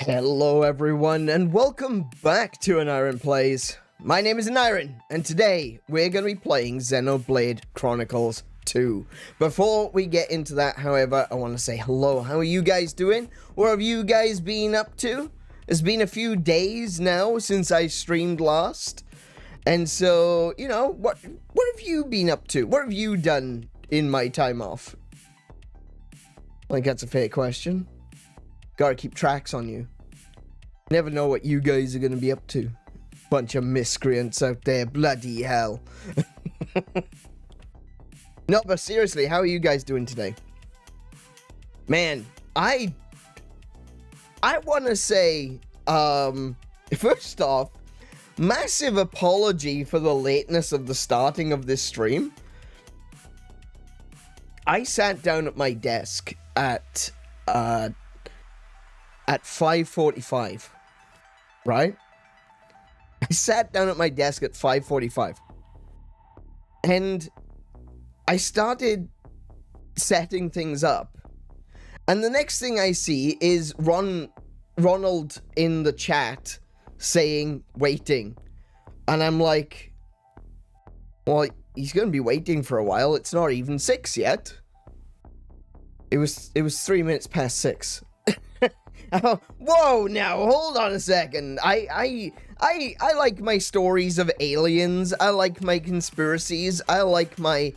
Hello everyone, and welcome back to AneurynPlays. My name is Aneurin, and today we're going to be playing Xenoblade Chronicles 2. Before we get into that, however, I want to say hello. How are you guys doing? What have you guys been up to? It's been a few days now since I streamed last. And so, you know, what have you been up to? What have you done in my time off? I think that's a fair question. Gotta keep tracks on you. Never know what you guys are gonna be up to. Bunch of miscreants out there, bloody hell. No, but seriously, how are you guys doing today? Man, I wanna say, first off, massive apology for the lateness of the starting of this stream. I sat down at my desk at 5:45, right? I sat down at my desk at 5:45, and I started setting things up, and the next thing I see is Ronald in the chat saying waiting, and I'm like, well, he's gonna be waiting for a while. It's not even 6 yet. It was 3 minutes past 6. Whoa, now hold on a second. I like my stories of aliens. I like my conspiracies. I like my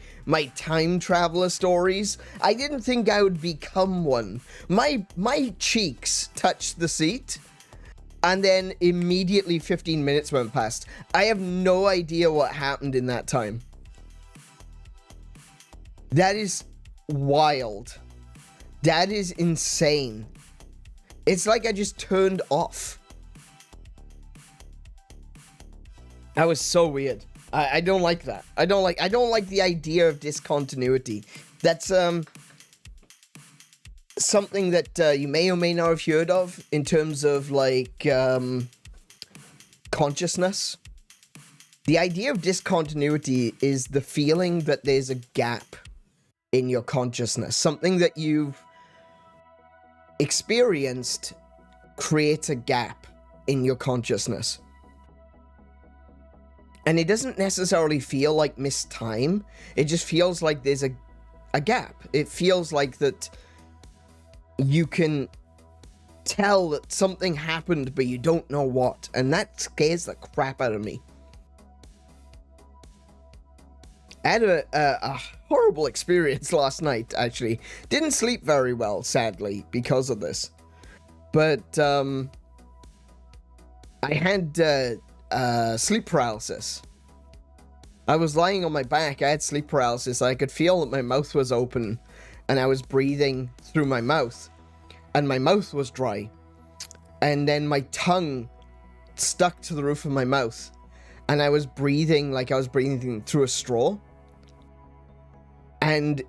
time traveler stories. I didn't think I would become one. My cheeks touched the seat, and then immediately 15 minutes went past. I have no idea what happened in that time. That is wild. That is insane. It's like I just turned off. That was so weird. I don't like that. I don't like the idea of discontinuity. That's something that you may or may not have heard of in terms of like consciousness. The idea of discontinuity is the feeling that there's a gap in your consciousness. Something that you've experienced creates a gap in your consciousness. And it doesn't necessarily feel like missed time. It just feels like there's a gap. It feels like that you can tell that something happened, but you don't know what. And that scares the crap out of me. I had a horrible experience last night, actually. Didn't sleep very well, sadly, because of this. But, I had, sleep paralysis. I was lying on my back, I had sleep paralysis, I could feel that my mouth was open, and I was breathing through my mouth, and my mouth was dry. And then my tongue stuck to the roof of my mouth, and I was breathing like I was breathing through a straw. And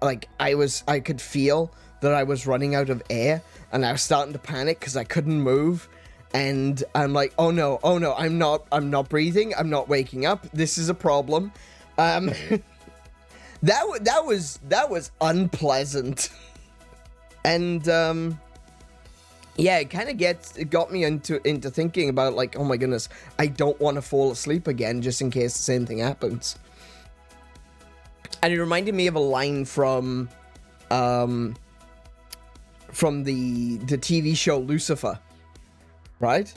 I could feel that I was running out of air, and I was starting to panic because I couldn't move. And I'm like, oh no, I'm not breathing, I'm not waking up, this is a problem. That was unpleasant. And yeah, it got me into thinking about, like, oh my goodness, I don't want to fall asleep again just in case the same thing happens. And it reminded me of a line from the TV show Lucifer, right?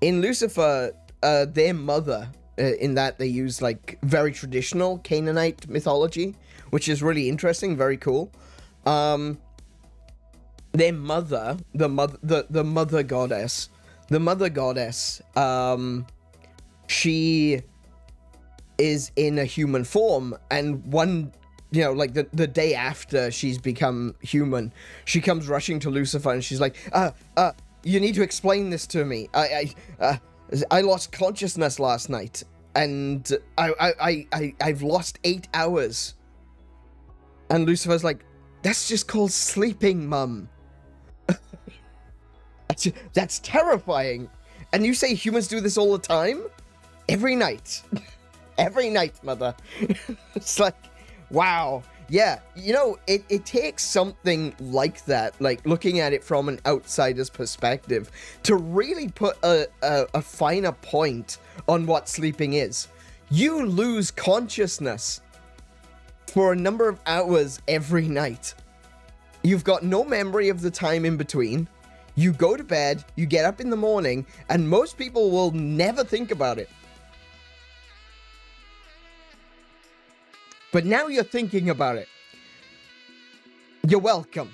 In Lucifer, their mother, in that they use like very traditional Canaanite mythology, which is really interesting, very cool. Their mother, the mother goddess, she is in a human form, and one, you know, like the day after she's become human, she comes rushing to Lucifer and she's like, you need to explain this to me. I lost consciousness last night, and I've lost 8 hours. And Lucifer's like, that's just called sleeping, Mum. That's terrifying. And you say humans do this all the time? Every night. Every night, mother. It's like, wow, yeah, you know, it takes something like that, like looking at it from an outsider's perspective, to really put a finer point on what sleeping is. You lose consciousness for a number of hours every night. You've got no memory of the time in between. You go to bed, you get up in the morning, and most people will never think about it. But now you're thinking about it. You're welcome.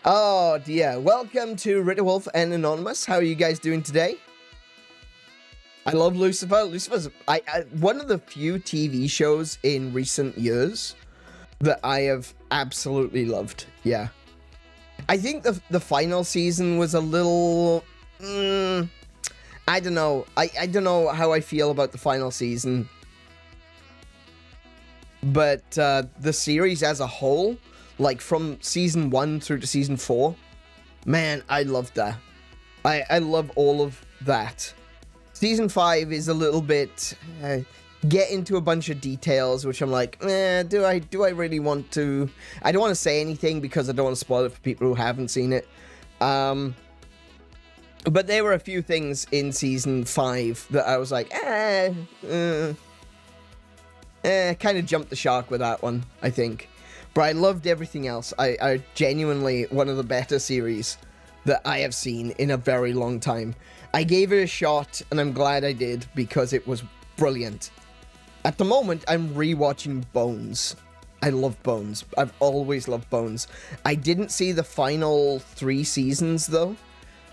Oh dear. Welcome to Ritterwolf and Anonymous. How are you guys doing today? I love Lucifer. Lucifer's one of the few TV shows in recent years that I have absolutely loved. Yeah. I think the final season was a little... I don't know. I don't know how I feel about the final season. But the series as a whole, like from season 1 through to season 4, man, I loved that. I love all of that. Season 5 is a little bit... get into a bunch of details, which I'm like, do I really want to... I don't want to say anything because I don't want to spoil it for people who haven't seen it. But there were a few things in Season 5 that I was like, kind of jumped the shark with that one, I think. But I loved everything else. I genuinely, one of the better series that I have seen in a very long time. I gave it a shot, and I'm glad I did, because it was brilliant. At the moment, I'm rewatching Bones. I love Bones. I've always loved Bones. I didn't see the final 3 seasons, though.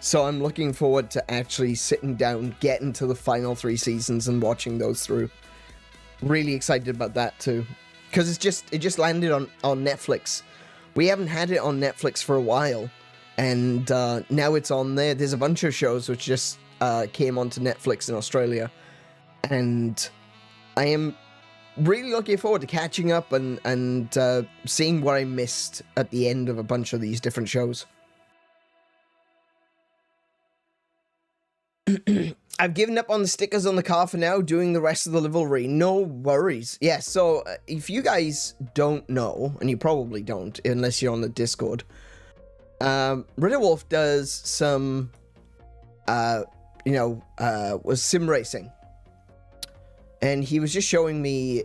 So I'm looking forward to actually sitting down, getting to the final 3 seasons and watching those through. Really excited about that too. Because it just landed on Netflix. We haven't had it on Netflix for a while. And now it's on there. There's a bunch of shows which just came onto Netflix in Australia. And I am really looking forward to catching up and seeing what I missed at the end of a bunch of these different shows. I've given up on the stickers on the car for now, doing the rest of the livery. No worries. Yeah, so if you guys don't know, and you probably don't, unless you're on the Discord, Ritterwolf does some, was sim racing. And he was just showing me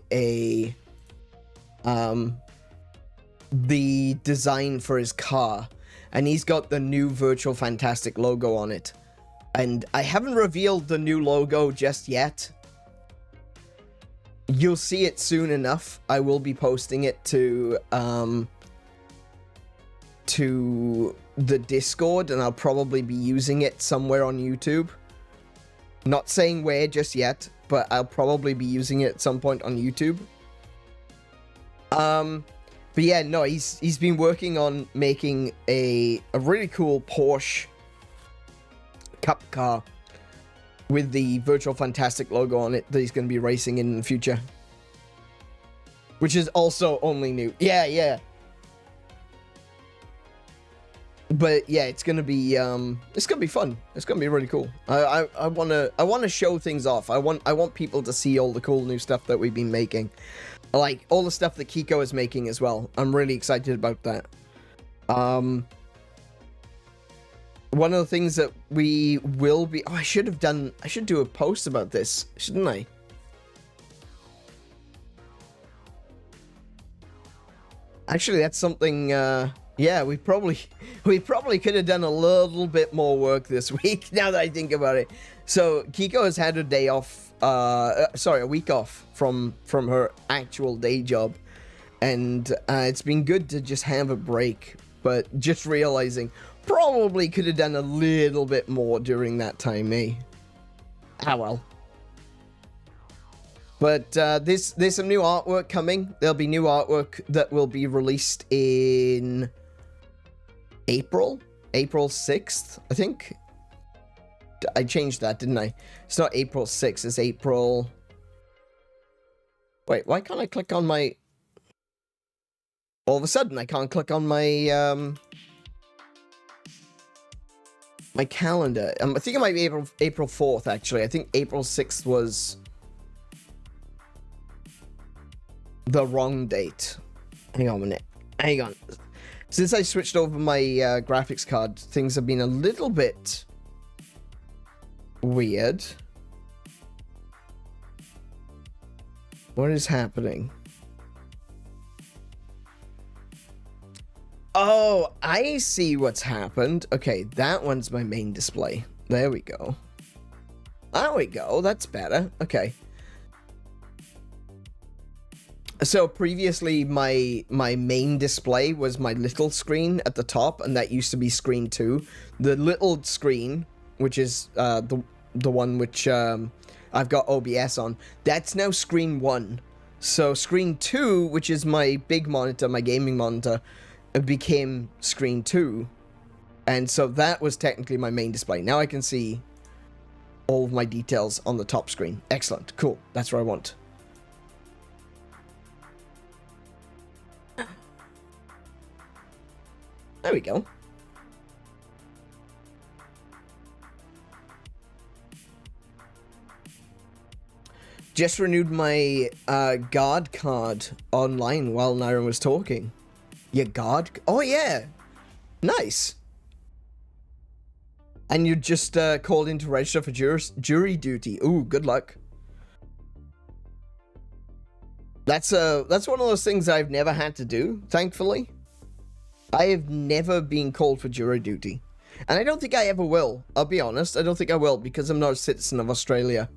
the design for his car. And he's got the new Virtual Fantastic logo on it. And I haven't revealed the new logo just yet. You'll see it soon enough. I will be posting it to the Discord, and I'll probably be using it somewhere on YouTube. Not saying where just yet, but I'll probably be using it at some point on YouTube. But yeah, no, he's been working on making a really cool Porsche Cup car with the Virtual Fantastic logo on it that he's going to be racing in the future, which is also only new. Yeah. But yeah, it's gonna be fun. It's gonna be really cool. I wanna show things off. I want people to see all the cool new stuff that we've been making, like all the stuff that Kiko is making as well. I'm really excited about that. One of the things that we will be... Oh, I should do a post about this, shouldn't I? Actually, that's something, yeah, we probably could have done a little bit more work this week, now that I think about it. So, Kiko has had a day off, a week off from her actual day job. And it's been good to just have a break, but just realizing... Probably could have done a little bit more during that time, eh? Ah, well. But there's some new artwork coming. There'll be new artwork that will be released in April 6th, I think. I changed that, didn't I? It's not April 6th, it's April... Wait, why can't I click on my... All of a sudden, I can't click on my, my calendar. I think it might be April 4th, actually. I think April 6th was... the wrong date. Hang on a minute. Hang on. Since I switched over my graphics card, things have been a little bit weird. What is happening? Oh, I see what's happened. Okay, that one's my main display. There we go. There we go. That's better. Okay. So previously, my main display was my little screen at the top, and that used to be screen 2. The little screen, which is the one which I've got OBS on, that's now screen 1. So screen 2, which is my big monitor, my gaming monitor, became screen 2, and so that was technically my main display. Now I can see all of my details on the top screen. Excellent. Cool. That's what I want. There we go. Just renewed my guard card online while Naren was talking. Your guard? Oh yeah, nice. And you just called in to register for jury duty. Ooh, good luck. That's one of those things I've never had to do, thankfully. I have never been called for jury duty. And I don't think I ever will. I'll be honest, I don't think I will, because I'm not a citizen of Australia.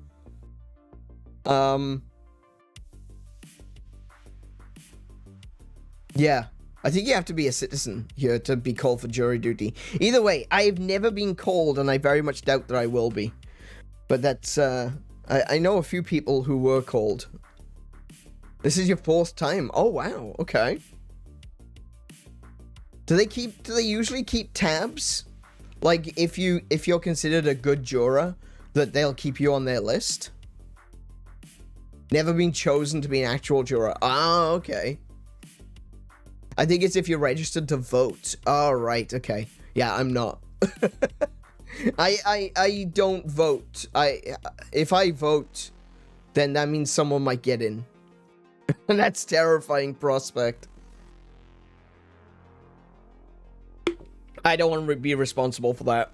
Yeah. I think you have to be a citizen here to be called for jury duty. Either way, I've never been called, and I very much doubt that I will be. But that's, I know a few people who were called. This is your 4th time. Oh, wow. Okay. Do they usually keep tabs? Like, if you're considered a good juror, that they'll keep you on their list? Never been chosen to be an actual juror. Ah, okay. I think it's if you're registered to vote. Oh, right, okay. Yeah, I'm not. I don't vote. If I vote, then that means someone might get in. And that's terrifying prospect. I don't want to be responsible for that.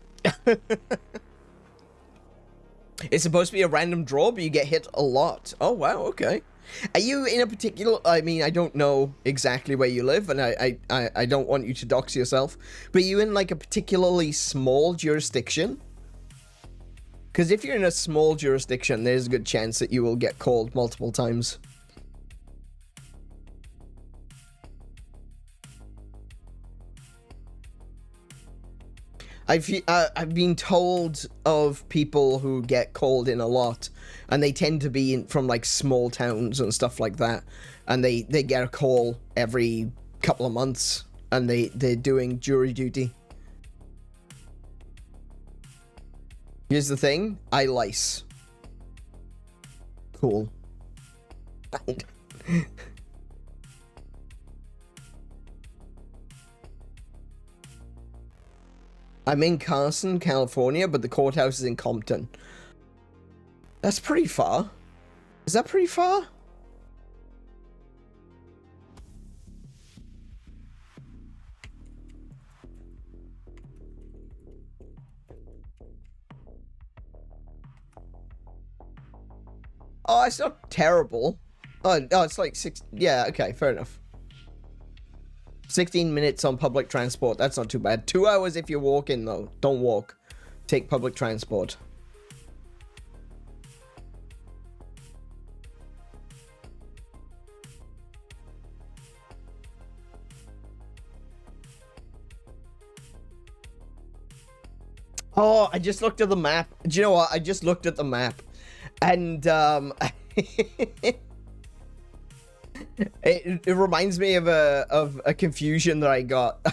It's supposed to be a random draw, but you get hit a lot. Oh, wow, okay. Are you in a particular... I mean, I don't know exactly where you live, and I don't want you to dox yourself, but are you in, like, a particularly small jurisdiction? Because if you're in a small jurisdiction, there's a good chance that you will get called multiple times. I've been told of people who get called in a lot, and they tend to be from like small towns and stuff like that, and they get a call every couple of months, and they're doing jury duty. Here's the thing, I lice. Cool. I'm in Carson, California, but the courthouse is in Compton. That's pretty far. Is that pretty far? Oh, it's not terrible. Oh, it's like 6... Yeah, okay, fair enough. 16 minutes on public transport. That's not too bad. 2 hours if you're walking, though. Don't walk. Take public transport. Oh, I just looked at the map. Do you know what? I just looked at the map. And, It reminds me of a confusion that I got.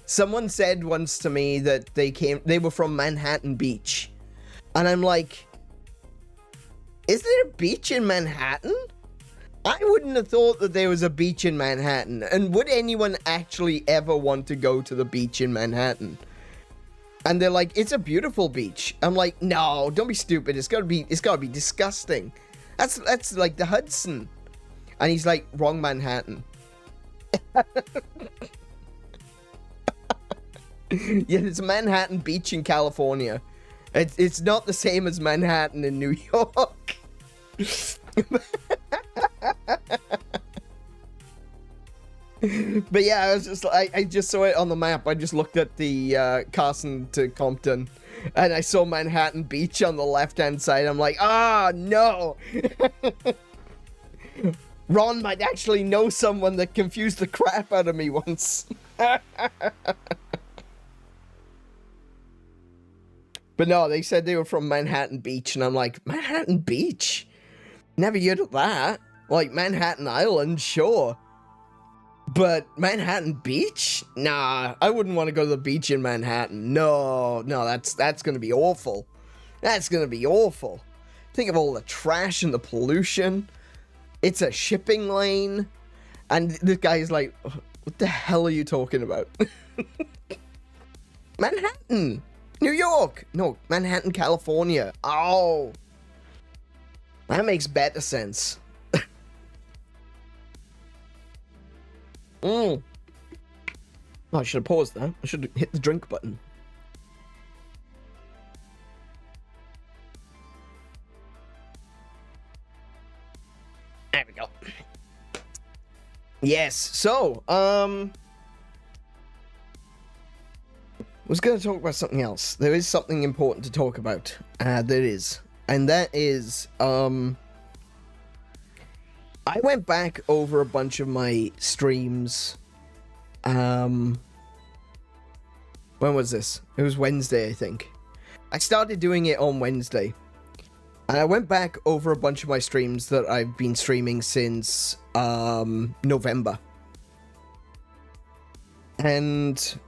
Someone said once to me that they were from Manhattan Beach, and I'm like, is there a beach in Manhattan? I wouldn't have thought that there was a beach in Manhattan, and would anyone actually ever want to go to the beach in Manhattan? And they're like, it's a beautiful beach. I'm like, no, don't be stupid. It's gotta be disgusting. That's like the Hudson. And he's like, wrong Manhattan. Yeah, it's Manhattan Beach in California. It's not the same as Manhattan in New York. But yeah, I was just I just saw it on the map. I just looked at the Carson to Compton, and I saw Manhattan Beach on the left-hand side. I'm like, ah, no. Ron might actually know someone that confused the crap out of me once. But no, they said they were from Manhattan Beach, and I'm like, Manhattan Beach? Never heard of that. Like, Manhattan Island, sure. But Manhattan Beach? Nah, I wouldn't want to go to the beach in Manhattan. No, that's gonna be awful. That's gonna be awful. Think of all the trash and the pollution. It's a shipping lane. And this guy's like, what the hell are you talking about? Manhattan! New York! No, Manhattan, California. Oh! That makes better sense. Oh, I should have paused there. I should have hit the drink button. There we go. Yes, so, was going to talk about something else. There is something important to talk about. There is. And that is, I went back over a bunch of my streams. When was this? It was Wednesday, I think. I started doing it on Wednesday. And I went back over a bunch of my streams that I've been streaming since November. And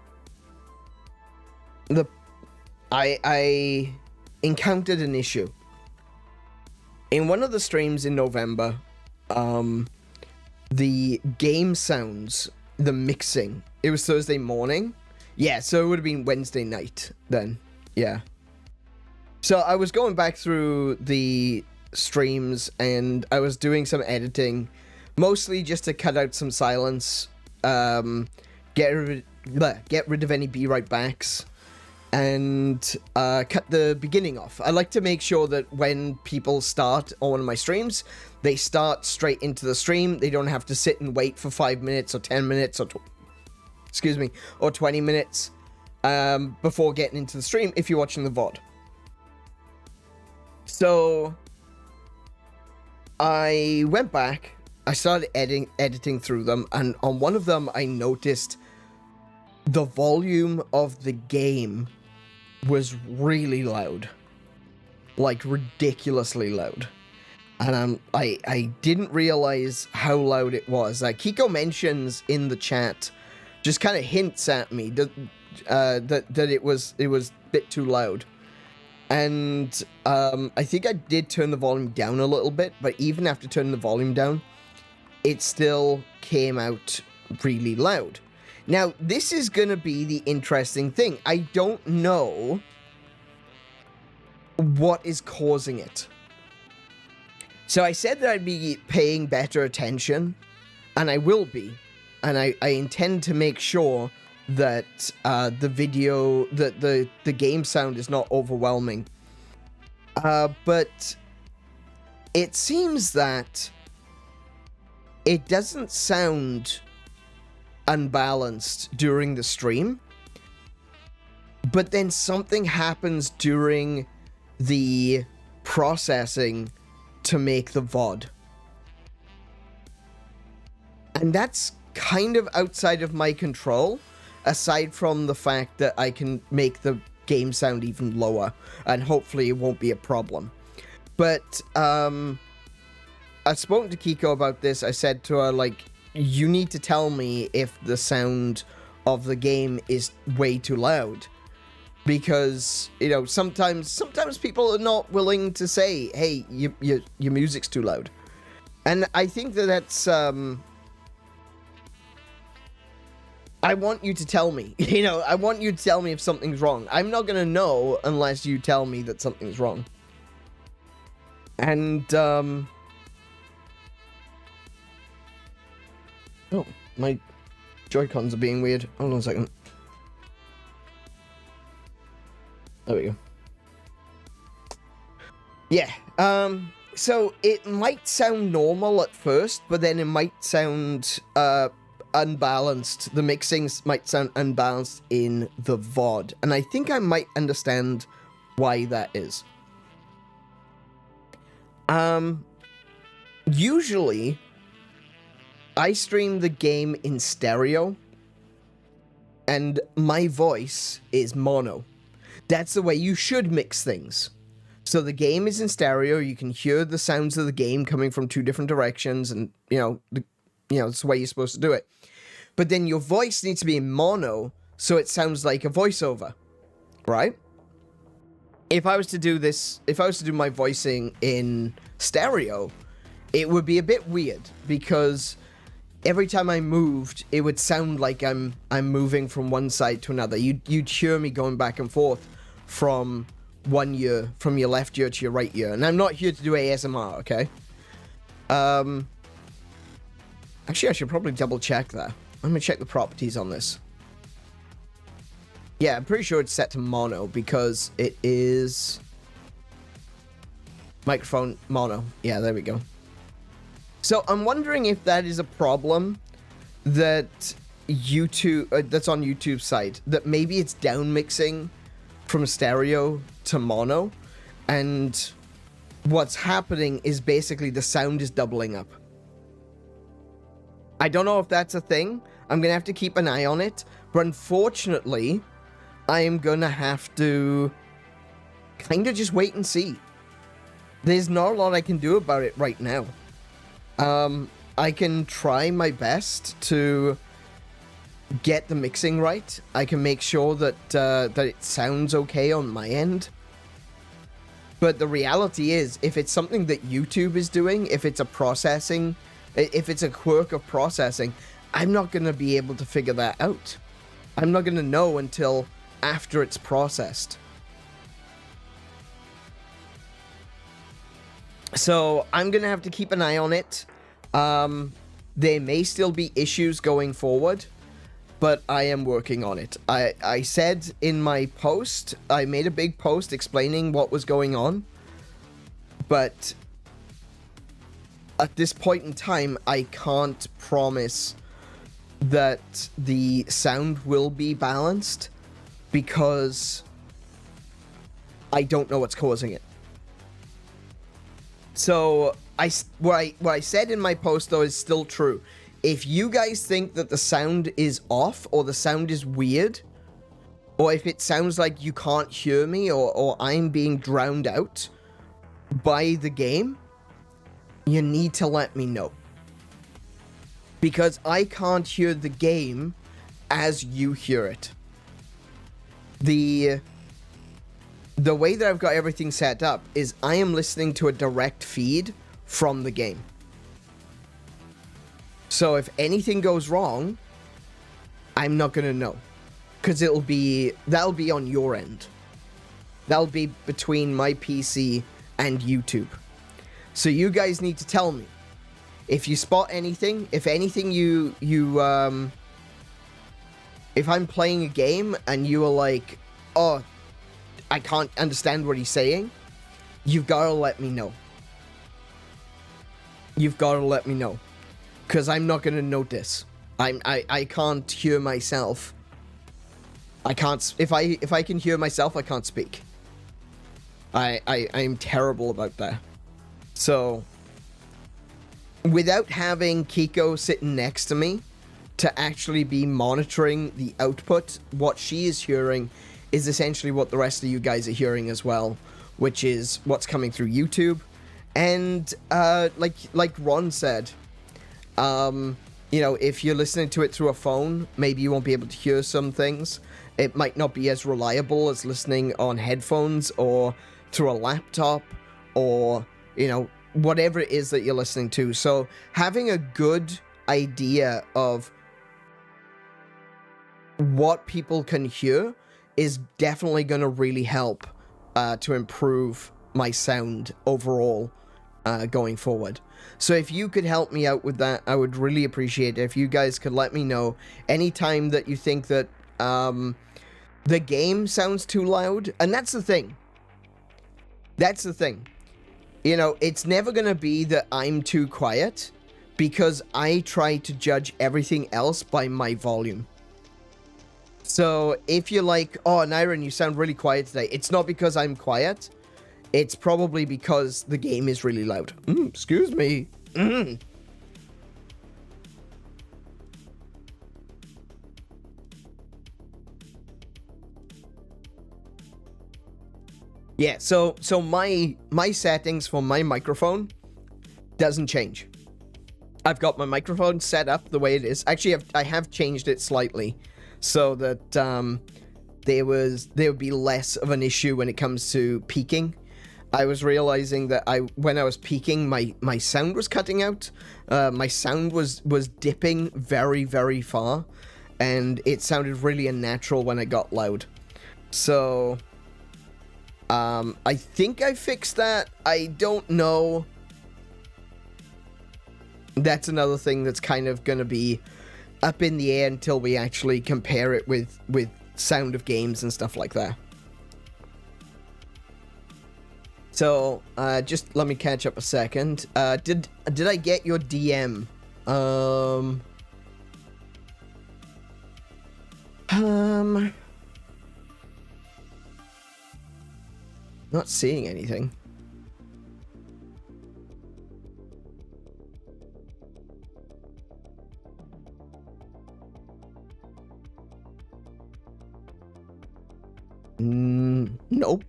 I encountered an issue. In one of the streams in November, the game sounds, the mixing, it was Thursday morning. Yeah, so it would have been Wednesday night then. Yeah. So I was going back through the streams and I was doing some editing, mostly just to cut out some silence, get rid of any be right backs, and cut the beginning off. I like to make sure that when people start on one of my streams, they start straight into the stream. They don't have to sit and wait for 5 minutes or 10 minutes or 20 minutes before getting into the stream if you're watching the VOD. So I went back, I started editing through them, and on one of them I noticed the volume of the game was really loud. Like, ridiculously loud. And I didn't realize how loud it was. Kiko mentions in the chat, just kind of hints at me that it was a bit too loud. And I think I did turn the volume down a little bit, but even after turning the volume down, it still came out really loud. Now, this is going to be the interesting thing. I don't know what is causing it. So I said that I'd be paying better attention, and I will be. And I intend to make sure that the video, that the game sound is not overwhelming. But it seems that it doesn't sound unbalanced during the stream, but then something happens during the processing to make the VOD. And that's kind of outside of my control, aside from the fact that I can make the game sound even lower, and hopefully it won't be a problem. But I've spoken to Kiko about this. I said to her, like, you need to tell me if the sound of the game is way too loud, because, you know, sometimes people are not willing to say, hey, your music's too loud. And I think that's I want you to tell me. You know, I want you to tell me if something's wrong. I'm not gonna know unless you tell me that something's wrong. And Oh, my Joy-Cons are being weird. Hold on a second. There we go. Yeah, so it might sound normal at first, but then it might sound, unbalanced. The mixings might sound unbalanced in the VOD, and I think I might understand why that is. Usually, I stream the game in stereo, and my voice is mono. That's the way you should mix things. So the game is in stereo, you can hear the sounds of the game coming from two different directions, and, it's the way you're supposed to do it. But then your voice needs to be in mono, so it sounds like a voiceover, right? If I was to do this, if I was to do my voicing in stereo, it would be a bit weird, because every time I moved, it would sound like I'm moving from one side to another. You'd hear me going back and forth from one ear, from your left ear to your right ear. And I'm not here to do ASMR, okay? Actually, I should probably double check that. I'm gonna check the properties on this. Yeah, I'm pretty sure it's set to mono because it is microphone mono. Yeah, there we go. So I'm wondering if that is a problem that YouTube, that's on YouTube's side, that maybe it's down mixing from stereo to mono, and what's happening is basically the sound is doubling up. I don't know if that's a thing. I'm gonna have to keep an eye on it, but unfortunately, I am gonna have to kind of just wait and see. There's not a lot I can do about it right now. I can try my best to get the mixing right. I can make sure that that it sounds okay on my end. But the reality is, if it's something that YouTube is doing, if it's a processing, if it's a quirk of processing, I'm not going to be able to figure that out. I'm not going to know until after it's processed. So I'm going to have to keep an eye on it. There may still be issues going forward, but I am working on it. I said in my post, I made a big post explaining what was going on, but at this point in time, I can't promise that the sound will be balanced because I don't know what's causing it. So what I said in my post, though, is still true. If you guys think that the sound is off, or the sound is weird, or if it sounds like you can't hear me, or I'm being drowned out by the game, you need to let me know. Because I can't hear the game as you hear it. The way that I've got everything set up is I am listening to a direct feed from the game. So if anything goes wrong, I'm not going to know. Because that'll be on your end. That'll be between my PC and YouTube. So you guys need to tell me. If you spot anything, if anything if I'm playing a game and you are like, oh, I can't understand what he's saying, you've got to let me know. You've got to let me know. Because I'm not going to notice. I can't hear myself. I can't... If I can hear myself, I can't speak. I'm terrible about that. So, without having Kiko sitting next to me to actually be monitoring the output, what she is hearing is essentially what the rest of you guys are hearing as well, which is what's coming through YouTube. And like Ron said, if you're listening to it through a phone, maybe you won't be able to hear some things. It might not be as reliable as listening on headphones or through a laptop or, whatever it is that you're listening to. So having a good idea of what people can hear is definitely going to really help to improve my sound overall going forward. So if you could help me out with that, I would really appreciate it. If you guys could let me know anytime that you think that the game sounds too loud. And that's the thing. That's the thing. You know, it's never going to be that I'm too quiet, because I try to judge everything else by my volume. So if you're like, oh, Aneurin, you sound really quiet today, it's not because I'm quiet. It's probably because the game is really loud. Excuse me. Yeah, so my settings for my microphone doesn't change. I've got my microphone set up the way it is. Actually, I have changed it slightly so that there would be less of an issue when it comes to peaking. I was realizing that when I was peaking, my sound was cutting out. My sound was dipping very, very far, and it sounded really unnatural when it got loud. So I think I fixed that. I don't know. That's another thing that's kind of going to be up in the air until we actually compare it with sound of games and stuff like that. So, just let me catch up a second. Did I get your DM? Not seeing anything. Nope.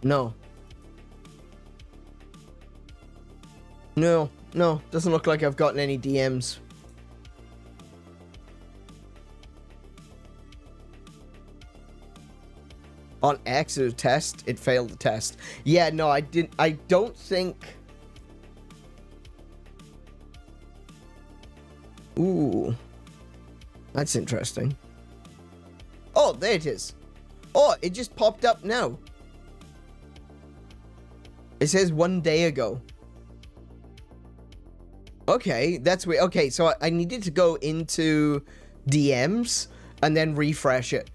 No. No, doesn't look like I've gotten any DMs. On X, it test, it failed the test. Yeah, no, I don't think... Ooh. That's interesting. Oh, there it is. Oh, it just popped up now. It says 1 day ago. Okay, that's weird. Okay, so I needed to go into DMs and then refresh it.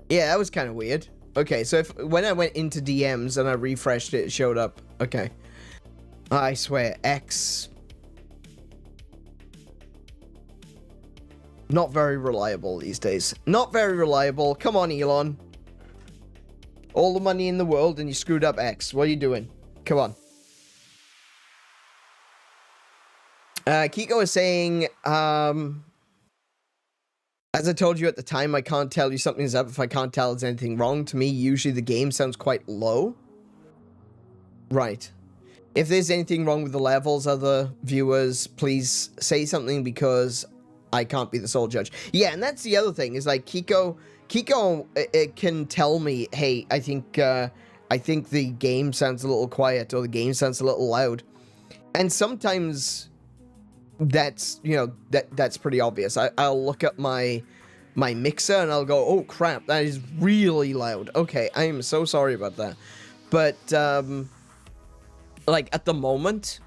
Yeah, that was kind of weird. Okay, so when I went into DMs and I refreshed it, it showed up. Okay. I swear, X. Not very reliable these days. Not very reliable. Come on, Elon. All the money in the world and you screwed up X. What are you doing? Come on. Kiko is saying, as I told you at the time, I can't tell you something's up if I can't tell there's anything wrong. To me, usually the game sounds quite low. Right. If there's anything wrong with the levels, other viewers, please say something because I can't be the sole judge. Yeah, and that's the other thing, is like Kiko can tell me, hey, I think the game sounds a little quiet or the game sounds a little loud. And sometimes that's, you know, that's pretty obvious. I'll look at my mixer and I'll go, oh crap, that is really loud. Okay, I am so sorry about that. But like at the moment,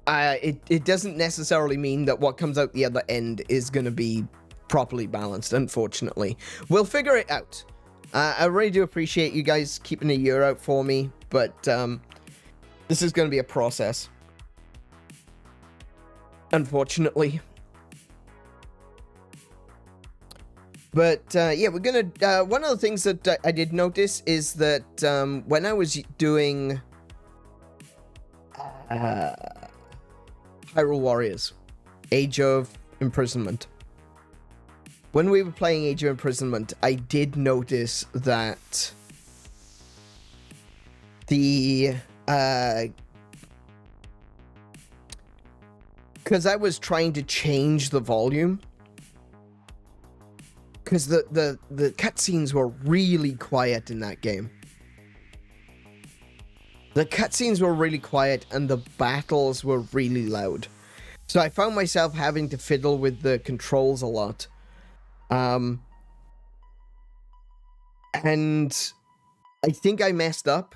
it doesn't necessarily mean that what comes out the other end is going to be properly balanced, unfortunately. We'll figure it out. I really do appreciate you guys keeping a ear out for me, but this is going to be a process, unfortunately. But yeah, we're going to... one of the things that I did notice is that when I was doing... Hyrule Warriors, Age of Imprisonment. When we were playing Age of Imprisonment, I did notice that the... because I was trying to change the volume. Because the cutscenes were really quiet in that game. The cutscenes were really quiet and the battles were really loud. So I found myself having to fiddle with the controls a lot. And I think I messed up.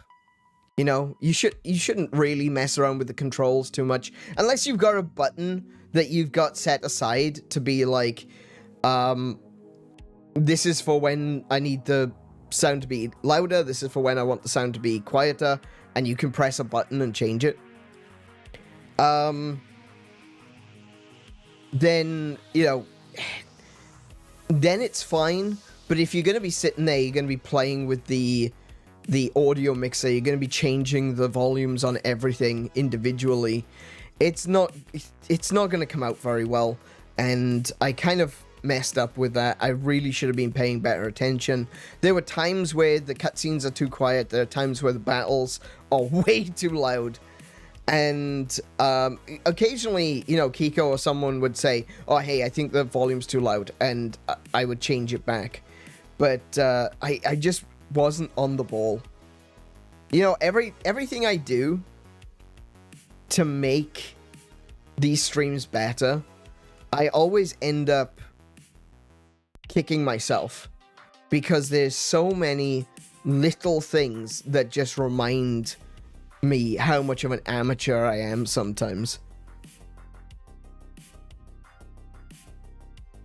You know, you shouldn't really mess around with the controls too much unless you've got a button that you've got set aside to be like, this is for when I need the sound to be louder, this is for when I want the sound to be quieter, and you can press a button and change it. Then, you know, then it's fine. But if you're going to be sitting there, you're going to be playing with the audio mixer, you're going to be changing the volumes on everything individually, it's not going to come out very well. And I kind of messed up with that. I really should have been paying better attention. There were times where the cutscenes are too quiet, there are times where the battles are way too loud. And occasionally, you know, Kiko or someone would say, oh, hey, I think the volume's too loud, and I would change it back. But I just wasn't on the ball. You know, everything I do to make these streams better, I always end up kicking myself, because there's so many little things that just remind me how much of an amateur I am sometimes.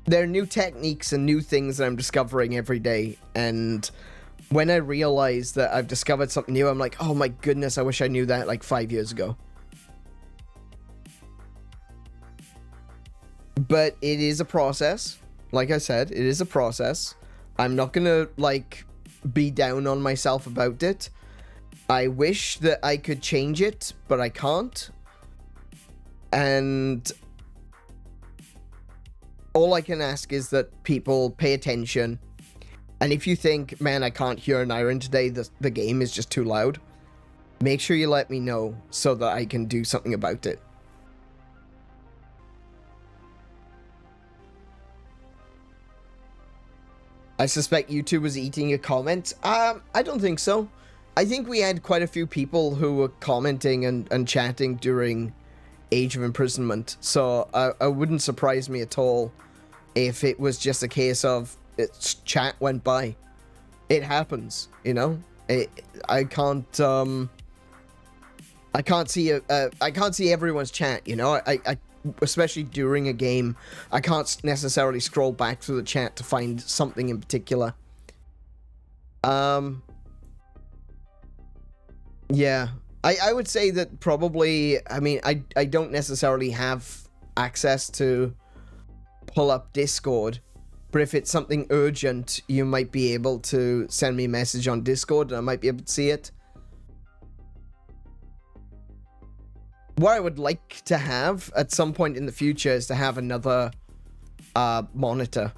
There are new techniques and new things that I'm discovering every day, and when I realize that I've discovered something new, I'm like, oh my goodness, I wish I knew that like 5 years ago. But it is a process. Like I said, it is a process. I'm not gonna, like, be down on myself about it. I wish that I could change it, but I can't. And all I can ask is that people pay attention. And if you think, man, I can't hear Aneurin today, the game is just too loud, make sure you let me know so that I can do something about it. I suspect YouTube was eating a comment. I don't think so. I think we had quite a few people who were commenting and chatting during Age of Imprisonment, so I wouldn't surprise me at all if it was just a case of its chat went by. It happens, you know. I can't see I can't see everyone's chat, you know. I especially during a game, I can't necessarily scroll back through the chat to find something in particular. Yeah, I would say that probably, I mean, I don't necessarily have access to pull up Discord, but if it's something urgent, you might be able to send me a message on Discord and I might be able to see it. What I would like to have at some point in the future is to have another monitor.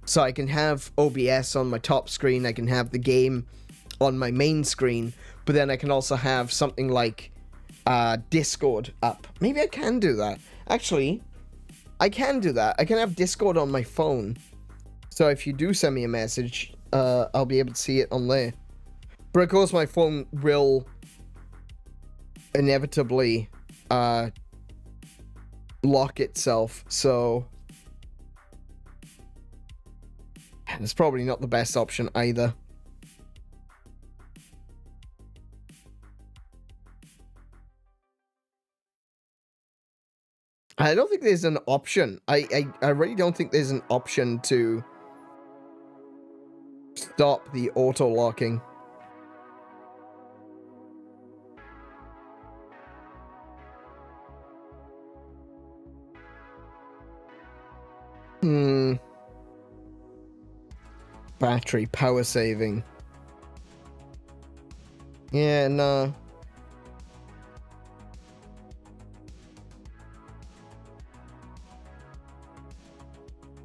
So I can have OBS on my top screen, I can have the game on my main screen, but then I can also have something like Discord up. Maybe I can do that. Actually, I can do that. I can have Discord on my phone. So if you do send me a message, I'll be able to see it on there. But of course, my phone will inevitably lock itself, so it's probably not the best option either. I don't think there's an option. I really don't think there's an option to stop the auto-locking. Battery power saving. Yeah, no.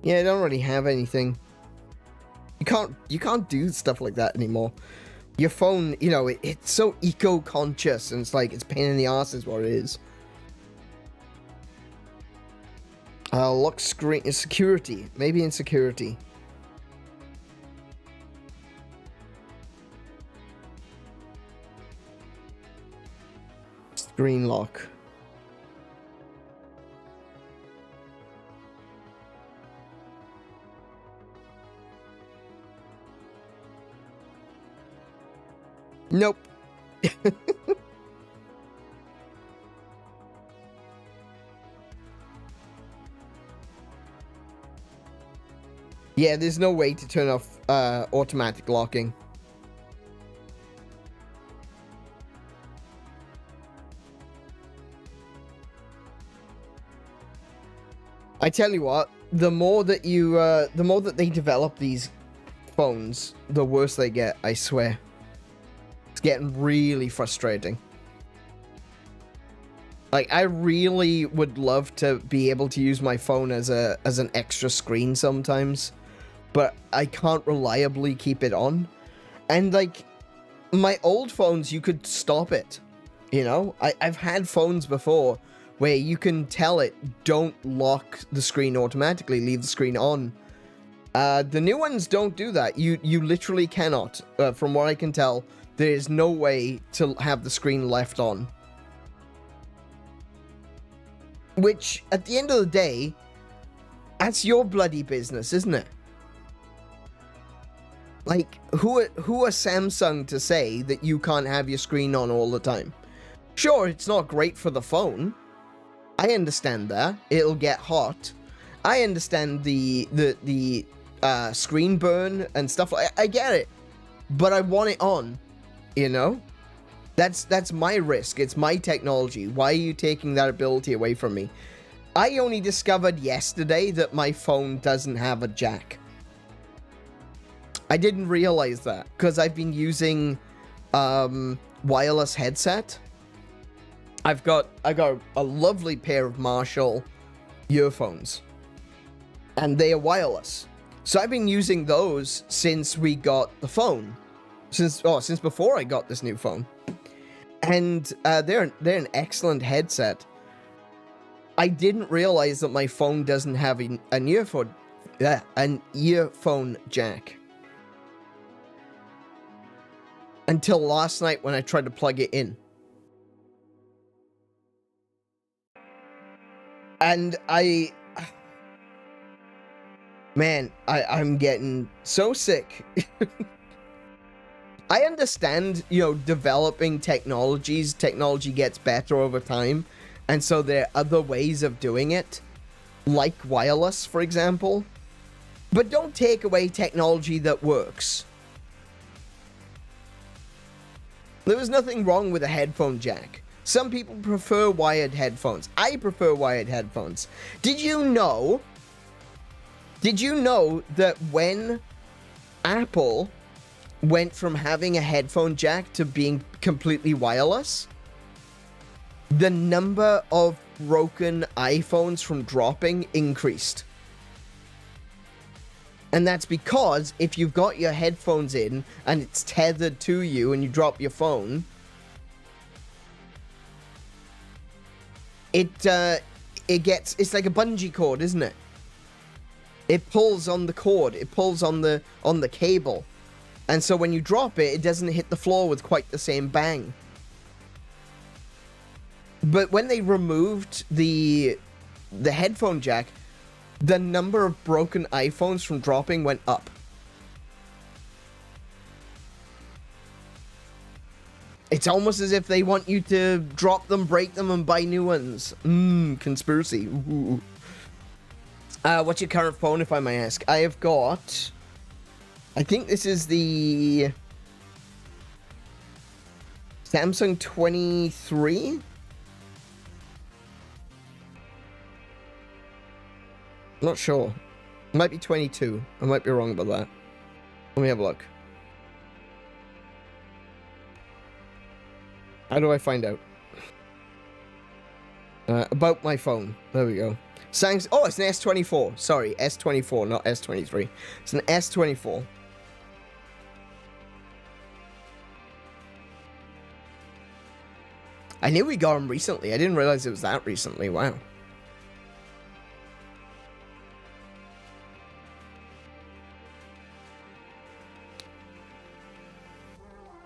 Yeah, I don't really have anything. You can't do stuff like that anymore. Your phone, you know, it's so eco-conscious, and it's like, it's pain in the ass is what it is. Lock screen, security. Maybe in security. Screen lock. Nope. Yeah, there's no way to turn off automatic locking. I tell you what, the more that they develop these phones, the worse they get, I swear. It's getting really frustrating. Like, I really would love to be able to use my phone as an extra screen sometimes, but I can't reliably keep it on. And, like, my old phones, you could stop it, you know? I've had phones before where you can tell it, don't lock the screen automatically, leave the screen on. The new ones don't do that. You literally cannot. From what I can tell, there is no way to have the screen left on. Which, at the end of the day, that's your bloody business, isn't it? Like, who are Samsung to say that you can't have your screen on all the time? Sure, it's not great for the phone. I understand that. It'll get hot. I understand the screen burn and stuff like that. I get it. But I want it on, you know? That's my risk. It's my technology. Why are you taking that ability away from me? I only discovered yesterday that my phone doesn't have a jack. I didn't realize that because I've been using wireless headset. I got a lovely pair of Marshall earphones, and they are wireless. So I've been using those since we got the phone, since before I got this new phone. And they're an excellent headset. I didn't realize that my phone doesn't have an earphone jack until last night when I tried to plug it in. And I'm getting so sick. I understand, you know, developing technology gets better over time, and so there are other ways of doing it, like wireless, for example. But don't take away technology that works. There was nothing wrong with a headphone jack. Some people prefer wired headphones. I prefer wired headphones. Did you know that when Apple went from having a headphone jack to being completely wireless, the number of broken iPhones from dropping increased? And that's because if you've got your headphones in and it's tethered to you and you drop your phone, it's like a bungee cord, isn't it? It pulls on the cord, it pulls on the cable. And so when you drop it, it doesn't hit the floor with quite the same bang. But when they removed the headphone jack, the number of broken iPhones from dropping went up. It's almost as if they want you to drop them, break them, and buy new ones. Conspiracy. Ooh. What's your current phone, if I may ask? I have got... I think this is the Samsung 23. I'm not sure. It might be 22. I might be wrong about that. Let me have a look. How do I find out? About my phone. There we go. Samsung. Oh, it's an S24. Sorry, S24, not S23. It's an S24. I knew we got them recently. I didn't realize it was that recently. Wow.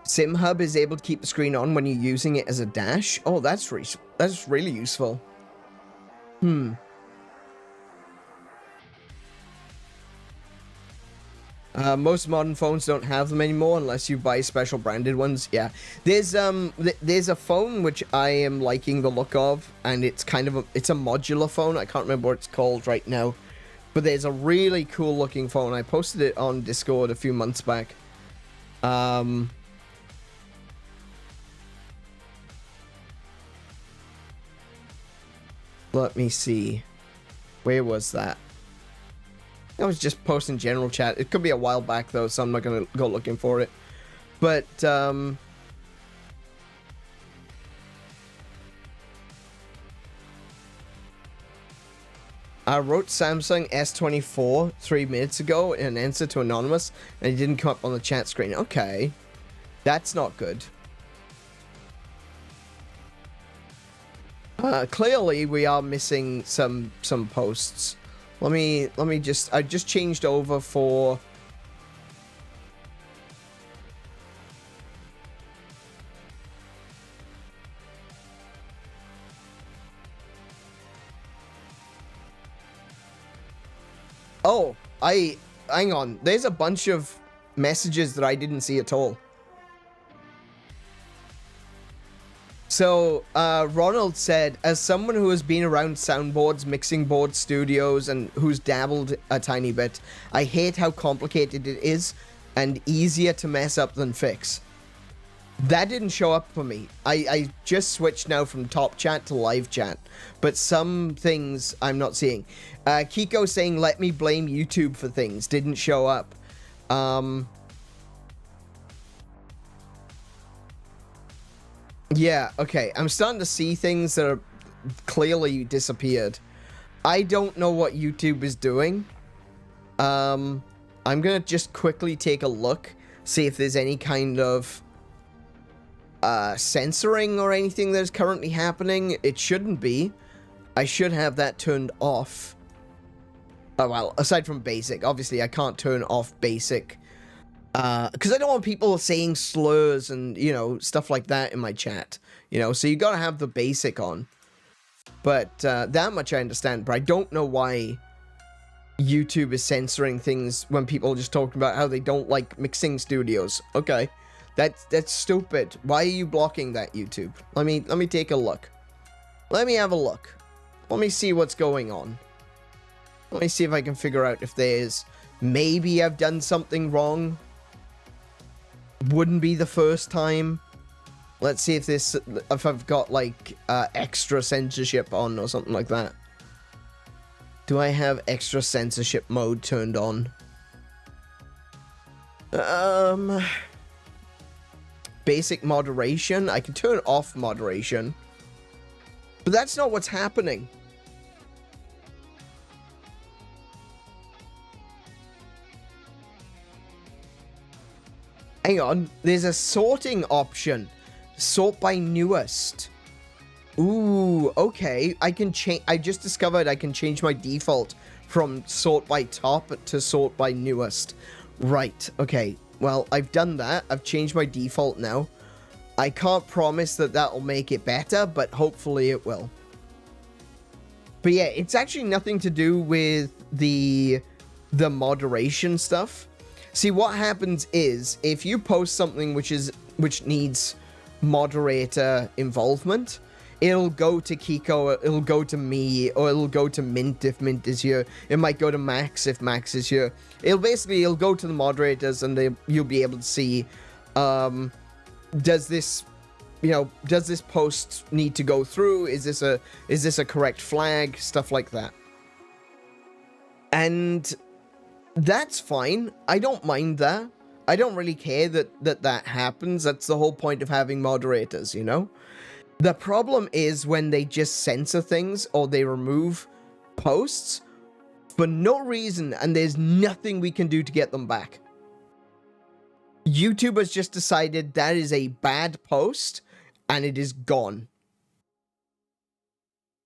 SimHub is able to keep the screen on when you're using it as a dash. Oh, that's really useful. Most modern phones don't have them anymore unless you buy special branded ones. Yeah, there's a phone which I am liking the look of, and it's kind of it's a modular phone. I can't remember what it's called right now, but there's a really cool looking phone. I posted it on Discord a few months back. Let me see. Where was that? I was just posting general chat. It could be a while back though, so I'm not gonna go looking for it. But I wrote Samsung S24 3 minutes ago in answer to Anonymous, and it didn't come up on the chat screen. Okay, that's not good. Clearly we are missing some posts. Let me just, I just changed over for oh, hang on, there's a bunch of messages that I didn't see at all. So, Ronald said, as someone who has been around soundboards, mixing board studios, and who's dabbled a tiny bit, I hate how complicated it is and easier to mess up than fix. That didn't show up for me. I just switched now from top chat to live chat, but some things I'm not seeing. Kiko saying, let me blame YouTube for things, didn't show up. Yeah, okay. I'm starting to see things that are clearly disappeared. I don't know what YouTube is doing. I'm gonna just quickly take a look, see if there's any kind of censoring or anything that is currently happening. It shouldn't be. I should have that turned off. Oh, well, aside from basic. Obviously, I can't turn off basic. Because I don't want people saying slurs and, you know, stuff like that in my chat. You know, so you gotta have the basic on. But, that much I understand. But I don't know why YouTube is censoring things when people are just talking about how they don't like mixing studios. Okay. That's stupid. Why are you blocking that, YouTube? Let me take a look. Let me have a look. Let me see what's going on. Let me see if I can figure out if there's... Maybe I've done something wrong. Wouldn't be the first time. Let's see if this... If I've got, like, extra censorship on or something like that. Do I have extra censorship mode turned on? Basic moderation. I can turn off moderation. But that's not what's happening. Hang on, there's a sorting option. Sort by newest. Ooh, okay. I can change. I just discovered I can change my default from sort by top to sort by newest. Right, okay. Well, I've done that. I've changed my default now. I can't promise that that'll make it better, but hopefully it will. But yeah, it's actually nothing to do with the moderation stuff. See, what happens is, if you post something which needs moderator involvement, it'll go to Kiko, it'll go to me, or it'll go to Mint if Mint is here. It might go to Max if Max is here. It'll go to the moderators, and you'll be able to see, does this post need to go through? Is this a correct flag? Stuff like that. And that's fine. I don't mind that. I don't really care that happens. That's the whole point of having moderators, you know? The problem is when they just censor things or they remove posts for no reason, and there's nothing we can do to get them back. YouTube has just decided that is a bad post, and it is gone.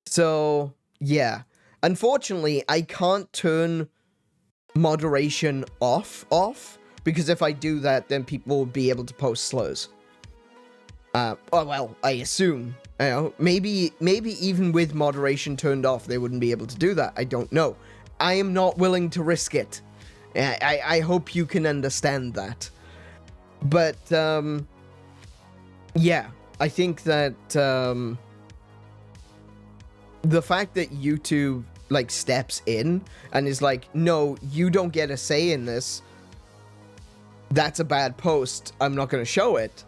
So, yeah. Unfortunately, I can't turn moderation off, because if I do that, then people will be able to post slurs. Well, I assume, you know, maybe even with moderation turned off, they wouldn't be able to do that. I don't know. I am not willing to risk it. I hope you can understand that. But, yeah, I think that, the fact that YouTube, like, steps in and is like, no, you don't get a say in this, that's a bad post, I'm not going to show it,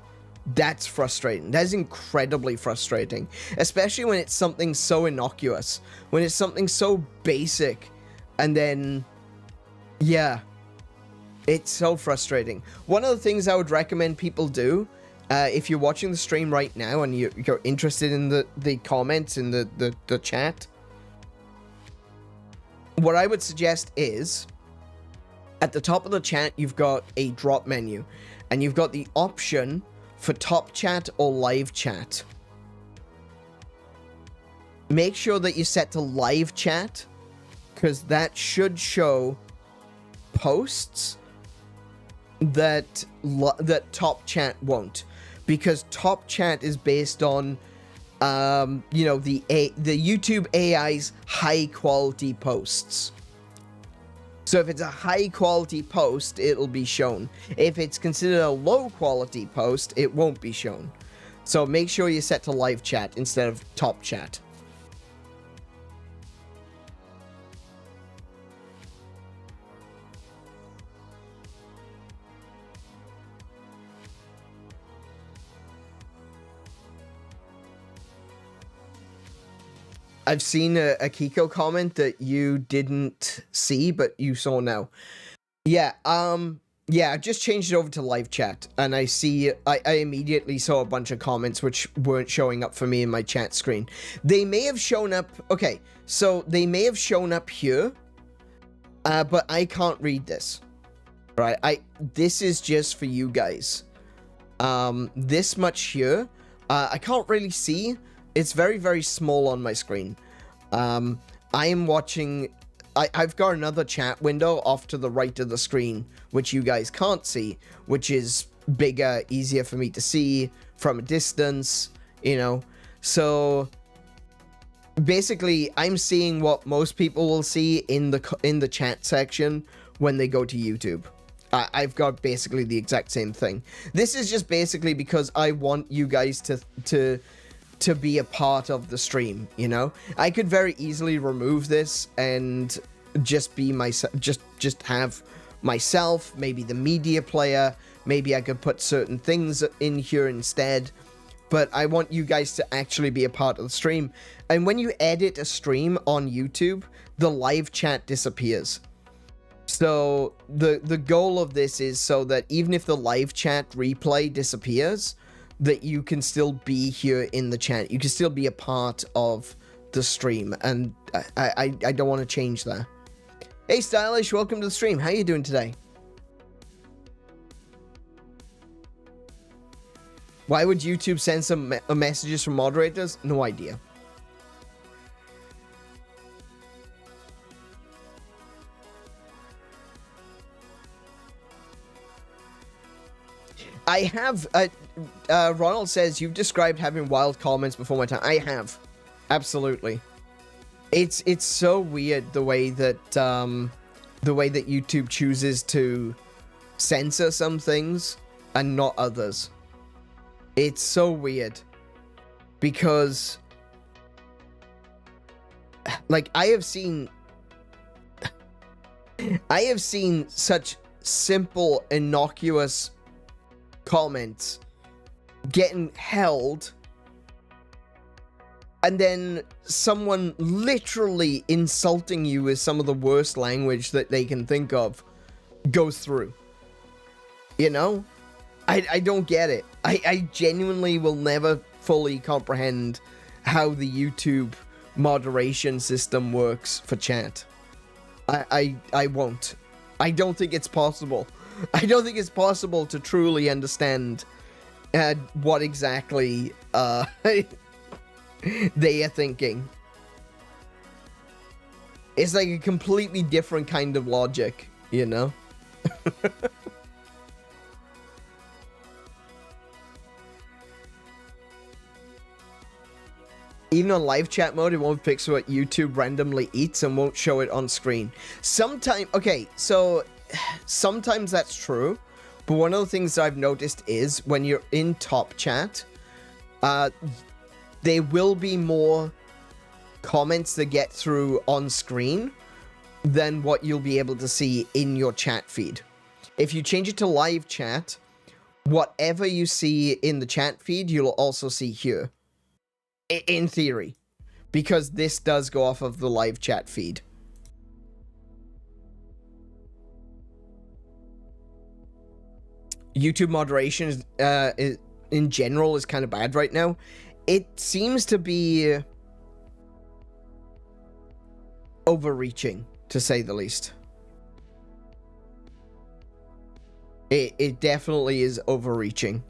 that's frustrating. That is incredibly frustrating. Especially when it's something so innocuous. When it's something so basic. And then, yeah. It's so frustrating. One of the things I would recommend people do, if you're watching the stream right now and you're interested in the comments in the chat, what I would suggest is, at the top of the chat, you've got a drop menu. And you've got the option for top chat or live chat. Make sure that you set to live chat, because that should show posts that top chat won't, because top chat is based on you know, the YouTube AI's high quality posts. So if it's a high quality post, it'll be shown. If it's considered a low quality post, it won't be shown. So make sure you set to live chat instead of top chat. I've seen a Kiko comment that you didn't see, but you saw now. Yeah, yeah, I just changed it over to live chat, and I immediately saw a bunch of comments which weren't showing up for me in my chat screen. They may have shown up, okay, so they may have shown up here, but I can't read this, right? This is just for you guys. This much here, I can't really see. It's very, very small on my screen. I am watching... I've got another chat window off to the right of the screen, which you guys can't see, which is bigger, easier for me to see from a distance, you know. So, basically, I'm seeing what most people will see in the chat section when they go to YouTube. I've got basically the exact same thing. This is just basically because I want you guys to be a part of the stream, you know? I could very easily remove this and just be myself, just have myself, maybe the media player, maybe I could put certain things in here instead, but I want you guys to actually be a part of the stream. And when you edit a stream on YouTube, the live chat disappears. So the goal of this is so that even if the live chat replay disappears, that you can still be here in the chat. You can still be a part of the stream, and I don't want to change that. Hey Stylish, welcome to the stream. How you doing today? Why would YouTube send some messages from moderators? No idea. I have, Ronald says, you've described having wild comments before my time. I have. Absolutely. It's so weird the way that YouTube chooses to censor some things and not others. It's so weird. Because, like, I have seen such simple, innocuous comments getting held, and then someone literally insulting you with some of the worst language that they can think of goes through. You know? I don't get it. I genuinely will never fully comprehend how the YouTube moderation system works for chat. I won't. I don't think it's possible. I don't think it's possible to truly understand what exactly they are thinking. It's like a completely different kind of logic, you know? Even on live chat mode, it won't fix what YouTube randomly eats and won't show it on screen. Sometime, okay, so sometimes that's true, but one of the things I've noticed is when you're in top chat, there will be more comments that get through on screen than what you'll be able to see in your chat feed. If you change it to live chat, whatever you see in the chat feed, you'll also see here. In theory. Because this does go off of the live chat feed. YouTube moderation is, in general is kind of bad right now. It seems to be overreaching, to say the least. It definitely is overreaching.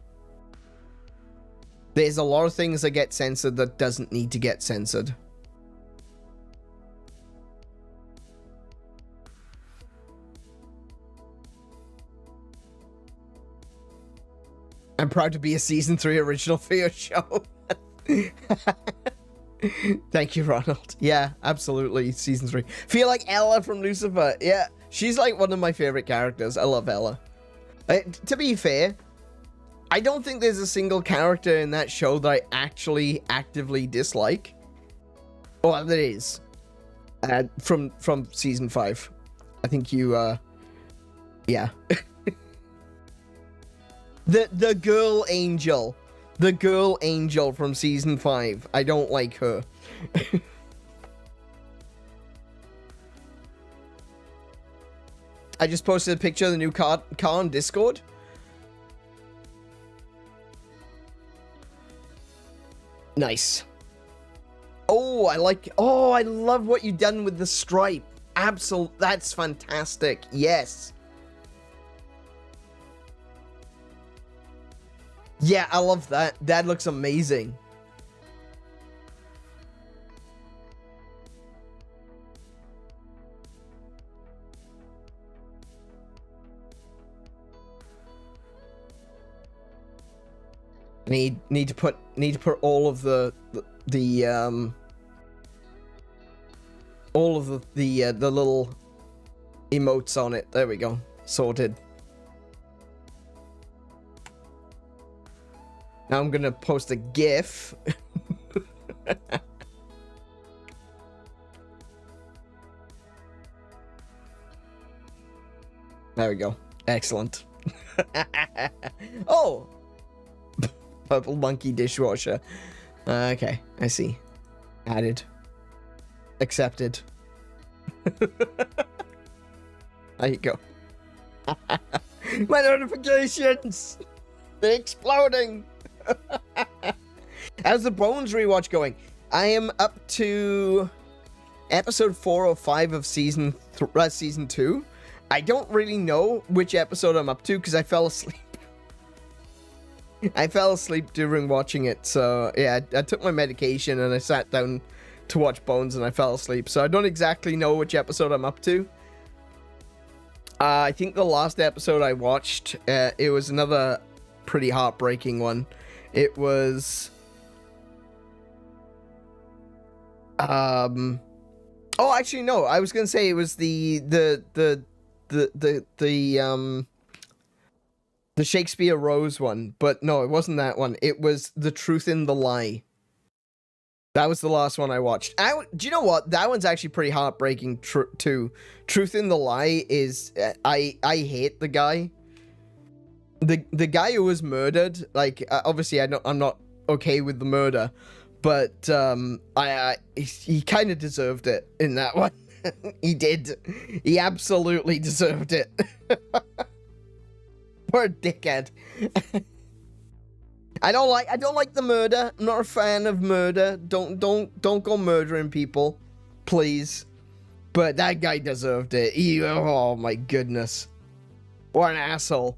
There's a lot of things that get censored that doesn't need to get censored. I'm proud to be a season 3 original for your show. Thank you, Ronald. Yeah, absolutely. Season 3. Feel like Ella from Lucifer. Yeah, she's like one of my favorite characters. I love Ella. To be fair, I don't think there's a single character in that show that I actually actively dislike. Well, there is. From season 5. I think you, yeah. The girl angel. The girl angel from season 5. I don't like her. I just posted a picture of the new car on Discord. Nice. Oh, I love what you've done with the stripe. Absolutely, that's fantastic. Yes. Yeah, I love that. That looks amazing. Need to put all of the little emotes on it. There we go. Sorted. Now I'm gonna post a GIF. There we go. Excellent. Oh! Purple monkey dishwasher. Okay, I see. Added. Accepted. There you go. My notifications! They're exploding! How's the Bones rewatch going? I am up to episode 4 or 5 of season 2. I don't really know which episode I'm up to because I fell asleep. I fell asleep during watching it, so yeah, I took my medication and I sat down to watch Bones and I fell asleep, so I don't exactly know which episode I'm up to. I think the last episode I watched, it was another pretty heartbreaking one. It was... Oh, actually, no, I was gonna say it was the Shakespeare Rose one, but no, it wasn't that one. It was The Truth in the Lie. That was the last one I watched. Do you know what? That one's actually pretty heartbreaking too. Truth in the Lie is... I hate the guy. The guy who was murdered, like, obviously I'm not okay with the murder, but he kind of deserved it in that one. He did. He absolutely deserved it. Poor dickhead. I don't like the murder. I'm not a fan of murder. Don't go murdering people, please. But that guy deserved it. Oh my goodness. What an asshole.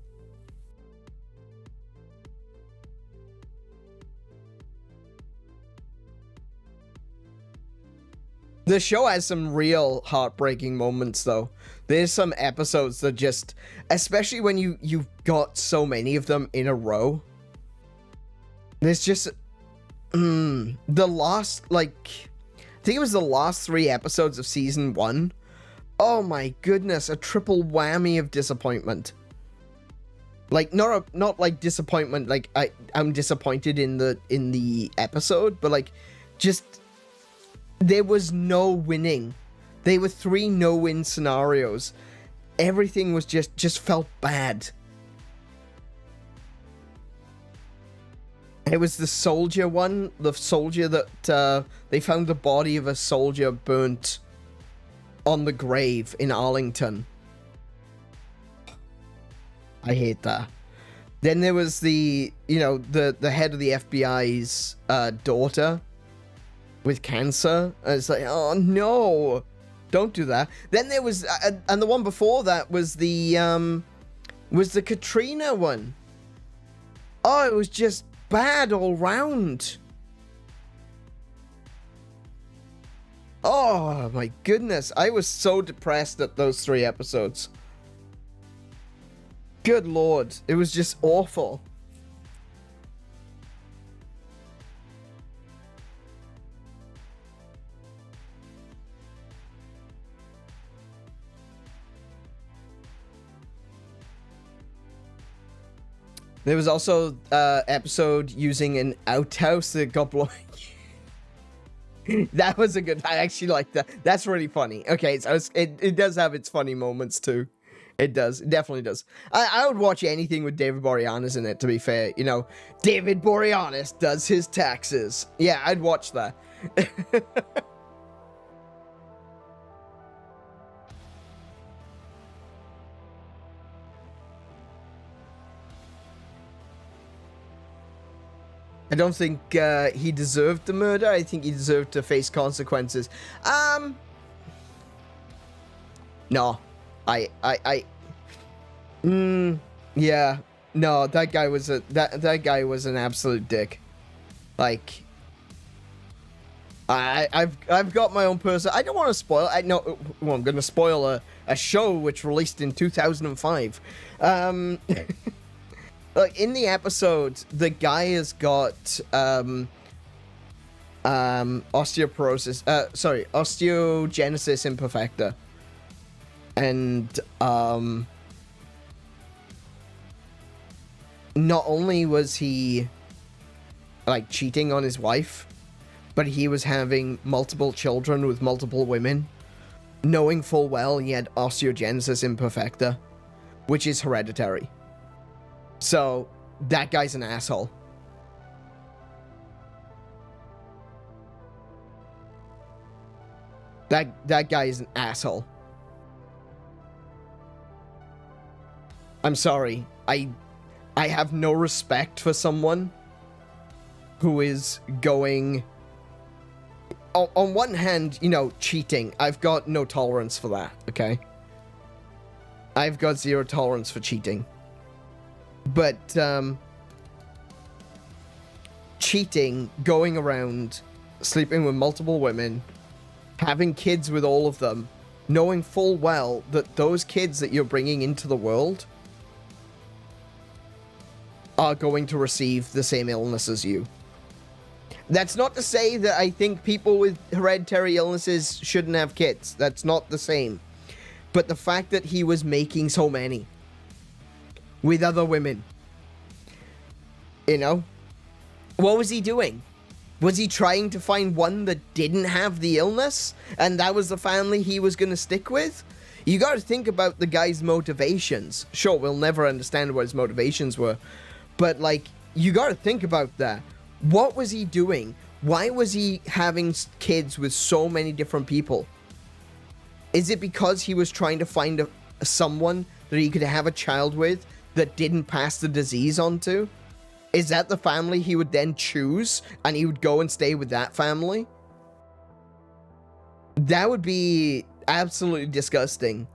The show has some real heartbreaking moments, though. There's some episodes that just, especially when you've got so many of them in a row. There's just, the last, like, I think it was the last 3 episodes of season 1 Oh my goodness, a triple whammy of disappointment. Like, not like disappointment, like I'm disappointed in the episode, but like, just, there was no winning. They were 3 no-win scenarios. Everything was just felt bad. It was the soldier one, the soldier that, they found the body of a soldier burnt on the grave in Arlington. I hate that. Then there was the, you know, the head of the FBI's daughter with cancer. And it's like, oh no, don't do that. Then there was, and the one before that was the Katrina one. Oh, it was just bad all round. Oh my goodness, I was so depressed at those 3 episodes. Good lord, it was just awful. There was also episode using an outhouse that got blown. That was a good. I actually like that. That's really funny. Okay, so it does have its funny moments too. It does. It definitely does. I would watch anything with David Boreanaz in it, to be fair. You know, David Boreanaz does his taxes. Yeah, I'd watch that. I don't think he deserved the murder. I think he deserved to face consequences. No. Yeah. No, that guy was that guy was an absolute dick. Like, I've got my own person. I don't want to spoil. Well, I'm gonna spoil a show which released in 2005. Like, in the episode, the guy has got osteogenesis imperfecta, and not only was he like cheating on his wife, but he was having multiple children with multiple women, knowing full well he had osteogenesis imperfecta, which is hereditary. So, that guy's an asshole. That guy is an asshole. I'm sorry. I have no respect for someone who is going... On one hand, you know, cheating. I've got no tolerance for that, okay? I've got 0 tolerance for cheating. But, cheating, going around, sleeping with multiple women, having kids with all of them, knowing full well that those kids that you're bringing into the world are going to receive the same illness as you. That's not to say that I think people with hereditary illnesses shouldn't have kids. That's not the same. But the fact that he was making so many with other women, you know, what was he doing? Was he trying to find one that didn't have the illness, and that was the family he was going to stick with? You got to think about the guy's motivations. Sure, we'll never understand what his motivations were, but like, you got to think about that. What was he doing? Why was he having kids with so many different people? Is it because he was trying to find someone that he could have a child with that didn't pass the disease on to? Is that the family he would then choose, and he would go and stay with that family? That would be absolutely disgusting.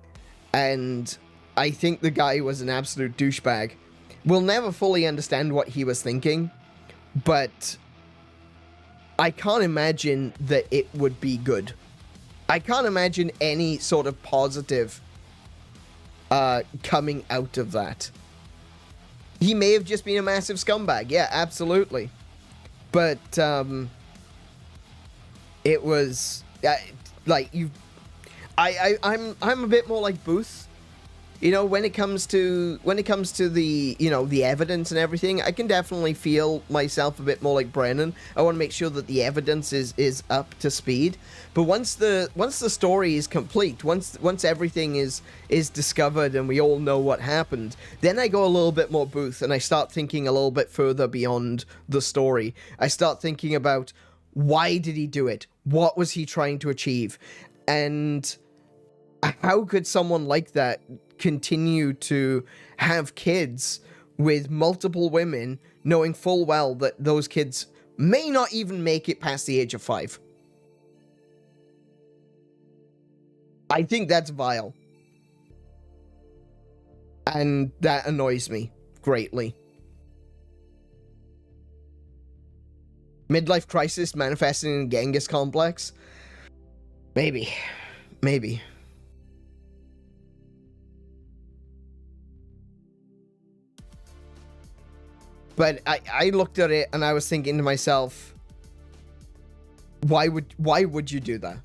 And I think the guy was an absolute douchebag. We'll never fully understand what he was thinking, but I can't imagine that it would be good. I can't imagine any sort of positive coming out of that. He may have just been a massive scumbag. Yeah, absolutely. But, it was, like, I'm a bit more like Booth. You know, when it comes to the, you know, the evidence and everything, I can definitely feel myself a bit more like Brennan. I want to make sure that the evidence is up to speed. But once the story is complete, once everything is discovered and we all know what happened, then I go a little bit more Booth and I start thinking a little bit further beyond the story. I start thinking about, why did he do it? What was he trying to achieve? And how could someone like that continue to have kids with multiple women, knowing full well that those kids may not even make it past the age of 5? I think that's vile. And that annoys me greatly. Midlife crisis manifesting in Genghis complex? Maybe. Maybe. But I looked at it and I was thinking to myself, why would you do that?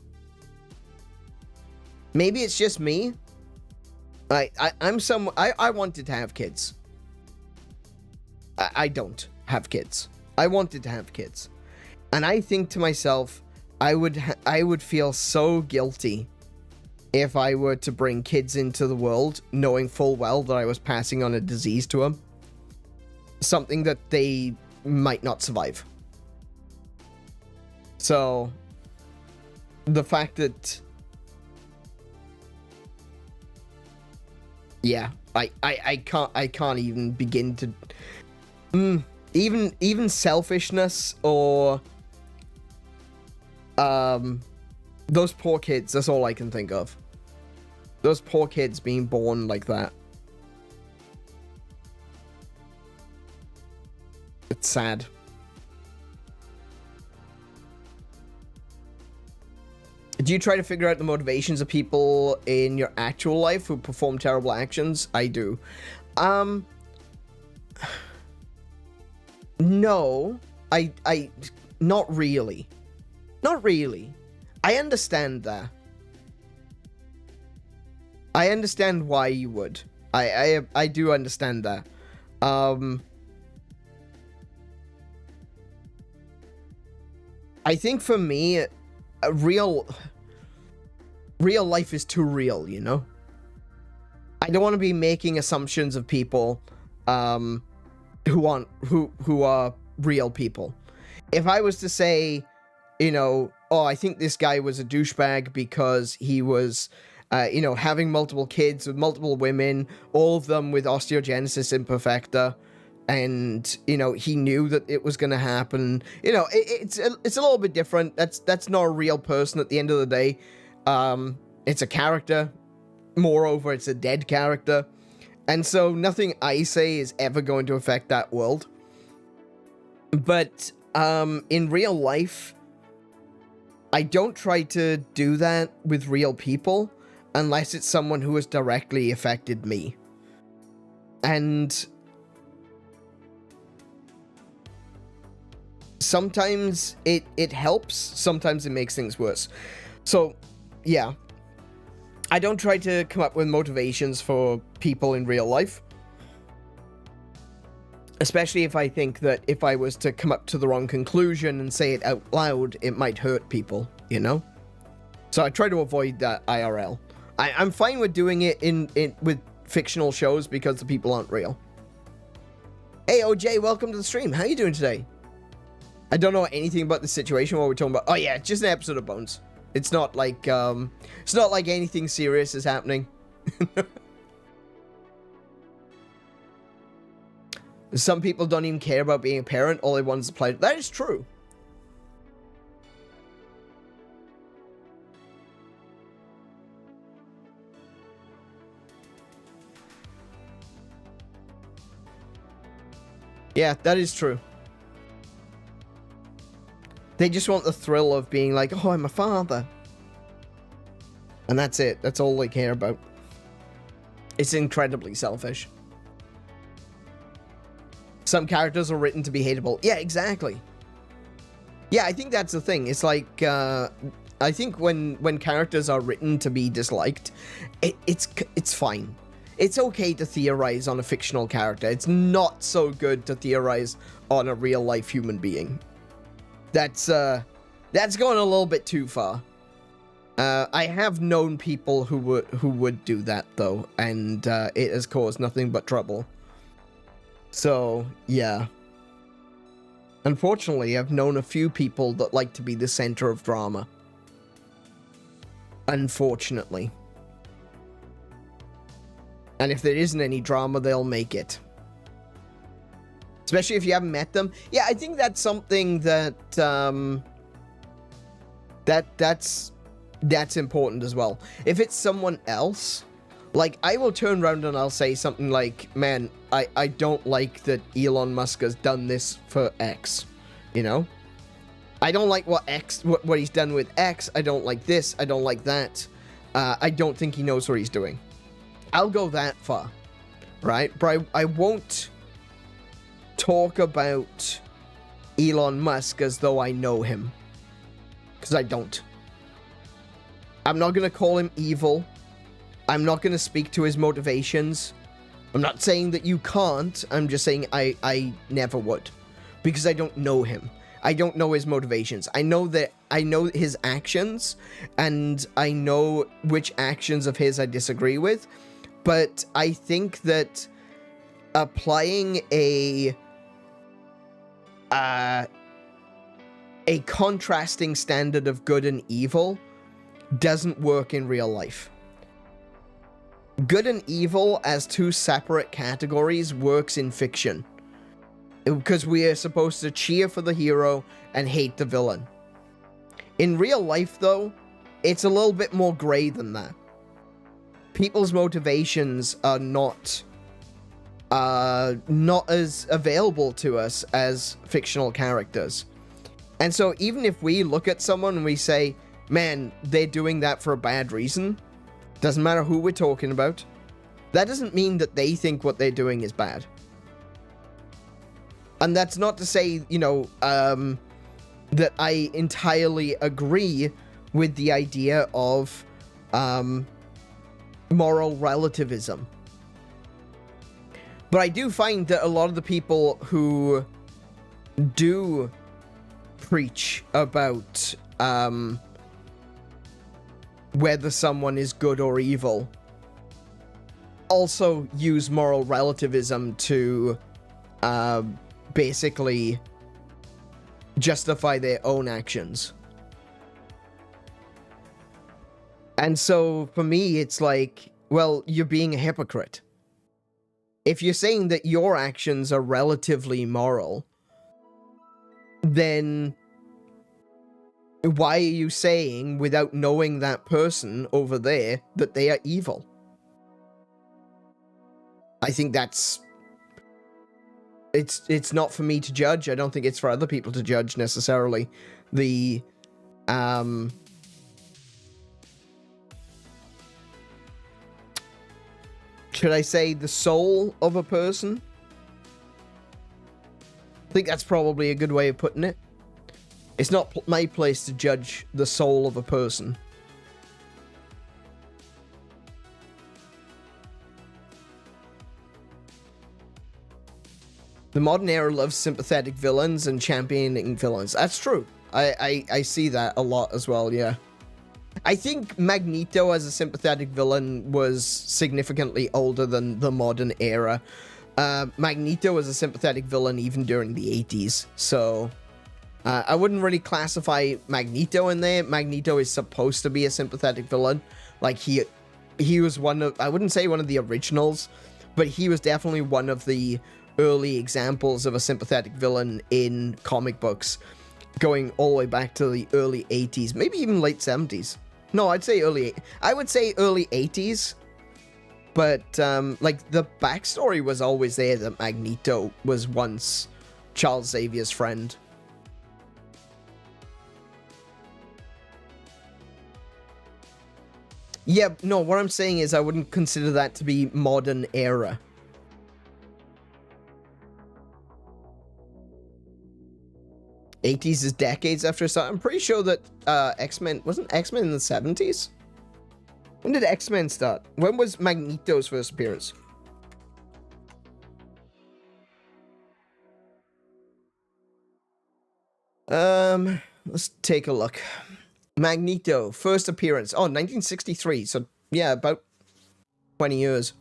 Maybe it's just me. I wanted to have kids. I don't have kids. I wanted to have kids. And I think to myself, I would feel so guilty if I were to bring kids into the world knowing full well that I was passing on a disease to them. Something that they might not survive. So, the fact that... Yeah, I can't even begin to... Even selfishness or... Those poor kids, that's all I can think of. Those poor kids being born like that. It's sad. Do you try to figure out the motivations of people in your actual life who perform terrible actions? I do. No. I not really. Not really. I understand that. I understand why you would. I do understand that. I think for me, real life is too real, you know? I don't want to be making assumptions of people who are real people. If I was to say, you know, oh, I think this guy was a douchebag because he was, you know, having multiple kids with multiple women, all of them with osteogenesis imperfecta, and, you know, he knew that it was going to happen. You know, it's a little bit different. That's not a real person at the end of the day. It's a character. Moreover, it's a dead character. And so nothing I say is ever going to affect that world. But in real life, I don't try to do that with real people unless it's someone who has directly affected me. And sometimes it helps, sometimes it makes things worse. So, yeah. I don't try to come up with motivations for people in real life. Especially if I think that if I was to come up to the wrong conclusion and say it out loud, it might hurt people, you know? So I try to avoid that IRL. I'm fine with doing it with fictional shows because the people aren't real. Hey, OJ, welcome to the stream. How you doing today? I don't know anything about the situation while we're talking about... Oh, yeah, it's just an episode of Bones. It's not like anything serious is happening. Some people don't even care about being a parent. All they want is a pleasure. That is true. Yeah, that is true. They just want the thrill of being like, oh, I'm a father. And that's it. That's all they care about. It's incredibly selfish. Some characters are written to be hateable. Yeah, exactly. Yeah, I think that's the thing. It's like, I think when characters are written to be disliked, it's fine. It's okay to theorize on a fictional character. It's not so good to theorize on a real life human being. That's going a little bit too far. I have known people who would do that though, and it has caused nothing but trouble. So yeah. Unfortunately, I've known a few people that like to be the center of drama. Unfortunately. And if there isn't any drama, they'll make it. Especially if you haven't met them. Yeah, I think that's something that that's important as well. If it's someone else, like, I will turn around and I'll say something like, man, I don't like that Elon Musk has done this for X, you know? I don't like what he's done with X. I don't like this. I don't like that. I don't think he knows what he's doing. I'll go that far, right? But I won't talk about Elon Musk as though I know him. Because I don't. I'm not going to call him evil. I'm not going to speak to his motivations. I'm not saying that you can't. I'm just saying I never would. Because I don't know him. I don't know his motivations. I know his actions, and I know which actions of his I disagree with. But I think that applying a contrasting standard of good and evil doesn't work in real life. Good and evil as two separate categories works in fiction, because we are supposed to cheer for the hero and hate the villain. In real life, though, it's a little bit more gray than that. People's motivations are not as available to us as fictional characters. And so even if we look at someone and we say, man, they're doing that for a bad reason, doesn't matter who we're talking about, that doesn't mean that they think what they're doing is bad. And that's not to say, you know, that I entirely agree with the idea of moral relativism. But I do find that a lot of the people who do preach about whether someone is good or evil also use moral relativism to basically justify their own actions. And so for me, it's like, well, you're being a hypocrite. If you're saying that your actions are relatively moral, then why are you saying, without knowing that person over there, that they are evil? I think that's... It's not for me to judge. I don't think it's for other people to judge, necessarily. The... should I say the soul of a person? I think that's probably a good way of putting it. It's not my place to judge the soul of a person. The modern era loves sympathetic villains and championing villains. That's true. I see that a lot as well, yeah. I think Magneto as a sympathetic villain was significantly older than the modern era. Magneto was a sympathetic villain even during the 80s, so I wouldn't really classify Magneto in there. Magneto is supposed to be a sympathetic villain. Like, he was one of, I wouldn't say one of the originals, but he was definitely one of the early examples of a sympathetic villain in comic books, going all the way back to the early 80s, maybe even late 70s. No, I would say early 80s. But, like, the backstory was always there that Magneto was once Charles Xavier's friend. Yeah, no, what I'm saying is I wouldn't consider that to be modern era. 80s is decades after it started. I'm pretty sure that X-Men... Wasn't X-Men in the 70s? When did X-Men start? When was Magneto's first appearance? Let's take a look. Magneto, first appearance. Oh, 1963. So, yeah, about 20 years.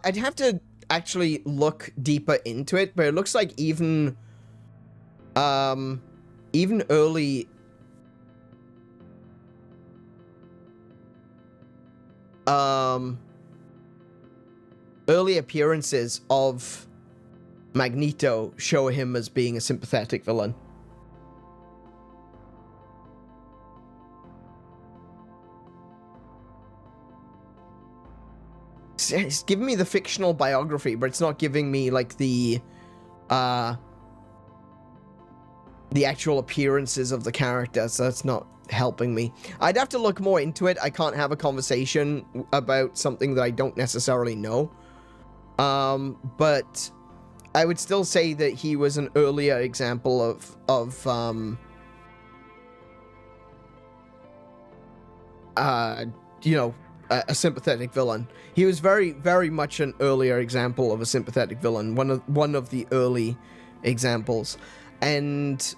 I'd have to actually look deeper into it, but it looks like even early early appearances of Magneto show him as being a sympathetic villain. It's giving me the fictional biography, but it's not giving me like the actual appearances of the character, so that's not helping me. I'd have to look more into it. I can't have a conversation about something that I don't necessarily know. But I would still say that he was an earlier example of you know, a sympathetic villain. He was very, very much an earlier example of a sympathetic villain. One of the early examples. And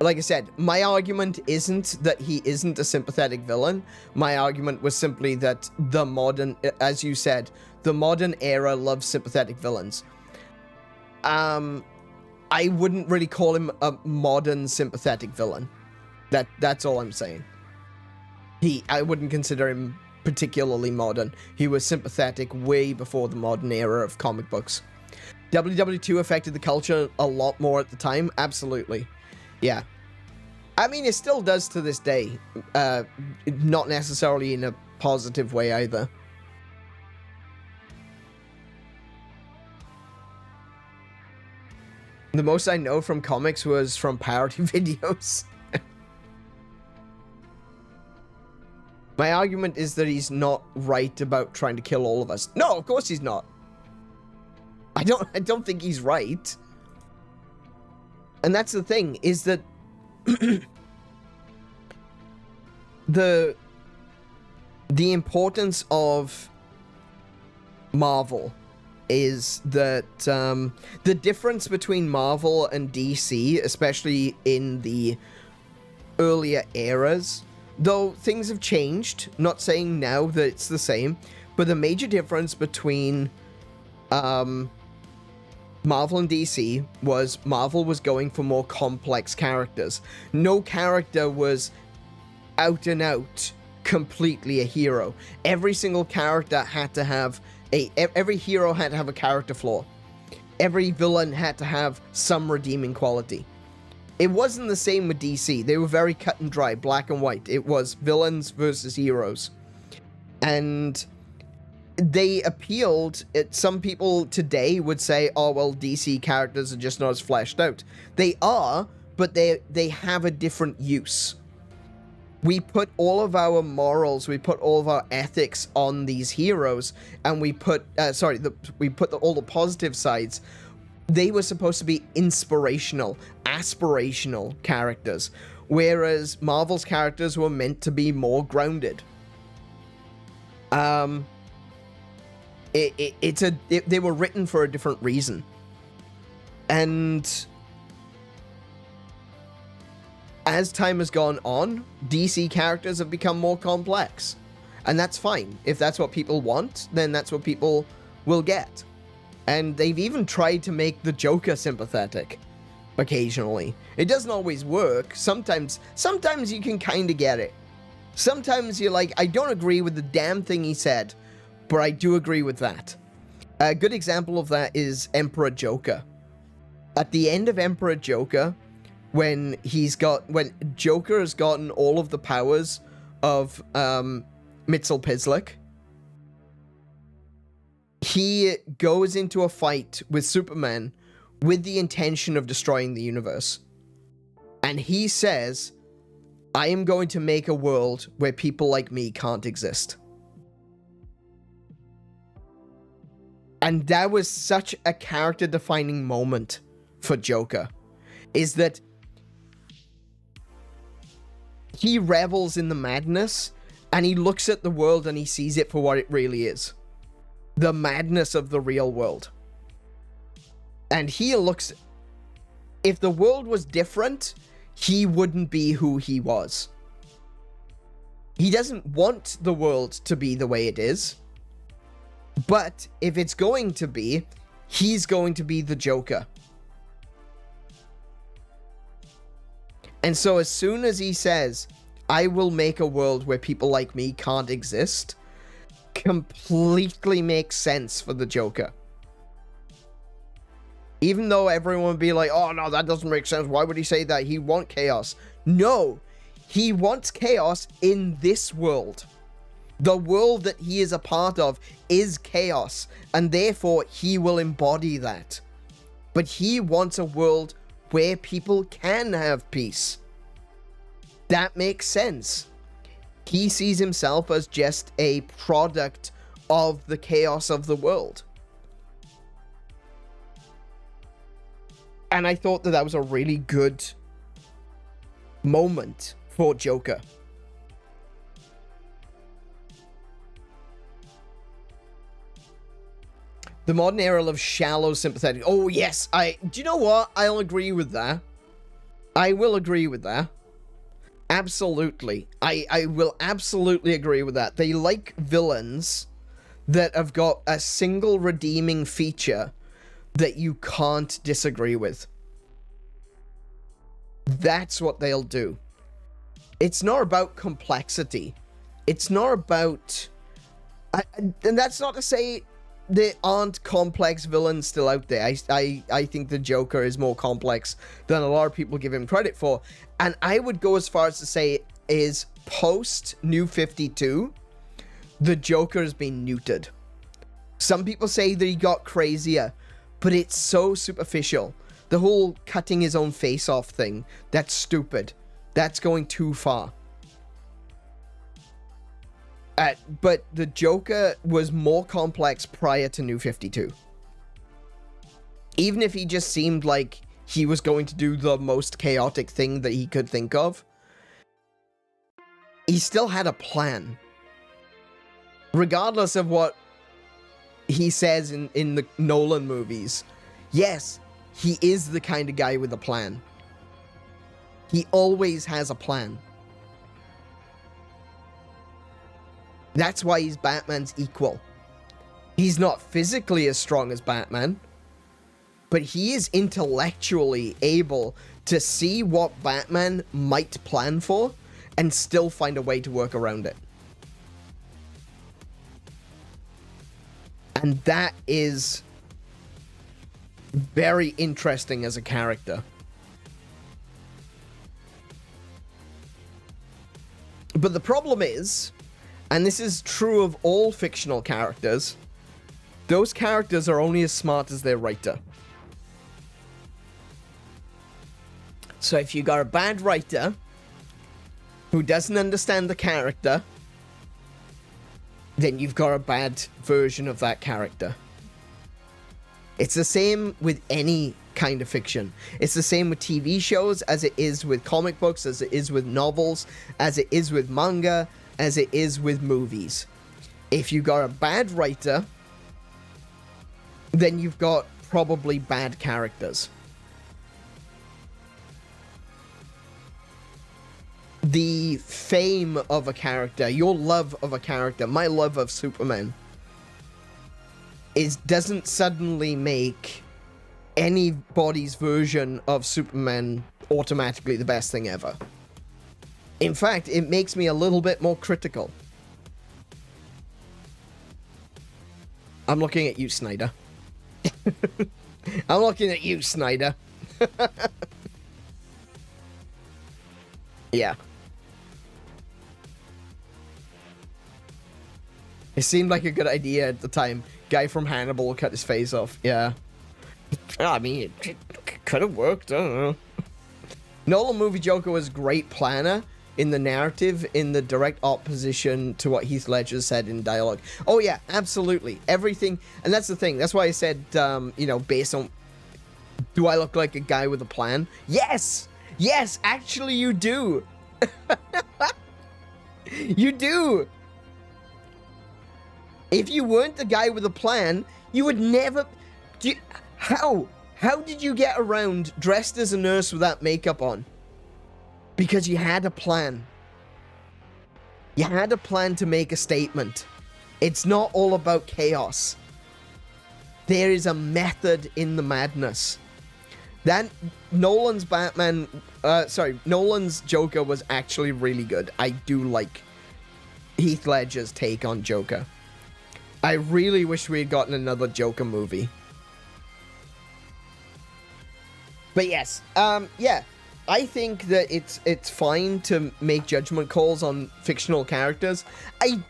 like I said, my argument isn't that he isn't a sympathetic villain. My argument was simply that the modern, as you said, the modern era loves sympathetic villains. I wouldn't really call him a modern sympathetic villain. That's all I'm saying. I wouldn't consider him particularly modern. He was sympathetic way before the modern era of comic books. WW2 affected the culture a lot more at the time. Absolutely. Yeah. I mean, it still does to this day. Not necessarily in a positive way either. The most I know from comics was from parody videos. My argument is that he's not right about trying to kill all of us. No, of course he's not. I don't think he's right. And that's the thing, is that the importance of Marvel is that the difference between Marvel and DC, especially in the earlier eras, though things have changed, not saying now that it's the same, but the major difference between Marvel and DC was Marvel was going for more complex characters. No character was out and out completely a hero. Every single character had to have every hero had to have a character flaw. Every villain had to have some redeeming quality. It wasn't the same with DC. They were very cut and dry, black and white. It was villains versus heroes. And they appealed. Some people today would say, oh, well, DC characters are just not as fleshed out. They are, but they have a different use. We put all of our morals, we put all of our ethics on these heroes, and we put, all the positive sides. They were supposed to be inspirational, aspirational characters, whereas Marvel's characters were meant to be more grounded. They were written for a different reason. And as time has gone on, DC characters have become more complex. And that's fine. If that's what people want, then that's what people will get. And they've even tried to make the Joker sympathetic occasionally. It doesn't always work. Sometimes you can kind of get it. Sometimes you're like, I don't agree with the damn thing he said, but I do agree with that. A good example of that is Emperor Joker. At the end of Emperor Joker, when Joker has gotten all of the powers of 𝗦𝘄𝗶𝘁𝗰𝗵, he goes into a fight with Superman with the intention of destroying the universe. And he says, I am going to make a world where people like me can't exist. And that was such a character-defining moment for Joker, is that he revels in the madness, and he looks at the world and he sees it for what it really is. The madness of the real world. And he looks... If the world was different, he wouldn't be who he was. He doesn't want the world to be the way it is. But if it's going to be, he's going to be the Joker. And so as soon as he says, I will make a world where people like me can't exist, completely makes sense for the Joker. Even though everyone would be like, oh no, that doesn't make sense. Why would he say that? He wants chaos. No, he wants chaos in this world. The world that he is a part of is chaos, and therefore he will embody that. But he wants a world where people can have peace. That makes sense. He sees himself as just a product of the chaos of the world. And I thought that that was a really good moment for Joker. The modern era loves shallow, sympathetic. Oh, yes. Do you know what? I'll agree with that. I will agree with that. Absolutely. I will absolutely agree with that. They like villains that have got a single redeeming feature that you can't disagree with. That's what they'll do. It's not about complexity. It's not about... and that's not to say there aren't complex villains still out there. I think the Joker is more complex than a lot of people give him credit for. And I would go as far as to say is post New 52, the Joker has been neutered. Some people say that he got crazier, but it's so superficial. The whole cutting his own face off thing, that's stupid. That's going too far. But the Joker was more complex prior to New 52. Even if he just seemed like he was going to do the most chaotic thing that he could think of, he still had a plan. Regardless of what he says in the Nolan movies, yes, he is the kind of guy with a plan. He always has a plan. That's why he's Batman's equal. He's not physically as strong as Batman, but he is intellectually able to see what Batman might plan for and still find a way to work around it. And that is very interesting as a character. But the problem is, and this is true of all fictional characters, those characters are only as smart as their writer. So if you got a bad writer who doesn't understand the character, then you've got a bad version of that character. It's the same with any kind of fiction. It's the same with TV shows, as it is with comic books, as it is with novels, as it is with manga, as it is with movies. If you got a bad writer, then you've got probably bad characters. The fame of a character, your love of a character, my love of Superman, doesn't suddenly make anybody's version of Superman automatically the best thing ever. In fact, it makes me a little bit more critical. I'm looking at you, Snyder. I'm looking at you, Snyder. Yeah. It seemed like a good idea at the time. Guy from Hannibal cut his face off. Yeah. I mean, it could have worked. I don't know. Nolan movie Joker was a great planner. in the narrative in the direct opposition to what Heath Ledger said in dialogue. Oh yeah, absolutely. Everything, and that's the thing. That's why I said, you know, based on, do I look like a guy with a plan? Yes! Yes, actually you do! You do! If you weren't the guy with a plan, you would never... How? How did you get around dressed as a nurse without makeup on? Because you had a plan. You had a plan to make a statement. It's not all about chaos. There is a method in the madness. That Nolan's Batman, Nolan's Joker was actually really good. I do like Heath Ledger's take on Joker. I really wish we had gotten another Joker movie. But yes, yeah, I think that it's fine to make judgment calls on fictional characters. I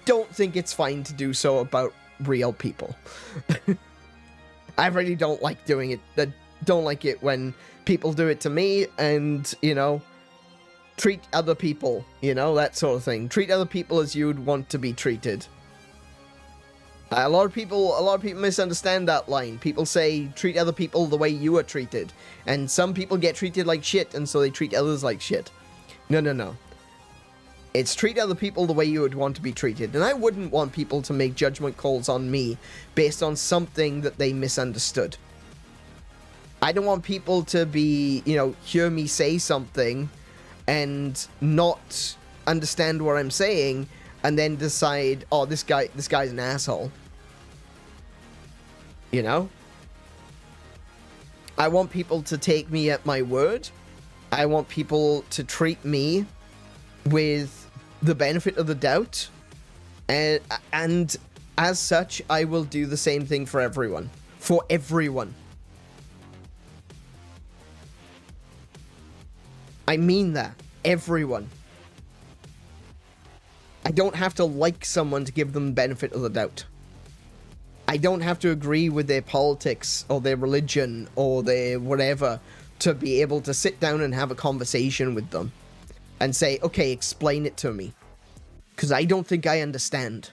don't think it's fine to do so about real people. I really don't like doing it. I don't like it when people do it to me, and, you know, treat other people, you know, that sort of thing. Treat other people as you'd want to be treated. A lot of people misunderstand that line. People say, treat other people the way you are treated. And some people get treated like shit, and so they treat others like shit. No, no, no. It's treat other people the way you would want to be treated. And I wouldn't want people to make judgment calls on me based on something that they misunderstood. I don't want people to be, you know, hear me say something and not understand what I'm saying, and then decide, oh, this guy's an asshole. You know? I want people to take me at my word. I want people to treat me with the benefit of the doubt. And as such, I will do the same thing for everyone. For everyone. I mean that. Everyone. I don't have to like someone to give them the benefit of the doubt. I don't have to agree with their politics or their religion or their whatever to be able to sit down and have a conversation with them and say, okay, explain it to me. Because I don't think I understand.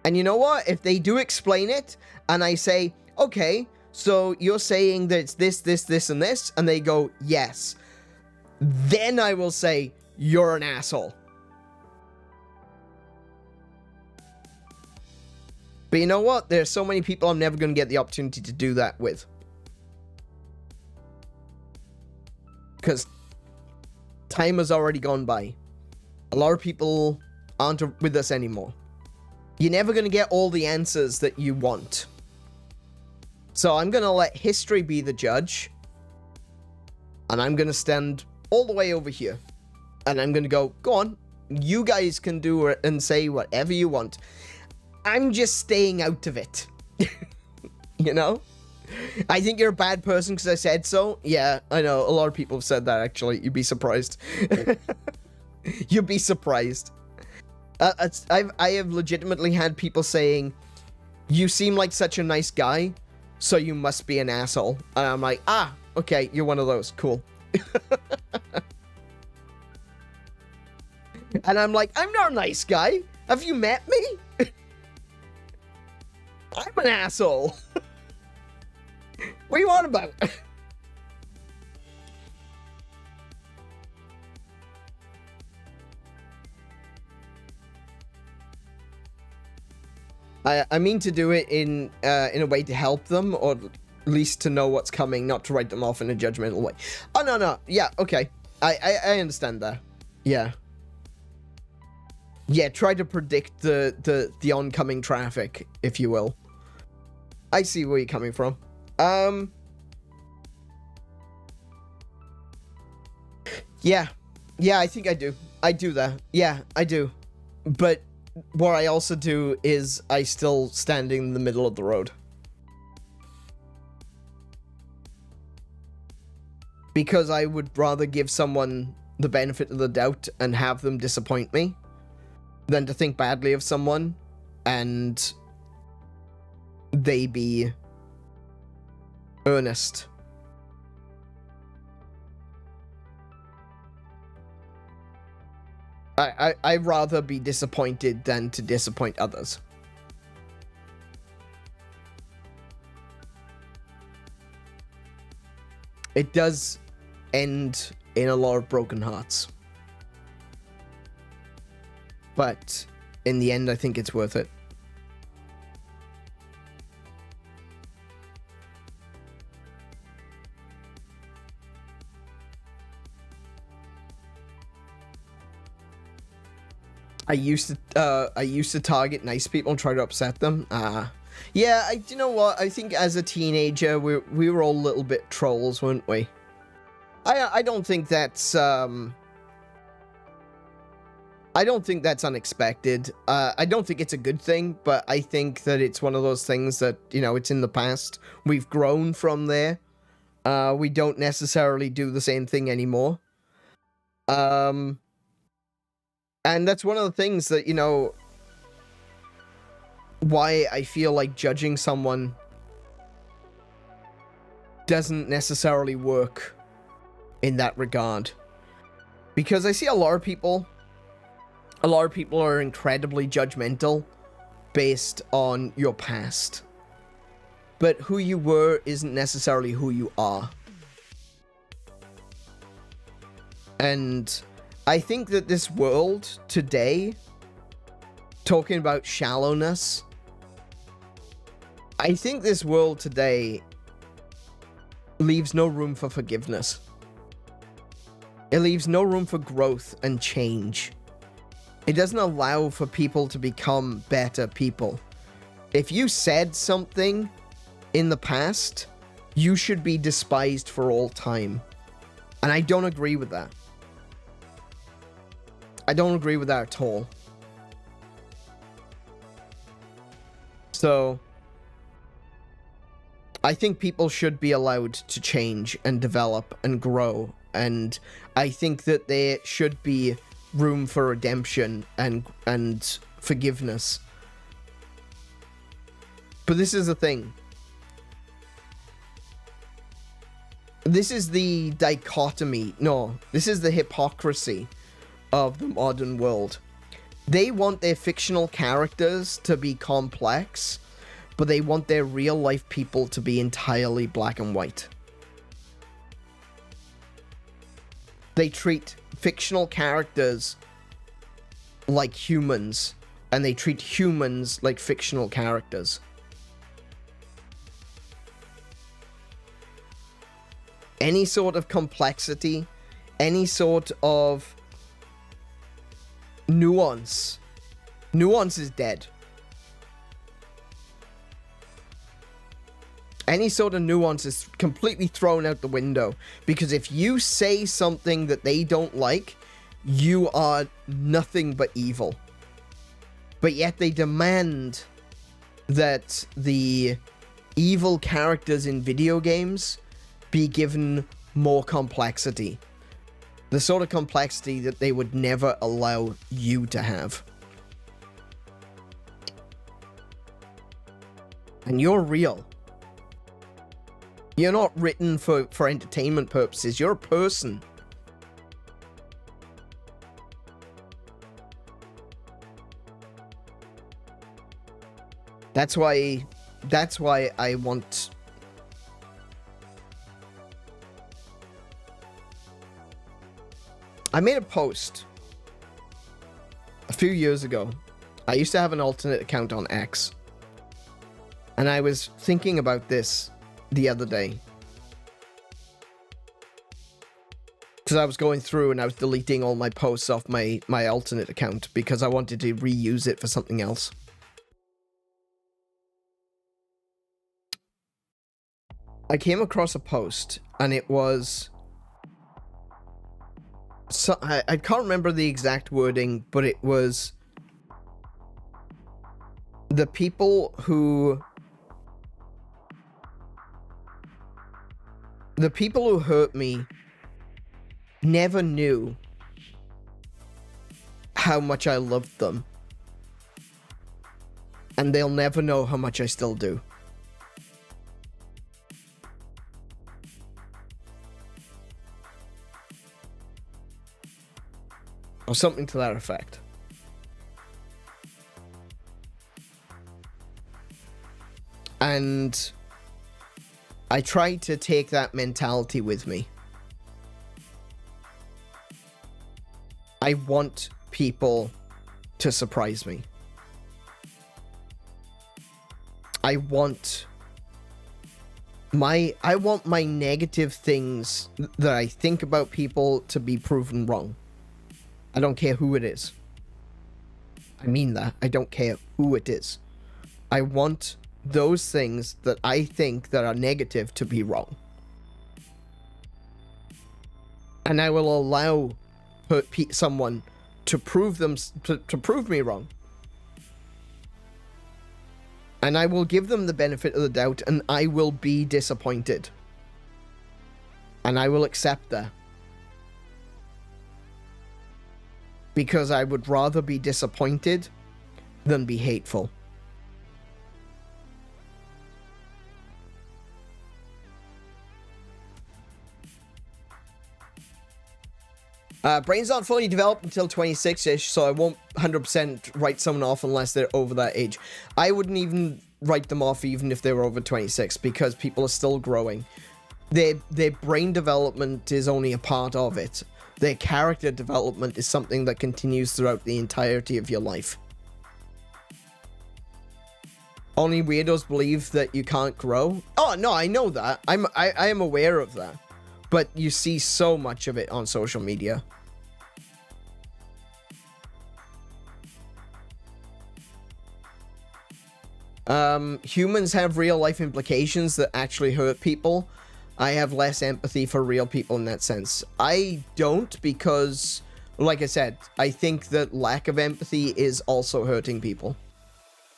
And you know what? If they do explain it and I say, okay, so you're saying that it's this, this, this, and this, and they go, yes. Then I will say, you're an asshole. But you know what? There's so many people I'm never going to get the opportunity to do that with. Because time has already gone by. A lot of people aren't with us anymore. You're never going to get all the answers that you want. So I'm going to let history be the judge. And I'm going to stand all the way over here. And I'm going to go on, you guys can do it and say whatever you want. I'm just staying out of it. You know? I think you're a bad person because I said so. Yeah, I know. A lot of people have said that, actually. You'd be surprised. You'd be surprised. I have legitimately had people saying, you seem like such a nice guy, so you must be an asshole. And I'm like, ah, okay, you're one of those. Cool. And I'm like, I'm not a nice guy. Have you met me? I'm an asshole. What are you on about? I mean to do it in a way to help them, or at least to know what's coming, not to write them off in a judgmental way. Oh, no, no. Yeah, okay. I understand that. Yeah. Yeah, try to predict the oncoming traffic, if you will. I see where you're coming from. Yeah. Yeah, I think I do. I do that. Yeah, I do. But what I also do is I still standing in the middle of the road. Because I would rather give someone the benefit of the doubt and have them disappoint me than to think badly of someone and they be earnest. I'd rather be disappointed than to disappoint others. It does end in a lot of broken hearts. But in the end, I think it's worth it. I used to target nice people and try to upset them. Yeah, you know what? I think as a teenager, we were all a little bit trolls, weren't we? I don't think that's I don't think that's unexpected. I don't think it's a good thing, but I think that it's one of those things that, you know, it's in the past. We've grown from there. We don't necessarily do the same thing anymore. And that's one of the things that, you know, why I feel like judging someone doesn't necessarily work in that regard. Because I see a lot of people are incredibly judgmental based on your past. But who you were isn't necessarily who you are. And I think that this world today, talking about shallowness, I think this world today leaves no room for forgiveness. It leaves no room for growth and change. It doesn't allow for people to become better people. If you said something in the past, you should be despised for all time. And I don't agree with that. I don't agree with that at all. So, I think people should be allowed to change and develop and grow. And I think that there should be room for redemption and forgiveness. But this is the thing. This is the dichotomy. No, this is the hypocrisy of the modern world. They want their fictional characters to be complex, but they want their real life people to be entirely black and white. They treat fictional characters like humans, and they treat humans like fictional characters. Any sort of complexity, any sort of nuance is dead. Any sort of nuance is completely thrown out the window, because if you say something that they don't like, you are nothing but evil. But yet they demand that the evil characters in video games be given more complexity. The sort of complexity that they would never allow you to have. And you're real. You're not written for entertainment purposes. You're a person. That's why I want... I made a post a few years ago. I used to have an alternate account on X. And I was thinking about this the other day. Because I was going through and I was deleting all my posts off my alternate account because I wanted to reuse it for something else. I came across a post and it was... So, I can't remember the exact wording, but it was... The people who hurt me never knew how much I loved them. And they'll never know how much I still do. or something to that effect. And I try to take that mentality with me. I want people to surprise me. I want my negative things that I think about people to be proven wrong. I don't care who it is. I mean that. I don't care who it is. I want those things that I think that are negative to be wrong. And I will allow someone to prove me wrong. And I will give them the benefit of the doubt, and I will be disappointed. And I will accept that. Because I would rather be disappointed than be hateful. Brains aren't fully developed until 26-ish, so I won't 100% write someone off unless they're over that age. I wouldn't even write them off even if they were over 26, because people are still growing. Their brain development is only a part of it. Their character development is something that continues throughout the entirety of your life. Only weirdos believe that you can't grow. Oh, no, I know that. I am aware of that. But you see so much of it on social media. Humans have real life implications that actually hurt people. I have less empathy for real people in that sense. I don't, because, like I said, I think that lack of empathy is also hurting people.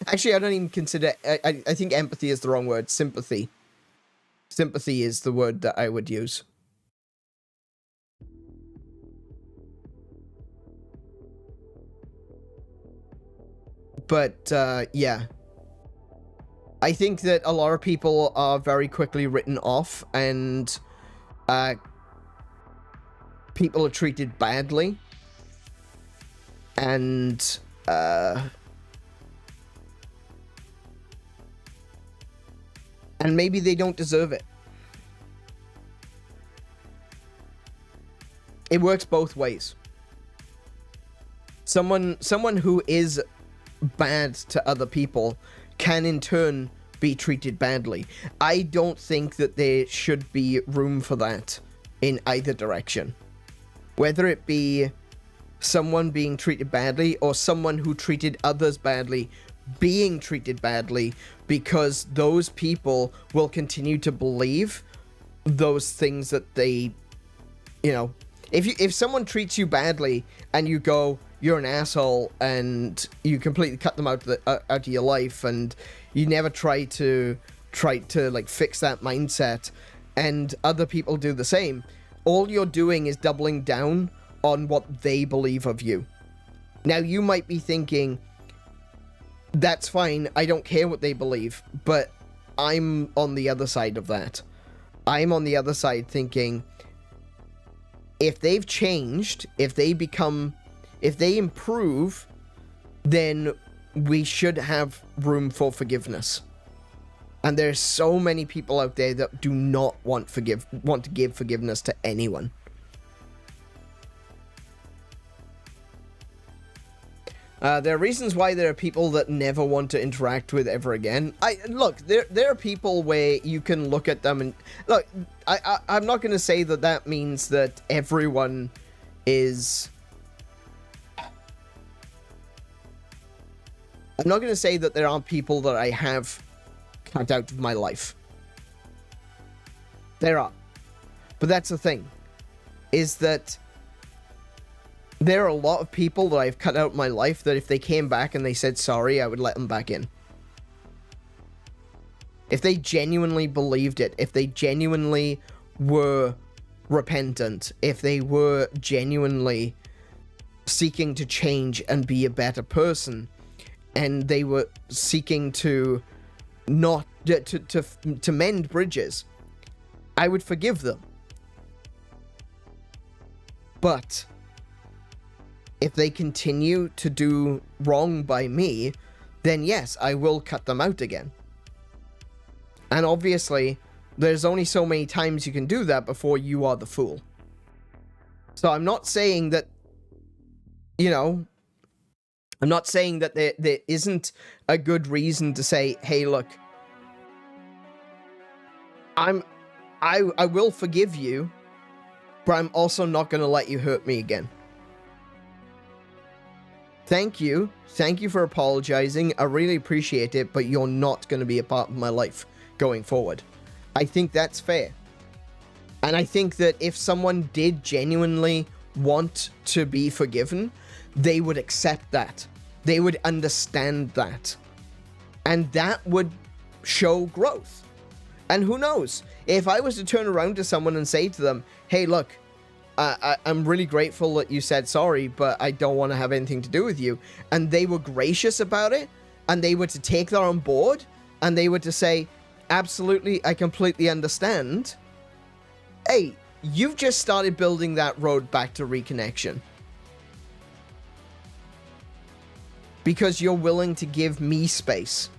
Actually, I don't even consider... I think empathy is the wrong word. Sympathy. Sympathy is the word that I would use. But, yeah. I think that a lot of people are very quickly written off, and people are treated badly, and maybe they don't deserve it. It works both ways. Someone who is bad to other people can in turn be treated badly. I don't think that there should be room for that in either direction. Whether it be someone being treated badly or someone who treated others badly being treated badly, because those people will continue to believe those things that they, you know, if someone treats you badly and you go, you're an asshole, and you completely cut them out of your life, and you never try to like fix that mindset, and other people do the same, all you're doing is doubling down on what they believe of you. Now, you might be thinking, that's fine, I don't care what they believe, but I'm on the other side of that. I'm on the other side thinking, if they've changed, if they improve, then we should have room for forgiveness. And there's so many people out there that do not want to give forgiveness to anyone. There are reasons why there are people that never want to interact with ever again. Look, there are people where you can look at them and look. I'm not going to say that means that everyone is. I'm not going to say that there aren't people that I have cut out of my life. There are. But that's the thing, is that there are a lot of people that I've cut out of my life that if they came back and they said sorry, I would let them back in. If they genuinely believed it, if they genuinely were repentant, if they were genuinely seeking to change and be a better person, and they were seeking to not to mend bridges, I would forgive them. But If they continue to do wrong by me, then yes, I will cut them out again. And obviously, there's only so many times you can do that before you are the fool. So I'm not saying that, you know, I'm not saying that there isn't a good reason to say, hey, look, I will forgive you, but I'm also not going to let you hurt me again. Thank you. Thank you for apologizing. I really appreciate it, but you're not going to be a part of my life going forward. I think that's fair. And I think that if someone did genuinely want to be forgiven, they would accept that. They would understand that. And that would show growth. And who knows? If I was to turn around to someone and say to them, hey, look, I'm really grateful that you said sorry, but I don't want to have anything to do with you. And they were gracious about it, and they were to take that on board, and they were to say, absolutely, I completely understand. Hey, you've just started building that road back to reconnection. Because you're willing to give me space.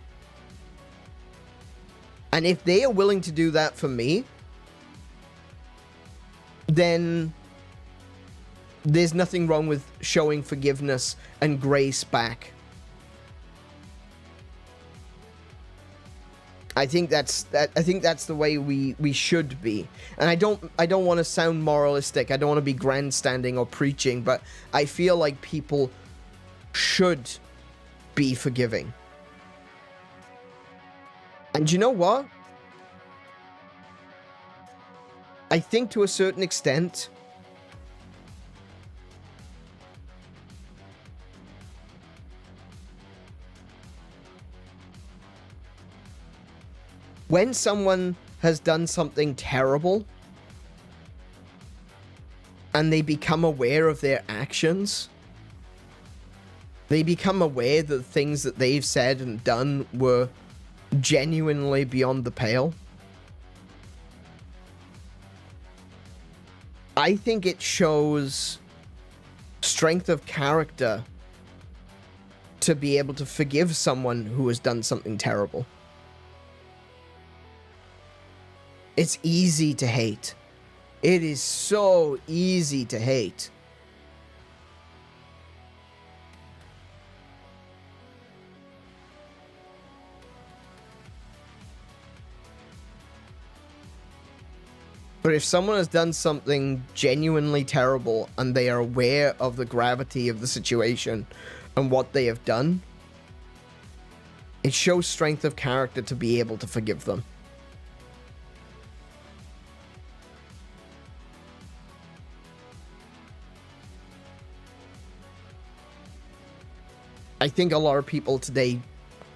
And if they are willing to do that for me, then there's nothing wrong with showing forgiveness and grace back. I think that's the way we should be. And I don't want to sound moralistic. I don't want to be grandstanding or preaching, but I feel like people should be forgiving. And you know what? I think to a certain extent, when someone has done something terrible and they become aware of their actions, they become aware that the things that they've said and done were genuinely beyond the pale, I think it shows strength of character to be able to forgive someone who has done something terrible. It's easy to hate. It is so easy to hate. But if someone has done something genuinely terrible and they are aware of the gravity of the situation and what they have done, it shows strength of character to be able to forgive them. I think a lot of people today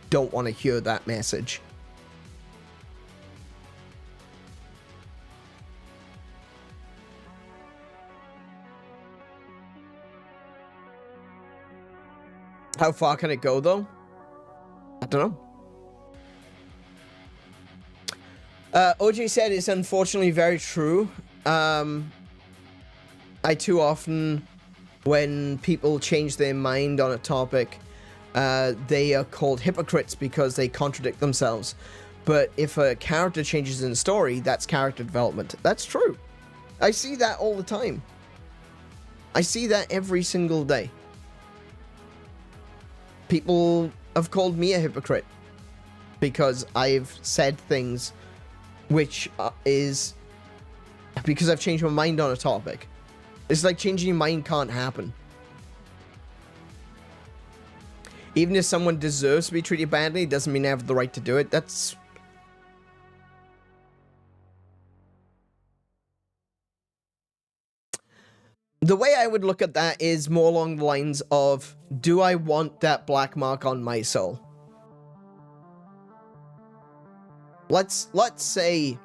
don't want to hear that message. How far can it go, though? I don't know. OJ said it's unfortunately very true. I too often, when people change their mind on a topic, they are called hypocrites because they contradict themselves. But if a character changes in the story, that's character development. That's true. I see that all the time. I see that every single day. People have called me a hypocrite because I've said things which is because I've changed my mind on a topic. It's like changing your mind can't happen. Even if someone deserves to be treated badly, it doesn't mean they have the right to do it. That's... The way I would look at that is more along the lines of, do I want that black mark on my soul? Let's say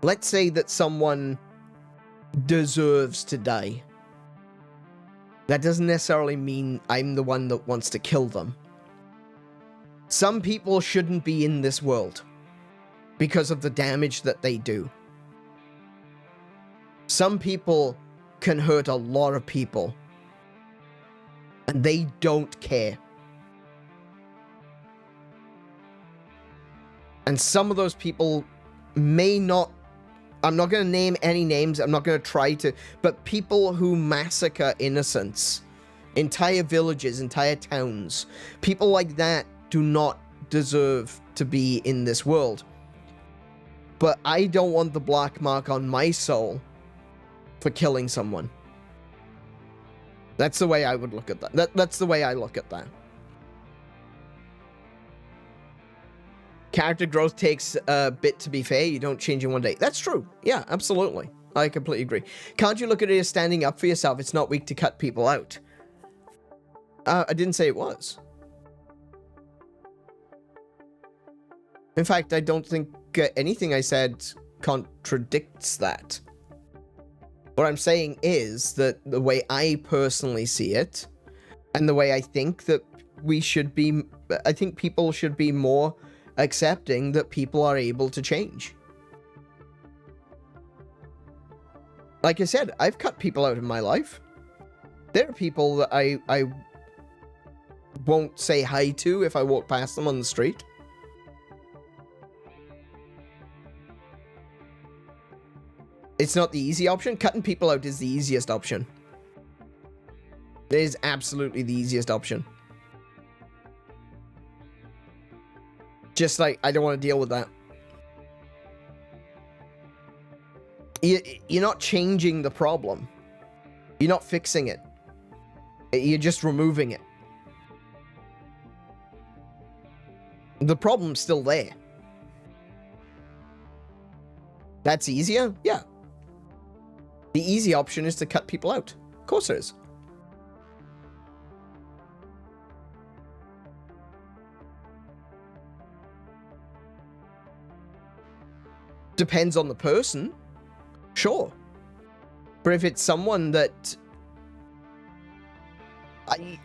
that someone deserves to die. That doesn't necessarily mean I'm the one that wants to kill them. Some people shouldn't be in this world because of the damage that they do. Some people can hurt a lot of people And they don't care. And some of those people may not... I'm not going to name any names. I'm not going to try to... But people who massacre innocents, entire villages, entire towns, people like that do not deserve to be in this world. But I don't want the black mark on my soul for killing someone. That's the way I would look at that. That's the way I look at that. Character growth takes a bit to be fair. You don't change in one day. That's true. Yeah, absolutely. I completely agree. Can't you look at it as standing up for yourself? It's not weak to cut people out. I didn't say it was. In fact, I don't think anything I said contradicts that. What I'm saying is that the way I personally see it, and the way I think that we should be, I think people should be more accepting that people are able to change. Like I said, I've cut people out of my life. There are people that I won't say hi to if I walk past them on the street. It's not the easy option. Cutting people out is the easiest option. It is absolutely the easiest option. Just like, I don't want to deal with that. You're not changing the problem. You're not fixing it. You're just removing it. The problem's still there. That's easier? Yeah. The easy option is to cut people out. Of course there is. Depends on the person. Sure. But if it's someone that...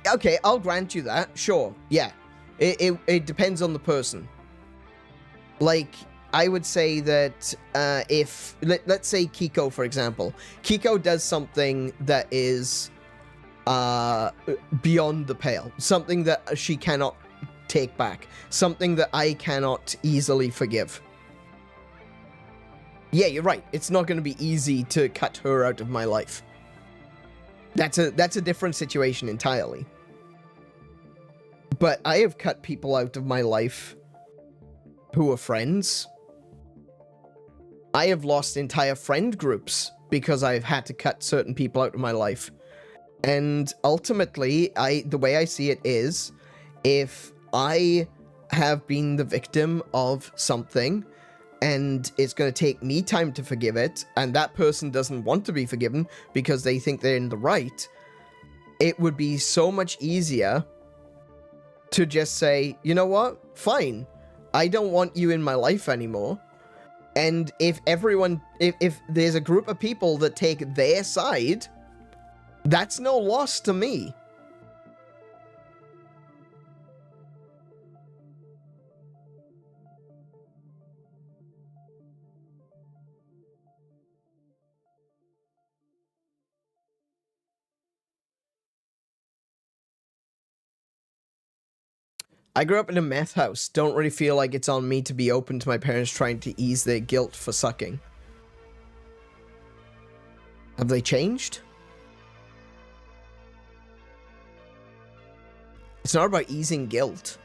okay, I'll grant you that. Sure. Yeah. It depends on the person. Like... I would say that if, let's say Kiko, for example. Kiko does something that is beyond the pale. Something that she cannot take back. Something that I cannot easily forgive. Yeah, you're right. It's not going to be easy to cut her out of my life. That's a different situation entirely. But I have cut people out of my life who are friends. I have lost entire friend groups because I've had to cut certain people out of my life. And ultimately, the way I see it is, if I have been the victim of something, and it's going to take me time to forgive it, and that person doesn't want to be forgiven because they think they're in the right, it would be so much easier to just say, you know what? Fine. I don't want you in my life anymore. And if everyone, if there's a group of people that take their side, that's no loss to me. I grew up in a meth house. Don't really feel like it's on me to be open to my parents trying to ease their guilt for sucking. Have they changed? It's not about easing guilt.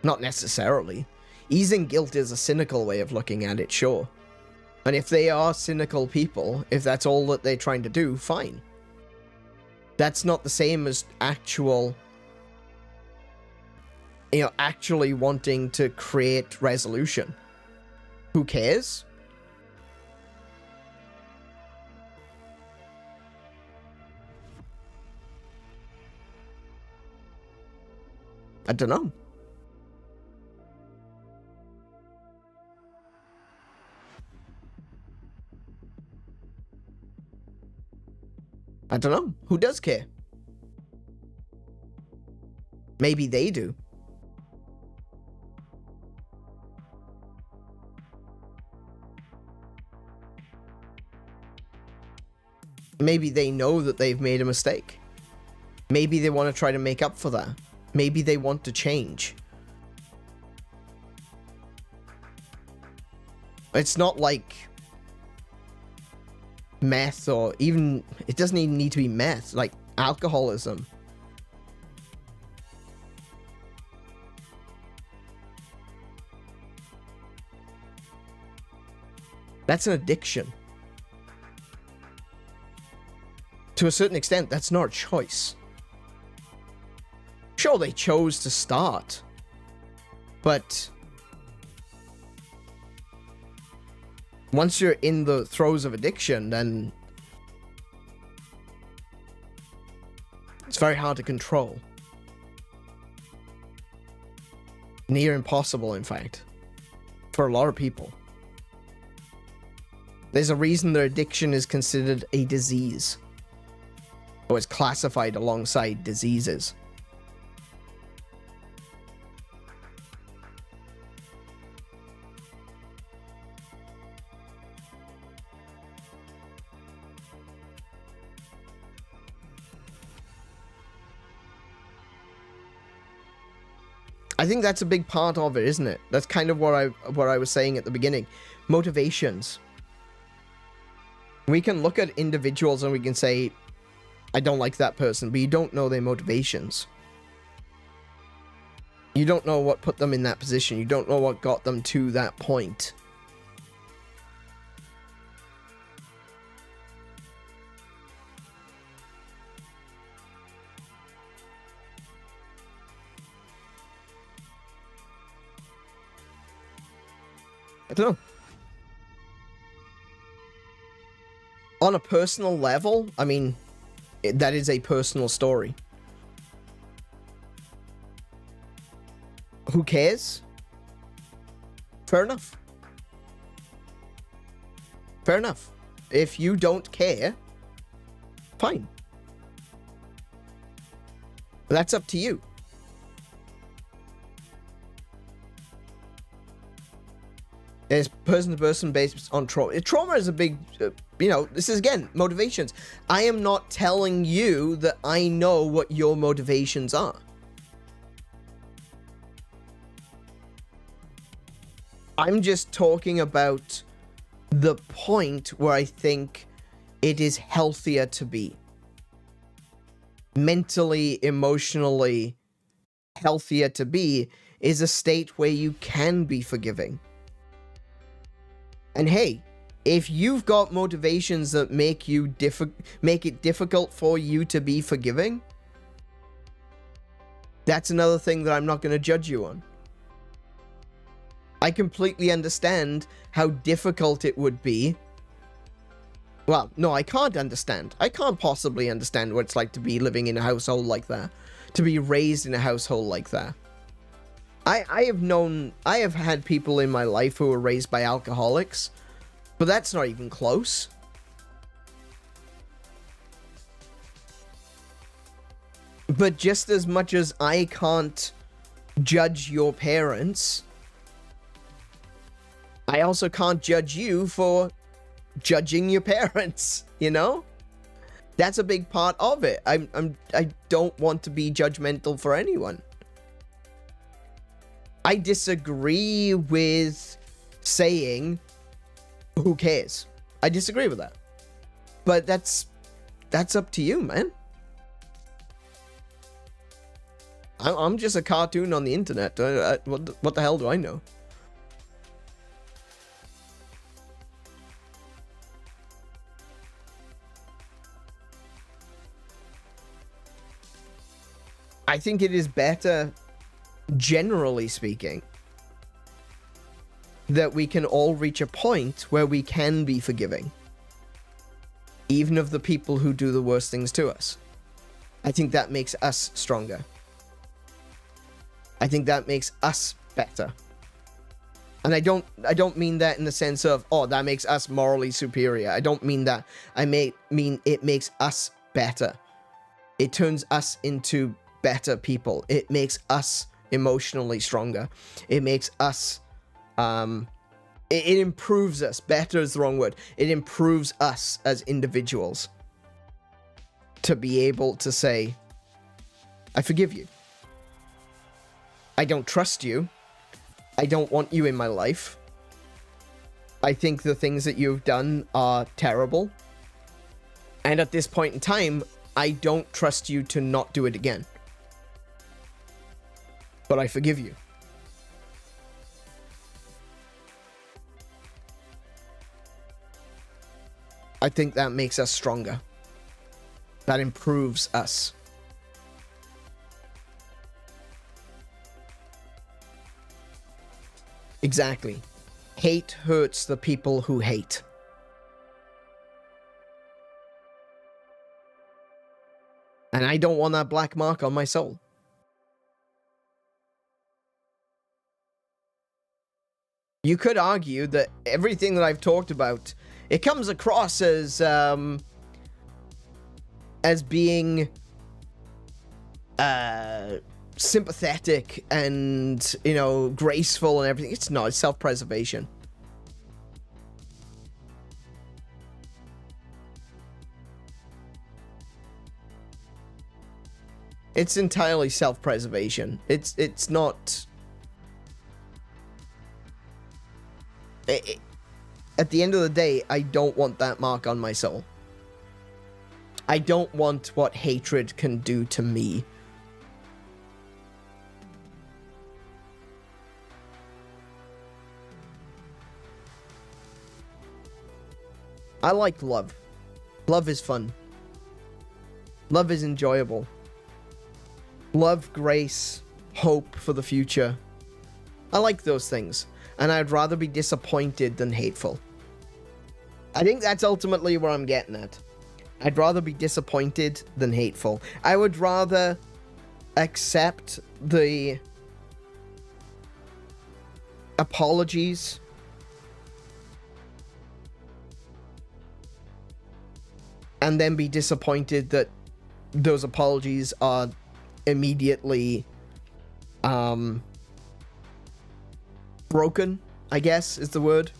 Not necessarily. Easing guilt is a cynical way of looking at it, sure. And if they are cynical people, if that's all that they're trying to do, fine. That's not the same as actual... you know, actually wanting to create resolution. Who cares? I don't know. I don't know. Who does care? Maybe they do. Maybe they know that they've made a mistake. Maybe they want to try to make up for that. Maybe they want to change. It's not like meth, or even, it doesn't even need to be meth, like alcoholism. That's an addiction. To a certain extent, that's not a choice. Sure, they chose to start, but once you're in the throes of addiction, then it's very hard to control. Near impossible, in fact, for a lot of people. There's a reason their addiction is considered a disease, or is classified alongside diseases. I think that's a big part of it, isn't it? That's kind of what I was saying at the beginning. Motivations. We can look at individuals and we can say, I don't like that person, but you don't know their motivations. You don't know what put them in that position. You don't know what got them to that point. I don't know. On a personal level, I mean, that is a personal story. Who cares? Fair enough. Fair enough. If you don't care, fine. That's up to you. It's person-to-person based on trauma. Trauma is a big, you know, this is, again, motivations. I am not telling you that I know what your motivations are. I'm just talking about the point where I think it is healthier to be. Mentally, emotionally healthier to be is a state where you can be forgiving. And hey, if you've got motivations that make it difficult for you to be forgiving, that's another thing that I'm not going to judge you on. I completely understand how difficult it would be. Well, no, I can't understand. I can't possibly understand what it's like to be living in a household like that, to be raised in a household like that. I have had people in my life who were raised by alcoholics, but that's not even close. But just as much as I can't judge your parents, I also can't judge you for judging your parents, you know? That's a big part of it. I don't want to be judgmental for anyone. I disagree with saying, who cares? I disagree with that. But that's up to you, man. I'm just a cartoon on the internet. What the hell do I know? I think it is better, generally speaking, that we can all reach a point where we can be forgiving, even of the people who do the worst things to us. I think that makes us stronger. I think that makes us better. And I don't mean that in the sense of, oh, that makes us morally superior. I don't mean that. I mean it makes us better. It turns us into better people. It makes us emotionally stronger. It makes us it improves us. Better is the wrong word. It improves us as individuals. to be able to say, I forgive you. I don't trust you. I don't want you in my life. I think the things that you've done are terrible. And at this point in time, I don't trust you to not do it again. But I forgive you. I think that makes us stronger. That improves us. Exactly. Hate hurts the people who hate. And I don't want that black mark on my soul. You could argue that everything that I've talked about, it comes across as being sympathetic and, you know, graceful and everything. It's not. It's self-preservation. It's entirely self-preservation. It's not... At the end of the day, I don't want that mark on my soul. I don't want what hatred can do to me. I like love. Love is fun. Love is enjoyable. Love, grace, hope for the future. I like those things. And I'd rather be disappointed than hateful. I think that's ultimately where I'm getting at. I'd rather be disappointed than hateful. I would rather accept the apologies and then be disappointed that those apologies are immediately broken, I guess is the word,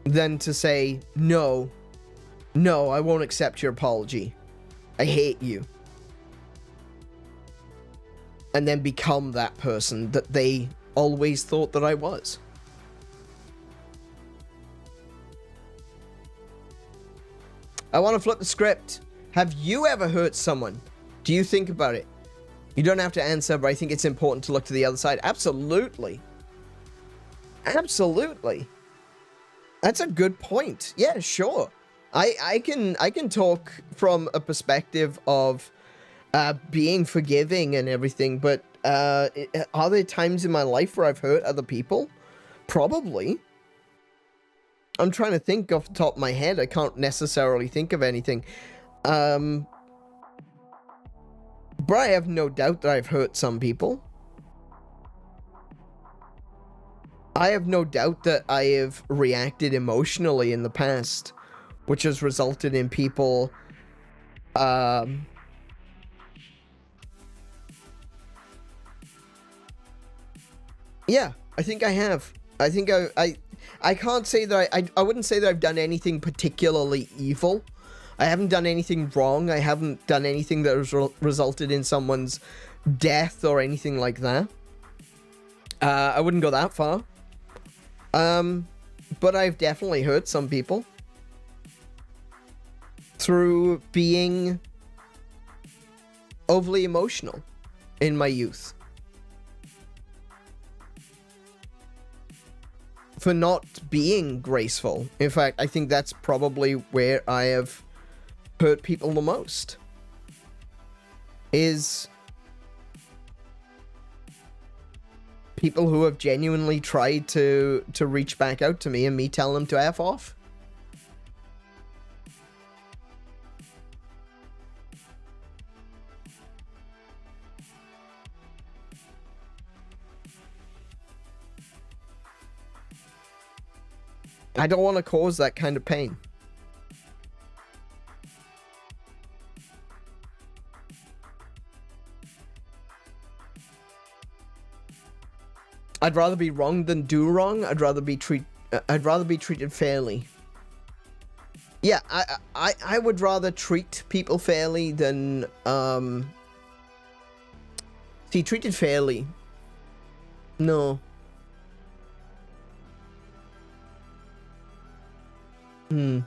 than to say, no, I won't accept your apology. I hate you. And then become that person that they always thought that I was. I want to flip the script. Have you ever hurt someone? Do you think about it? You don't have to answer, but I think it's important to look to the other side. Absolutely. Absolutely. That's a good point. Yeah, sure. I can talk from a perspective of being forgiving and everything, but are there times in my life where I've hurt other people? Probably. I'm trying to think off the top of my head. I can't necessarily think of anything. But I have no doubt that I've hurt some people. I have no doubt that I have reacted emotionally in the past, which has resulted in people, yeah, I think I have. I think I can't say that I wouldn't say that I've done anything particularly evil. I haven't done anything wrong. I haven't done anything that has resulted in someone's death or anything like that. I wouldn't go that far. But I've definitely hurt some people through being overly emotional in my youth. For not being graceful. In fact, I think that's probably where I have hurt people the most. Is people who have genuinely tried to reach back out to me and me telling them to F off. I don't want to cause that kind of pain. I'd rather be wrong than do wrong. I'd rather be treated fairly. Yeah, I would rather treat people fairly than see, treated fairly. No. Hey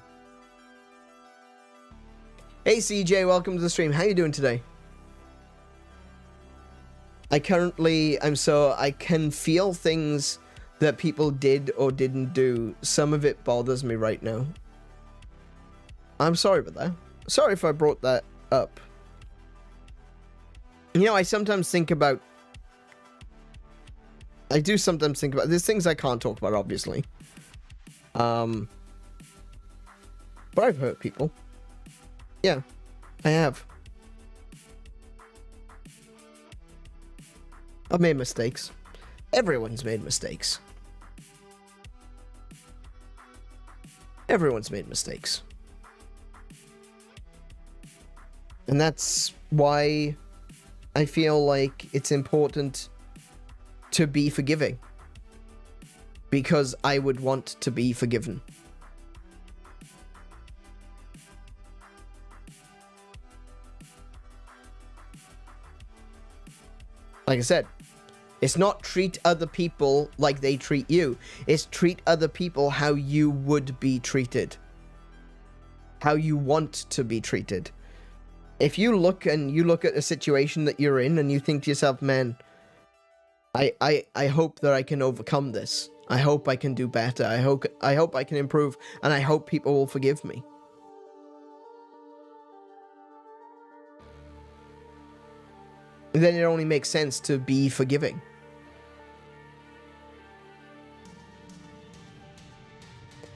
CJ, welcome to the stream. How you doing today? I can feel things that people did or didn't do. Some of it bothers me right now. I'm sorry about that. Sorry if I brought that up. You know, I sometimes think about... I do sometimes think about... There's things I can't talk about, obviously. But I've hurt people. Yeah, I have. I've made mistakes. Everyone's made mistakes. Everyone's made mistakes. And that's why I feel like it's important to be forgiving. Because I would want to be forgiven. Like I said, it's not treat other people like they treat you. It's treat other people how you would be treated. How you want to be treated. If you look at a situation that you're in and you think to yourself, man, I hope that I can overcome this. I hope I can do better. I hope I can improve, and I hope people will forgive me. Then it only makes sense to be forgiving.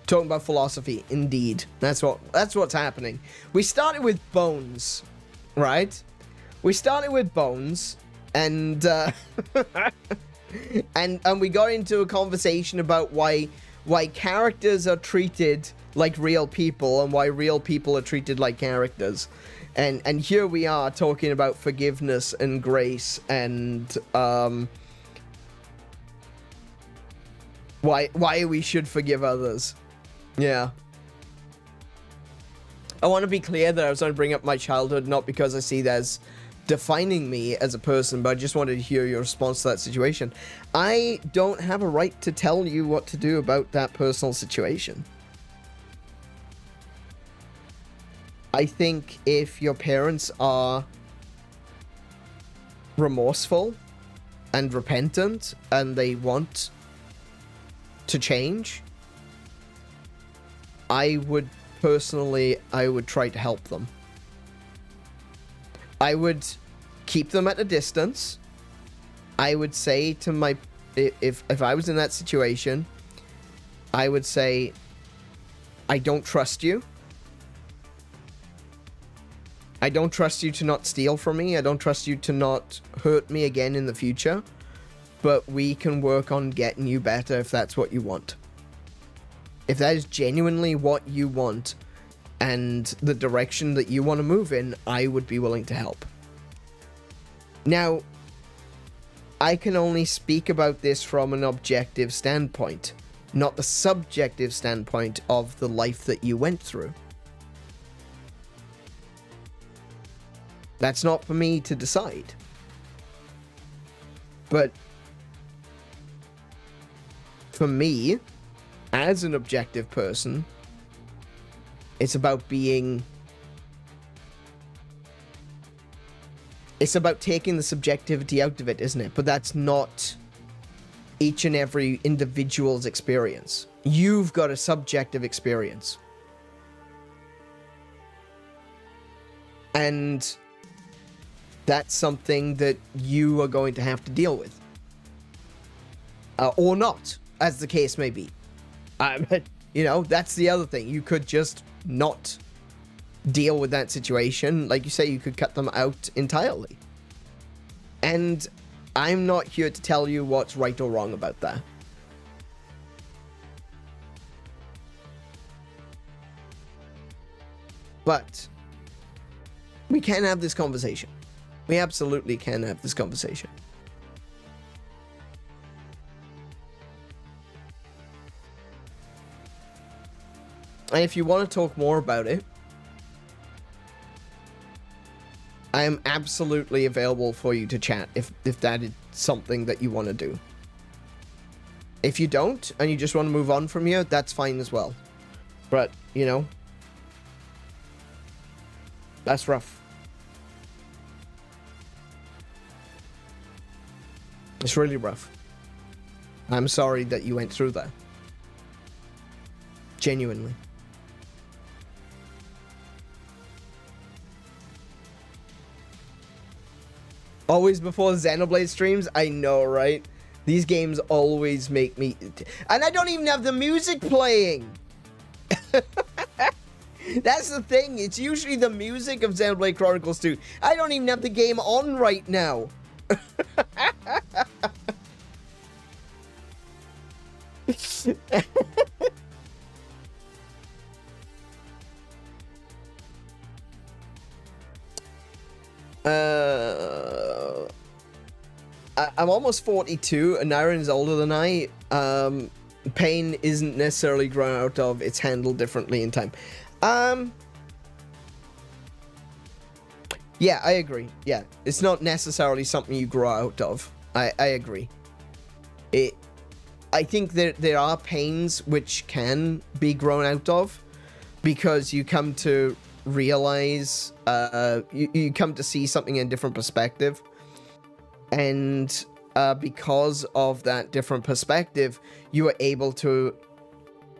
Talking about philosophy, indeed. That's what's happening. We started with bones, right? We started with bones, and and we got into a conversation about why characters are treated like real people and why real people are treated like characters. And here we are talking about forgiveness and grace and why we should forgive others. Yeah. I want to be clear that I was going to bring up my childhood, not because I see that as defining me as a person, but I just wanted to hear your response to that situation. I don't have a right to tell you what to do about that personal situation. I think if your parents are remorseful and repentant and they want to change, I would try to help them. I would keep them at a distance. I would say to my... If I was in that situation, I would say, I don't trust you. I don't trust you to not steal from me. I don't trust you to not hurt me again in the future. But we can work on getting you better if that's what you want. If that is genuinely what you want and the direction that you want to move in, I would be willing to help. Now, I can only speak about this from an objective standpoint, not the subjective standpoint of the life that you went through. That's not for me to decide. But for me, as an objective person, it's about being... It's about taking the subjectivity out of it, isn't it? But that's not each and every individual's experience. You've got a subjective experience. And that's something that you are going to have to deal with. Or not, as the case may be. You know, that's the other thing. You could just not deal with that situation. Like you say, you could cut them out entirely. And I'm not here to tell you what's right or wrong about that. But we can have this conversation. We absolutely can have this conversation. And if you want to talk more about it, I am absolutely available for you to chat if that is something that you want to do. If you don't, and you just want to move on from here, that's fine as well. But, you know, that's rough. It's really rough. I'm sorry that you went through that. Genuinely. Always before Xenoblade streams? I know, right? These games always make me... And I don't even have the music playing! That's the thing, it's usually the music of Xenoblade Chronicles 2. I don't even have the game on right now. I'm almost 42, and Aneuryn's older than I. Pain isn't necessarily grown out of, it's handled differently in time. Yeah, I agree. Yeah, it's not necessarily something you grow out of. I agree. I think there are pains which can be grown out of, because you come to realize, you come to see something in a different perspective. And because of that different perspective, you are able to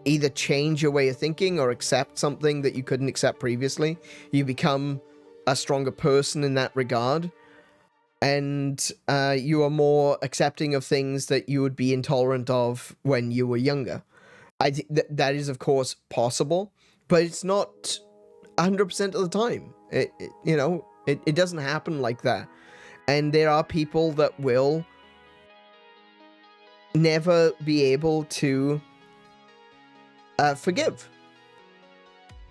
either change your way of thinking or accept something that you couldn't accept previously. You become a stronger person in that regard. And you are more accepting of things that you would be intolerant of when you were younger. I think that is, of course, possible, but it's not 100% of the time. You know, it doesn't happen like that. And there are people that will never be able to forgive.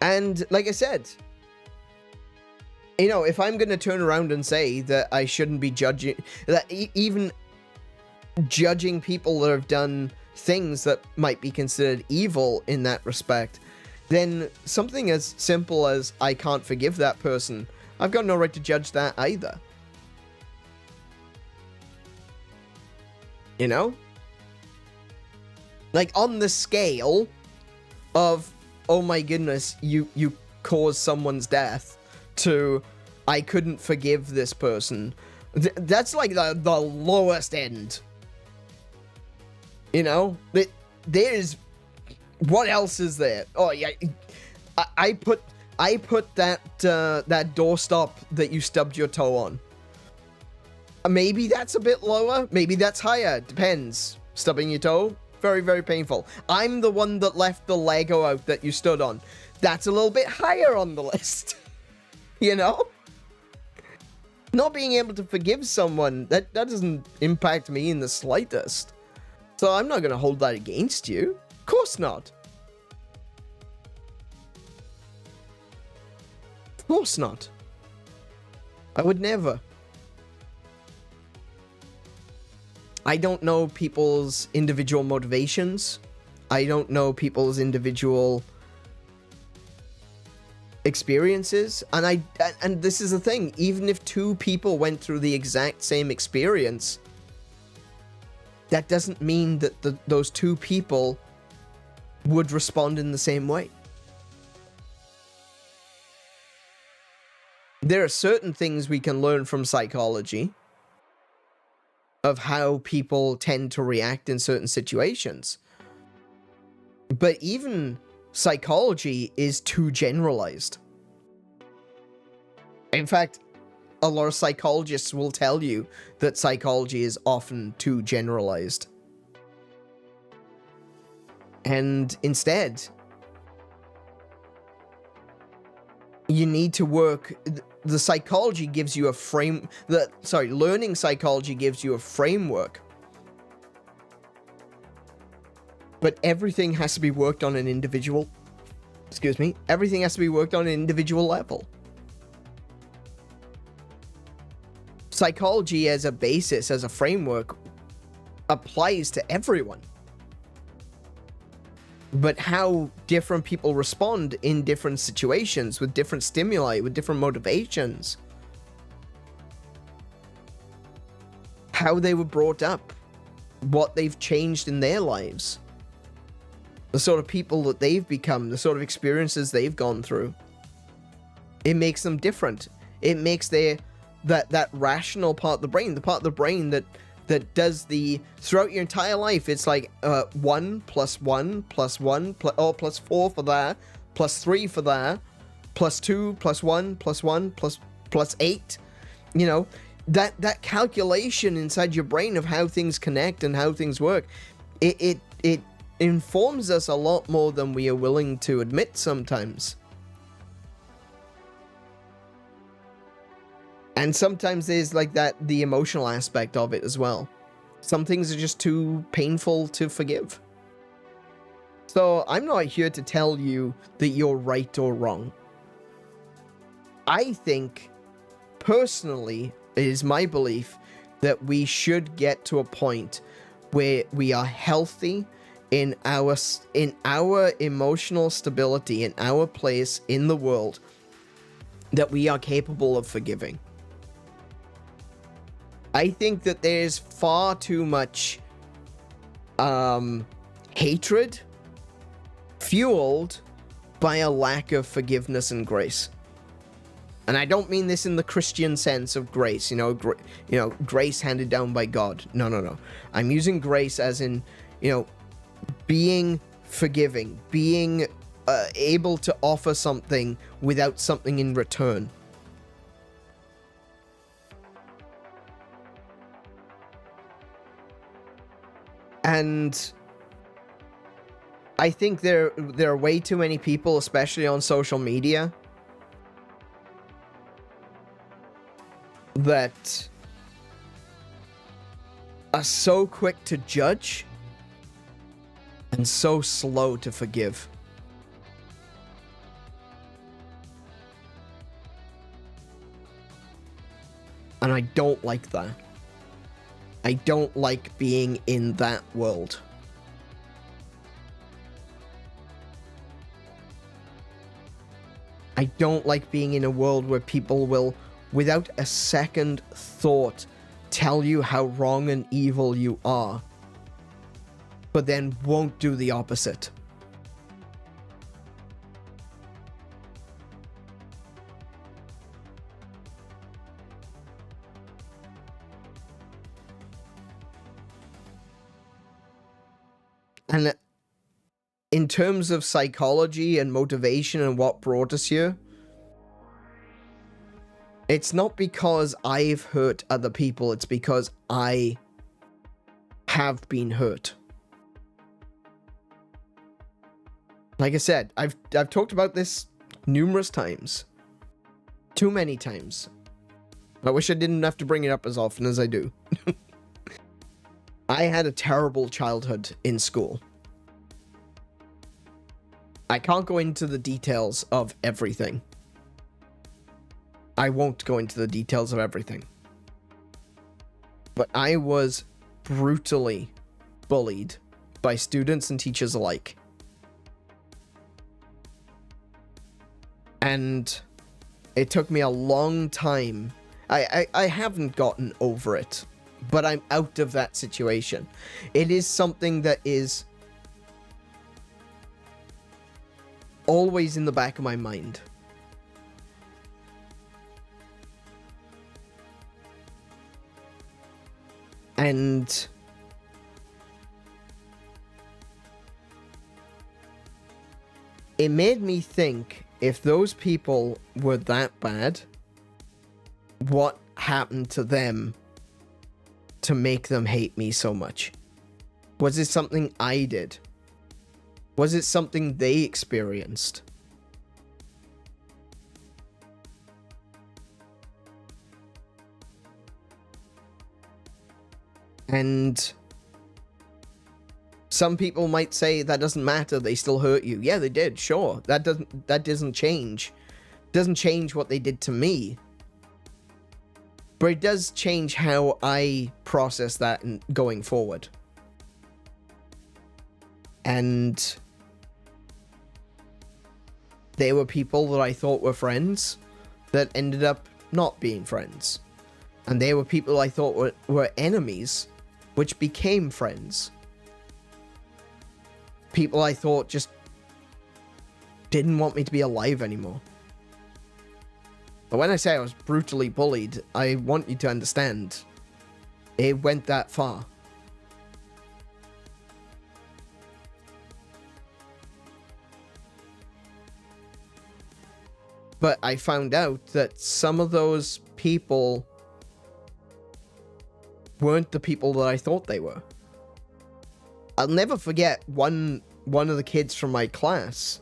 And like I said, you know, if I'm going to turn around and say that I shouldn't be judging, that even judging people that have done things that might be considered evil in that respect, then something as simple as I can't forgive that person, I've got no right to judge that either. You know? Like, on the scale of, oh my goodness, you caused someone's death, to, I couldn't forgive this person. That's like the lowest end. You know? There's... What else is there? Oh, yeah. I put that, that doorstop that you stubbed your toe on. Maybe that's a bit lower. Maybe that's higher. Depends. Stubbing your toe? Very, very painful. I'm the one that left the Lego out that you stood on. That's a little bit higher on the list. You know? Not being able to forgive someone, that doesn't impact me in the slightest. So I'm not going to hold that against you. Of course not. Of course not. I would never. I don't know people's individual motivations. I don't know people's individual experiences. And this is the thing, even if two people went through the exact same experience, that doesn't mean that those two people would respond in the same way. There are certain things we can learn from psychology of how people tend to react in certain situations. But even psychology is too generalized. In fact, a lot of psychologists will tell you that psychology is often too generalized. And instead, you need to work... The psychology gives you a learning psychology gives you a framework. But everything has to be worked on an individual... Excuse me. Everything has to be worked on an individual level. Psychology as a basis, as a framework, applies to everyone. but how different people respond in different situations, with different stimuli, with different motivations. How they were brought up, what they've changed in their lives, the sort of people that they've become, the sort of experiences they've gone through. It makes them different. It makes that rational part of the brain, the part of the brain that does the, throughout your entire life, it's like 1 + 1 + 1 plus 4 for that, plus 3 for that, plus 2 + 1 + 1 plus 8. You know, that calculation inside your brain of how things connect and how things work, it informs us a lot more than we are willing to admit sometimes. And sometimes there's like the emotional aspect of it as well. Some things are just too painful to forgive. So I'm not here to tell you that you're right or wrong. I think, personally, it is my belief that we should get to a point where we are healthy in our emotional stability, in our place in the world, that we are capable of forgiving. I think that there's far too much hatred fueled by a lack of forgiveness and grace. And I don't mean this in the Christian sense of grace, grace handed down by God. No. I'm using grace as in, being forgiving, being able to offer something without something in return. And I think there are way too many people, especially on social media, that are so quick to judge and so slow to forgive. And I don't like that. I don't like being in that world. I don't like being in a world where people will, without a second thought, tell you how wrong and evil you are, but then won't do the opposite. And in terms of psychology and motivation and what brought us here, it's not because I've hurt other people, it's because I have been hurt. Like I said, I've talked about this numerous times. Too many times. I wish I didn't have to bring it up as often as I do. I had a terrible childhood in school. I can't go into the details of everything. I won't go into the details of everything. But I was brutally bullied by students and teachers alike. And it took me a long time. I haven't gotten over it, but I'm out of that situation. It is something that is always in the back of my mind. And it made me think, if those people were that bad, what happened to them to make them hate me so much? Was it something I did? Was it something they experienced? And some people might say that doesn't matter, they still hurt you. Yeah, they did, sure. That doesn't change. It doesn't change what they did to me. But it does change how I process that going forward. And there were people that I thought were friends that ended up not being friends. And there were people I thought were enemies, which became friends. People I thought just didn't want me to be alive anymore. But when I say I was brutally bullied, I want you to understand, it went that far. But I found out that some of those people weren't the people that I thought they were. I'll never forget one of the kids from my class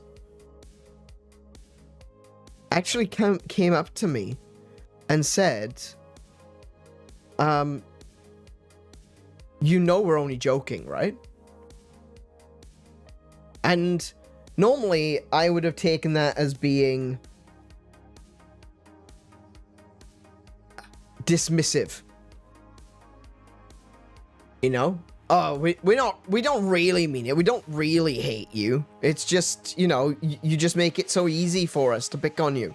actually came up to me and said, you know we're only joking, right? And normally I would have taken that as being dismissive. You know? Oh, we don't really mean it. We don't really hate you. It's just, you know, you just make it so easy for us to pick on you.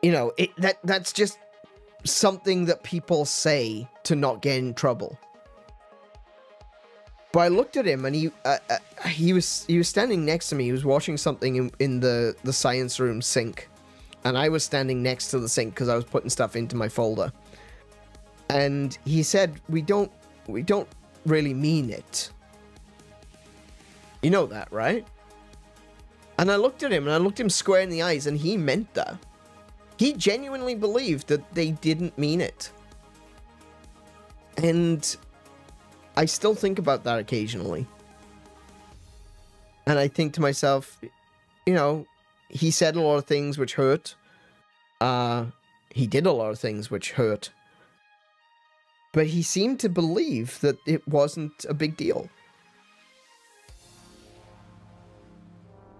You know, that's just something that people say to not get in trouble. But I looked at him and he was standing next to me. He was watching something in the science room sink. And I was standing next to the sink because I was putting stuff into my folder. And he said, we don't really mean it. You know that, right? And I looked at him, and I looked him square in the eyes, and he meant that. He genuinely believed that they didn't mean it. And I still think about that occasionally. And I think to myself, you know, he said a lot of things which hurt. He did a lot of things which hurt. But he seemed to believe that it wasn't a big deal.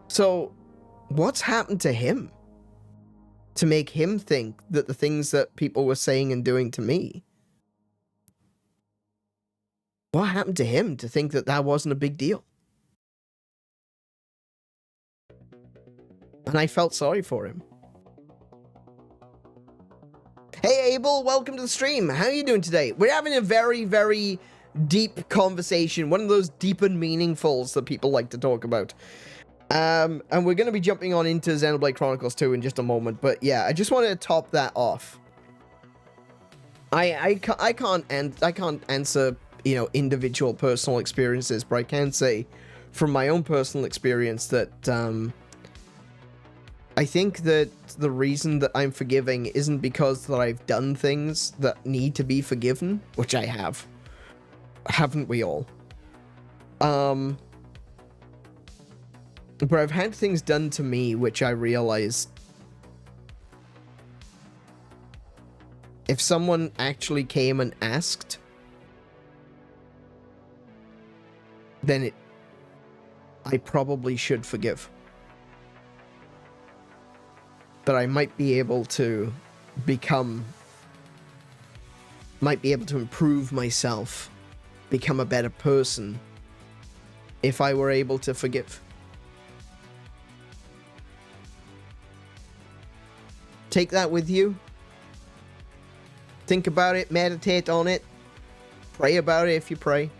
So, what's happened to him to make him think that the things that people were saying and doing to me, what happened to him to think that that wasn't a big deal? And I felt sorry for him. Hey Abel, welcome to the stream. How are you doing today? We're having a very, very deep conversation. One of those deep and meaningfuls that people like to talk about. And we're going to be jumping on into Xenoblade Chronicles 2 in just a moment. But yeah, I just wanted to top that off. I can't answer, you know, individual personal experiences, but I can say from my own personal experience that I think that the reason that I'm forgiving isn't because that I've done things that need to be forgiven, which I have. Haven't we all? But I've had things done to me which I realized if someone actually came and asked, then I probably should forgive. But I might be able to improve myself, become a better person, if I were able to forgive. Take that with you. Think about it, meditate on it, pray about it if you pray.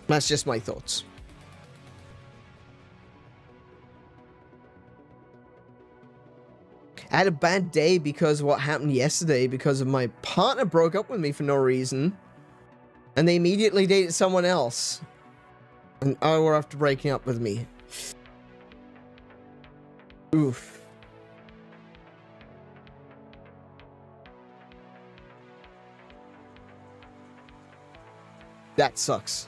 That's just my thoughts. I had a bad day because of what happened yesterday, because of my partner broke up with me for no reason. And they immediately dated someone else. An hour after breaking up with me. Oof. That sucks.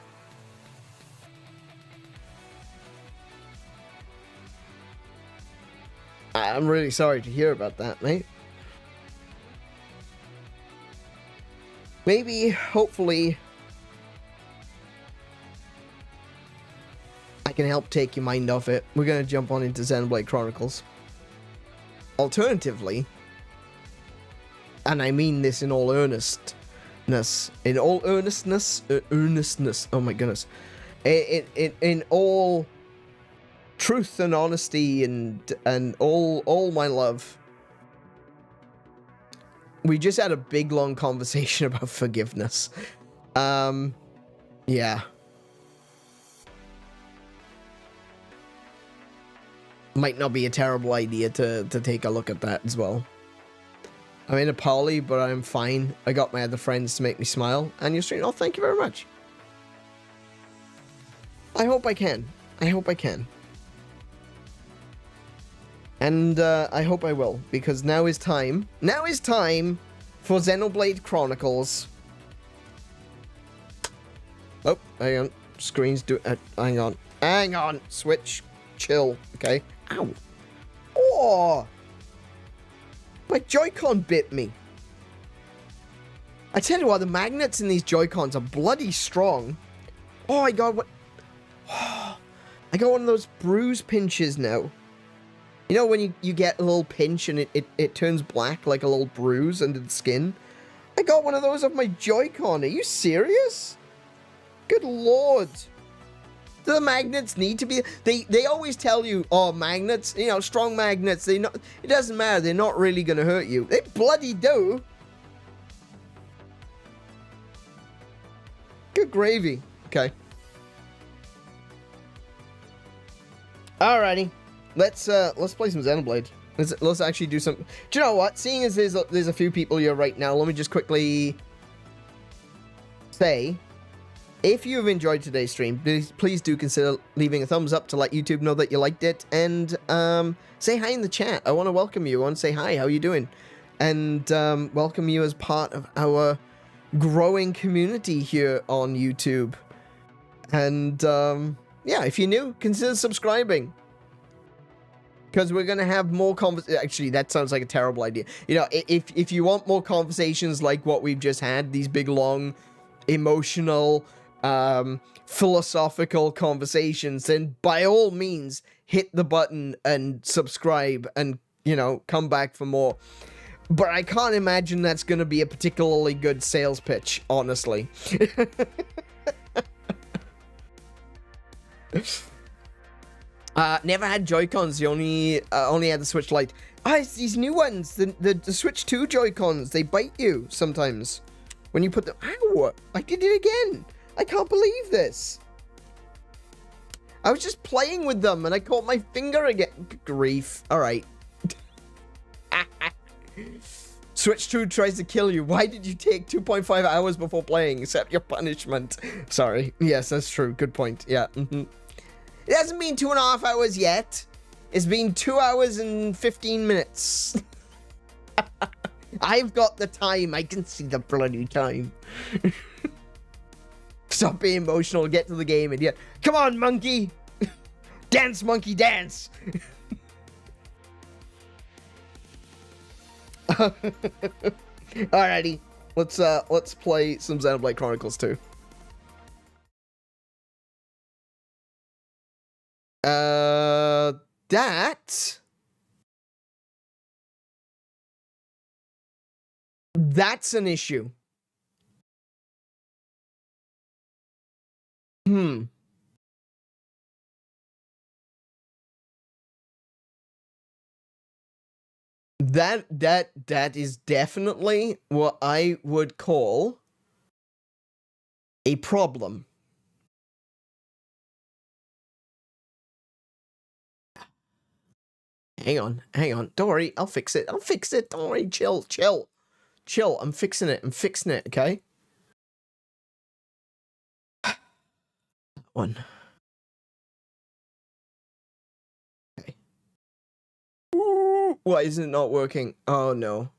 I'm really sorry to hear about that, mate. Maybe, hopefully, I can help take your mind off it. We're going to jump on into Xenoblade Chronicles. Alternatively, and I mean this in all earnestness, earnestness, oh my goodness, in all truth and honesty and all my love. We just had a big long conversation about forgiveness. Yeah. Might not be a terrible idea to take a look at that as well. I'm in a poly, but I'm fine. I got my other friends to make me smile. And you're streaming. Oh, thank you very much. I hope I can. I hope I can. And I hope I will, because now is time. Now is time for Xenoblade Chronicles. Oh, hang on. Screens do... hang on. Hang on. Switch. Chill. Okay. Ow. Oh! My Joy-Con bit me. I tell you what, the magnets in these Joy-Cons are bloody strong. Oh, I got what... I got one of those bruise pinches now. You know when you get a little pinch and it turns black like a little bruise under the skin? I got one of those off my Joy-Con. Are you serious? Good lord. Do the magnets need to be... They always tell you, oh, magnets, you know, strong magnets, it doesn't matter, they're not really going to hurt you. They bloody do. Good gravy. Okay. Alrighty. Let's play some Xenoblade. Let's actually do some... Do you know what? Seeing as there's a few people here right now, let me just quickly say... If you've enjoyed today's stream, please do consider leaving a thumbs up to let YouTube know that you liked it, and say hi in the chat. I want to welcome you. I want to say hi. How are you doing? And welcome you as part of our growing community here on YouTube. And yeah, if you're new, consider subscribing, because we're gonna have more Actually, that sounds like a terrible idea. You know, if you want more conversations like what we've just had, these big, long, emotional, philosophical conversations, then by all means hit the button and subscribe and, you know, come back for more. But I can't imagine that's going to be a particularly good sales pitch, honestly. Never had Joy-Cons. You only had the Switch Lite. Ah, it's these new ones, the Switch 2 Joy-Cons. They bite you sometimes when you put them. Ow! I did it again. I can't believe this. I was just playing with them and I caught my finger again. Grief. Alright. Switch 2 tries to kill you. Why did you take 2.5 hours before playing? Accept your punishment. Sorry. Yes, that's true. Good point. Yeah. It hasn't been 2.5 hours yet. It's been 2 hours and 15 minutes. I've got the time. I can see the bloody time. Stop being emotional, get to the game, idiot. Come on, monkey! Dance, monkey, dance! Alrighty. Let's play some Xenoblade Chronicles 2. That's an issue. That is definitely what I would call a problem. Hang on. Don't worry, I'll fix it. Don't worry, chill. I'm fixing it, okay? One. Okay. Ooh, why is it not working? Oh no.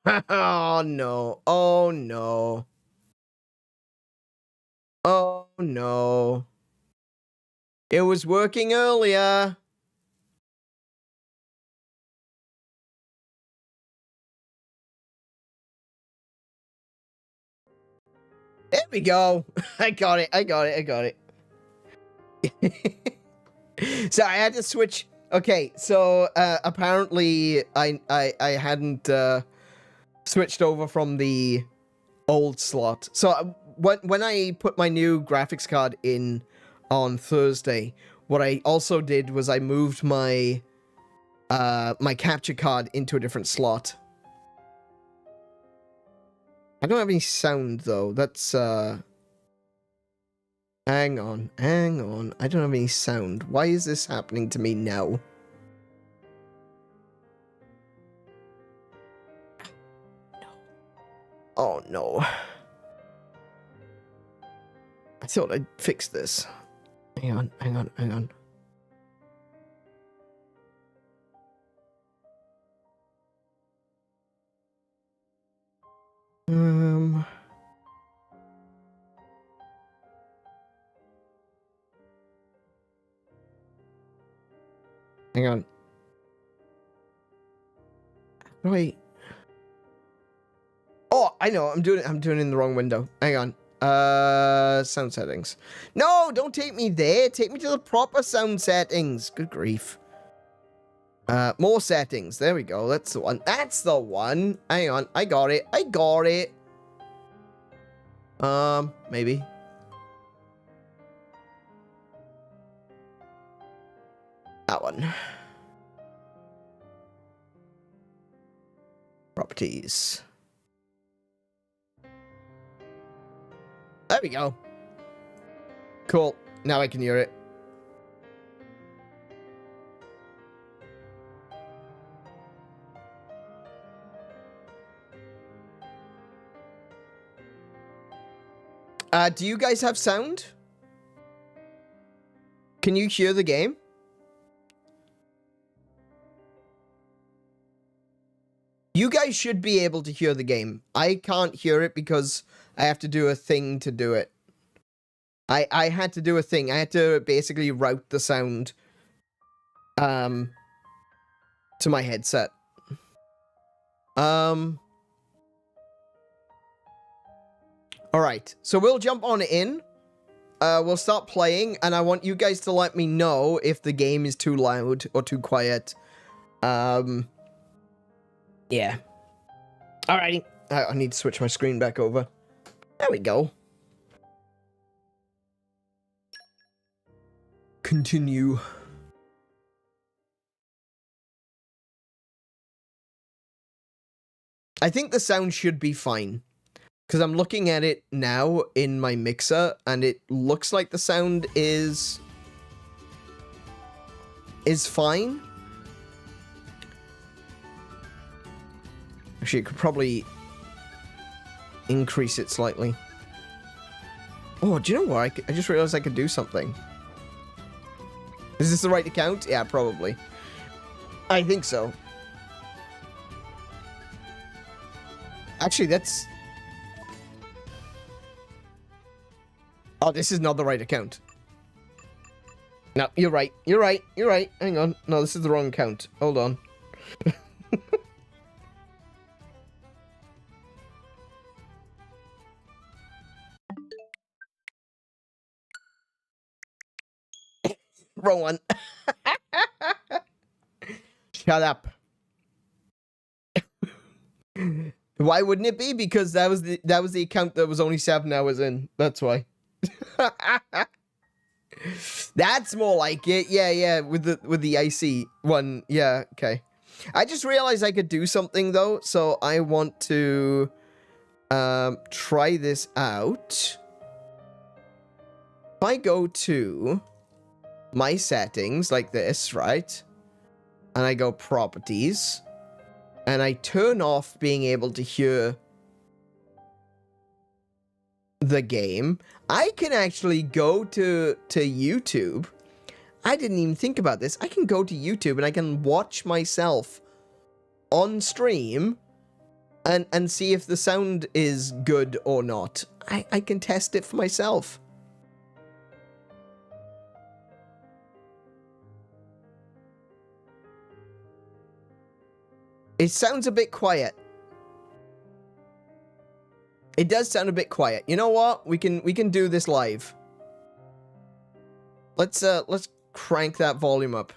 Oh no. Oh no. Oh no. It was working earlier. There we go. I got it. So I had to switch. Okay, so apparently I hadn't switched over from the old slot. So when I put my new graphics card in on Thursday, what I also did was I moved my my capture card into a different slot. I don't have any sound though. That's hang on. I don't have any sound. Why is this happening to me now? No. Oh no. I thought I'd fix this. Hang on. Hang on. Wait. Oh, I know. I'm doing it in the wrong window. Hang on. Sound settings. No, don't take me there. Take me to the proper sound settings. Good grief. More settings. There we go. That's the one. That's the one. Hang on. I got it. Maybe. That one. Properties. There we go. Cool. Now I can hear it. Do you guys have sound? Can you hear the game? You guys should be able to hear the game. I can't hear it because I have to do a thing to do it. I had to do a thing. I had to basically route the sound to my headset. Alright, so we'll jump on in. We'll start playing, and I want you guys to let me know if the game is too loud or too quiet. Yeah. Alrighty. I need to switch my screen back over. There we go. Continue. I think the sound should be fine. Because I'm looking at it now in my mixer, and it looks like the sound is fine. Actually, it could probably increase it slightly. Oh, do you know what? I just realized I could do something. Is this the right account? Yeah, probably. I think so. Actually, that's... Oh, this is not the right account. No, you're right. Hang on. No, this is the wrong account. Hold on. Wrong one. Shut up. Why wouldn't it be? Because that was the account that was only 7 hours in. That's why. That's more like it. Yeah, with the icy one. Yeah, okay. I just realized I could do something though, so I want to try this out. If I go to my settings like this, right? And I go properties, and I turn off being able to hear the game, I can actually go to YouTube. I didn't even think about this. I can go to YouTube and I can watch myself on stream and see if the sound is good or not. I can test it for myself. It sounds a bit quiet. It does sound a bit quiet. You know what? We can do this live. Let's crank that volume up.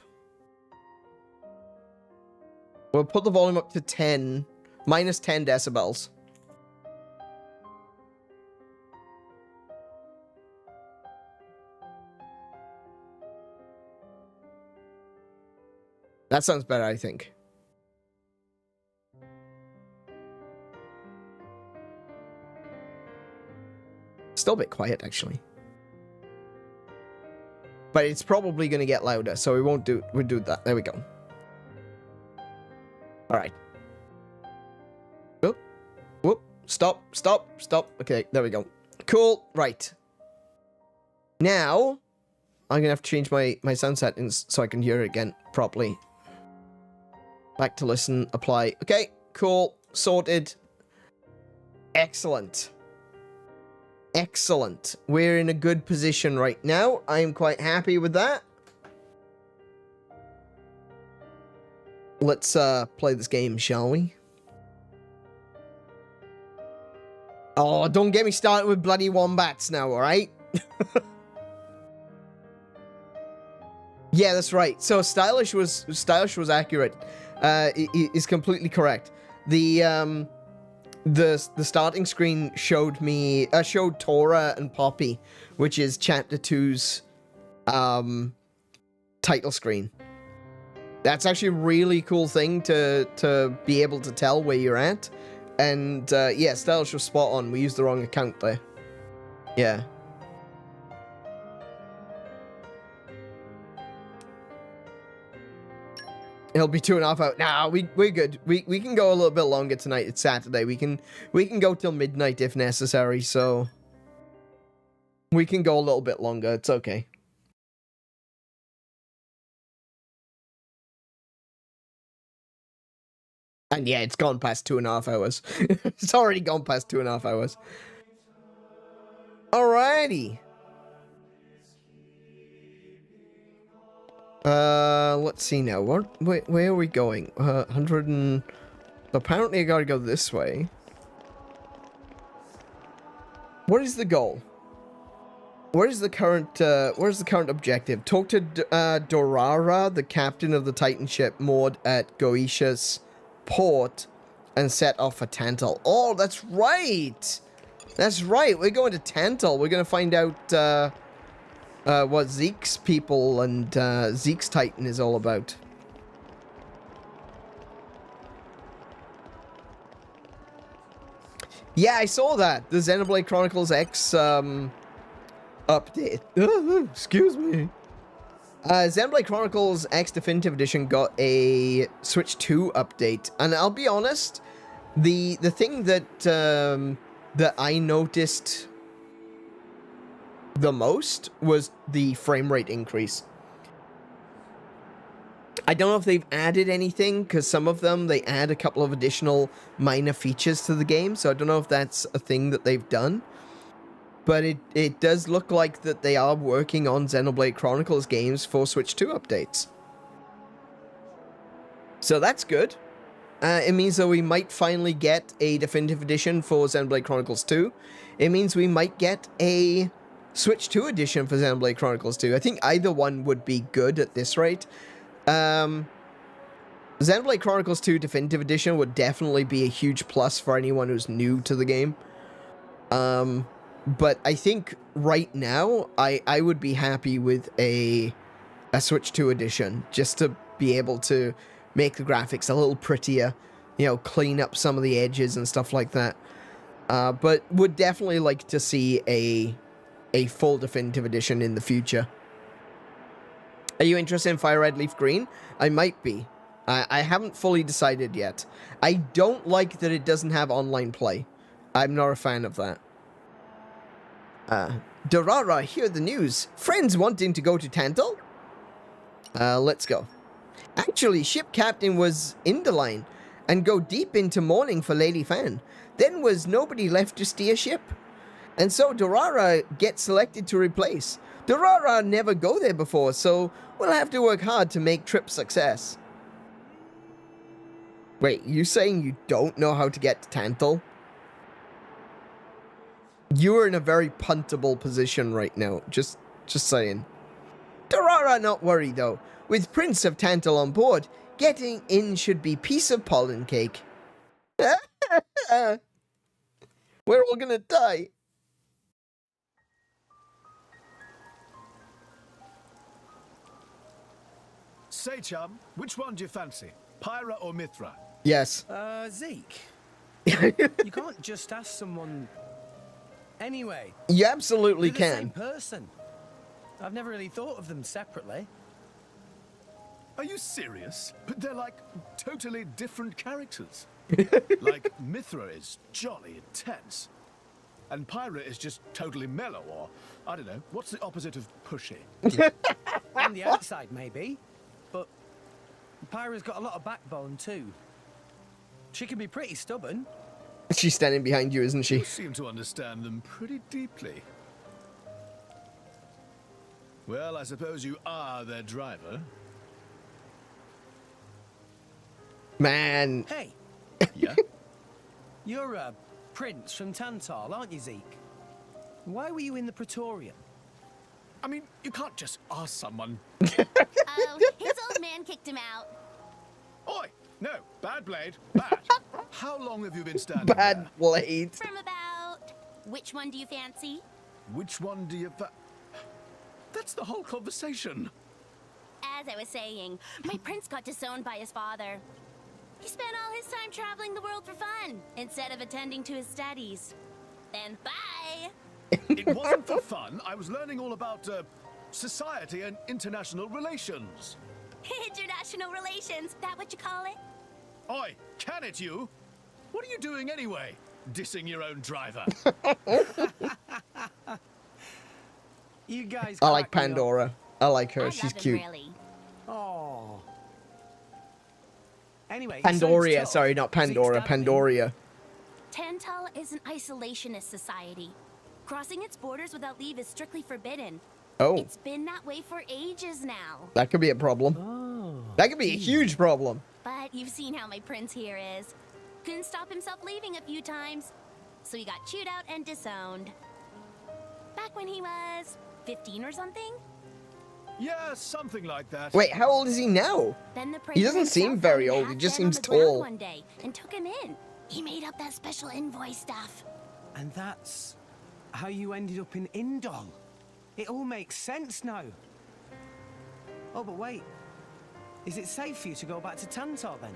We'll put the volume up to 10, minus 10 decibels. That sounds better, I think. Still a bit quiet, actually. But it's probably going to get louder, so we'll do that. There we go. All right. Whoop. Whoop. Stop. Stop. Stop. Okay, there we go. Cool. Right. Now, I'm going to have to change my sound settings so I can hear it again properly. Back to listen. Apply. Okay. Cool. Sorted. Excellent. Excellent. We're in a good position right now. I am quite happy with that. Let's play this game, shall we? Oh, don't get me started with bloody wombats now, alright? Yeah, that's right. So stylish was accurate. Is completely correct. The starting screen showed me showed Tora and Poppy, which is chapter 2's title screen. That's actually a really cool thing to be able to tell where you're at. And yeah, stylish was spot on. We used the wrong account there. Yeah. It'll be 2.5 hours. Nah, we're good. We can go a little bit longer tonight. It's Saturday. We can go till midnight if necessary. So we can go a little bit longer. It's okay. And yeah, it's gone past 2.5 hours. It's already gone past 2.5 hours. Alrighty. Let's see now. Where are we going? 100 and... Apparently I gotta go this way. What is the goal? What is the current objective? Talk to Dorara, the captain of the Titan ship moored at Goetia port, and set off for Tantal. Oh, that's right! That's right, we're going to Tantal. We're gonna find out, what Zeke's people and Zeke's Titan is all about. Yeah, I saw that. The Xenoblade Chronicles X update. Excuse me. Xenoblade Chronicles X Definitive Edition got a Switch 2 update, and I'll be honest, the thing that that I noticed the most was the frame rate increase. I don't know if they've added anything, because some of them, they add a couple of additional minor features to the game, so I don't know if that's a thing that they've done. But it does look like that they are working on Xenoblade Chronicles games for Switch 2 updates. So that's good. It means that we might finally get a definitive edition for Xenoblade Chronicles 2. It means we might get a Switch 2 edition for Xenoblade Chronicles 2. I think either one would be good at this rate. Xenoblade Chronicles 2 Definitive Edition would definitely be a huge plus for anyone who's new to the game. But I think right now, I would be happy with a Switch 2 edition, just to be able to make the graphics a little prettier, you know, clean up some of the edges and stuff like that. But would definitely like to see a full definitive edition in the future. Are you interested in Fire Red Leaf Green? I might be. I haven't fully decided yet. I don't like that it doesn't have online play. I'm not a fan of that. Dorara, hear the news. Friends wanting to go to Tantal? Let's go. Actually, ship captain was in the line and go deep into mourning for Lady Fan. Then was nobody left to steer ship. And so Dorara gets selected to replace. Dorara never go there before, so we'll have to work hard to make trip success. Wait, you saying you don't know how to get to Tantal? You are in a very puntable position right now. Just saying. Dorara Pyra not worry though. With Prince of Tantal on board, getting in should be piece of pollen cake. We're all gonna die. Say, chum, which one do you fancy? Pyra or Mithra? Yes. Zeke. You can't just ask someone. Anyway. You absolutely they're the can. same person. I've never really thought of them separately. Are you serious? But they're like totally different characters. Like Mithra is jolly intense, and Pyra is just totally mellow, or I don't know. What's the opposite of pushy? On the outside, maybe. But Pyra's got a lot of backbone too. She can be pretty stubborn. She's standing behind you, isn't she? You seem to understand them pretty deeply. Well, I suppose you are their driver. Man. Hey, Yeah? you're a prince from Tantal, aren't you, Zeke? Why were you in the Praetorium? I mean, you can't just ask someone. Oh, his old man kicked him out. Oi! No, bad blade, bad. How long have you been standing Bad there? blade. From about... Which one do you fancy? Which one do you That's the whole conversation. As I was saying, my prince got disowned by his father. He spent all his time traveling the world for fun, instead of attending to his studies. Then bye! It wasn't for fun. I was learning all about society and international relations. International relations, that what you call it? Oi, can it you? What are you doing anyway? Dissing your own driver. You guys. I like crack me up. Pandora. I like her. I She's love him, cute. really. Oh. Anyway. he sounds Pandoria. tough. Sorry, not Pandora. Zeke's dad me. Pandoria. Tantal is an isolationist society. Crossing its borders without leave is strictly forbidden. Oh, It's been that way for ages now. that could be a problem. Oh. That could be a huge problem. But you've seen how my prince here is. Couldn't stop himself leaving a few times. So he got chewed out and disowned. Back when he was 15 or something? Yeah, something like that. Wait, how old is he now? Then the prince He doesn't himself seem very found old, he half just dead on seems the ground tall. One day and took him in. He made up that special envoy stuff. And that's how you ended up in Indol. It all makes sense now. Oh, but wait. Is it safe for you to go back to Tantal then?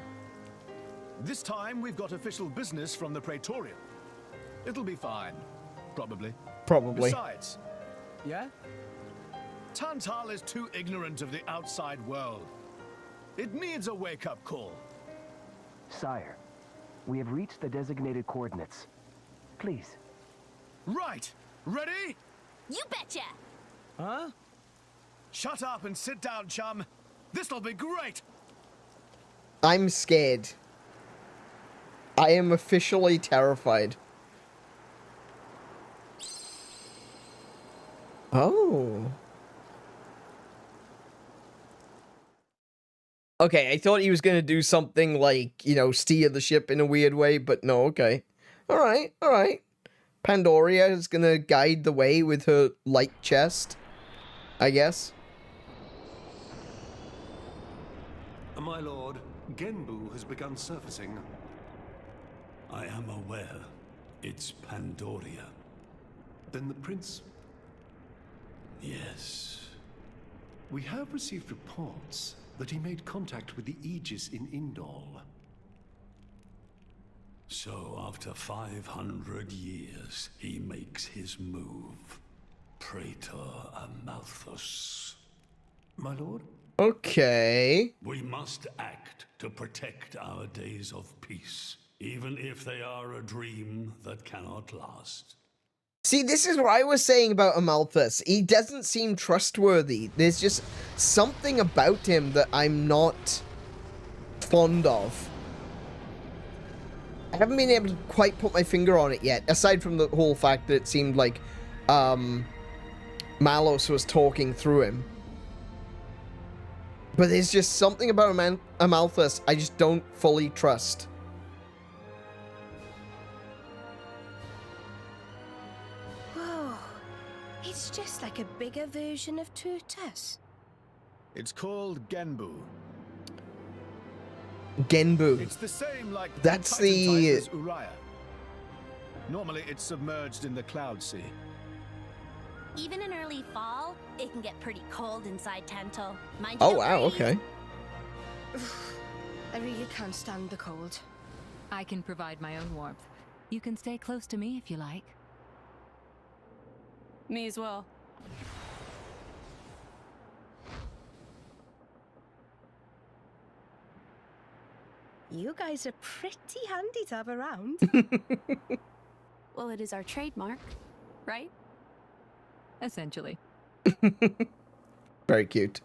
This time we've got official business from the Praetorium. It'll be fine. Probably. Probably. Besides, Yeah? Tantal is too ignorant of the outside world. It needs a wake-up call. Sire, we have reached the designated coordinates. Please. Right. Ready? You betcha! Huh? Shut up and sit down, chum. This'll be great. I'm scared. I am officially terrified. Oh. Okay, I thought he was going to do something like, you know, steer the ship in a weird way, but no, okay. Alright, alright. Pandoria is going to guide the way with her light chest, I guess. My lord, Genbu has begun surfacing. I am aware. It's Pandoria. Then the prince... Yes. We have received reports that he made contact with the Aegis in Indol. So after 500 years, he makes his move. Praetor Amalthus. My lord? Okay. We must act to protect our days of peace, even if they are a dream that cannot last. See, this is what I was saying about Amalthus. He doesn't seem trustworthy. There's just something about him that I'm not fond of. I haven't been able to quite put my finger on it yet, aside from the whole fact that it seemed like Malos was talking through him. But there's just something about Amalthus I just don't fully trust. Whoa, it's just like a bigger version of Turtus. It's called Genbu. Genbu. It's the same like That's Titan the- type as Uriah. Normally, it's submerged in the Cloud Sea. Even in early fall, it can get pretty cold inside Tantal. Mind you Oh don't wow, freeze. okay. I really can't stand the cold. I can provide my own warmth. You can stay close to me if you like. Me as well. You guys are pretty handy to have around. Well, it is our trademark, right? Essentially. Very cute.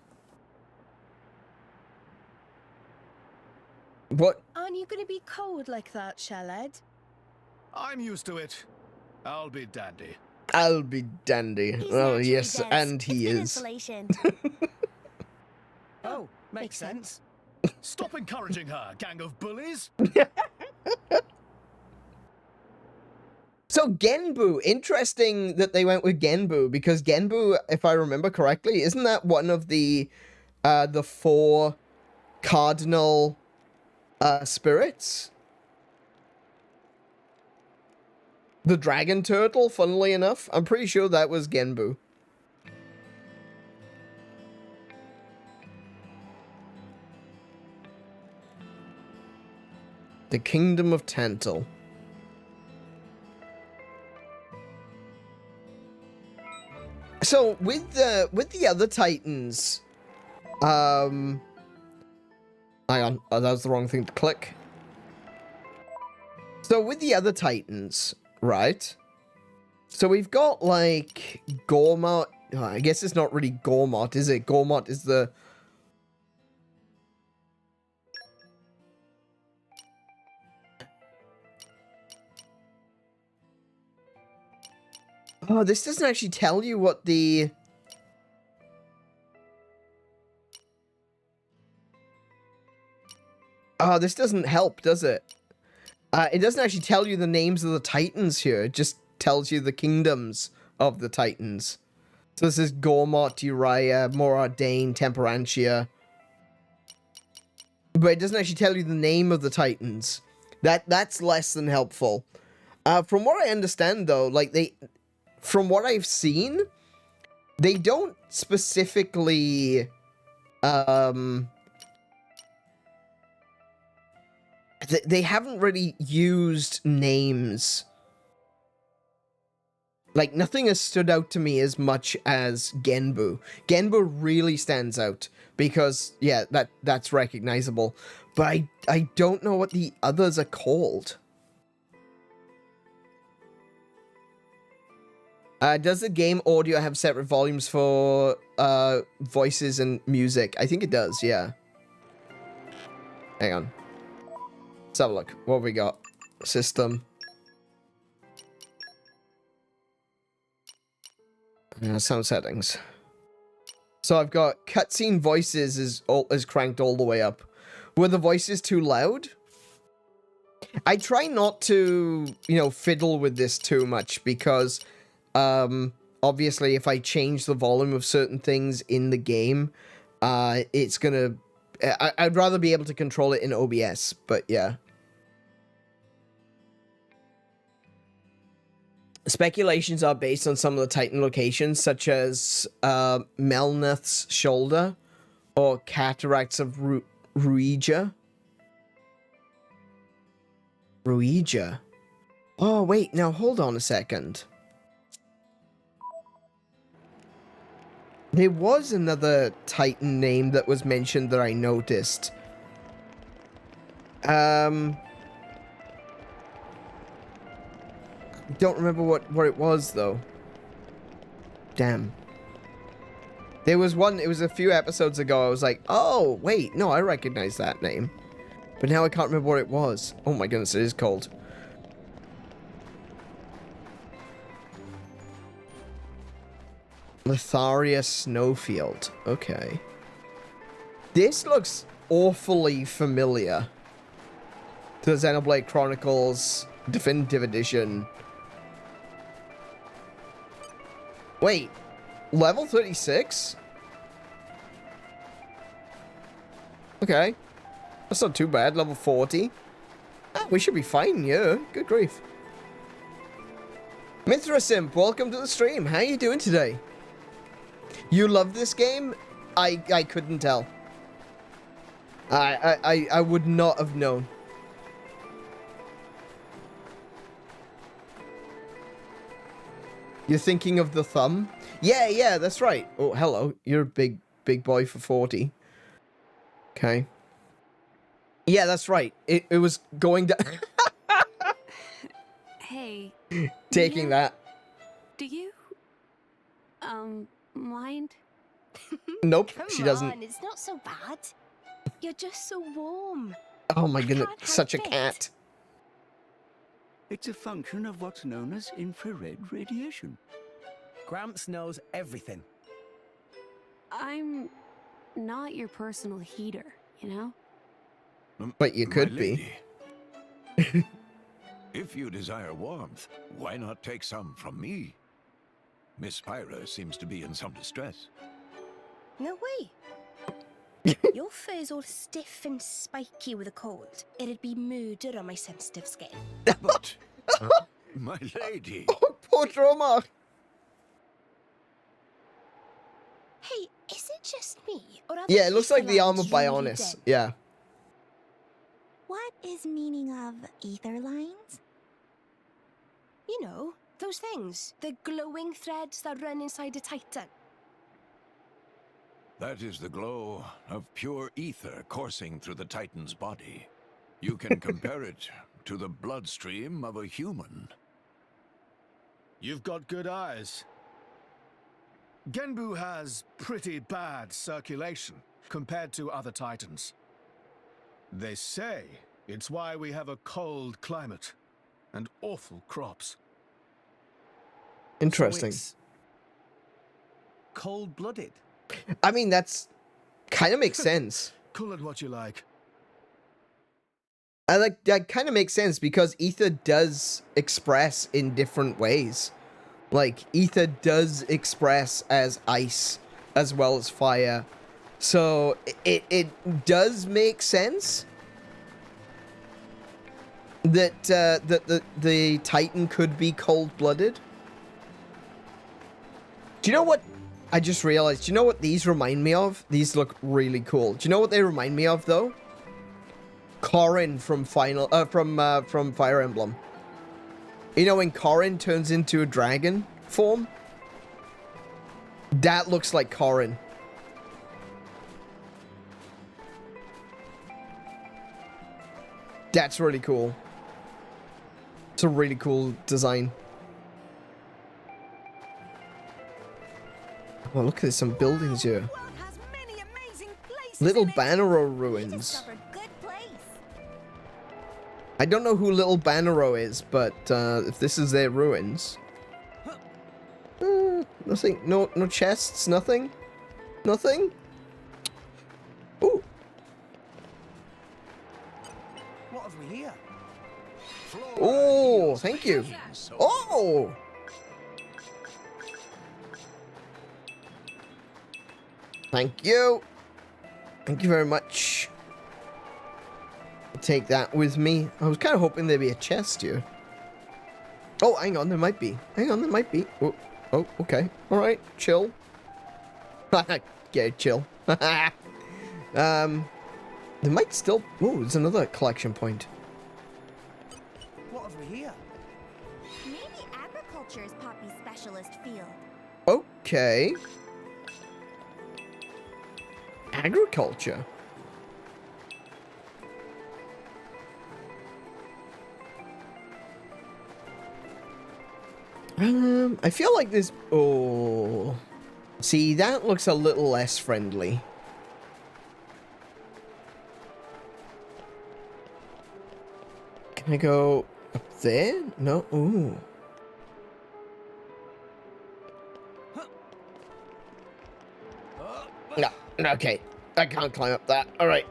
What? Aren't you going to be cold like that, Shellhead? I'm used to it. I'll be dandy. I'll be dandy. He's Oh naturally yes, dense. and he It's been is. insulation. Oh, makes sense. Stop encouraging her, gang of bullies. So Genbu, interesting that they went with Genbu, because Genbu, if I remember correctly, isn't that one of the 4 cardinal spirits? The dragon turtle, funnily enough. I'm pretty sure that was Genbu. The Kingdom of Tantal. So with the other Titans, hang on, oh, that was the wrong thing to click. So with the other Titans, right? So we've got like 𝗏𝗏. Oh, I guess it's not really 𝗏𝗏, is it? 𝗏𝗏 is the. Oh, this doesn't actually tell you what the... Oh, this doesn't help, does it? It doesn't actually tell you the names of the Titans here. It just tells you the kingdoms of the Titans. So this is 𝗏𝗏, Uriah, Moradane, Temperantia. But it doesn't actually tell you the name of the Titans. That's less than helpful. From what I understand, though, like from what I've seen, they don't specifically, they haven't really used names. Like, nothing has stood out to me as much as Genbu. Genbu really stands out because, yeah, that's recognizable. But I don't know what the others are called. Does the game audio have separate volumes for voices and music? I think it does, yeah. Hang on. Let's have a look. What have we got? System. Sound settings. So I've got cutscene voices is cranked all the way up. Were the voices too loud? I try not to, fiddle with this too much because... obviously, if I change the volume of certain things in the game, it's gonna... I'd rather be able to control it in OBS, but yeah. Speculations are based on some of the Titan locations, such as Melneth's Shoulder, or Cataracts of Ruija. Ruija? Oh, wait, now hold on a second. There was another Titan name that was mentioned that I noticed. I don't remember what it was, though. Damn. There was one, it was a few episodes ago, I was like, oh, wait, no, I recognize that name. But now I can't remember what it was. Oh my goodness, it is cold. Letharia Snowfield. Okay. This looks awfully familiar to the Xenoblade Chronicles Definitive Edition. Wait, level 36? Okay. That's not too bad. Level 40. Ah, we should be fine, yeah. Good grief. 𝗦𝘄𝗶𝘁𝗰𝗵, welcome to the stream. How are you doing today? You love this game? I couldn't tell. I would not have known. You're thinking of the thumb? Yeah, that's right. Oh, hello. You're a big boy for 40. Okay. Yeah, that's right. It was going down. Hey. Taking that. Do you, mind? Nope, Come she doesn't. on, it's not so bad. You're just so warm. Oh my goodness, can't such a help it. cat. It's a function of what's known as infrared radiation. Gramps knows everything. I'm not your personal heater, you know? But you could My be. lady. If you desire warmth, why not take some from me? Miss Pyra seems to be in some distress. No way. Your fur is all stiff and spiky with a cold. It'd be murder on my sensitive skin. But, my lady... Oh, poor drummer. Hey, is it just me? Or are Yeah, the it looks like the ether armor lines really Bionis. dead? Yeah. What is meaning of ether lines? You know, those things. The glowing threads that run inside a titan. That is the glow of pure ether coursing through the Titan's body. You can compare it to the bloodstream of a human. You've got good eyes. Genbu has pretty bad circulation compared to other titans. They say it's why we have a cold climate and awful crops. Interesting. So it's cold-blooded. I mean, that's kind of makes sense. Call it what you like. I like that kind of makes sense because ether does express in different ways. Like ether does express as ice as well as fire. So it does make sense that the Titan could be cold-blooded. Do you know what I just realized? Do you know what these remind me of? These look really cool. Do you know what they remind me of though? Corrin from from Fire Emblem. You know when Corrin turns into a dragon form? That looks like Corrin. That's really cool. It's a really cool design. Oh, look, there's some buildings here. Little BannerO ruins. I don't know who Little BannerO is, but if this is their ruins. Nothing, no chests, nothing? Nothing? Ooh. What have we here? Oh, thank you. Oh! Thank you. Thank you very much. I'll take that with me. I was kind of hoping there'd be a chest here. Oh, hang on, there might be. Hang on, there might be. Oh, okay. All right, chill. Get chill. There might still... Oh, there's another collection point. What have we here? Maybe agriculture is Poppy's specialist field. Okay. Agriculture. I feel like this... Oh. See, that looks a little less friendly. Can I go up there? No? Ooh. No, okay. I can't climb up that. Alright.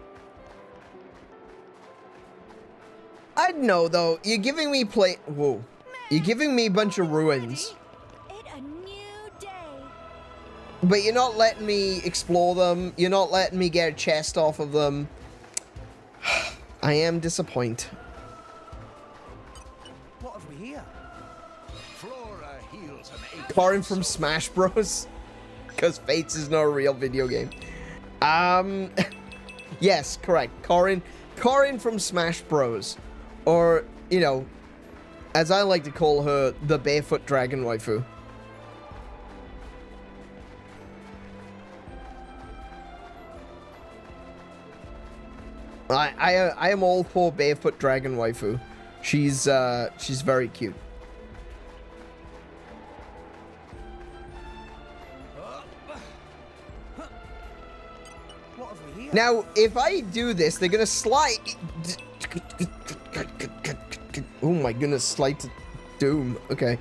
I know, though. You're giving me Whoa. You're giving me a bunch of ruins. But you're not letting me explore them. You're not letting me get a chest off of them. I am disappointed. What have we here? Flora heals an Aegis. Corin from Smash Bros. Because Fates is not a real video game. Yes, correct. Corin from Smash Bros. Or, you know, as I like to call her, the barefoot dragon waifu. I am all for barefoot dragon waifu. She's very cute. What have we here? Now, if I do this, they're gonna slide. Oh my goodness, slide to doom. Okay.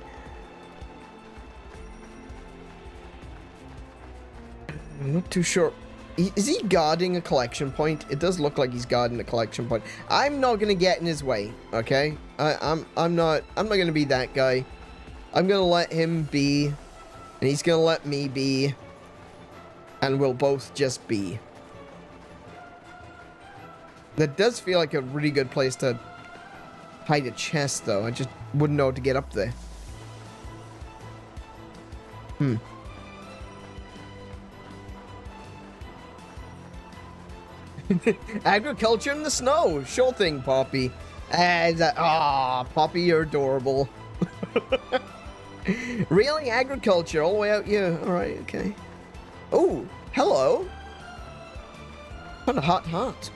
I'm not too sure. Is he guarding a collection point? It does look like he's guarding a collection point. I'm not gonna get in his way, okay? I'm not gonna be that guy. I'm gonna let him be, and he's gonna let me be, and we'll both just be. That does feel like a really good place to hide a chest, though. I just wouldn't know how to get up there. Agriculture in the snow. Sure thing, Poppy. Poppy, you're adorable. Really? Agriculture all the way out here? Alright, okay. Oh, hello. What a hot heart.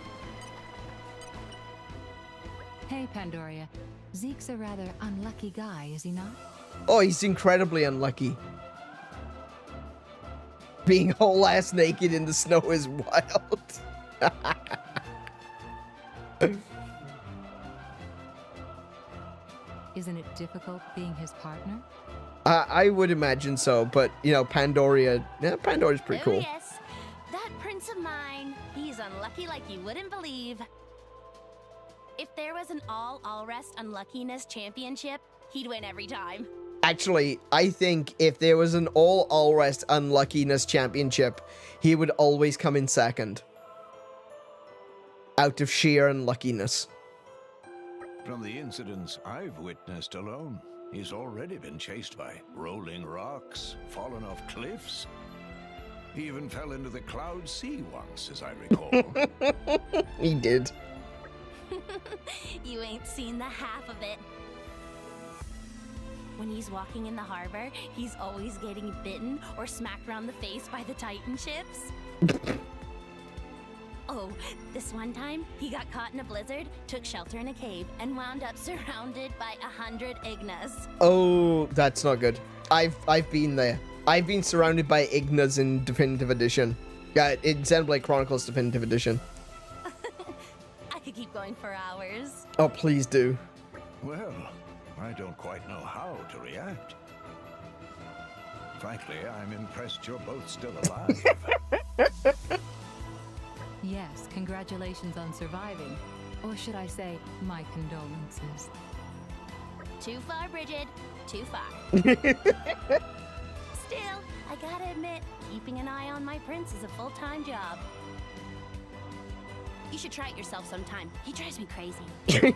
Hey, Pandoria. Zeke's a rather unlucky guy, is he not? Oh, he's incredibly unlucky. Being whole ass naked in the snow is wild. Isn't it difficult being his partner? I would imagine so, but, you know, Pandoria's pretty cool. Yes, that prince of mine, he's unlucky like you wouldn't believe. If there was an Alrest unluckiness championship, he'd win every time. Actually, I think if there was an Alrest unluckiness championship, he would always come in second. Out of sheer unluckiness. From the incidents I've witnessed alone, he's already been chased by rolling rocks, fallen off cliffs. He even fell into the cloud sea once, as I recall. He did. You ain't seen the half of it. When he's walking in the harbor, he's always getting bitten or smacked around the face by the Titan ships. Oh, this one time, he got caught in a blizzard, took shelter in a cave, and wound up surrounded by 100 Ignas. Oh, that's not good. I've been there. I've been surrounded by Ignas in Definitive Edition. Yeah, in Xenoblade Chronicles Definitive Edition. I could keep going for hours. Oh, please do. Well, I don't quite know how to react. Frankly, I'm impressed you're both still alive. Yes, congratulations on surviving. Or should I say, my condolences. Too far, Bridget. Too far. Still, I gotta admit, keeping an eye on my prince is a full-time job. You should try it yourself sometime. He drives me crazy.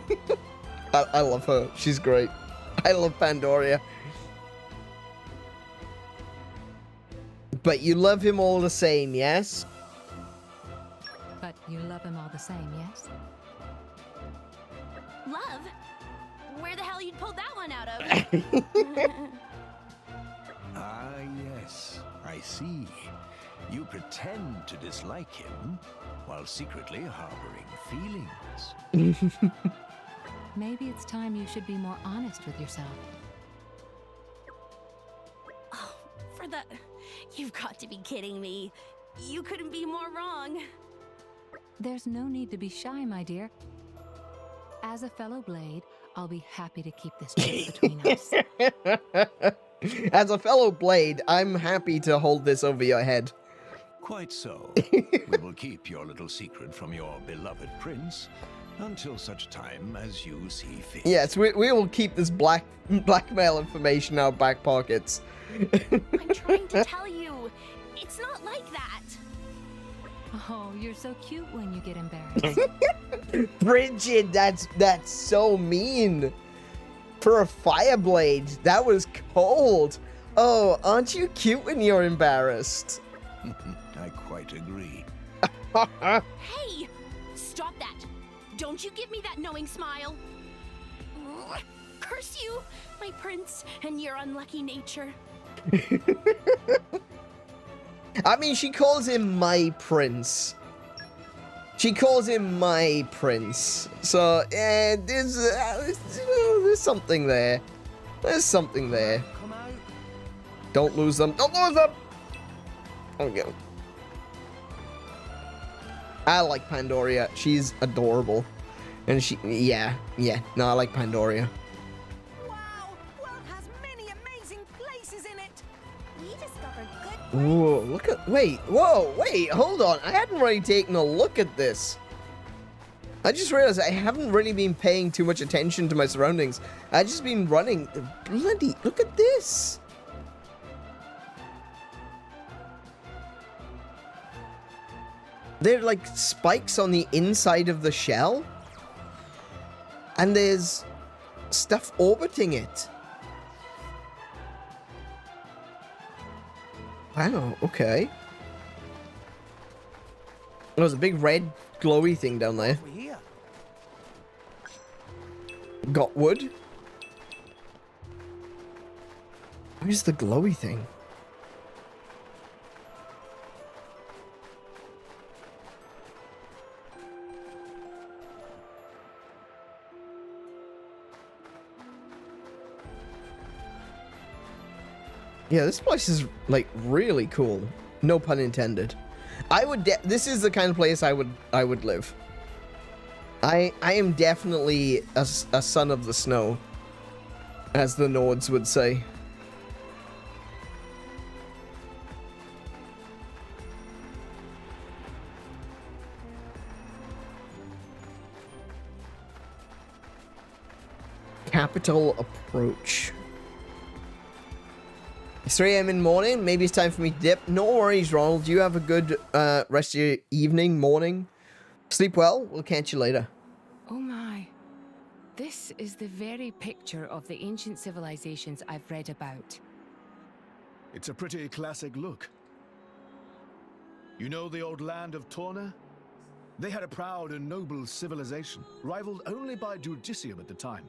I love her. She's great. I love Pandoria. But you love him all the same, yes? But you love him all the same, yes? Love? Where the hell you pulled that one out of? Ah, yes. I see. You pretend to dislike him while secretly harboring feelings. Maybe it's time you should be more honest with yourself. Oh, for the... You've got to be kidding me. You couldn't be more wrong. There's no need to be shy, my dear. As a fellow Blade, I'll be happy to keep this truth between us. As a fellow Blade, I'm happy to hold this over your head. Quite so. We will keep your little secret from your beloved prince until such time as you see fit. Yes, we will keep this blackmail information in our back pockets. I'm trying to tell you. It's not like that. Oh, you're so cute when you get embarrassed. Bridget, that's so mean. For a Fireblade, that was cold. Oh, aren't you cute when you're embarrassed? I quite agree. Hey! Stop that! Don't you give me that knowing smile! Ugh, curse you, my prince, and your unlucky nature. I mean, she calls him my prince. She calls him my prince. So, yeah, there's something there. There's something there. Come out. Don't lose them. Don't lose them! Okay. I like Pandoria. She's adorable. And yeah. No, I like Pandoria. Wow! World has many amazing places in it. We discovered good. Whoa, look at, wait, hold on. I hadn't really taken a look at this. I just realized I haven't really been paying too much attention to my surroundings. I've just been running. Bloody, look at this. There are like spikes on the inside of the shell. And there's stuff orbiting it. Wow, okay. There's a big red glowy thing down there. We're here. Got wood. Where's the glowy thing? Yeah, this place is like really cool. No pun intended. I would. This is the kind of place I would live. I am definitely a son of the snow, as the Nords would say. Capital approach. It's 3 a.m. in the morning. Maybe it's time for me to dip. No worries, Ronald. You have a good rest of your evening, morning. Sleep well. We'll catch you later. Oh my. This is the very picture of the ancient civilizations I've read about. It's a pretty classic look. You know the old land of Torna? They had a proud and noble civilization, rivaled only by Elysium at the time.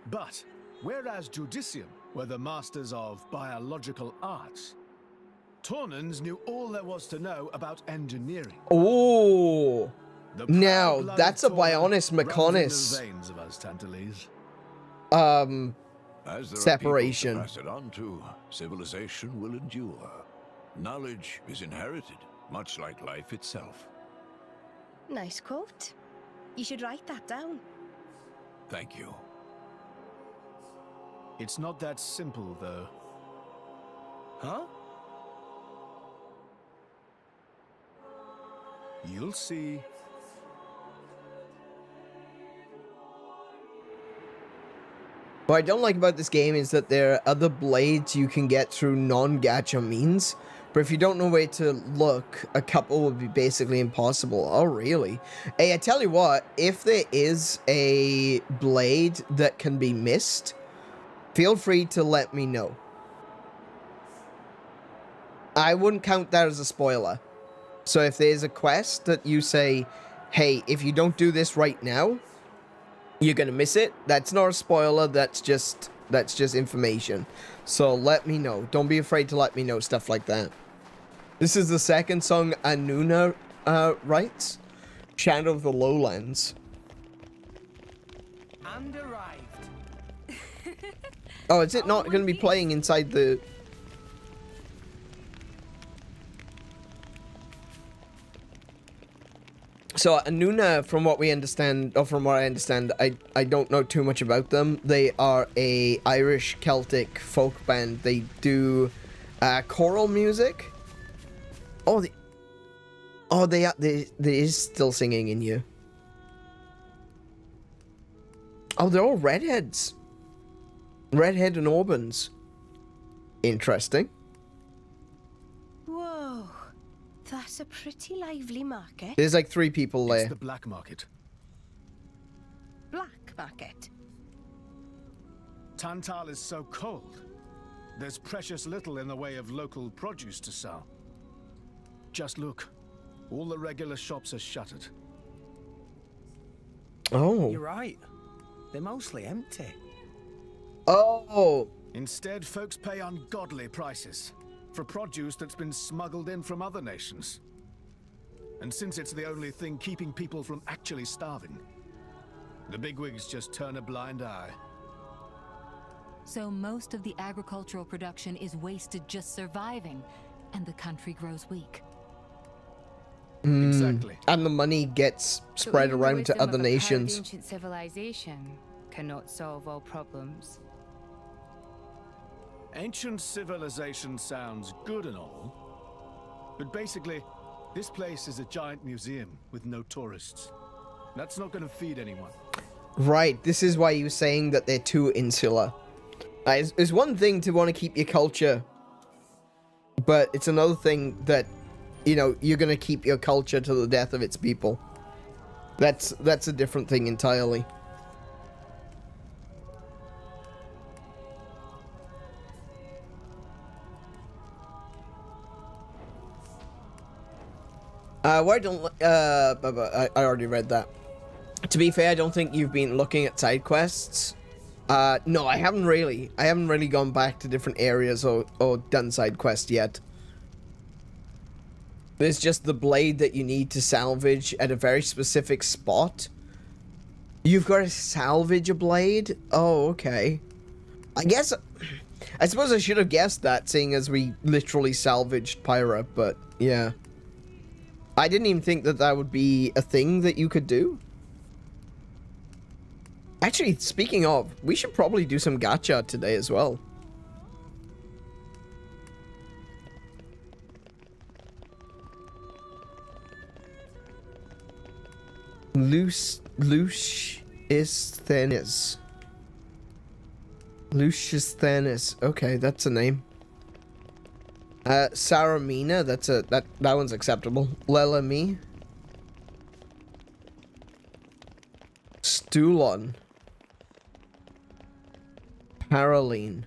But whereas Elysium were the masters of biological arts, Tornans knew all there was to know about engineering. Oh, now that's a Bionis Mechonis. Veins of us, Tantalese. As there Separation. are people to pass it on to, civilization will endure. Knowledge is inherited, much like life itself. Nice quote. You should write that down. Thank you. It's not that simple, though. Huh? You'll see. What I don't like about this game is that there are other blades you can get through non-gacha means, but if you don't know where to look, a couple would be basically impossible. Oh, really? Hey, I tell you what, if there is a blade that can be missed, feel free to let me know. I wouldn't count that as a spoiler. So if there's a quest that you say, hey, if you don't do this right now, you're gonna miss it, that's not a spoiler, that's just information. So let me know. Don't be afraid to let me know stuff like that. This is the second song Anuna writes. Shadow of the Lowlands. And arrived. Oh, is it not going to be playing inside the... So Anuna, from what we understand, or from what I understand, I don't know too much about them. They are a Irish Celtic folk band. They do choral music. Oh, there is still singing in you. Oh, they're all redheads. Redhead and Aubans. Interesting. Whoa. That's a pretty lively market. There's like 3 people there. It's the black market. Black market. Tantal is so cold. There's precious little in the way of local produce to sell. Just look. All the regular shops are shuttered. Oh. You're right. They're mostly empty. Oh. Instead, folks pay ungodly prices for produce that's been smuggled in from other nations. And since it's the only thing keeping people from actually starving, the bigwigs just turn a blind eye. So most of the agricultural production is wasted just surviving, and the country grows weak. Exactly. And the money gets spread So even the around to wisdom other of a proud nations. ancient civilization cannot solve all problems. Ancient civilization sounds good and all, but basically, this place is a giant museum with no tourists. That's not going to feed anyone. Right, this is why you were saying that they're too insular. It's one thing to want to keep your culture, but it's another thing that, you know, you're going to keep your culture to the death of its people. That's a different thing entirely. Why don't I already read that. To be fair, I don't think you've been looking at side quests. No, I haven't really. I haven't really gone back to different areas or done side quests yet. There's just the blade that you need to salvage at a very specific spot. You've got to salvage a blade? Oh, okay. I suppose I should have guessed that, seeing as we literally salvaged Pyra, but yeah. I didn't even think that that would be a thing that you could do. Actually, speaking of, we should probably do some gacha today as well. Lusthenis. Lusthenis. Okay, that's a name. Saramina, that one's acceptable. Lelami. Stulon. Paraline.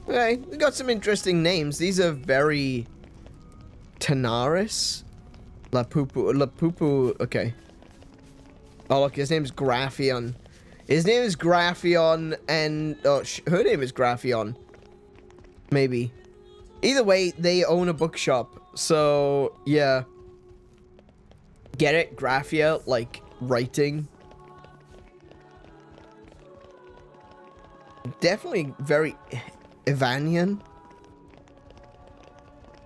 Okay, we got some interesting names. These are very Tanaris. Lapupu, okay. Oh look, his name's Graphion. His name is Graphion, and her name is Graphion. Maybe. Either way, they own a bookshop, so yeah. Get it? Graphia, like writing. Definitely very Ivanian.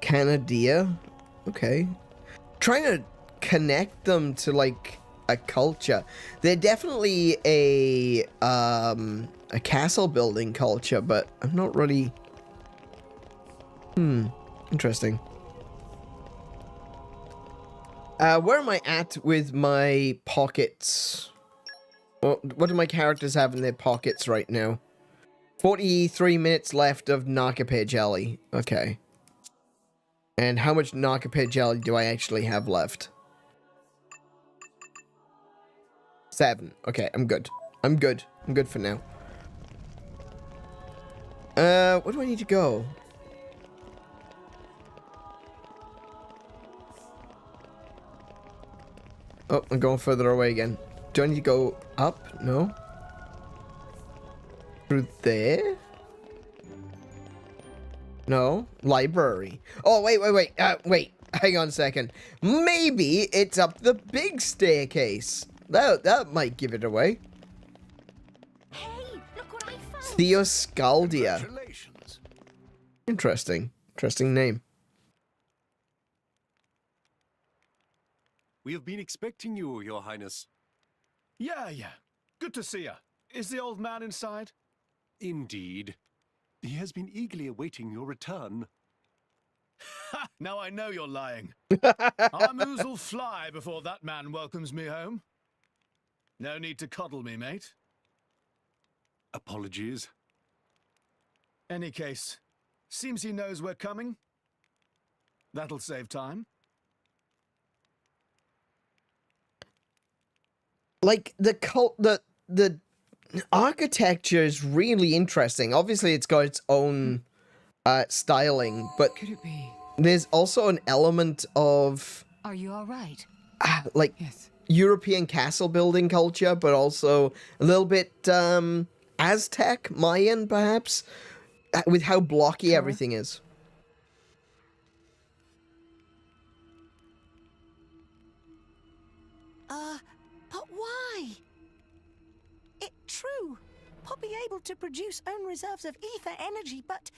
Canadia. Okay. Trying to connect them to like a culture. They're definitely a castle building culture, but I'm not really. Interesting. Where am I at with my pockets? Well, what do my characters have in their pockets right now? 43 minutes left of 𝗬𝗶𝗁𝗄 jelly. Okay. And how much 𝗬𝗶𝗁𝗄 jelly do I actually have left? 7. Okay, I'm good. I'm good. I'm good for now. Where do I need to go? Oh, I'm going further away again. Do I need to go up? No. Through there? No. Library. Oh, wait. Wait. Hang on a second. Maybe it's up the big staircase. That might give it away. Hey, look what I found. 𝗬𝗏𝗄𝗁𝗄. Congratulations. Interesting. Interesting name. We have been expecting you, Your Highness. Yeah. Good to see you. Is the old man inside? Indeed. He has been eagerly awaiting your return. Ha! Now I know you're lying. Our moos will fly before that man welcomes me home. No need to coddle me, mate. Apologies. Any case, seems he knows we're coming. That'll save time. Like the architecture is really interesting. Obviously, it's got its own styling, but Could it be? there's also an element of Are you all right? like Yes. European castle building culture, but also a little bit Aztec, Mayan, perhaps, with how blocky everything is. But why? It true. Pot be able to produce own reserves of ether energy, but...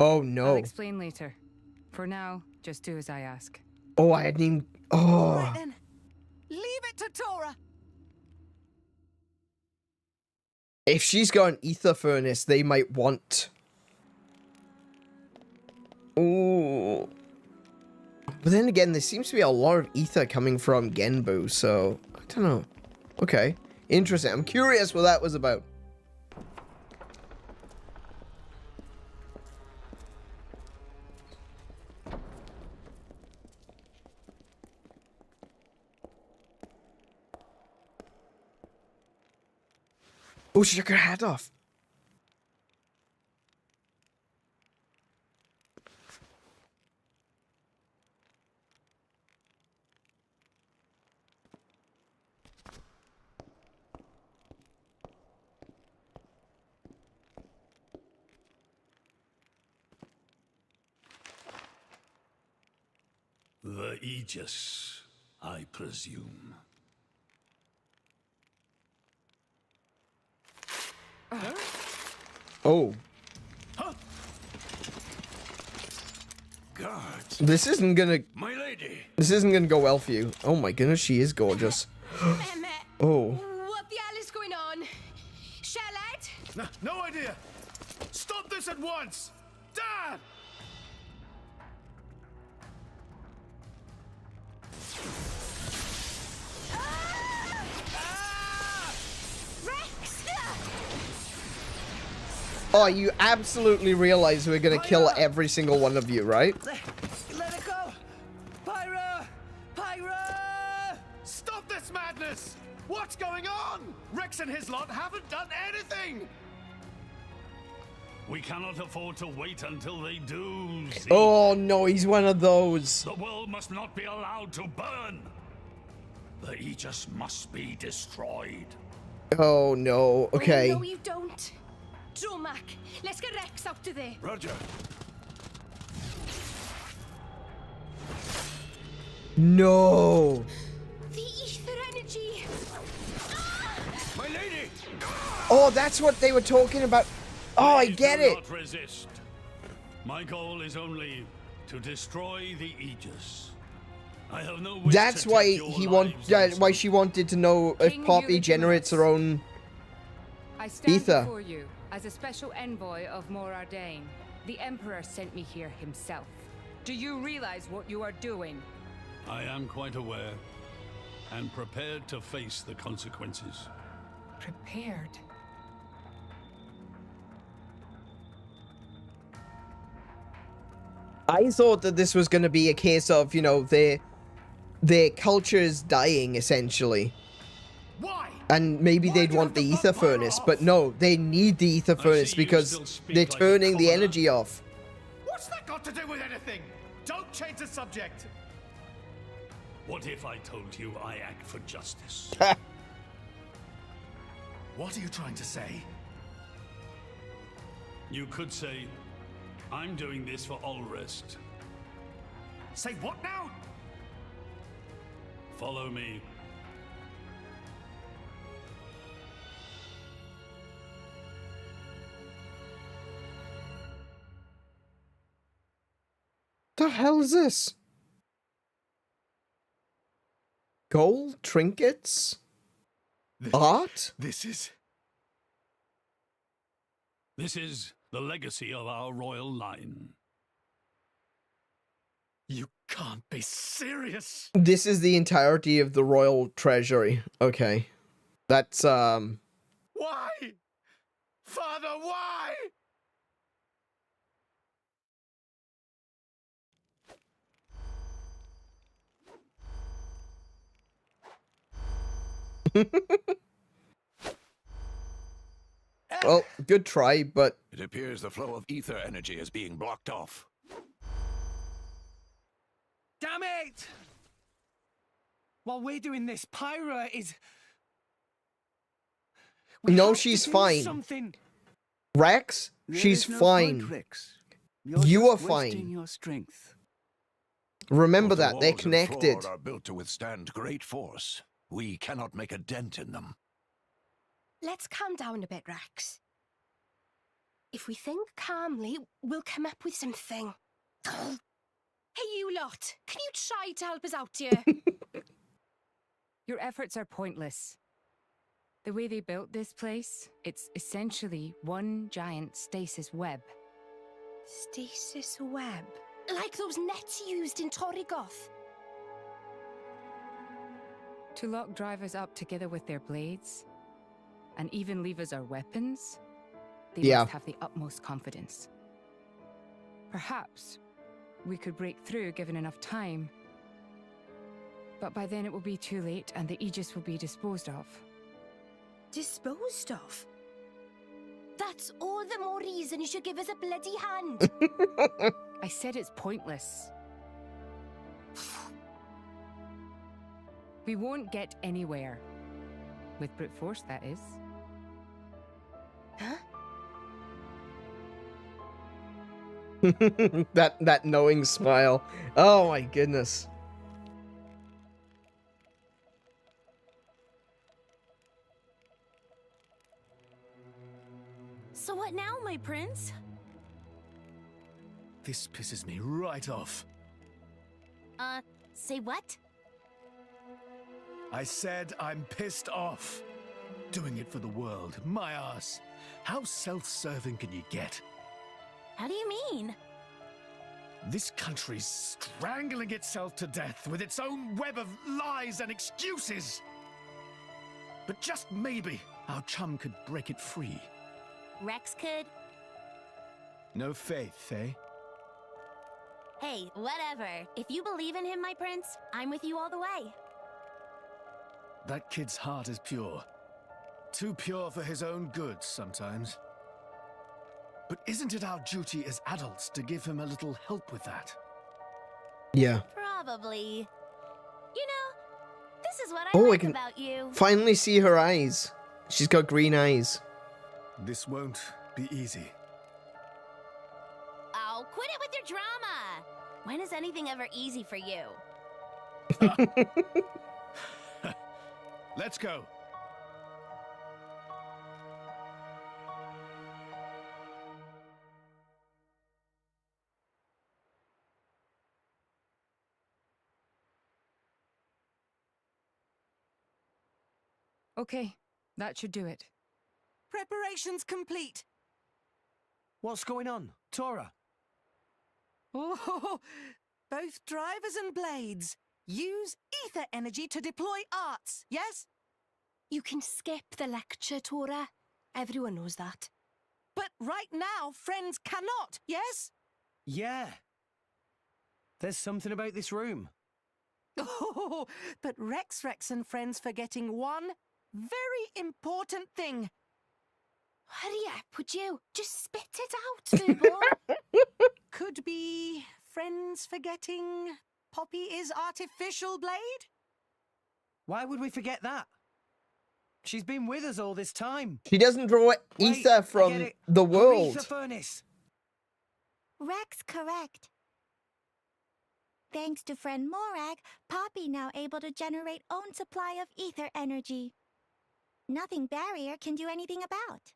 Oh I'll no. explain later. For now, just do as I ask. Oh, I hadn't even... Right Oh. then. Leave it to Tora. If she's got an ether furnace, they might want... Ooh. But then again, there seems to be a lot of ether coming from Genbu, so... I don't know. Okay. Interesting. I'm curious what that was about. Oh, she took her hat off. The Aegis, I presume. Oh. Guards. This isn't gonna... My lady. This isn't gonna go well for you. Oh my goodness, she is gorgeous. Oh. What the hell is going on? Charlotte? No idea. Stop this at once. Dad! Oh, you absolutely realize we're gonna kill every single one of you, right? Let it go! Pyra! Pyra! Stop this madness! What's going on? Rex and his lot haven't done anything! We cannot afford to wait until they do. See? Oh no, he's one of those. The world must not be allowed to burn. The Aegis must be destroyed. Oh no, okay. No, you don't. Dromac, let's get Rex out of there. Roger. No. The ether energy. My lady. Oh, that's what they were talking about. Oh, I get Do it. not resist. My goal is only to destroy the Aegis. I have no wish That's to why take your he lives why she wanted to know if King Poppy generates her own I stand ether. before you as a special envoy of Morardain. The Emperor sent me here himself. Do you realize what you are doing? I am quite aware and prepared to face the consequences. Prepared? I thought that this was going to be a case of, you know, their culture is dying, essentially. Why? And maybe they'd want the ether furnace, but no, they need the ether furnace because they're turning the energy off. What's that got to do with anything? Don't change the subject. What if I told you I act for justice? What are you trying to say? You could say, I'm doing this for Alrest. Say what now? Follow me. The hell is this? Gold trinkets? Art? This is the legacy of our royal line. You can't be serious. This is the entirety of the royal treasury. Okay. That's, Why? Father, why? Well, good try, but... It appears the flow of ether energy is being blocked off. Damn it! While we're doing this, Pyra is... No, she's fine. Something. Rex, she's fine. You are fine. Your strength. Remember Both the that, they're walls and floor connected. are built to withstand great force. We cannot make a dent in them. Let's calm down a bit, Rex. If we think calmly, we'll come up with something. Hey, you lot! Can you try to help us out here? Your efforts are pointless. The way they built this place, it's essentially one giant stasis web. Stasis web? Like those nets used in Torrigoth? To lock drivers up together with their blades, and even leave us our weapons, they must have the utmost confidence. Perhaps we could break through given enough time, but by then it will be too late and the Aegis will be disposed of. Disposed of? That's all the more reason you should give us a bloody hand. I said it's pointless. We won't get anywhere. With brute force, that is. Huh? that knowing smile. Oh my goodness. So what now, my prince? This pisses me right off. Say what? I said I'm pissed off. Doing it for the world, my ass. How self-serving can you get? How do you mean? This country's strangling itself to death with its own web of lies and excuses. But just maybe our chum could break it free. Rex could? No faith, eh? Hey, whatever. If you believe in him, my prince, I'm with you all the way. That kid's heart is pure. Too pure for his own good sometimes. But isn't it our duty as adults to give him a little help with that? Yeah. Probably. You know, this is what I Oh, like I can about you. finally see her eyes. She's got green eyes. This won't be easy. Oh, quit it with your drama! When is anything ever easy for you? Let's go. Okay, that should do it. Preparations complete. What's going on, Tora? Oh, both drivers and blades. Use ether energy to deploy arts, yes? You can skip the lecture, Tora. Everyone knows that. But right now, friends cannot, yes? Yeah. There's something about this room. Oh, but Rex and friends forgetting one very important thing. Hurry up, would you? Just spit it out, Furball. Could be friends forgetting Poppy is artificial blade? Why would we forget that? She's been with us all this time. She doesn't draw ether from the world. The furnace. Rex correct. Thanks to friend Morag, Poppy now able to generate own supply of ether energy. Nothing barrier can do anything about.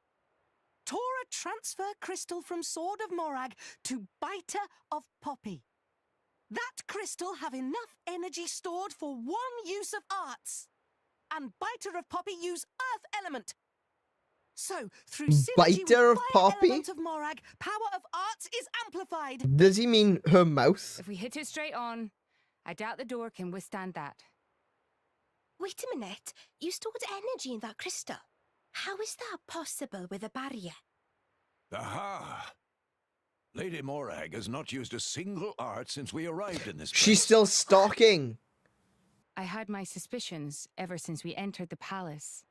Tora transfer crystal from Sword of Morag to Biter of Poppy. That crystal have enough energy stored for one use of arts. And Biter of Poppy use Earth element. So, through synergy Biter with of Fire Poppy? element of Morag, power of arts is amplified. Does he mean her mouth? If we hit it straight on, I doubt the door can withstand that. Wait a minute. You stored energy in that crystal. How is that possible with a barrier? Aha! Lady Morag has not used a single art since we arrived in this place. She's still stalking. I had my suspicions ever since we entered the palace.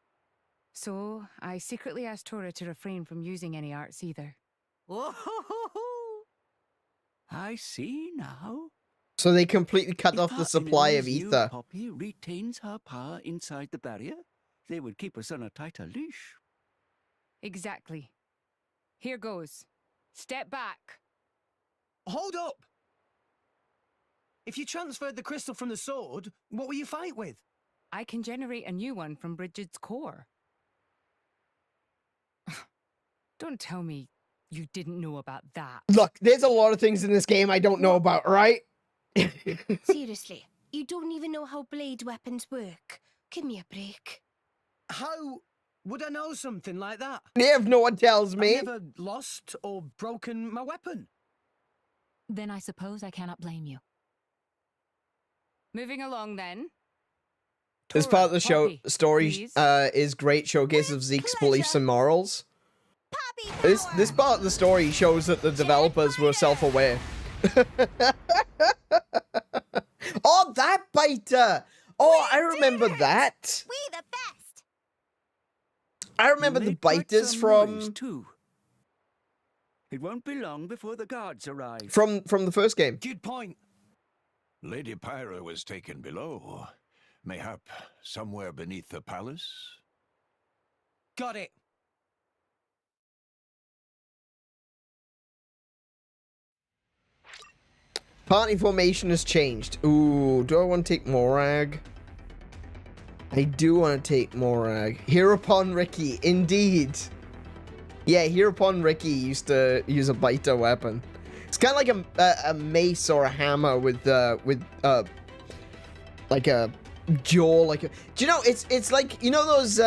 So, I secretly asked Tora to refrain from using any arts either. Oh, I see now. So they completely cut off the If supply of Aneuryn's new ether. puppy retains her power inside the barrier, they would keep us on a tighter leash. Exactly. Here goes. Step back. Hold up! If you transferred the crystal from the sword, what will you fight with? I can generate a new one from Bridget's core. Don't tell me you didn't know about that. Look, there's a lot of things in this game I don't know about, right? Seriously, you don't even know how blade weapons work. Give me a break. How would I know something like that? If no one tells me. I've never lost or broken my weapon. Then I suppose I cannot blame you. Moving along then. This part of the story please. is great showcase of Zeke's beliefs and morals. This part of the story shows that the developers were self-aware. Oh, that biter! Oh, I remember that. We the best. I remember the biters from Too. It won't be long before the guards arrive. from the first game. Good point. Lady Pyra was taken below. Mayhap somewhere beneath the palace? Got it. Party formation has changed. Ooh, do I want to take Morag? I do want to take Morag. Hereupon Ricky, indeed. Yeah, Hereupon Ricky used to use a biter weapon. It's kind of like a mace or a hammer with like a jaw, like a. Do you know? It's like, you know those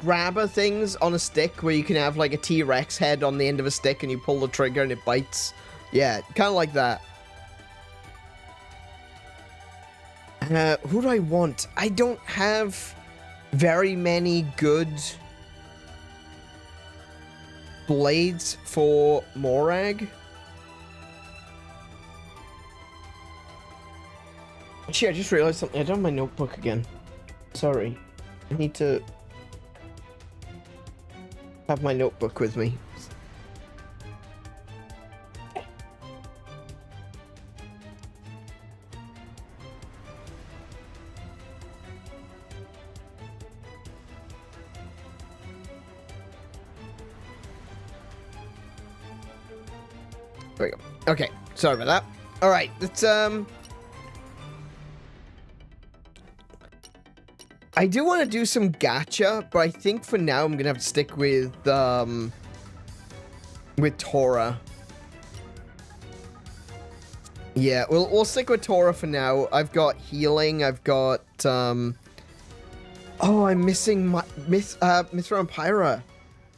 grabber things on a stick where you can have like a T-Rex head on the end of a stick and you pull the trigger and it bites. Yeah, kind of like that. Who do I want? I don't have very many good blades for Morag. Actually, I just realized something. I don't have my notebook again. Sorry. I need to have my notebook with me. There we go. Okay, sorry about that. All right, let's I do want to do some gacha, but I think for now I'm gonna have to stick with Tora. Yeah, we'll stick with Tora for now. I've got healing. I've got oh, I'm missing my 𝗦𝘄𝗶𝘁𝗰𝗵.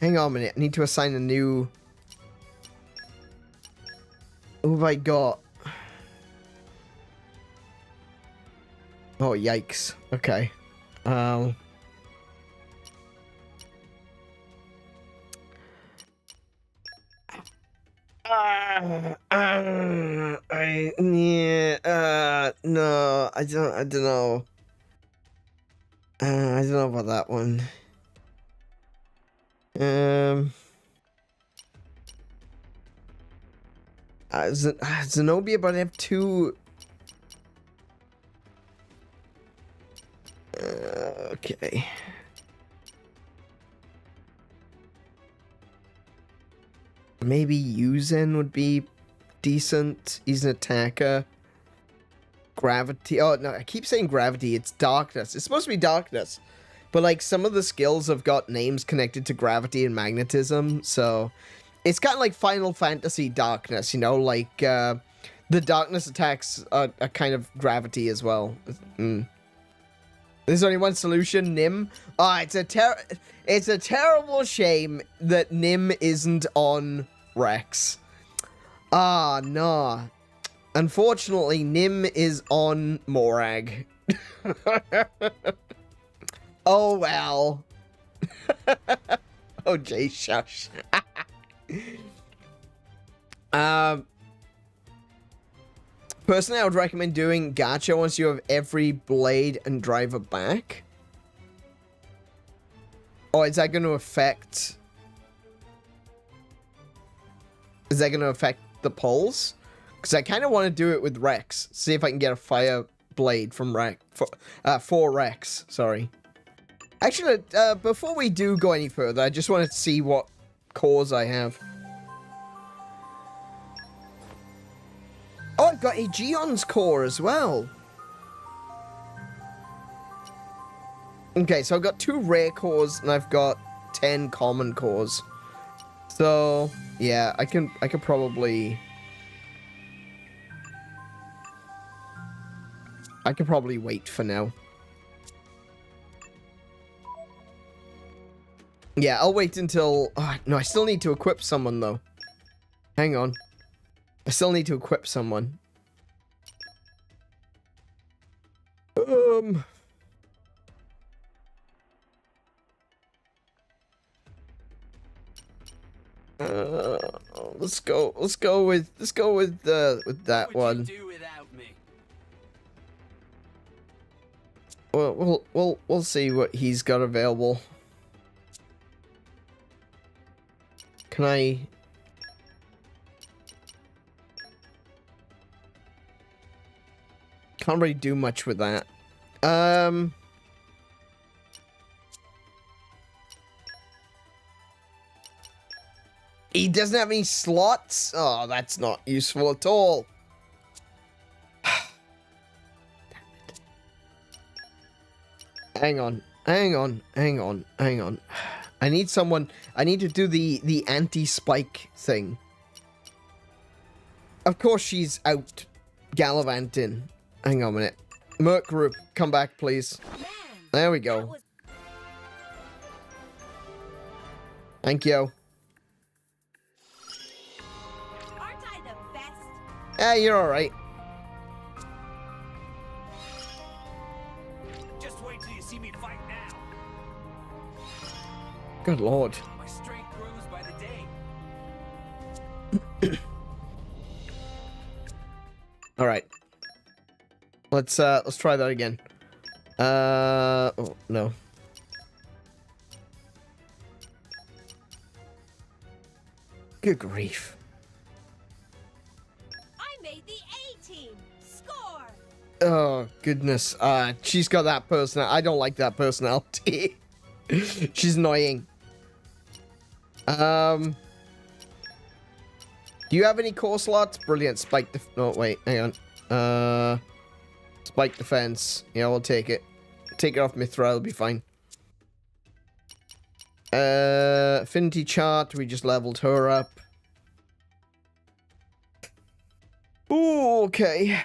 Hang on a minute. I need to assign a new. Who have I got? Oh, yikes. Okay. I no, I don't know. I don't know about that one. Zenobia, but I have two. Okay. Maybe Yuzen would be decent. He's an attacker. Gravity. Oh, no, I keep saying gravity. It's darkness. It's supposed to be darkness. But, like, some of the skills have got names connected to gravity and magnetism, so it's kind of like Final Fantasy darkness, you know? Like, the darkness attacks are kind of gravity as well. There's only one solution, Nym. Ah, it's a terrible shame that Nym isn't on Rex. Ah, nah. Unfortunately, Nym is on Morag. Oh, well. Oh, Jay, shush. Personally, I would recommend doing gacha once you have every blade and driver back. Or is that going to affect... Is that going to affect the pulls? Because I kind of want to do it with Rex. See if I can get a fire blade from Rex. For Rex, sorry. Actually, before we do go any further, I just wanted to see what cores I have. Oh, I've got a Geon's core as well. Okay, so I've got 2 rare cores and I've got 10 common cores. So, yeah, I could probably... I could probably wait for now. Yeah, I'll wait until... Oh, no, I still need to equip someone, though. Hang on. I still need to equip someone. Let's go with that one. What would you do without me? Well, we'll see what he's got available. Can I... Can't really do much with that. He doesn't have any slots? Oh, that's not useful at all. Hang on. I need someone... I need to do the anti-spike thing. Of course she's out gallivanting. Hang on a minute. Merc group, come back, please. There we go. Thank you. Aren't I the best? You're alright. Just wait till you see me fight now. Good lord. My strength grows by the day. Alright. Let's try that again. Oh, no. Good grief. I made the A team. Score. Oh, goodness. She's got that I don't like that personality. She's annoying. Do you have any core slots? Brilliant. Spike no, wait, hang on. Spike defense. Yeah, we'll take it. Take it off Mithra, it'll be fine. Affinity chart, we just leveled her up. Ooh, okay.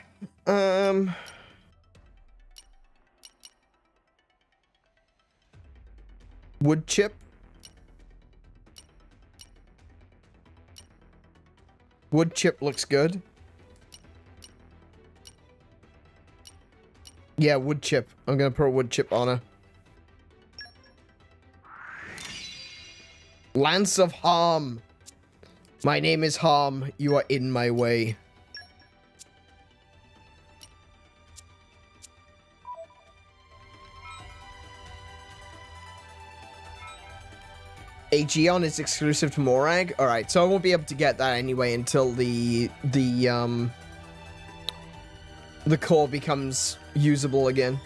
Wood chip. Wood chip looks good. Yeah, wood chip. I'm gonna put a wood chip on her. Lance of Harm. My name is Harm. You are in my way. Aegeon is exclusive to Morag. Alright, so I won't be able to get that anyway until the core becomes usable again.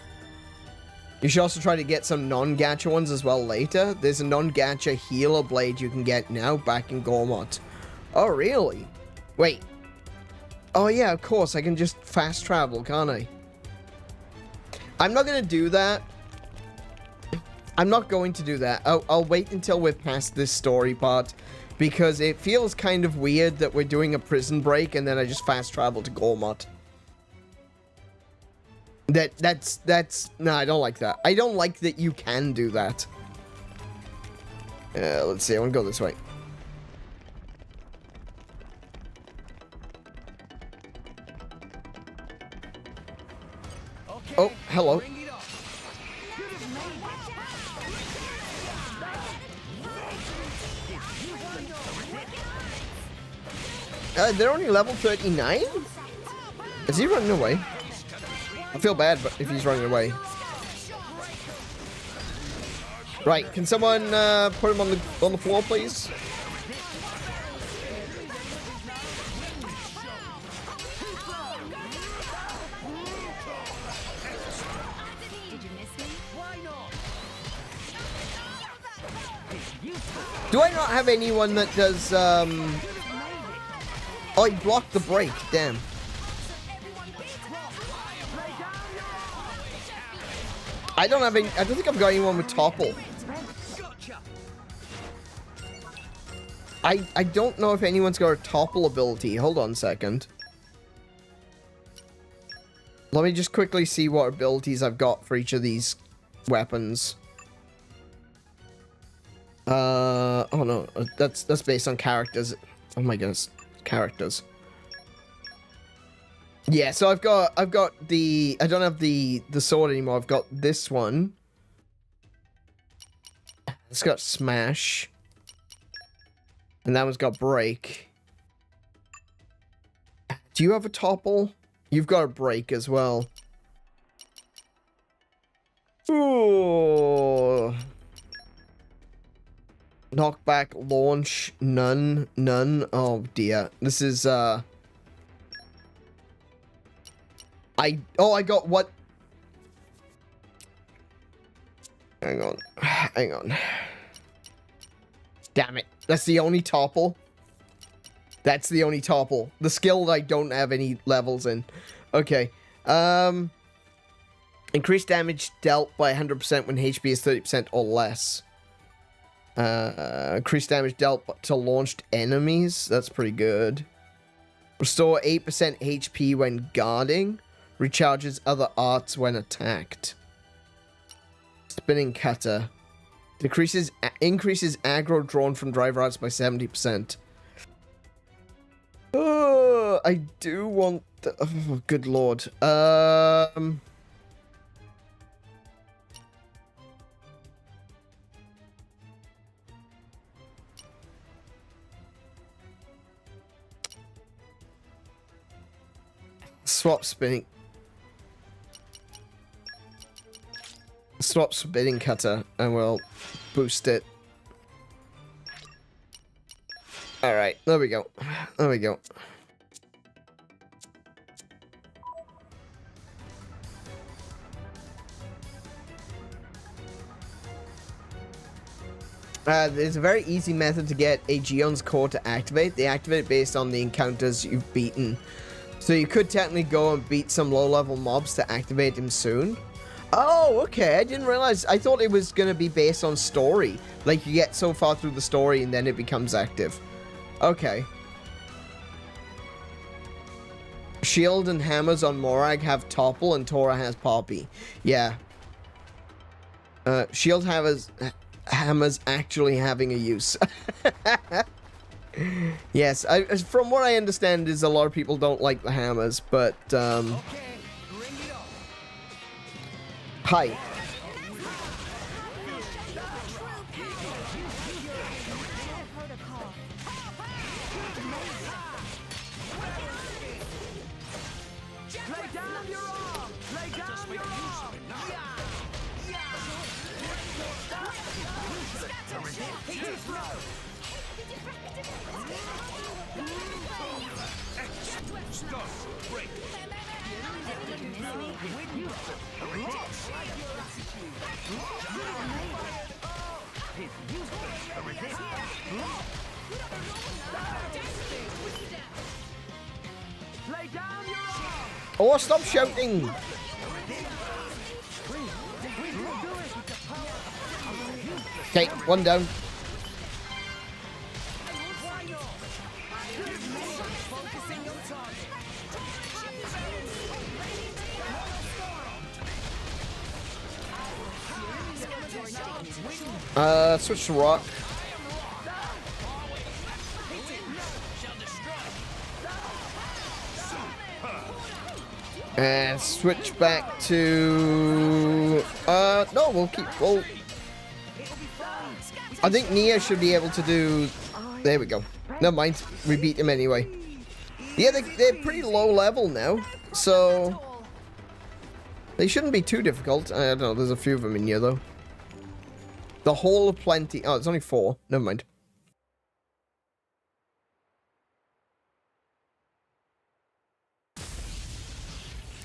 You should also try to get some non-gacha ones as well later. There's a non-gacha healer blade you can get now back in 𝗏𝗏. Oh, really? Wait. Oh, yeah, of course. I can just fast travel, can't I? I'm not going to do that. I'm not going to do that. I'll wait until we're past this story part, because it feels kind of weird that we're doing a prison break and then I just fast travel to 𝗏𝗏. That's no, I don't like that. I don't like that you can do that. Let's see. I want to go this way. Okay, oh, hello. They're only level 39? Is he running away? I feel bad but if he's running away. Right, can someone put him on the floor, please? Do I not have anyone that does, Oh, he blocked the break, damn. I don't have any, I don't think I've got anyone with topple. I don't know if anyone's got a topple ability. Hold on a second. Let me just quickly see what abilities I've got for each of these weapons. Oh no, that's based on characters. Oh my goodness, characters. Yeah, so I've got the, I don't have the sword anymore. I've got this one. It's got smash. And that one's got break. Do you have a topple? You've got a break as well. Ooh. Knockback, launch, none. Oh dear. This is, I got what? Hang on. Damn it. That's the only topple. That's the only topple. The skill that I don't have any levels in. Okay. Increased damage dealt by 100% when HP is 30% or less. Increased damage dealt to launched enemies. That's pretty good. Restore 8% HP when guarding. Recharges other arts when attacked. Spinning cutter. Increases aggro drawn from driver arts by 70%. Oh, I do want the, oh, good lord. Swap spinning. Swap spinning cutter and we'll boost it. Alright, there we go. There we go. There's a very easy method to get a Geon's core to activate. They activate based on the encounters you've beaten. So you could technically go and beat some low-level mobs to activate him soon. Oh, okay. I didn't realize. I thought it was going to be based on story. Like, you get so far through the story and then it becomes active. Okay. Shield and hammers on Morag have topple and Tora has Poppy. Yeah. Shield hammers actually having a use. Yes, from what I understand is a lot of people don't like the hammers, but hi. Oh, stop shouting! Okay, one down. Switch to rock. And switch back to... no, we'll keep... Well, I think Nia should be able to do... There we go. Never mind. We beat him anyway. Yeah, they're pretty low level now, so they shouldn't be too difficult. I don't know, there's a few of them in here, though. The Hall of Plenty. Oh, it's only 4. Never mind.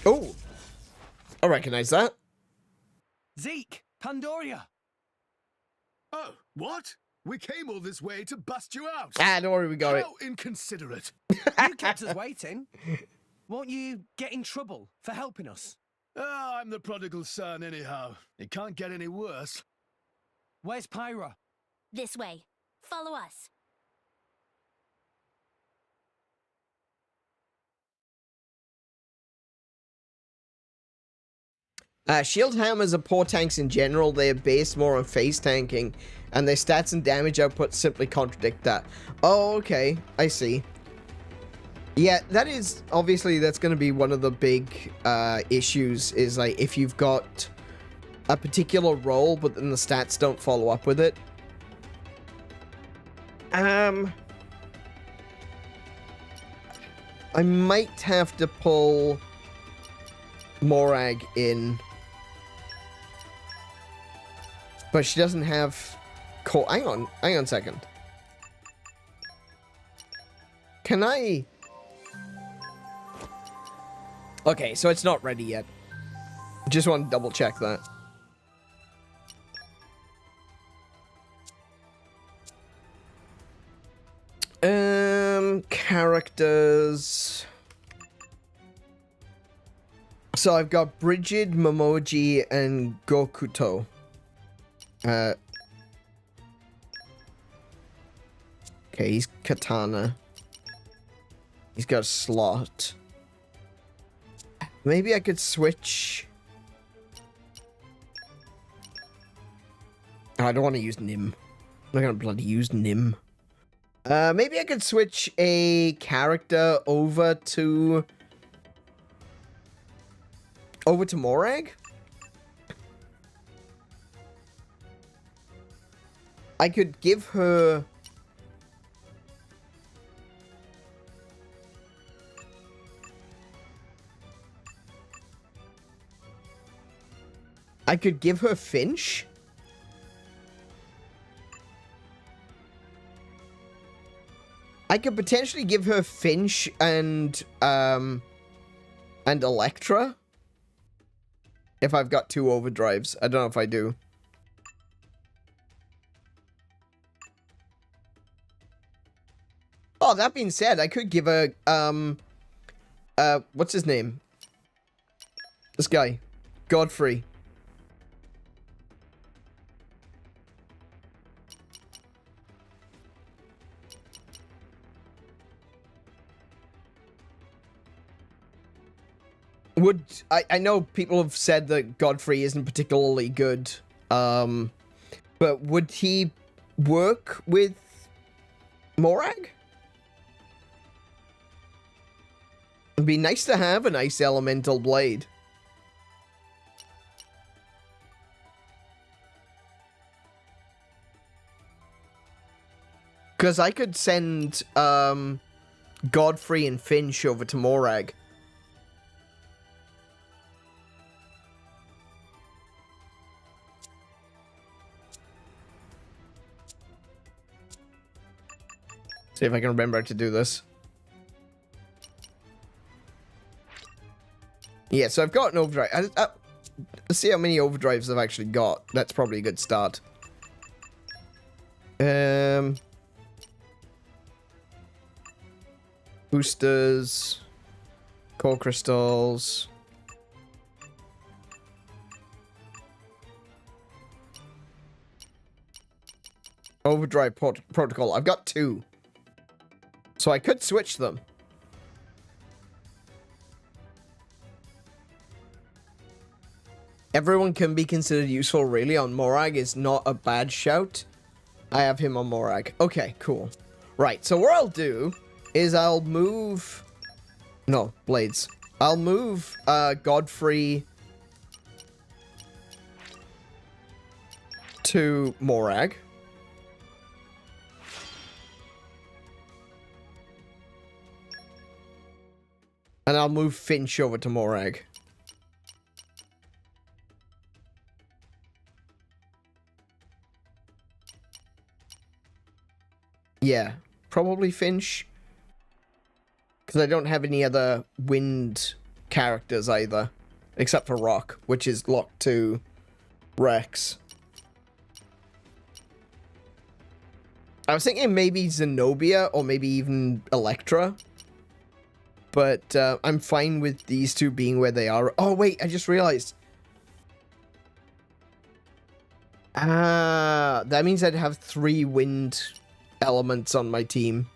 Oh, I recognize that. Zeke, Pandoria. Oh, what? We came all this way to bust you out. Ah, don't worry, we got it. How inconsiderate. You kept us waiting. Won't you get in trouble for helping us? Oh, I'm the prodigal son anyhow. It can't get any worse. Where's Pyra? This way. Follow us. Shield hammers are poor tanks in general. They are based more on phase tanking, and their stats and damage output simply contradict that. Oh, okay. I see. Yeah, that is... Obviously, that's going to be one of the big issues, is like, if you've got a particular role, but then the stats don't follow up with it. I might have to pull Morag in. But she doesn't have... Hang on a second. Can I... Okay, so it's not ready yet. Just want to double check that. Characters... So I've got Brigid, Momoji, and Gokuto. Okay, he's Katana. He's got a slot. Maybe I could switch... Oh, I don't want to use Nym. I'm not gonna bloody use Nym. Maybe I could switch a character over to Morag? I could give her... I could give her Finch? I could potentially give her Finch and Electra. If I've got 2 overdrives. I don't know if I do. Oh, that being said, I could give her, what's his name? This guy. Godfrey. I know people have said that Godfrey isn't particularly good, but would he work with Morag? It'd be nice to have an ice elemental blade. Because I could send Godfrey and Finch over to Morag. See if I can remember how to do this. Yeah, so I've got an overdrive. Let's see how many overdrives I've actually got. That's probably a good start. Boosters. Core crystals. Overdrive protocol. I've got 2. So I could switch them. Everyone can be considered useful, really, on Morag is not a bad shout. I have him on Morag. Okay, cool. Right, so what I'll do is I'll move... No, Blades. I'll move Godfrey to Morag. And I'll move Finch over to Morag. Yeah, probably Finch. Because I don't have any other wind characters either. Except for Rock, which is locked to Rex. I was thinking maybe Zenobia or maybe even Electra. But I'm fine with these two being where they are. Oh, wait, I just realized. Ah, that means I'd have 3 wind elements on my team.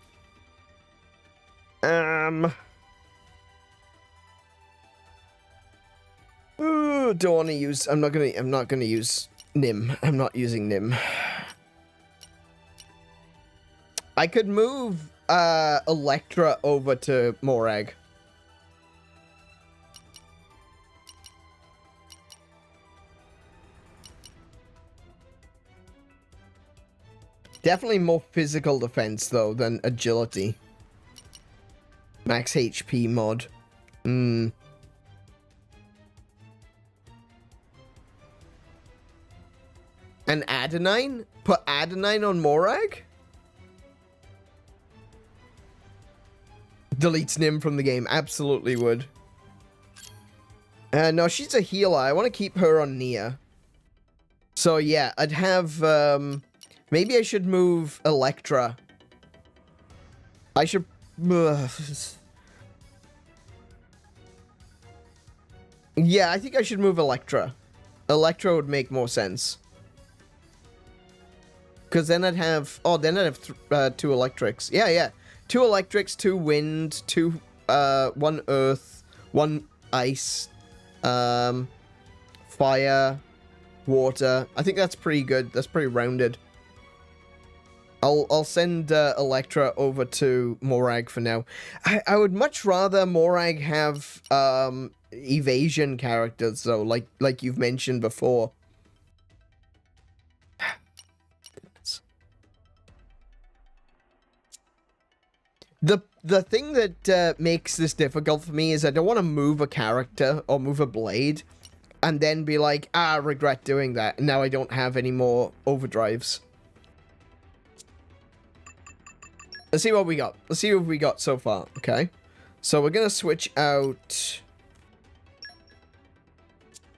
Ooh, don't want to use. I'm not gonna use Nym. I'm not using Nym. I could move Electra over to Morag. Definitely more physical defense though than agility. Max HP mod. And Adenine? Put Adenine on Morag? Deletes Nym from the game. Absolutely would. No, she's a healer. I want to keep her on Nia. So yeah, I'd have... maybe I should move Electra. I should... Yeah, I think I should move Electra. Electra would make more sense. Because then I'd have... Oh, then I'd have 2 electrics. Yeah, yeah. 2 electrics, 2 wind, 2... 1 earth, 1 ice, fire, water. I think that's pretty good. That's pretty rounded. I'll send Electra over to Morag for now. I would much rather Morag have evasion characters though, like you've mentioned before. The thing that makes this difficult for me is I don't want to move a character or move a blade and then be like, I regret doing that. Now I don't have any more overdrives. Let's see what we got. Let's see what we got so far. Okay. So we're going to switch out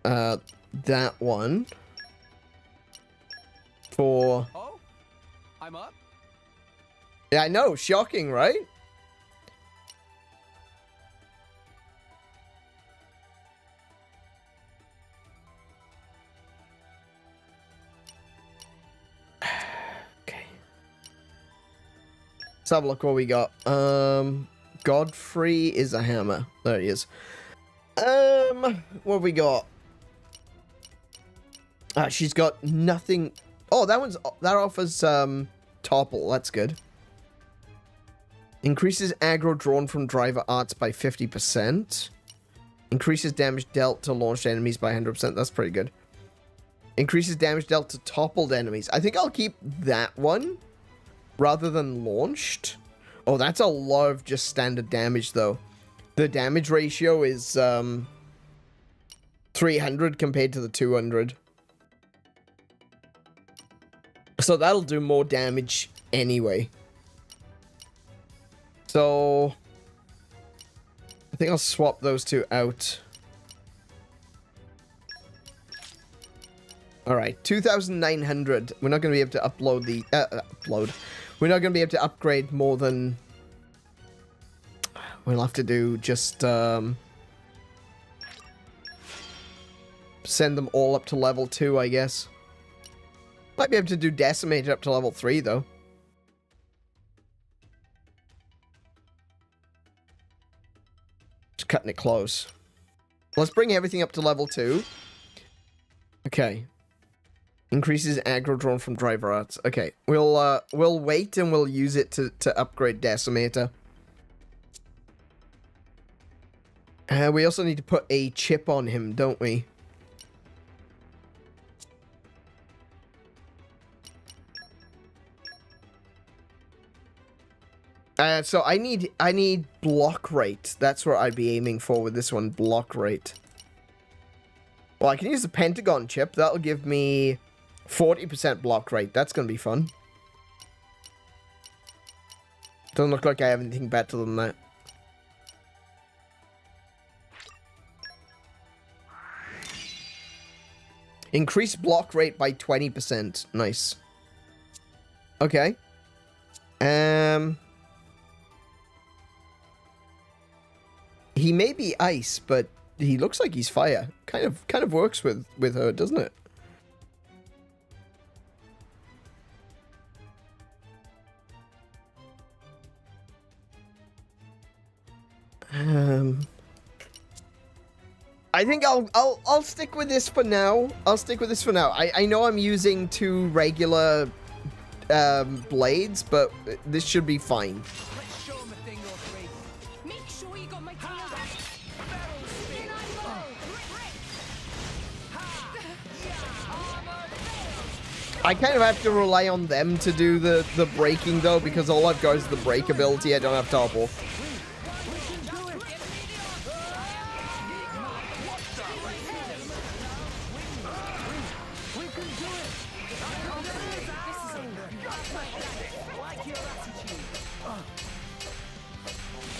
that one for... Oh, I'm up. Yeah, I know. Shocking, right? Okay. Let's have a look what we got. Godfrey is a hammer. There he is. What have we got? She's got nothing. Oh, that offers topple. That's good. Increases aggro drawn from driver arts by 50%. Increases damage dealt to launched enemies by 100%. That's pretty good. Increases damage dealt to toppled enemies. I think I'll keep that one rather than launched. Oh, that's a lot of just standard damage, though. The damage ratio is 300 compared to the 200. So that'll do more damage anyway. So I think I'll swap those two out. All right, 2,900. We're not going to be able to upload the We're not going to be able to upgrade more than. We'll have to do just send them all up to level 2, I guess. Might be able to do decimate up to level 3 though. Just cutting it close. Let's bring everything up to level 2. Okay. Increases aggro drawn from driver arts. Okay, we'll wait and we'll use it to upgrade Decimator. We also need to put a chip on him, don't we? So I need block rate. That's what I'd be aiming for with this one, block rate. Well, I can use the Pentagon chip. That'll give me 40% block rate. That's gonna be fun. Doesn't look like I have anything better than that. Increase block rate by 20%. Nice. Okay. He may be ice, but he looks like he's fire. Kind of works with her, doesn't it? I think I'll stick with this for now. I know I'm using 2 regular blades, but this should be fine. I kind of have to rely on them to do the breaking though, because all I've got is the break ability. I don't have topple.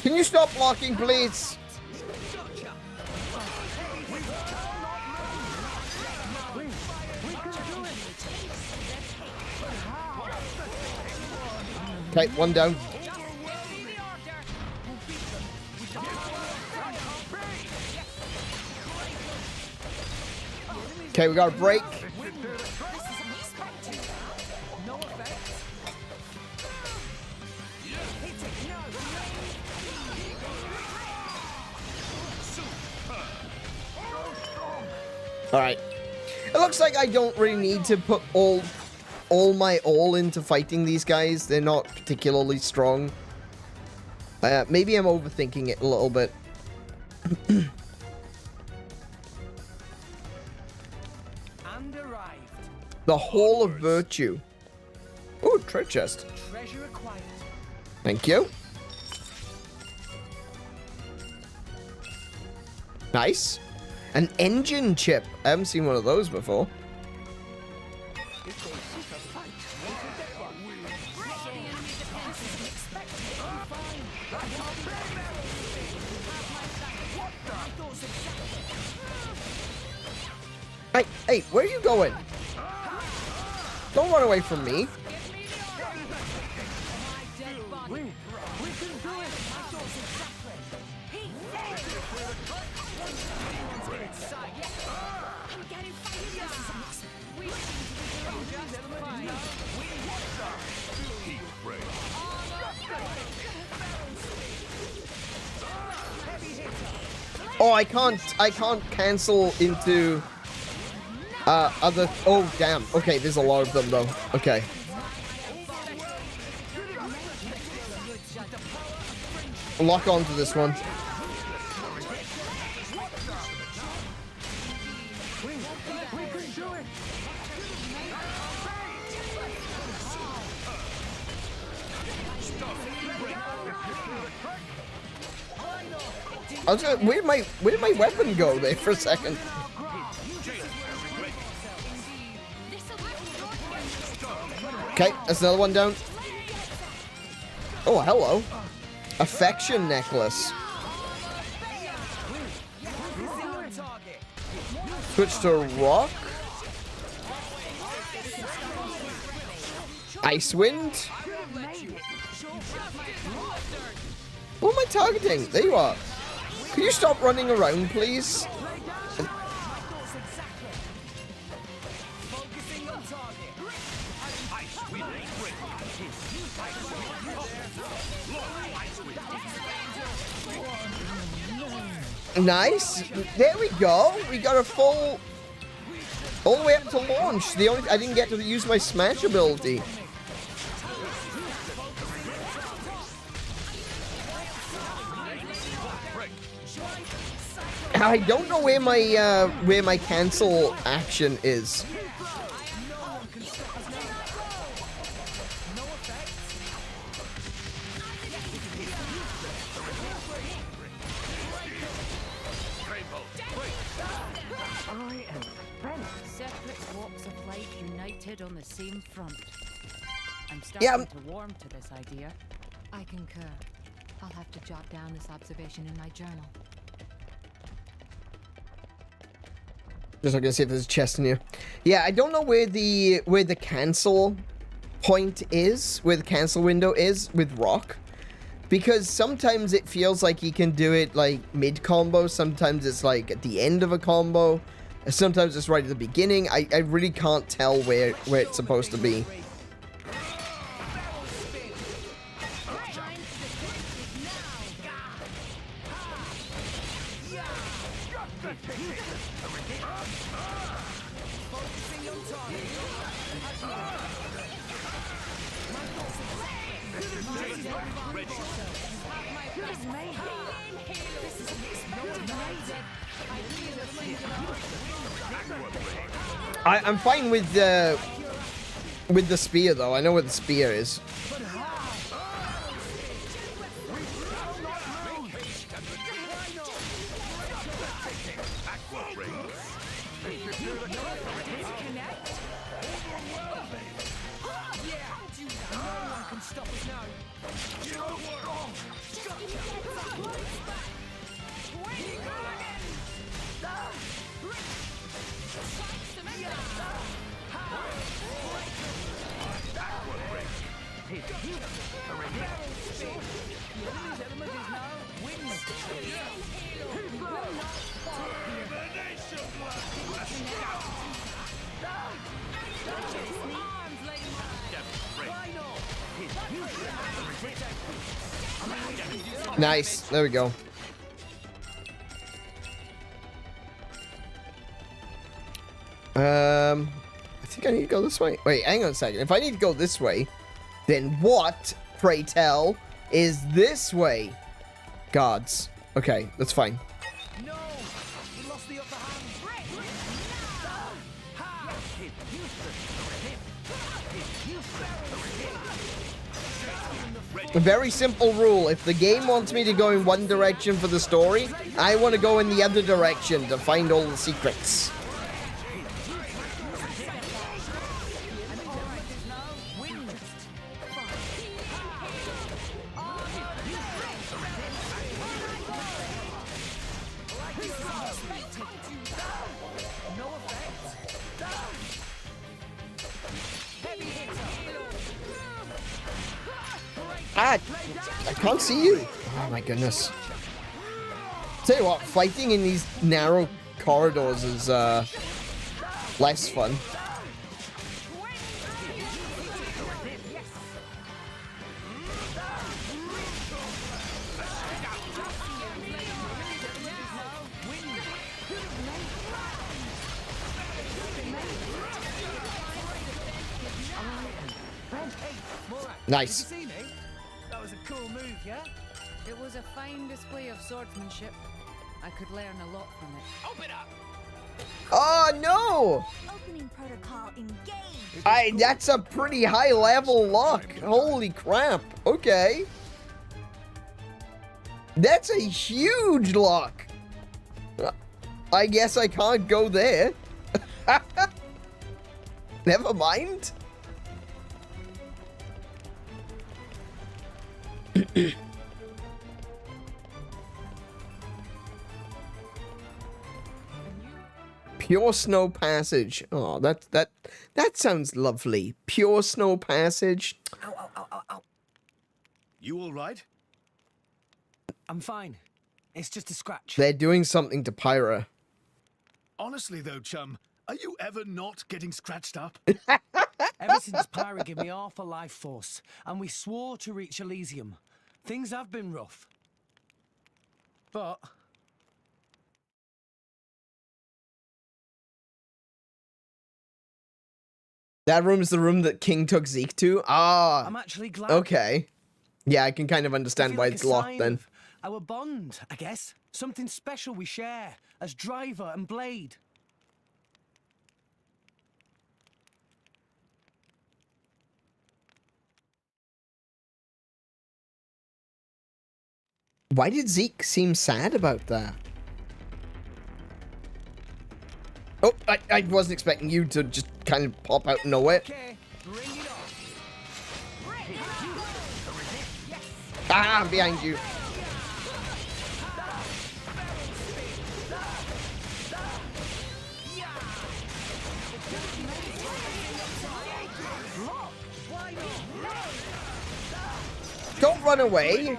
Can you stop blocking, please? Okay, one down. Okay, we got a break. All right. It looks like I don't really need to put all my all into fighting these guys. They're not particularly strong. Maybe I'm overthinking it a little bit. The Hall of Virtue. Ooh, treasure chest. Thank you. Nice. An engine chip. I haven't seen one of those before. Hey, where are you going? Don't run away from me. Oh, I can't cancel into other. Oh, damn. Okay, there's a lot of them though. Okay. Lock onto this one. I was gonna, where did my weapon go there for a second? Okay, that's another one down. Oh, hello. Affection necklace. Switch to rock. Ice wind. What am I targeting? There you are. Can you stop running around, please? Nice. There we go. We got a full... all the way up to launch. I didn't get to use my smash ability. I don't know where my cancel action is. united on the same front. I'm starting to warm to this idea. I concur. I'll have to jot down this observation in my journal. Just looking to see if there's a chest in here. Yeah, I don't know where the cancel point is, where the cancel window is with Rock. Because sometimes it feels like he can do it like mid-combo, sometimes it's like at the end of a combo, sometimes it's right at the beginning. I really can't tell where it's supposed to be. I'm fine with the spear though. I know where the spear is. Nice. There we go. I think I need to go this way. Wait, hang on a second. If I need to go this way, then what, pray tell, is this way? Gods. Okay, that's fine. No! We lost the upper hand. A very simple rule. If the game wants me to go in one direction for the story, I want to go in the other direction to find all the secrets. I can't see you. Oh my goodness. Tell you what, fighting in these narrow corridors is less fun. Nice. That was a cool move, yeah? It was a fine display of swordsmanship. I could learn a lot from it. Open up! Oh no! Opening protocol engaged. That's a pretty high level lock. Holy crap. Okay. That's a huge lock. I guess I can't go there. Never mind. Pure snow passage. Oh, that sounds lovely. Pure snow passage. Ow, ow, ow, ow, ow. You all right? I'm fine. It's just a scratch. They're doing something to Pyra. Honestly though, chum, are you ever not getting scratched up? Ever since Pyra gave me half a life force, and we swore to reach Elysium, things have been rough. But that room's the room that King took Zeke to? Ah. I'm actually glad. Okay. Yeah, I can kind of understand why it's locked then. Our bond, I guess. Something special we share as driver and blade. Why did Zeke seem sad about that? Oh, I wasn't expecting you to just kind of pop out and nowhere. Ah, I'm behind you. Don't run away.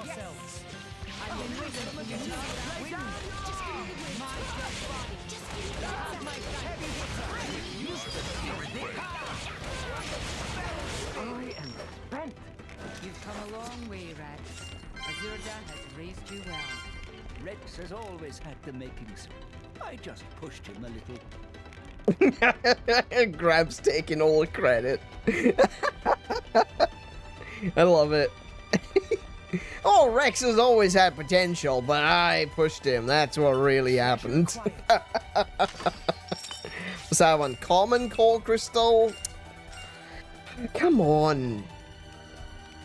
You've come a long way, Rex. Azurda has raised you well. Rex has always had the makings. I just pushed him a little. Grab's taking all the credit. I love it. Oh, Rex has always had potential, but I pushed him. That's what really happened. Was that one common core crystal? Come on.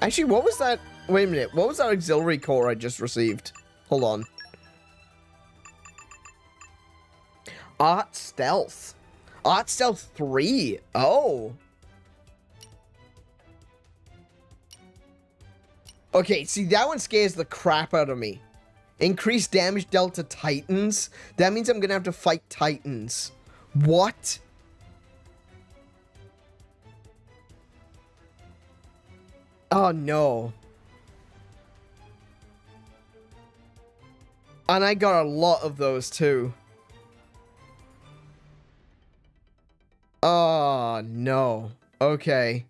Actually, what was that? Wait a minute. What was that auxiliary core I just received? Hold on. Art Stealth. Art Stealth 3. Oh. Okay, see, that one scares the crap out of me. Increased damage dealt to Titans. That means I'm gonna have to fight Titans. What? Oh, no. And I got a lot of those, too. Oh, no. Okay.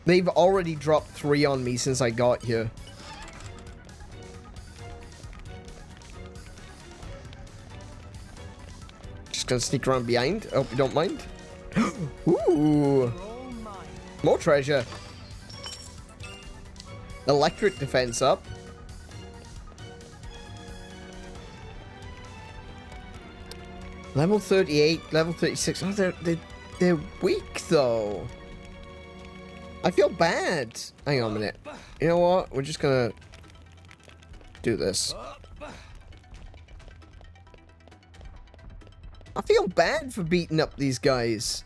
They've already dropped 3 on me since I got here. Just gonna sneak around behind. I hope you don't mind. Ooh. More treasure. Electric defense up. Level 38, level 36. Oh, they're weak though. I feel bad. Hang on a minute. You know what? We're just gonna do this. I feel bad for beating up these guys.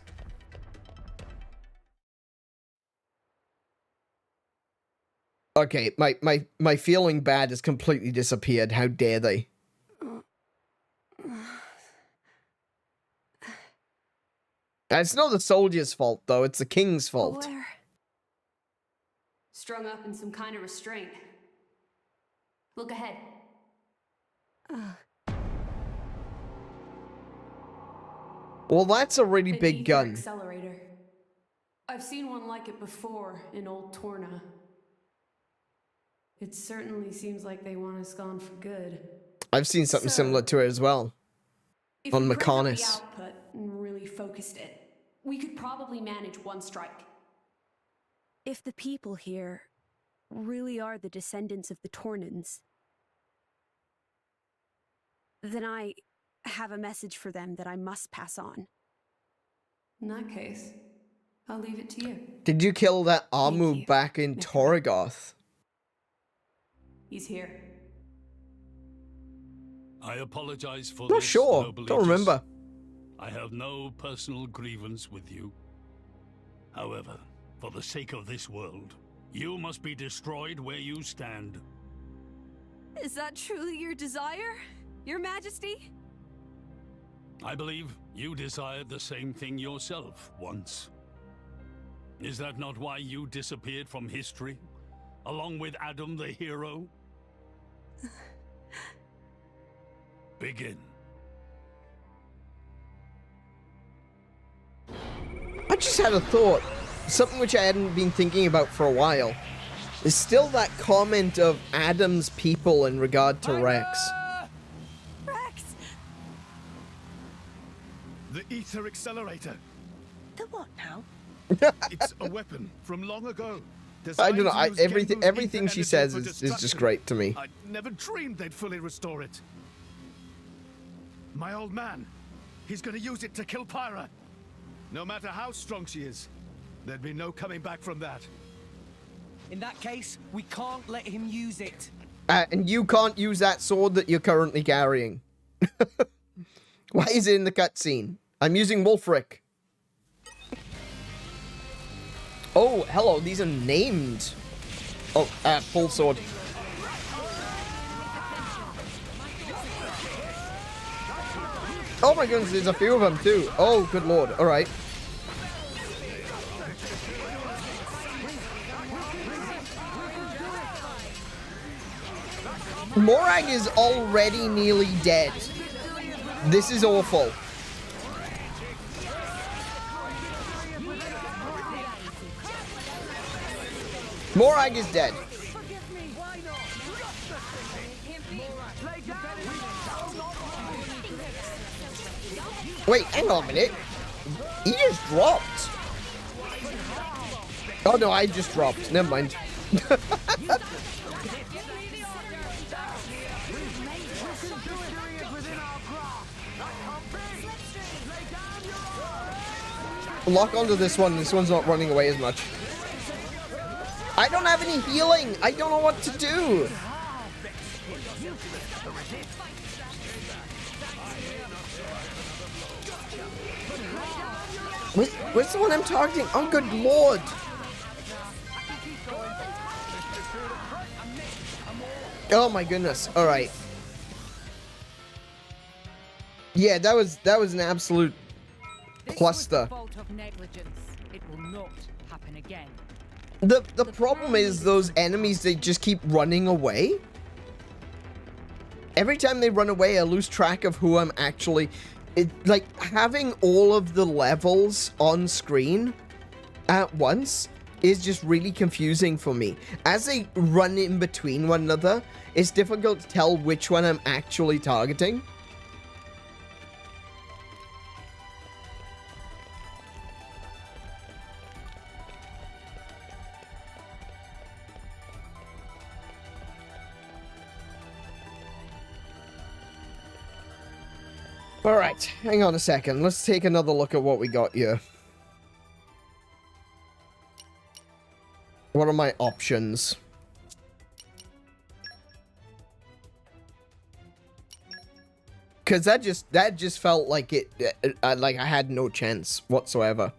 Okay, my feeling bad has completely disappeared. How dare they? It's not the soldier's fault, though. It's the king's fault. Strung up in some kind of restraint. Look ahead. Well, that's a really big gun. Accelerator. I've seen one like it before in Old Torna. It certainly seems like they want us gone for good. I've seen something similar to it as well. On Mechonis. If we the output and really focused it, we could probably manage one strike. If the people here really are the descendants of the Tornans, then I have a message for them that I must pass on. In that case, I'll leave it to you. Did you kill that Amu back in Torgoth? He's here. I apologize for Not this, sure. noble Don't Aegis. remember. I have no personal grievance with you. However, for the sake of this world, you must be destroyed where you stand. Is that truly your desire, Your Majesty? I believe you desired the same thing yourself once. Is that not why you disappeared from history, along with Adam the hero? Begin. I just had a thought. Something which I hadn't been thinking about for a while. There's still that comment of Adam's people in regard to Rex. Rex! The ether accelerator. The what now? It's a weapon from long ago. I don't know. Designed to use Everything Genbu's she ether says energy for is just destruction. great to me. I never dreamed they'd fully restore it. My old man, he's gonna use it to kill Pyra. No matter how strong she is, there'd be no coming back from that. In that case, we can't let him use it. And you can't use that sword that you're currently carrying. Why is it in the cutscene? I'm using Wolfric. Oh, hello. These are named. Oh, full sword. Oh my goodness, there's a few of them too. Oh, good lord. All right. Morag is already nearly dead. This is awful. Morag is dead. Wait, hang on a minute. He just dropped. Oh no, I just dropped. Never mind. Lock onto this one. This one's not running away as much. I don't have any healing. I don't know what to do. Where's the one I'm targeting? Oh, good lord. Oh my goodness. All right. Yeah, that was an absolute cluster. It will not happen again. The problem is those enemies, they just keep running away. Every time they run away, I lose track of who I'm actually... like, having all of the levels on screen at once is just really confusing for me. As they run in between one another, it's difficult to tell which one I'm actually targeting. Alright, hang on a second. Let's take another look at what we got here. What are my options? Because that just felt like like I had no chance whatsoever.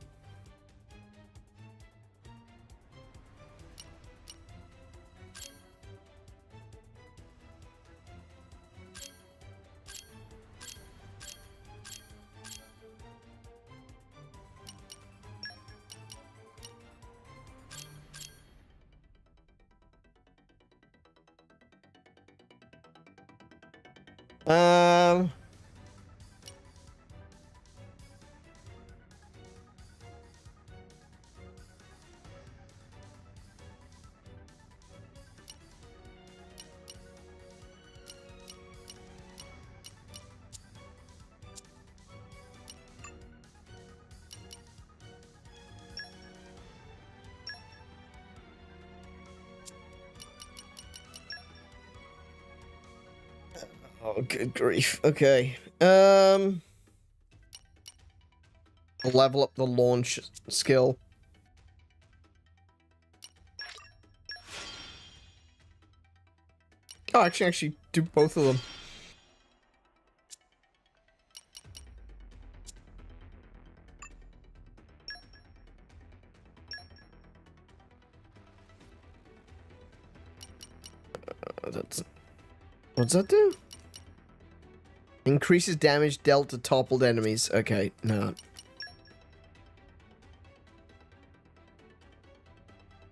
Oh, good grief. Okay. Level up the launch skill. Oh, I can actually do both of them. What's that do? Increases damage dealt to toppled enemies. Okay, no.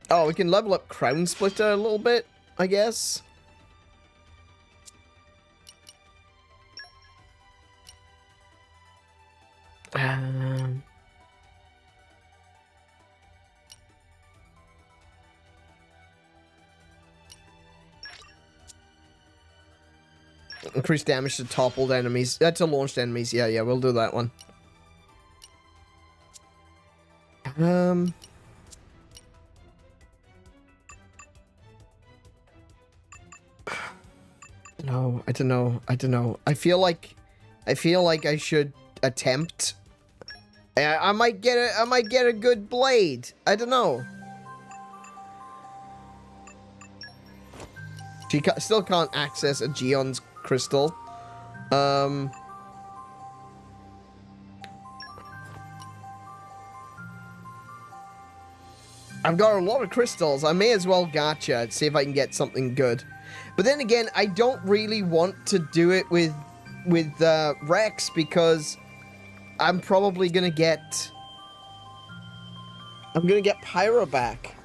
Oh, we can level up Crown Splitter a little bit, I guess. Increase damage to toppled enemies. To launched enemies. Yeah, we'll do that one. No, I don't know. I feel like I should attempt. I might get a good blade. I don't know. She still can't access a Geon's crystal. I've got a lot of crystals. I may as well gacha and see if I can get something good. But then again, I don't really want to do it with Rex because I'm probably gonna get... I'm gonna get Pyra back.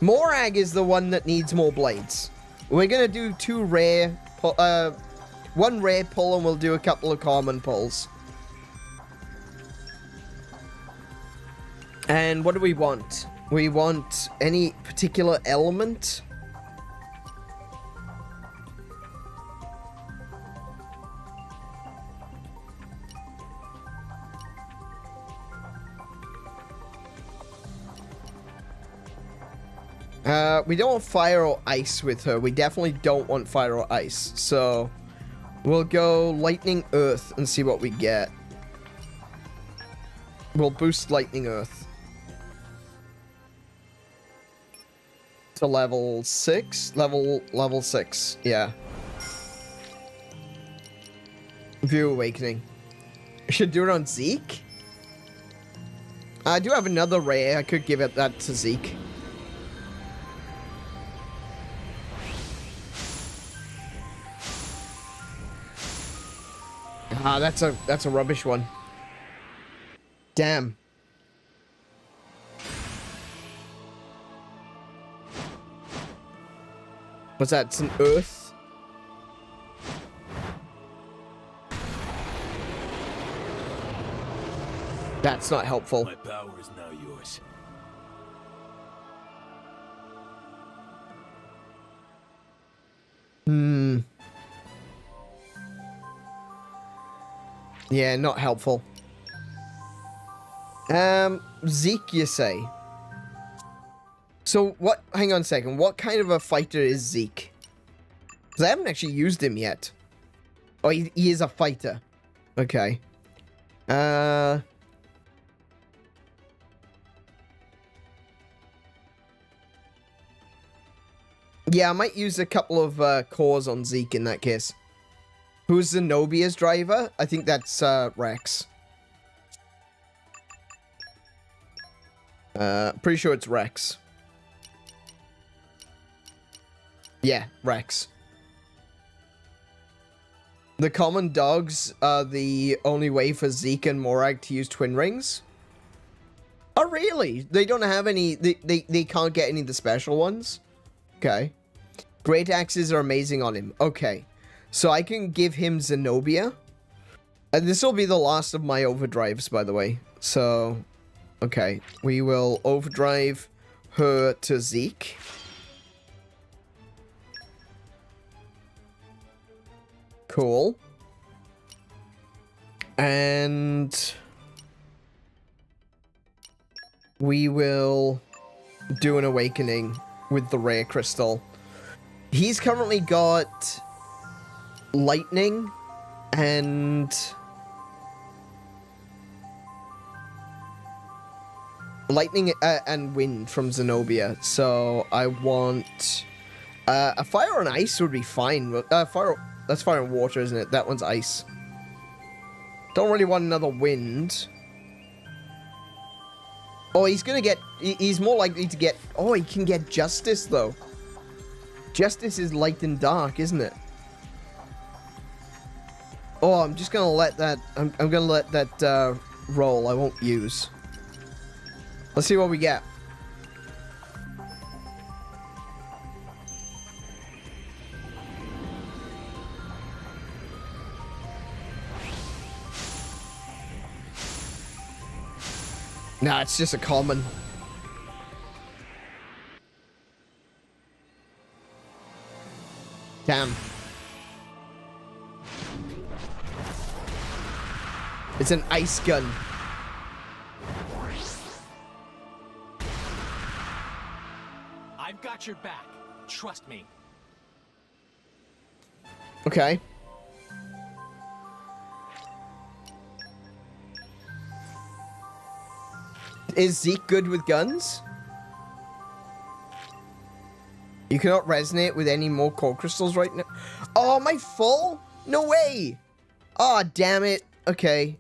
Morag is the one that needs more blades. We're gonna do 2 rare... 1 rare pull and we'll do a couple of common pulls. And what do we want? We want any particular element? We don't want fire or ice with her. We definitely don't want fire or ice. So, we'll go lightning earth and see what we get. We'll boost lightning earth. To level 6? Level 6, yeah. View awakening. Should do it on Zeke? I do have another rare. I could give it that to Zeke. Ah, that's a rubbish one. Damn. What's that? It's an earth? That's not helpful. My power is now yours. Hmm. Yeah, not helpful. Zeke, you say? So, what... Hang on a second. What kind of a fighter is Zeke? Because I haven't actually used him yet. Oh, he is a fighter. Okay. Yeah, I might use a couple of cores on Zeke in that case. Who's Zenobia's driver? I think that's Rex. Pretty sure it's Rex. Yeah, Rex. The common dogs are the only way for Zeke and Morag to use twin rings. Oh, really? They don't have any... They can't get any of the special ones? Okay. Great axes are amazing on him. Okay. So I can give him Zenobia. And this will be the last of my overdrives, by the way. So, okay. We will overdrive her to Zeke. Cool. And we will do an awakening with the rare crystal. He's currently got lightning and and wind from Zenobia. So I want a fire and ice would be fine. That's fire and water, isn't it? That one's ice. Don't really want another wind. Oh, he's gonna get... He's more likely to get... Oh, he can get justice, though. Justice is light and dark, isn't it? Oh, I'm just gonna let that... I'm gonna let that roll. I won't use. Let's see what we get. Nah, it's just a common. Damn. It's an ice gun. I've got your back. Trust me. Okay. Is Zeke good with guns? You cannot resonate with any more core crystals right now. Oh, am I full? No way. Oh, damn it. Okay.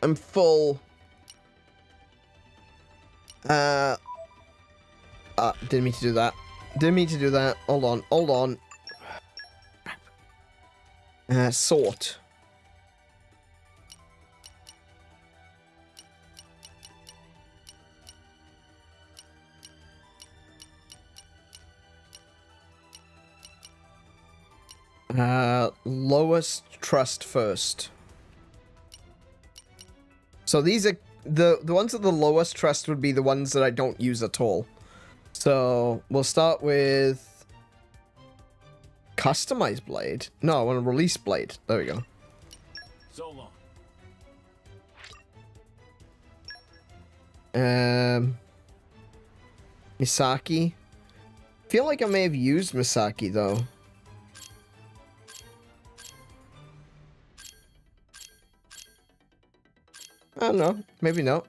I'm full. Didn't mean to do that. Didn't mean to do that. Hold on, hold on. Sort. Lowest trust first. So these are the ones at the lowest trust would be the ones that I don't use at all. So we'll start with customize blade. No, I want to release blade. There we go. So long. Misaki. Feel like I may have used Misaki though. I don't know. Maybe not.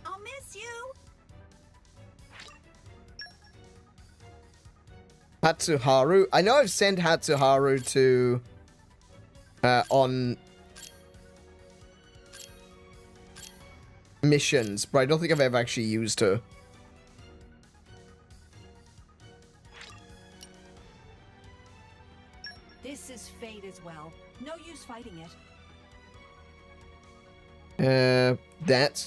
I'll miss you. Hatsuharu. I know I've sent Hatsuharu to on missions, but I don't think I've ever actually used her. This is fate as well. No use fighting it.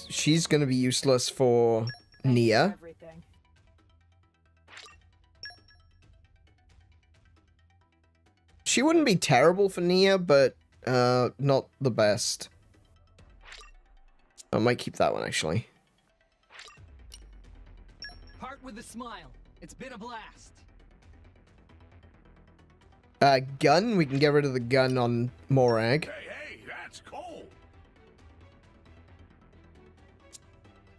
She's gonna be useless for Nia. She wouldn't be terrible for Nia, but not the best. I might keep that one actually. Part with a smile. It's been a blast. Gun. We can get rid of the gun on Morag. Hey, that's cold.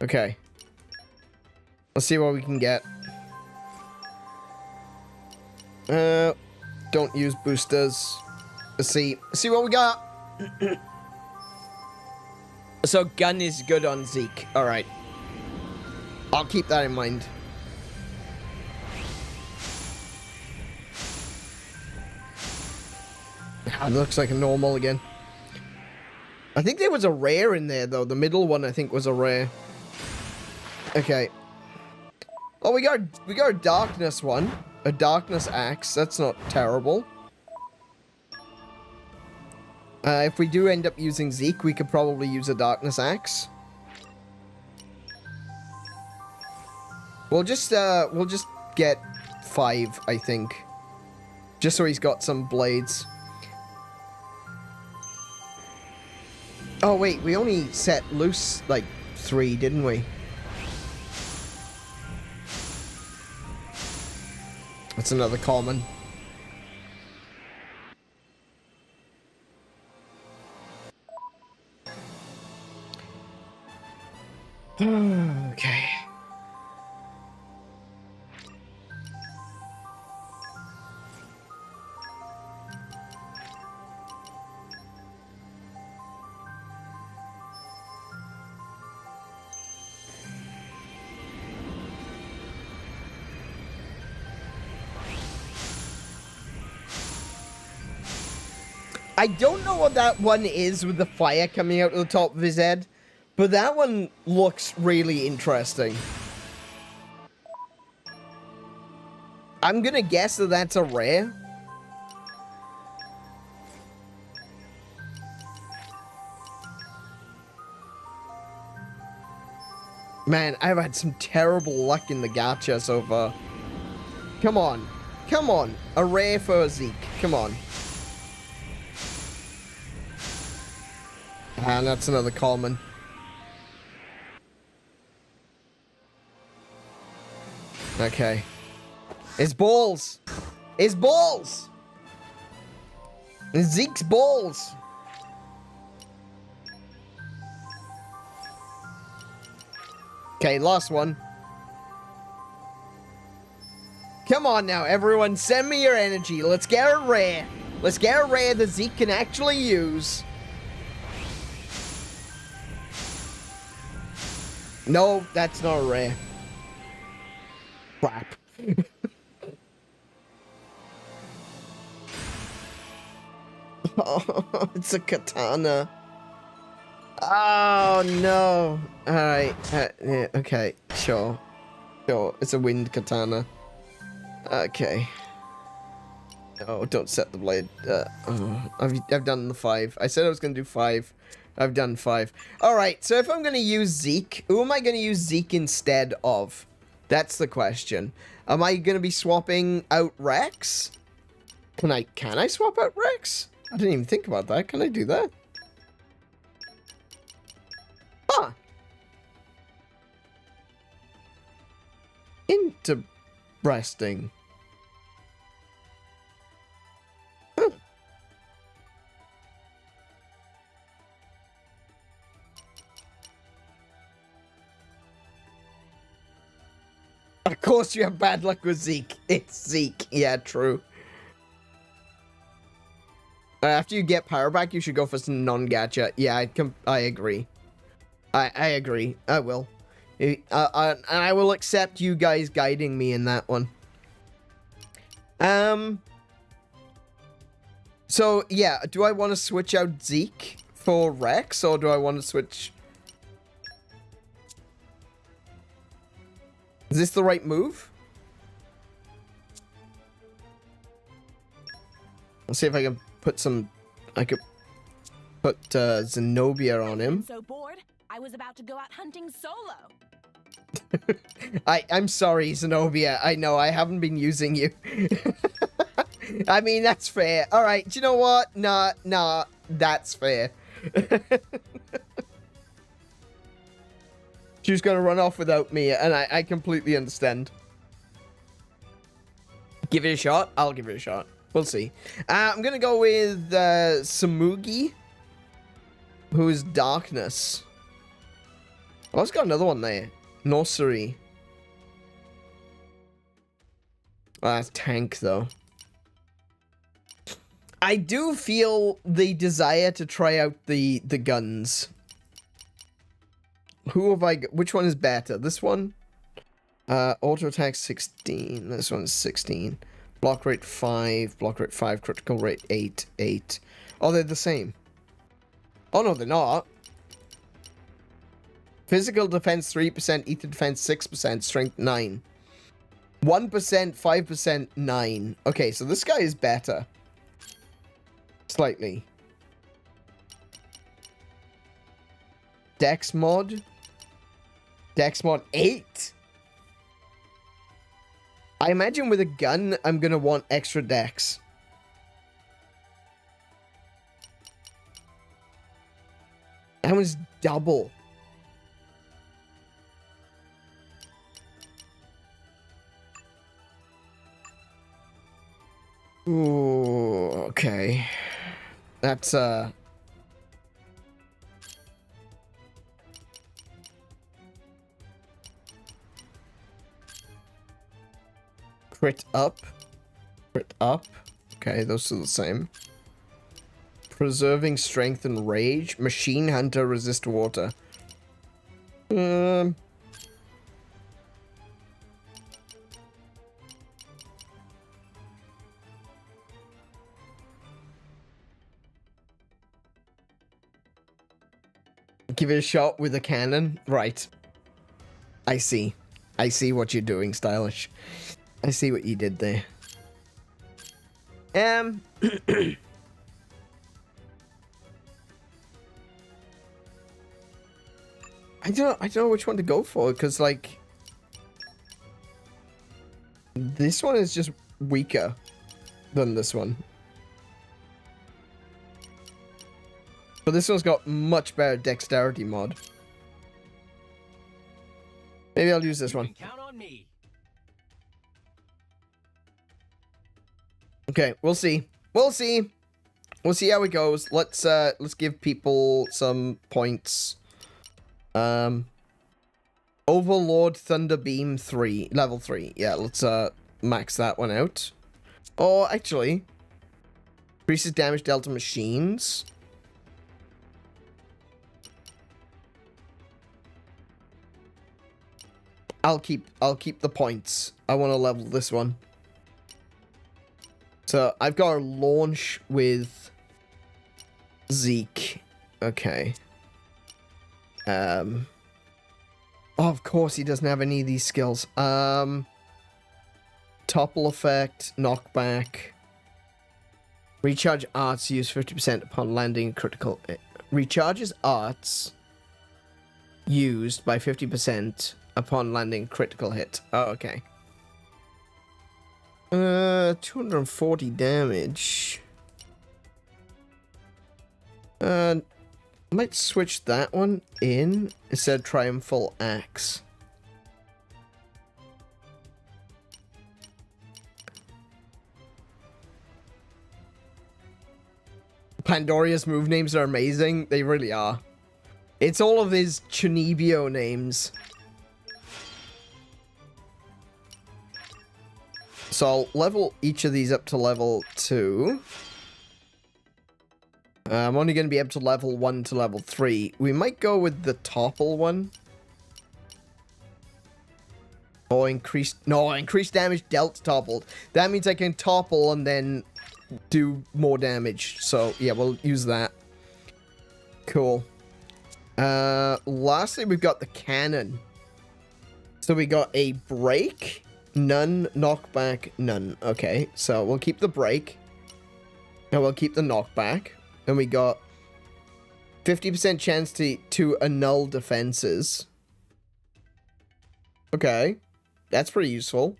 Okay. Let's see what we can get. Don't use boosters. Let's see what we got. So gun is good on Zeke. All right. I'll keep that in mind. It looks like a normal again. I think there was a rare in there though. The middle one I think was a rare. Okay. Oh, we got a darkness one. A darkness axe. That's not terrible. If we do end up using Zeke, we could probably use a darkness axe. We'll just get 5, I think. Just so he's got some blades. Oh wait, we only set loose like 3, didn't we? That's another common. Okay. I don't know what that one is with the fire coming out of the top of his head, but that one looks really interesting. I'm gonna guess that that's a rare. Man, I've had some terrible luck in the gacha so far. Come on. Come on. A rare for Zeke. Come on. And that's another common. Okay. His balls! His balls! Zeke's balls! Okay, last one. Come on now, everyone, send me your energy. Let's get a rare. Let's get a rare that Zeke can actually use. No, that's not a rare. Crap. Oh, it's a katana. Oh, no. Alright. Yeah, okay. Sure. Sure. It's a wind katana. Okay. Oh, don't set the blade. I've done the 5. I said I was going to do 5. I've done 5. Alright, so if I'm going to use Zeke, who am I going to use Zeke instead of? That's the question. Am I going to be swapping out Rex? Can I swap out Rex? I didn't even think about that. Can I do that? Huh. Interesting. Huh. Of course you have bad luck with Zeke. It's Zeke. Yeah, true. After you get power back, you should go for some non-gacha. Yeah, I agree. I agree. I will. And I will accept you guys guiding me in that one. So, yeah, do I want to switch out Zeke for Rex, or do I want to switch... Is this the right move? Let's see if I can put some... I could put Zenobia on him. So bored, I was about to go out hunting solo. I'm sorry, Zenobia. I know, I haven't been using you. I mean, that's fair. Alright, do you know what? Nah, that's fair. She was gonna run off without me, and I completely understand. Give it a shot? I'll give it a shot. We'll see. I'm gonna go with Samugi, who's Darkness. Oh, it's got another one there. Nursery. Oh, that's Tank, though. I do feel the desire to try out the guns. Who have I... Which one is better? This one? Auto attack 16. This one's 16. Block rate 5. Block rate 5. Critical rate 8. Oh, they're the same. Oh, no, they're not. Physical defense 3%. Ether defense 6%. Strength 9. 1%, 5%, 9. Okay, so this guy is better. Slightly. Dex mod. Dex mod 8. I imagine with a gun, I'm going to want extra dex. That was double. Ooh, okay. That's, Crit up. Crit up. Okay, those are the same. Preserving strength and rage. Machine hunter resist water. Give it a shot with a cannon. Right. I see. I see what you're doing, Stylish. I see what you did there. I don't know which one to go for, because like this one is just weaker than this one. But this one's got much better dexterity mod. Maybe I'll use this one. Count on me. Okay, we'll see. We'll see. We'll see how it goes. Let's give people some points. Overlord Thunderbeam 3, level 3. Yeah, let's max that one out. Oh, actually, increases damage dealt to machines. I'll keep the points. I want to level this one. So I've got to launch with Zeke. Okay. Oh, of course he doesn't have any of these skills. Topple effect, knockback. Recharge arts used 50% upon landing critical. Recharges arts used by 50% upon landing critical hit. Oh, okay. 240 damage. Might switch that one in instead of Triumphal Axe. Pandoria's move names are amazing. They really are. It's all of his Chunibyo names. So I'll level each of these up to level 2. I'm only going to be able to level 1 to level 3. We might go with the topple one. Or increased damage dealt toppled. That means I can topple and then do more damage. So yeah, we'll use that. Cool. Lastly, we've got the cannon. So we got a break, none, knockback, none. Okay, so we'll keep the break. And we'll keep the knockback. And we got 50% chance to annul defenses. Okay. That's pretty useful.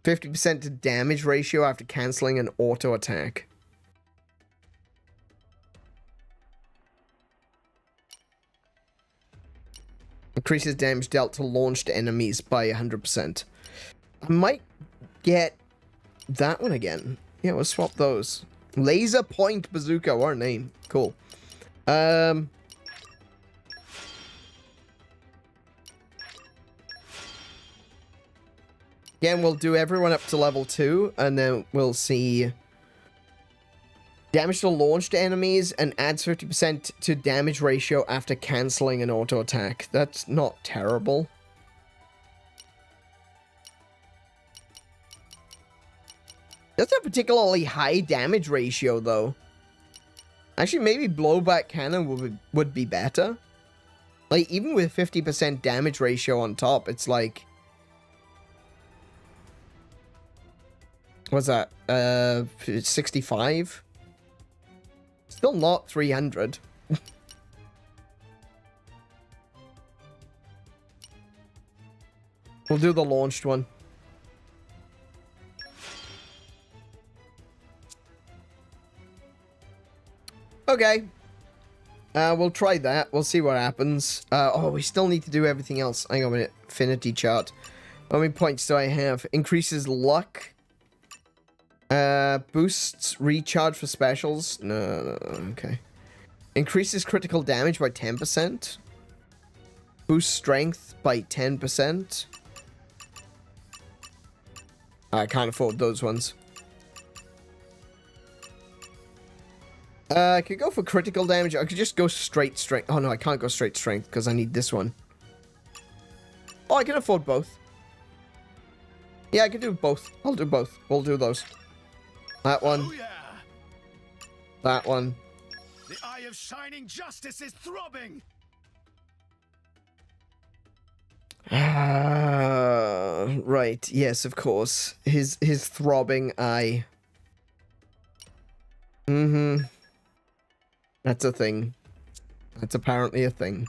50% to damage ratio after cancelling an auto attack. Increases damage dealt to launched enemies by 100%. I might get that one again. Yeah, we'll swap those. Laser point bazooka, what a name. Cool. Again, we'll do everyone up to level 2, and then we'll see damage to launched enemies and adds 50% to damage ratio after cancelling an auto attack. That's not terrible. That's a particularly high damage ratio, though. Actually, maybe blowback cannon would be better. Like, even with 50% damage ratio on top, it's like... What's that? 65? Still not 300. We'll do the launched one. Okay. We'll try that. We'll see what happens. Oh, we still need to do everything else. Hang on a minute. Affinity chart. How many points do I have? Increases luck. Boosts recharge for specials. No, okay. Increases critical damage by 10%. Boosts strength by 10%. I can't afford those ones. I could go for critical damage. I could just go straight strength. Oh, no, I can't go straight strength because I need this one. Oh, I can afford both. Yeah, I can do both. I'll do both. We'll do those. That one. Oh, yeah. That one. The eye of shining justice is throbbing. Right. Yes, of course. His throbbing eye. Mm-hmm. That's a thing. That's apparently a thing.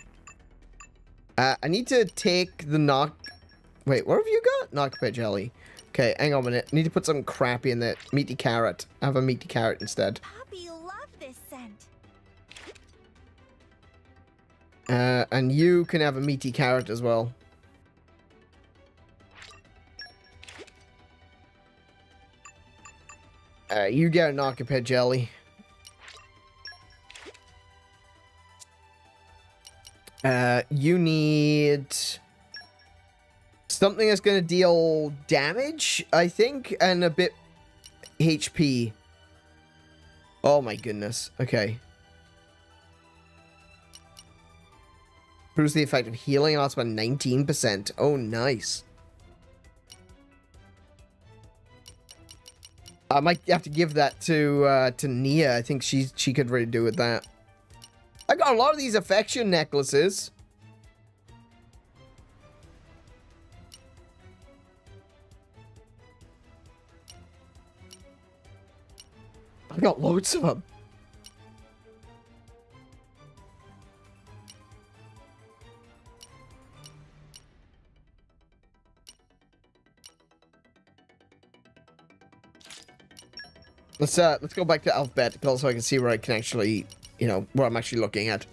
I need to take the knock... Wait, what have you got? Knockback jelly. Okay, hang on a minute. I need to put some crappy in there. Meaty carrot. I have a meaty carrot instead. Puppy love this scent. And you can have a meaty carrot as well. You get a knockback jelly. You need something that's going to deal damage, I think, and a bit HP. Oh my goodness. Okay. Improves the effect of healing arts by 19%. Oh, nice. I might have to give that to Nia. I think she could really do with that. I got a lot of these affection necklaces. I got loads of them. Let's go back to alphabetical so I can see where I can actually, you know, where I'm actually looking at.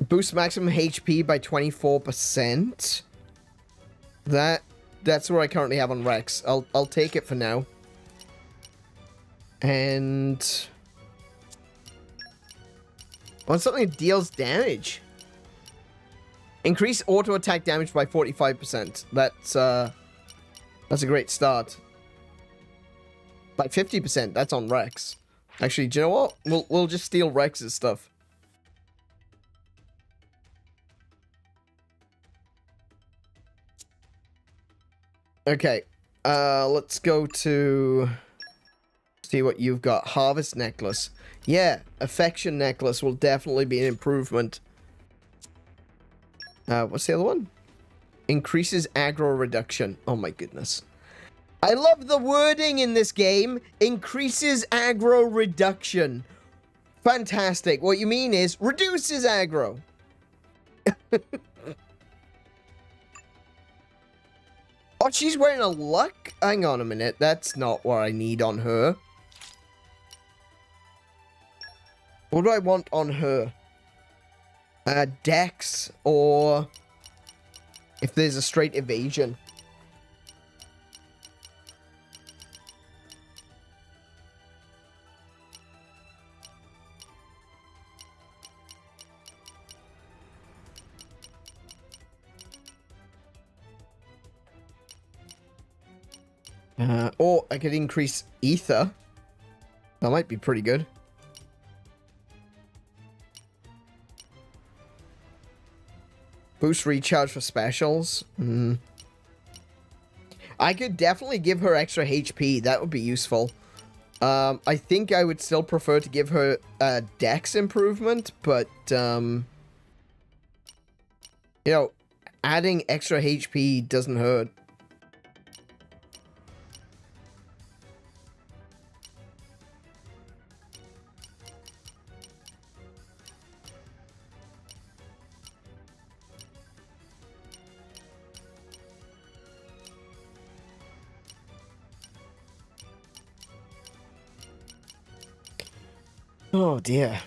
Boost maximum HP by 24%. That's where I currently have on Rex. I'll take it for now. And on something that deals damage. Increase auto attack damage by 45%. That's a great start. By 50%, that's on Rex. Actually, do you know what? We'll just steal Rex's stuff. Okay. Let's go to see what you've got. Harvest necklace. Yeah, affection necklace will definitely be an improvement. What's the other one? Increases aggro reduction. Oh my goodness. I love the wording in this game. Increases aggro reduction. Fantastic. What you mean is reduces aggro. Oh, she's wearing a luck? Hang on a minute. That's not what I need on her. What do I want on her? Dex, or if there's a straight evasion. Or I could increase ether. That might be pretty good. Boost recharge for specials. I could definitely give her extra HP. That would be useful. I think I would still prefer to give her a dex improvement, but, you know, adding extra HP doesn't hurt. Oh dear.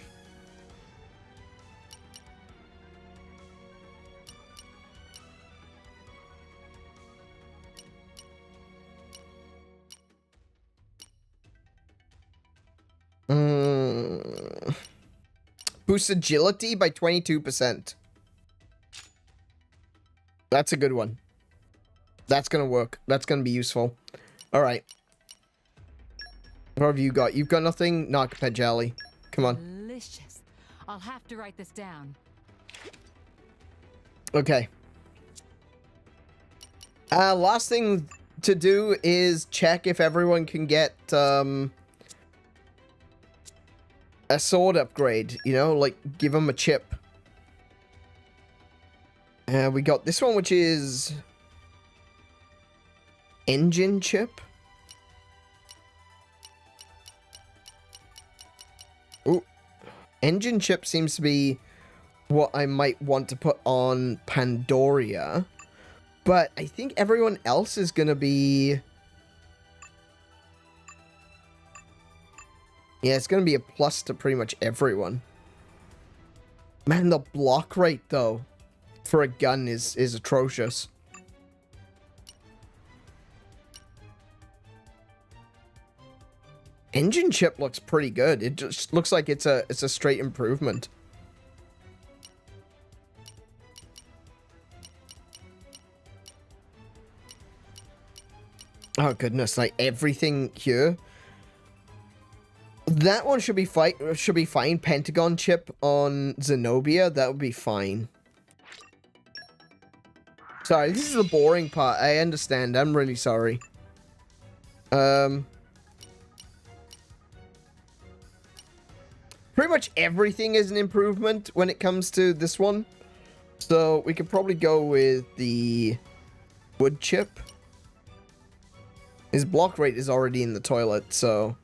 Boost agility by 22%. That's a good one. That's gonna work. That's gonna be useful. Alright. What have you got? You've got nothing? Not 𝗂𝗁𝗄𝗄. Come on. Delicious. I'll have to write this down. Okay. Last thing to do is check if everyone can get a sword upgrade. You know, like give them a chip. We got this one, which is engine chip. Ooh. Engine chip seems to be what I might want to put on Pandoria. But I think everyone else is going to be... Yeah, it's going to be a plus to pretty much everyone. Man, the block rate, though, for a gun is atrocious. Engine chip looks pretty good. It just looks like it's a straight improvement. Oh goodness, like everything here. That one should be fine. Pentagon chip on Zenobia, that would be fine. Sorry, this is the boring part. I understand. I'm really sorry. Pretty much everything is an improvement when it comes to this one. So we could probably go with the wood chip. His block rate is already in the toilet, so...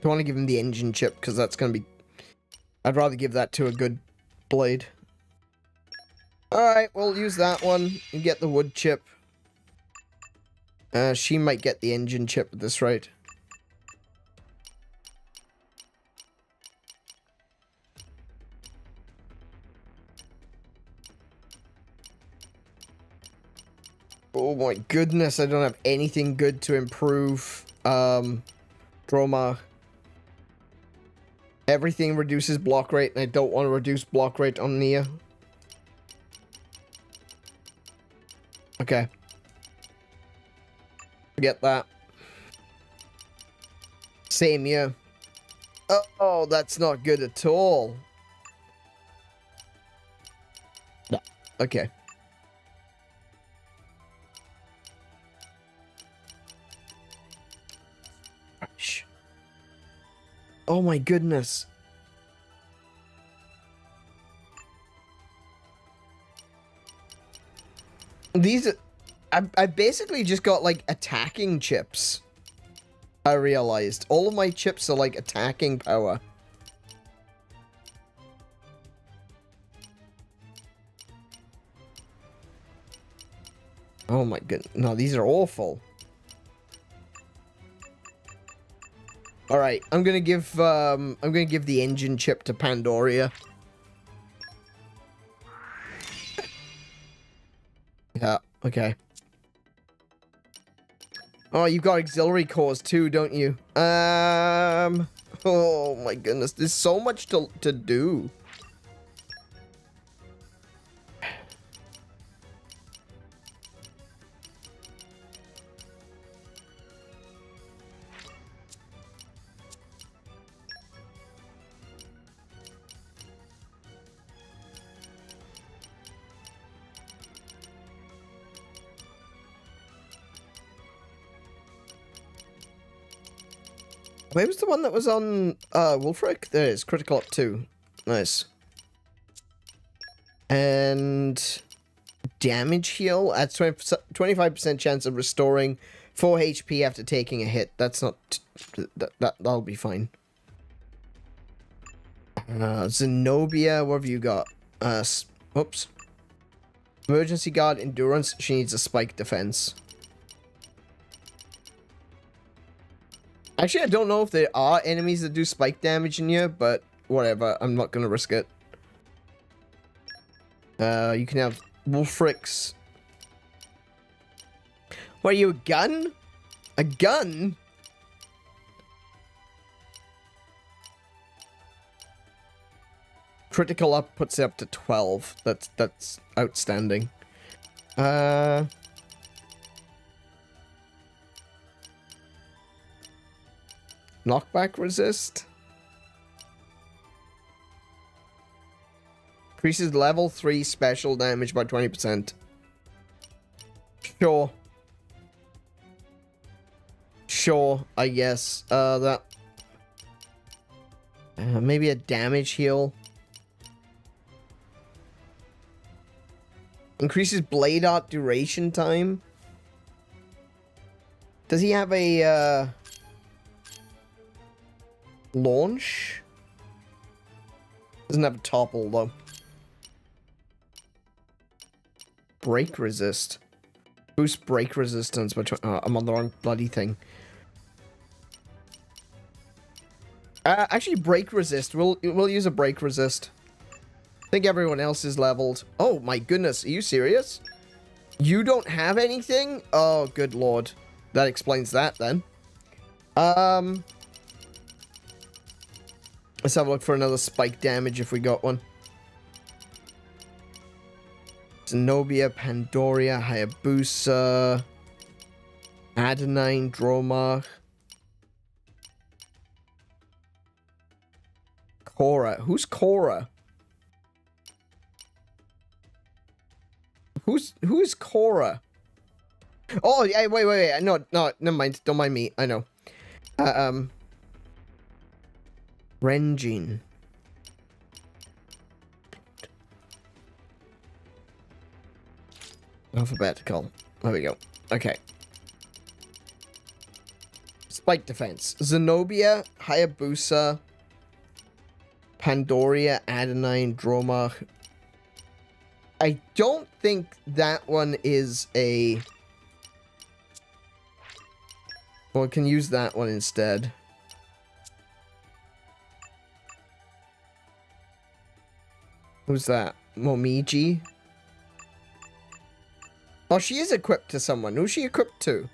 I want to give him the engine chip, because that's going to be... I'd rather give that to a good blade. Alright, we'll use that one and get the wood chip. She might get the engine chip at this rate. Oh my goodness, I don't have anything good to improve Dromar. Everything reduces block rate, and I don't want to reduce block rate on Nia. Okay. Forget that. Same here. Oh, that's not good at all. No. Okay. Oh my goodness. These... I basically just got, like, attacking chips. I realized. All of my chips are, like, attacking power. Oh my goodness. No, these are awful. Alright, I'm gonna give the engine chip to Pandoria. Yeah, okay. Oh, you've got auxiliary cores too, don't you? Oh my goodness, there's so much to do. Where was the one that was on Wolfric? There it is, critical up 2. Nice. And damage heal adds 25% chance of restoring 4 HP after taking a hit. That's not... that'll be fine. Zenobia, what have you got? Oops. Emergency guard, endurance. She needs a spike defense. Actually, I don't know if there are enemies that do spike damage in here, but whatever. I'm not gonna risk it. You can have Wolfric's. What are you, a gun? A gun? Critical up puts it up to 12. That's outstanding. Knockback resist. Increases level 3 special damage by 20%. Sure. Sure, I guess. Maybe a damage heal. Increases blade art duration time. Does he have a, launch? Doesn't have a topple, though. Break resist. Boost break resistance, but I'm on the wrong bloody thing. Actually, break resist. We'll use a break resist. I think everyone else is leveled. Oh my goodness, are you serious? You don't have anything? Oh, good lord. That explains that then. Let's have a look for another spike damage if we got one. Zenobia, Pandoria, Hayabusa, Adenine, Dromar, Cora. Who's Cora? Who is Cora? Oh, yeah, wait. No, never mind. Don't mind me. I know. Renjin. Alphabetical. There we go. Okay. Spike defense. Zenobia, Hayabusa, Pandoria, Adenine, Dromach. I don't think that one is a... Well, I can use that one instead. Who's that? Momiji? Oh, she is equipped to someone. Who's she equipped to?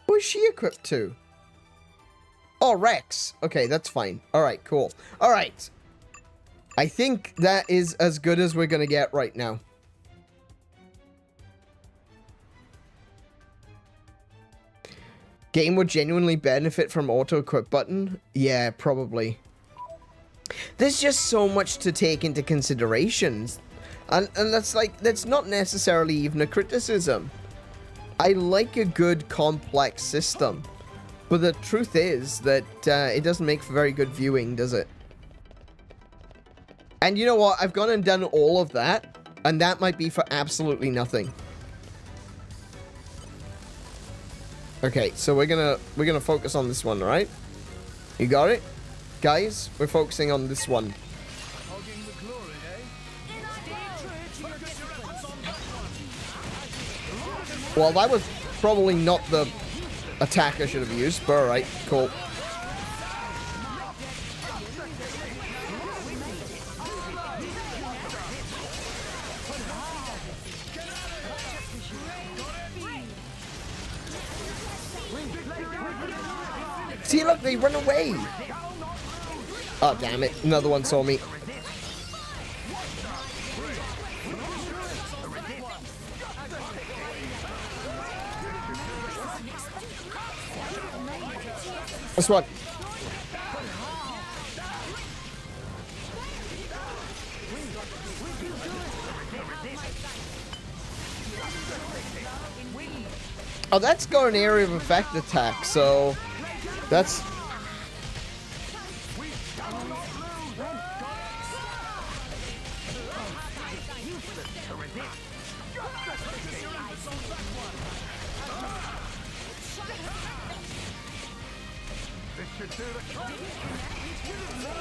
Who is she equipped to? Oh, Rex. Okay, that's fine. Alright, cool. Alright. I think that is as good as we're gonna get right now. Game would genuinely benefit from auto-equip button? Yeah, probably. There's just so much to take into considerations. And that's like, that's not necessarily even a criticism. I like a good complex system. But the truth is that it doesn't make for very good viewing, does it? And you know what? I've gone and done all of that. And that might be for absolutely nothing. Okay, so we're gonna focus on this one, right? You got it? Guys, we're focusing on this one. Well, that was probably not the attack I should have used, but alright, cool. See, look, they run away. Oh, damn it. Another one saw me. This one. Oh, that's got an area of effect attack, so that's...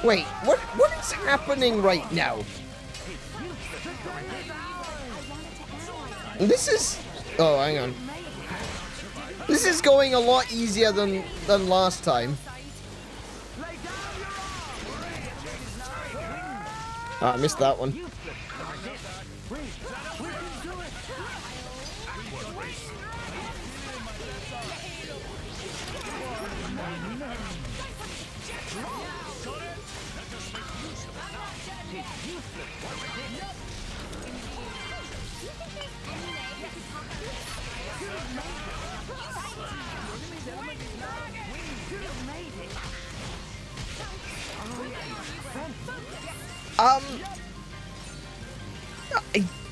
Wait, what is happening right now? This is... Oh, hang on. This is going a lot easier than last time. Ah, I missed that one.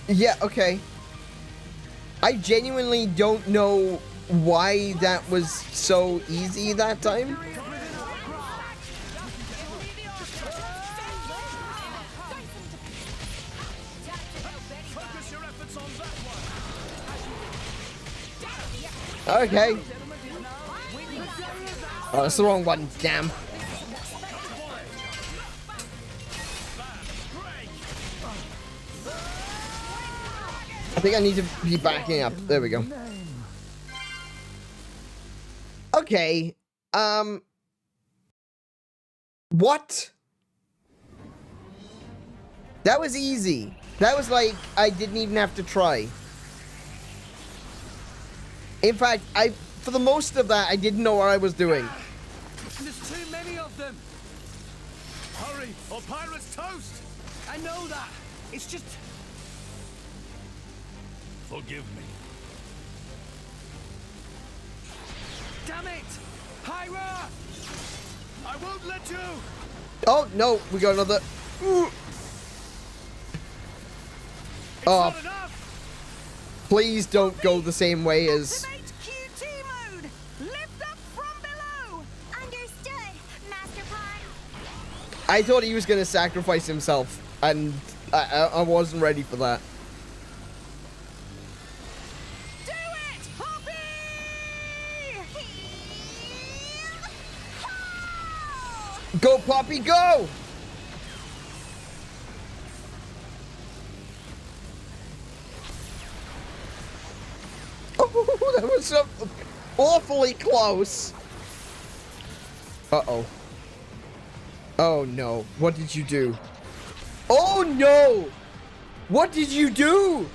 Yeah, okay. I genuinely don't know why that was so easy that time. Okay. Oh, that's the wrong one, damn. I think I need to be backing up. There we go. Okay. What? That was easy. That was like, I didn't even have to try. In fact, for the most of that, I didn't know what I was doing. There's too many of them. Hurry, or pirate's toast. I know that. It's just... Forgive me. Damn it! Pyra! I won't let you! Oh, no, we got another... Ooh. Oh. Please don't go the same way as... Understood, Master Pawn. I thought he was going to sacrifice himself, and I wasn't ready for that. Do it, Poppy! Go, Poppy, go! Oh, that was so awfully close. Uh-oh. Oh, no. What did you do? Oh, no! What did you do?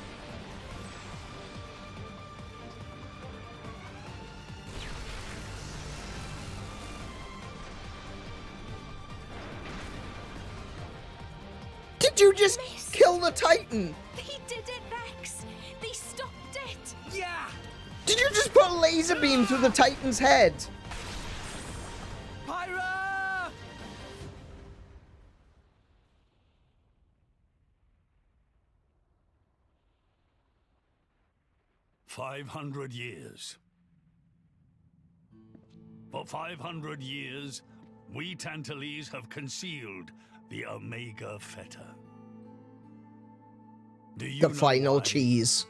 Did you just kill the Titan? They did it, Rex. They stopped it. Yeah. Did you just put a laser beam through the Titan's head? Pyra! 500 years. For 500 years, we Tantalese have concealed the Omega Feta. Do you The know final why? cheese.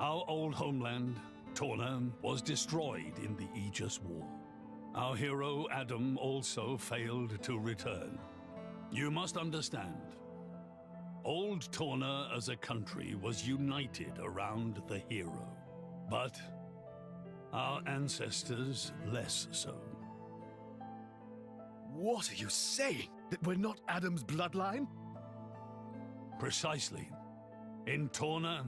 Our old homeland, Torna, was destroyed in the Aegis War. Our hero, Adam, also failed to return. You must understand, old Torna as a country was united around the hero. But our ancestors less so. What are you saying? That we're not Adam's bloodline? Precisely. In Torna,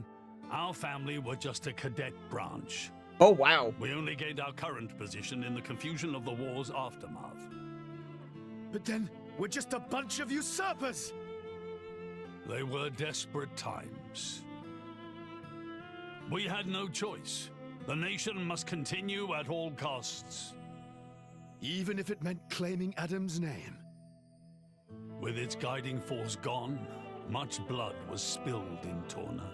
our family were just a cadet branch. Oh, wow. We only gained our current position in the confusion of the war's aftermath. But then, we're just a bunch of usurpers! They were desperate times. We had no choice. The nation must continue at all costs. Even if it meant claiming Adam's name? With its guiding force gone, much blood was spilled in Torna.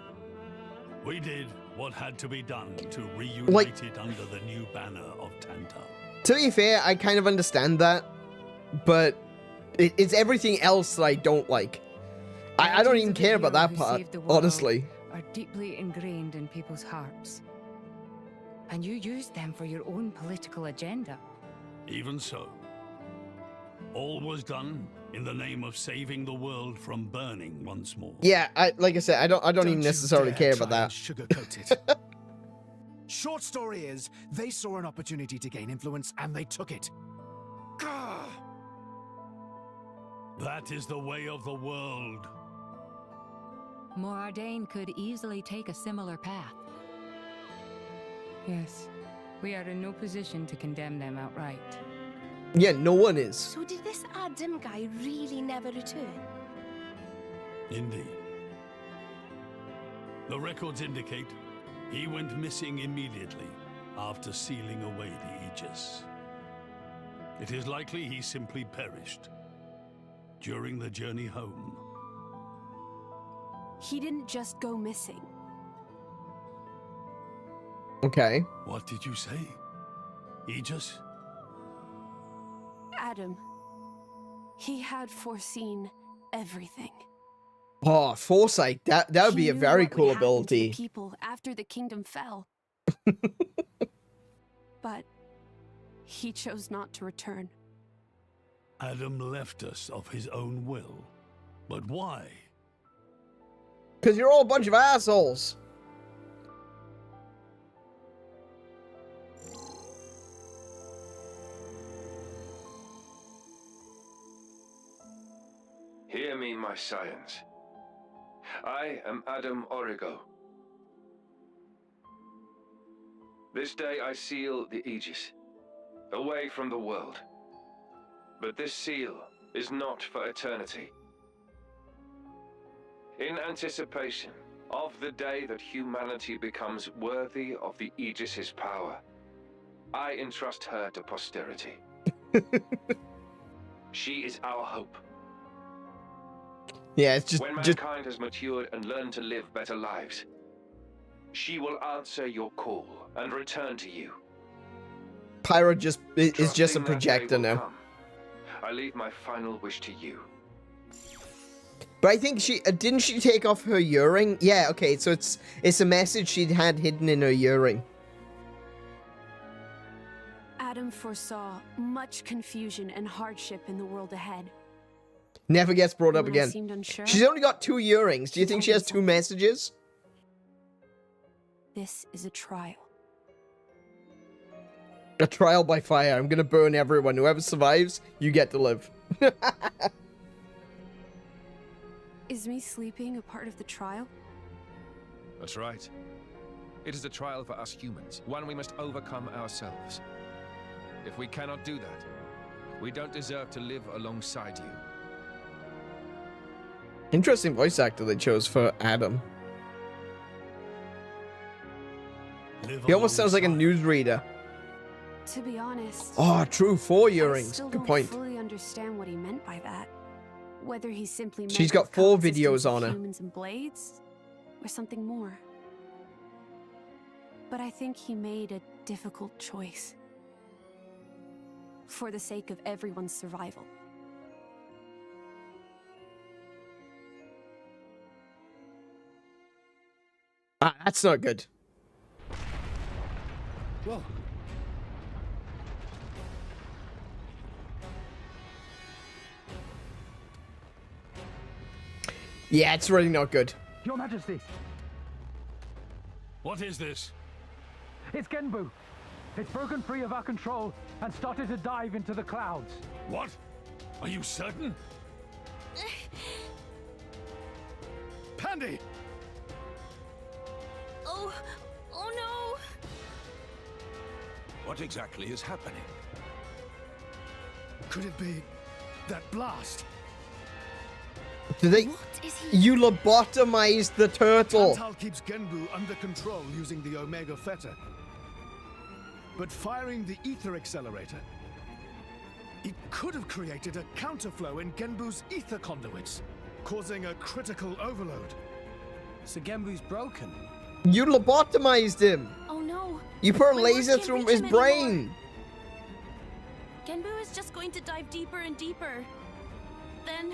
We did what had to be done to reunite it under the new banner of Tanta. To be fair, I kind of understand that, but it's everything else that I don't like. I don't even care about that part, honestly. Are deeply ingrained in people's hearts. And you use them for your own political agenda. Even so, all was done in the name of saving the world from burning once more. Yeah, like I said, I don't even necessarily care about that. Sugarcoat it. Short story is, they saw an opportunity to gain influence and they took it. Gah! That is the way of the world. Moradane could easily take a similar path. Yes, we are in no position to condemn them outright. Yeah, no one is. So did this Adam guy really never return? Indeed. The records indicate he went missing immediately after sealing away the Aegis. It is likely he simply perished during the journey home. He didn't just go missing. Okay. What did you say? Aegis? Adam. He had foreseen everything. Oh, foresight. That would be a very cool ability. People after the kingdom fell. But he chose not to return. Adam left us of his own will. But why? Because you're all a bunch of assholes. Hear me, my scions. I am Adam Origo. This day I seal the Aegis, away from the world. But this seal is not for eternity. In anticipation of the day that humanity becomes worthy of the Aegis's power, I entrust her to posterity. She is our hope. Yeah, it's just... When mankind has matured and learned to live better lives, she will answer your call and return to you. Pyro just is just a Trusting that day projector will now. come, I leave my final wish to you. But I think she... didn't she take off her earring? Yeah, okay, so it's a message she'd had hidden in her earring. Adam foresaw much confusion and hardship in the world ahead. Never gets brought up When I again. seemed unsure, She's only got 2 earrings. Do you think she has 2 messages? this is a trial. A trial by fire. I'm gonna burn everyone. Whoever survives, you get to live. Is me sleeping a part of the trial? That's right. It is a trial for us humans, one we must overcome ourselves. If we cannot do that, we don't deserve to live alongside you. Interesting voice actor they chose for Adam. He almost sounds like a newsreader. To be honest, Oh, true. 4 I earrings. still Good don't point. fully understand what he meant by that. Whether he simply meant She's got the 4 coexistence videos of on her. humans and blades, or something more. But I think he made a difficult choice. For the sake of everyone's survival. Ah, that's not good. Whoa. Yeah, it's really not good. Your Majesty, What is this? it's Genbu. It's broken free of our control and started to dive into the clouds. What? Are you certain? Pandy! Oh no! What exactly is happening? Could it be that blast? Did they... You lobotomized the turtle. Tantal keeps Genbu under control using the Omega Fetter. But firing the ether accelerator, it could have created a counterflow in Genbu's ether conduits, causing a critical overload. So Genbu's broken? You lobotomized him. Oh no! You put a My laser words through can't his reach him anymore. brain. Genbu is just going to dive deeper and deeper. Then...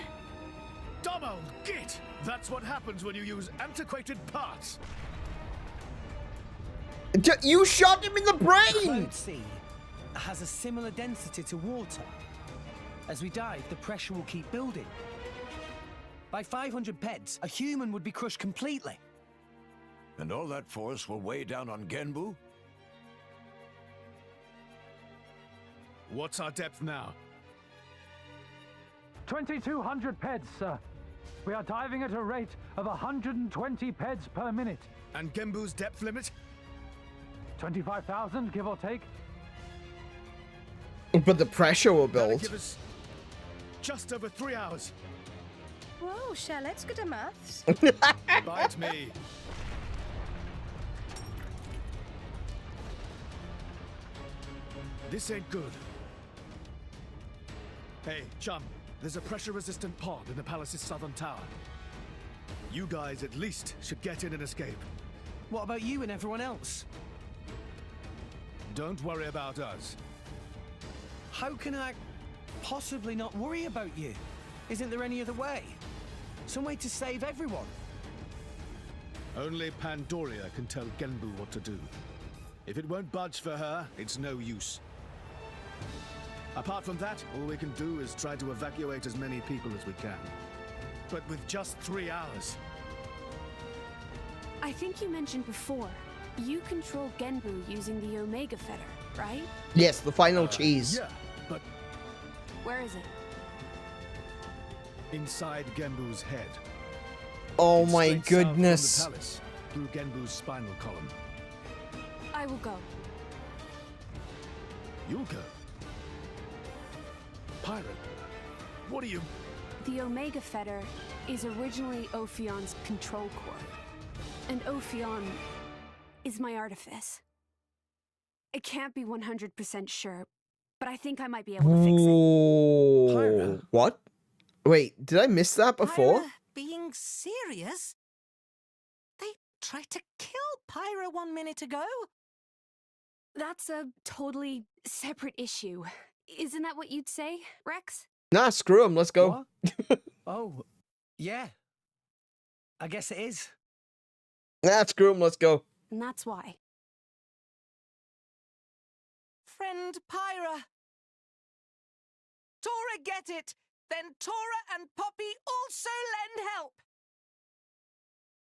Dumb old git! That's what happens when you use antiquated parts. You shot him in the brain! Cloud Sea has a similar density to water. As we dive, the pressure will keep building. By 500 peds, a human would be crushed completely. And all that force will weigh down on Genbu? What's our depth now? 2,200 peds, sir. We are diving at a rate of 120 peds per minute. And Genbu's depth limit? 25,000, give or take. But the pressure will That'll build. give us just over 3 hours. Whoa, Shell, let's go to maths. Bite me. This ain't good. Hey, chum, there's a pressure-resistant pod in the palace's southern tower. You guys at least should get in and escape. What about you and everyone else? Don't worry about us. How can I possibly not worry about you? Isn't there any other way? Some way to save everyone? Only Pandoria can tell Genbu what to do. If it won't budge for her, it's no use. Apart from that, all we can do is try to evacuate as many people as we can. But with just 3 hours. I think you mentioned before, you control Genbu using the Omega Fetter, right? Yes, the final cheese. Yeah, but Where is it? inside Genbu's head. Oh It's my straight south goodness. From the palace, through Genbu's spinal column. I will go. You'll go. Pirate, what are you... The Omega Fetter is originally Ophion's control core. And Ophion is my artifice. I can't be 100% sure, but I think I might be able to fix it. What? Wait, did I miss that before? Pyra being serious? They tried to kill Pyra 1 minute ago. That's a totally separate issue. Isn't that what you'd say, Rex? Nah, screw him. Let's go. Oh, yeah. I guess it is. Nah, screw him. Let's go. And that's why. Friend Pyra. Tora get it. Then Tora and Poppy also lend help.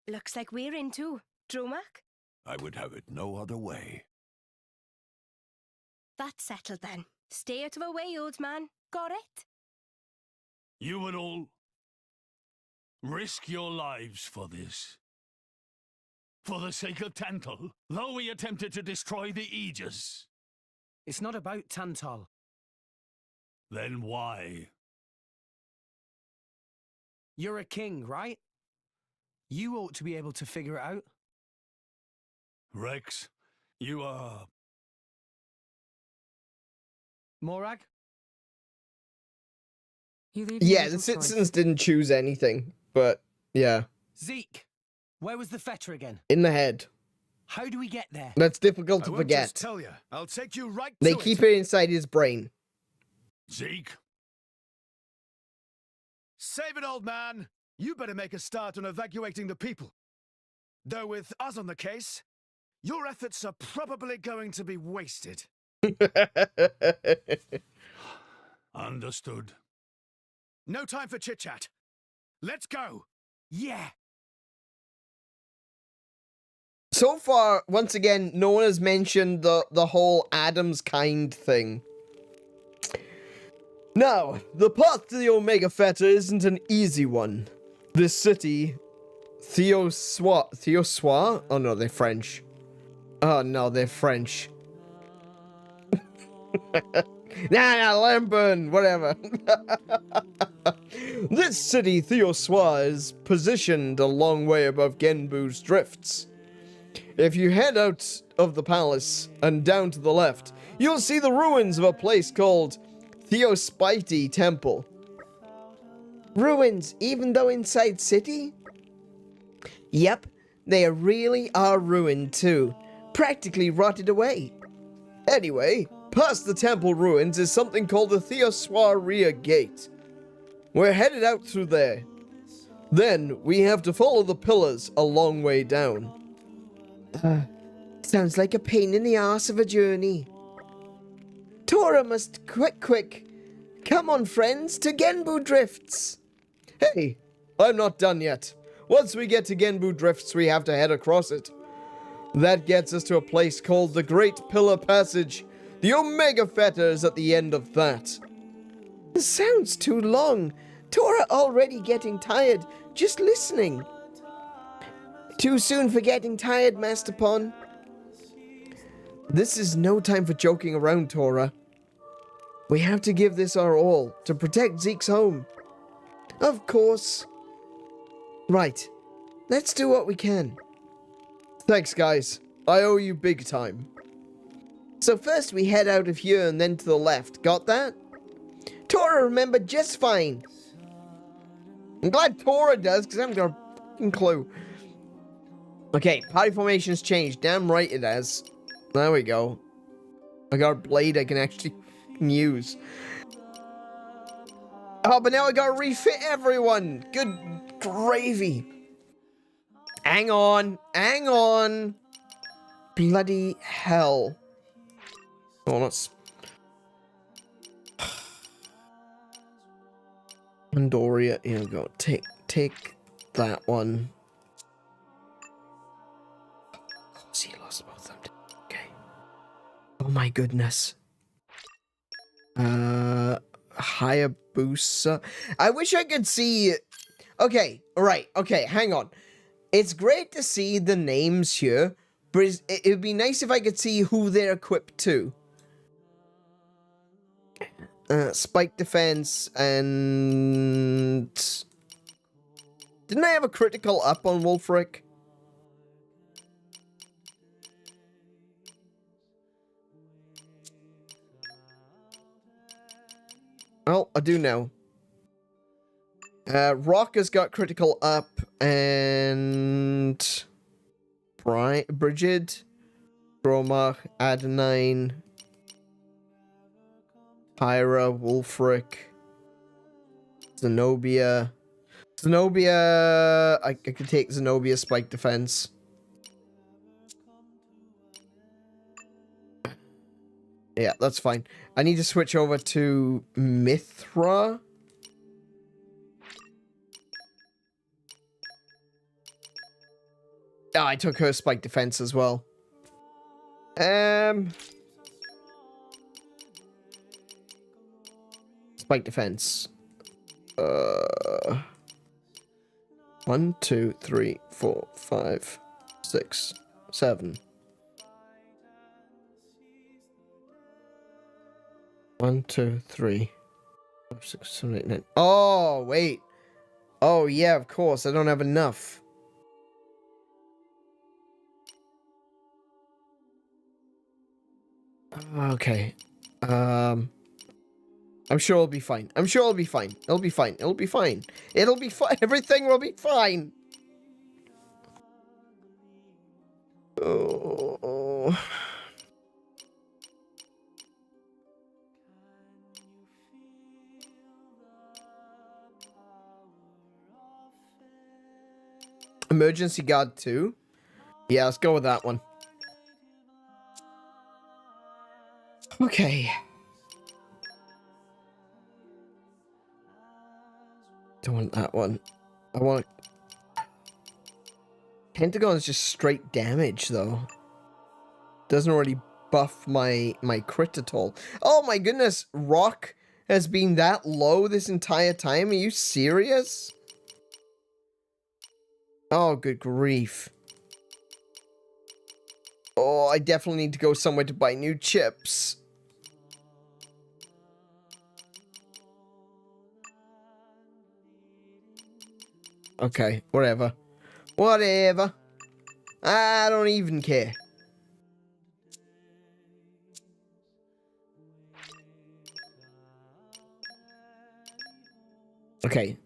Looks like we're in too. Dromak? I would have it no other way. That's settled then. Stay out of our way, old man. Got it? You would all risk your lives for this. For the sake of Tantal, though we attempted to destroy the Aegis. It's not about Tantal. Then why? You're a king, right? You ought to be able to figure it out. Rex, you are... Morag? Yeah, the citizens didn't choose anything, but yeah. Zeke, where was the fetter again? In the head. How do we get there? That's difficult to I won't forget. just tell you. I'll take you right They to keep it inside his brain. Zeke? Save it, old man. You better make a start on evacuating the people. Though with us on the case, your efforts are probably going to be wasted. Understood. No time for chit-chat. Let's go. Yeah. So far, once again, no one has mentioned the whole Adam's kind thing. Now, the path to the Omega Fetter isn't an easy one. This city, 𝗬𝗬? Oh no, they're French. Oh no, they're French. Nah, Lamburn, whatever. This city, 𝗬𝗬, is positioned a long way above Genbu's drifts. If you head out of the palace and down to the left, you'll see the ruins of a place called 𝗬𝗶𝘁𝗰𝗵 Temple. Ruins, even though inside city? Yep, they really are ruined too. Practically rotted away. Anyway, past the temple ruins is something called the 𝗬𝗬 Gate. We're headed out through there. Then, we have to follow the pillars a long way down. Sounds like a pain in the arse of a journey. Tora must quick. Come on, friends, to Genbu Drifts. Hey, I'm not done yet. Once we get to Genbu Drifts, we have to head across it. That gets us to a place called the Great Pillar Passage. The Omega Fetter is at the end of that. This sounds too long. Tora already getting tired just listening. Too soon for getting tired, Master Pon. This is no time for joking around, Tora. We have to give this our all to protect Zeke's home. Of course. Right. Let's do what we can. Thanks, guys. I owe you big time. So first we head out of here and then to the left. Got that? Tora remembered just fine. I'm glad Tora does, because I haven't got a fucking clue. Okay, party formation's changed. Damn right it has. There we go. I got a blade I can actually use. Oh, but now I gotta refit everyone. Good gravy. Hang on. Hang on. Bloody hell. Oh, let's... Pandoria. Here we go. Take that one. Of course he lost both of them. Okay. Oh my goodness. Hayabusa. I wish I could see... Okay, right. Okay, hang on. It's great to see the names here, but it would be nice if I could see who they're equipped to. Spike defense and... Didn't I have a critical up on Wulfric? Oh, I do now. Rock has got critical up, and Brigid, Bromach, Adenine, Pyra, Wulfric, Zenobia. Zenobia, I could take Zenobia spike defense. Yeah, that's fine. I need to switch over to Mithra. Oh, I took her spike defense as well. Spike defense. 1, 2, 3, 4, 5, 6, 7. 1, 2, 3, 5, 6, 7, 8, 9. Oh, wait. Oh, yeah, of course. I don't have enough. Okay. I'm sure it'll be fine. I'm sure it'll be fine. It'll be fine. It'll be fine. It'll be fine. Everything will be fine. Oh. Emergency Guard 2? Yeah, let's go with that one. Okay. Don't want that one. I want... Pentagon is just straight damage, though. Doesn't really buff my crit at all. Oh my goodness, Rock has been that low this entire time? Are you serious? Oh, good grief. Oh, I definitely need to go somewhere to buy new chips. Okay, whatever. Whatever. I don't even care. Okay.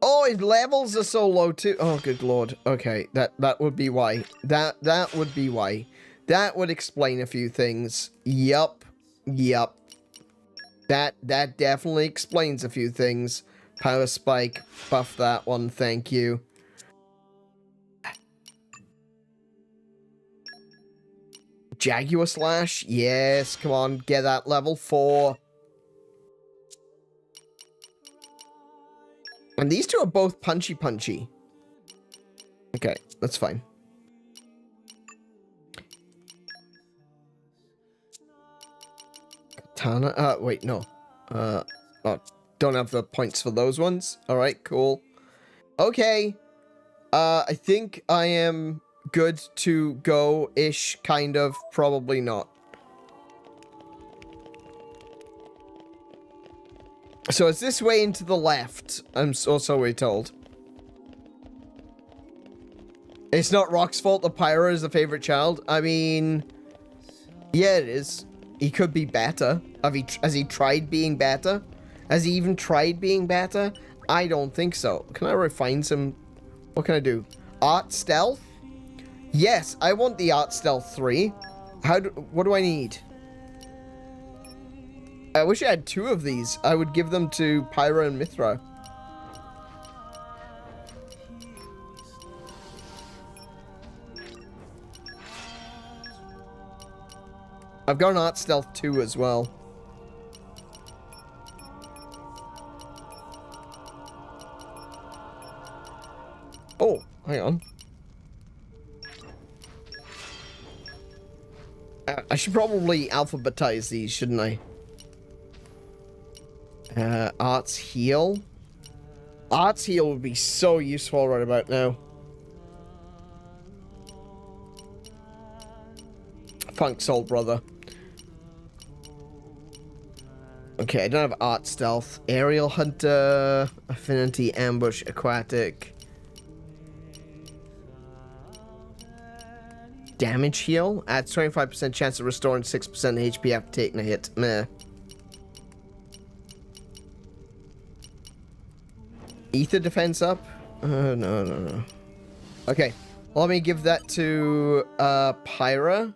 Oh, his levels are so low too. Oh, good lord. Okay, that would be why. That would be why. That would explain a few things. Yup. Yup. That definitely explains a few things. Power spike. Buff that one. Thank you. Jaguar slash. Yes. Come on. Get that level 4. And these two are both punchy. Okay. That's fine. Katana. Wait, no. Oh, don't have the points for those ones. Alright, cool. Okay. I think I am good to go-ish, kind of. Probably not. So it's this way into the left. I'm so we're told. It's not Rock's fault the Pyro is the favorite child. I mean... Yeah, it is. He could be better. Has he tried being better? Has he even tried being better? I don't think so. Can I refine some... What can I do? Art Stealth? Yes, I want the Art Stealth 3. What do I need? I wish I had 2 of these. I would give them to Pyra and Mithra. I've got an Art Stealth 2 as well. Oh, hang on. I should probably alphabetize these, shouldn't I? Arts Heal. Arts Heal would be so useful right about now. Funk Soul Brother. Okay, I don't have Art Stealth. Aerial Hunter, Affinity, Ambush, Aquatic. Damage heal. Adds 25% chance of restoring 6% HP after taking a hit. Meh. Ether defense up? No. Okay. Let me give that to Pyra.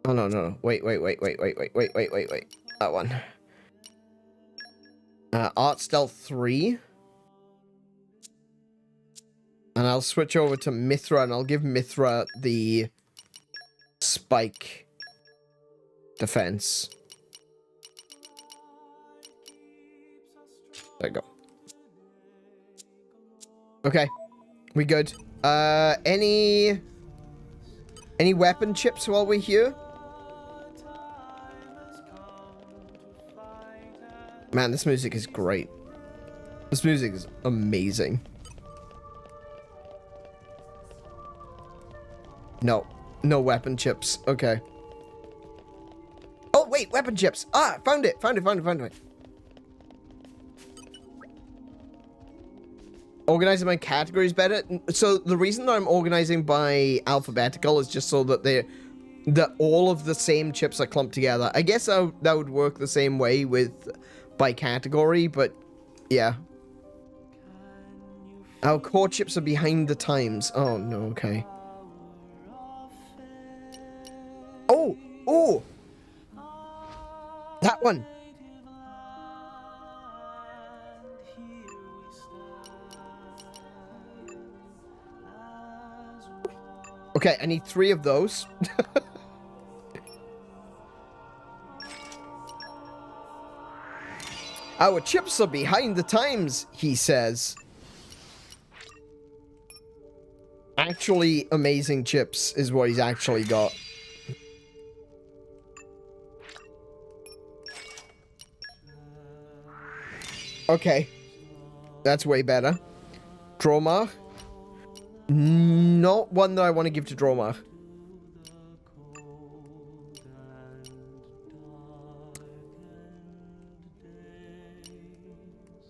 Oh no. Wait. That one. Art Stealth 3. And I'll switch over to Mithra, and I'll give Mithra the spike defense. There you go. Okay. We good. Any weapon chips while we're here? Man, this music is great. This music is amazing. No. No weapon chips. Okay. Oh, wait. Weapon chips. Ah, found it. Found it. Organizing my categories better. So the reason that I'm organizing by alphabetical is just so that all of the same chips are clumped together. I guess that would work the same way with by category, but yeah. Our core chips are behind the times. Oh no, okay. Oh! That one! Okay, I need 3 of those. Our chips are behind the times, he says. Actually, amazing chips is what he's actually got. Okay. That's way better. Dromar. Not one that I want to give to Dromar.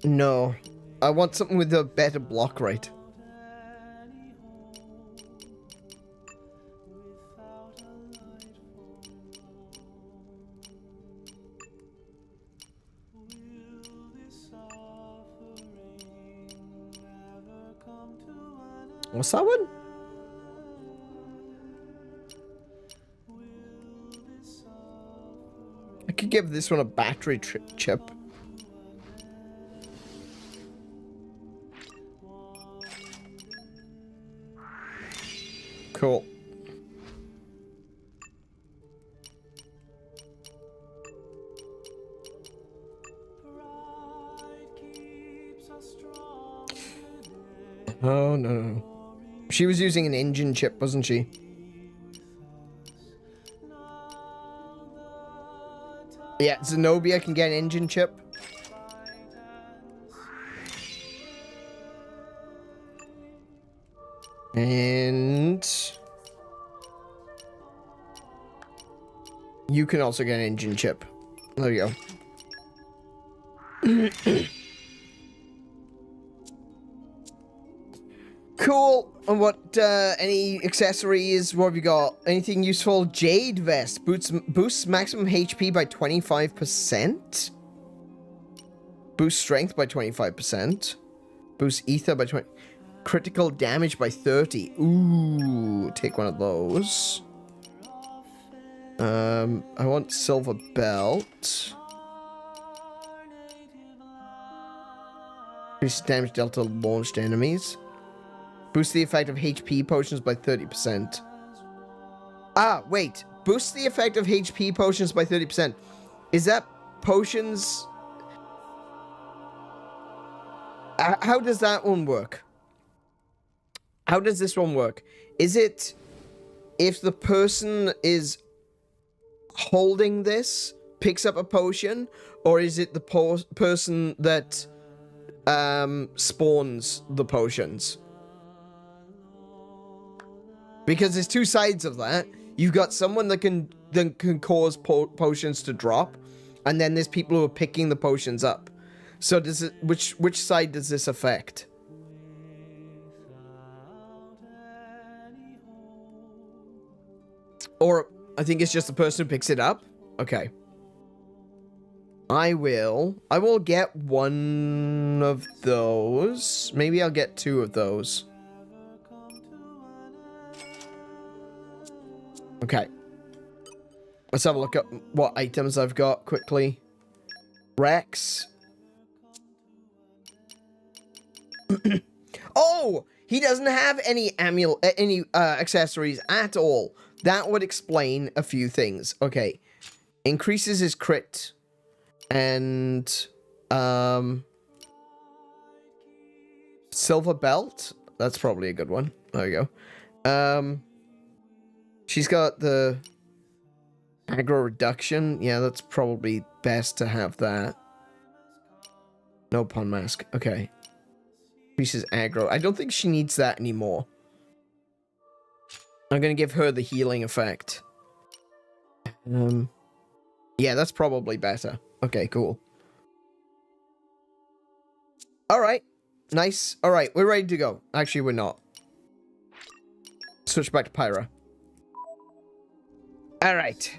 No. I want something with a better block rate. What's that one? I could give this one a battery chip. Cool. Oh, no. She was using an engine chip, wasn't she? Yeah, Zenobia can get an engine chip. And you can also get an engine chip. There you go. Cool. And what, any accessories? What have you got? Anything useful? Jade Vest. Boosts maximum HP by 25%. Boosts strength by 25%. Boosts ether by 20%. Critical damage by 30. Ooh, take one of those. I want silver belt. Increase damage dealt to launched enemies. Boost the effect of HP potions by 30%. Ah, wait. Boost the effect of HP potions by 30%. Is that potions? How does that one work? How does this one work? Is it if the person is holding this, picks up a potion, or is it the person that spawns the potions? Because there's two sides of that. You've got someone that can cause potions to drop, and then there's people who are picking the potions up. So does it? Which side does this affect? Or I think it's just the person who picks it up. Okay. I will get one of those. Maybe I'll get two of those. Okay. Let's have a look at what items I've got quickly. Rex. Oh, he doesn't have any accessories at all. That would explain a few things. Okay. Increases his crit and silver belt. That's probably a good one. There we go. She's got the aggro reduction. Yeah, that's probably best to have that. No pun mask. Okay. Increases aggro. I don't think she needs that anymore. I'm gonna give her the healing effect. Yeah, that's probably better. Okay, cool. Alright. Nice. Alright, we're ready to go. Actually, we're not. Switch back to Pyra. Alright.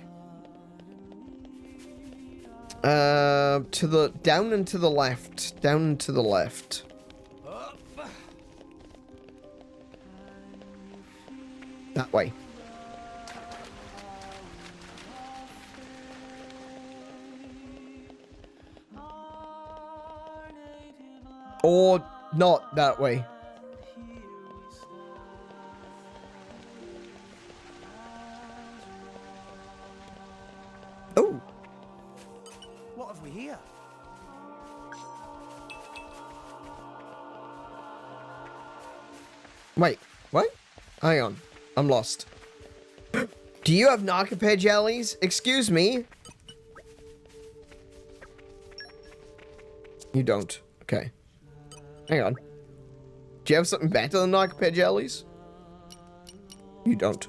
To the... Down and to the left. Down and to the left. That way. Or not that way. Oh. What have we here? Wait, what? Hang on. I'm lost. Do you have 𝗦𝘄𝗶𝘁𝗰𝗵 jellies? Excuse me? You don't. Okay. Hang on. Do you have something better than 𝗦𝘄𝗶𝘁𝗰𝗵 jellies? You don't.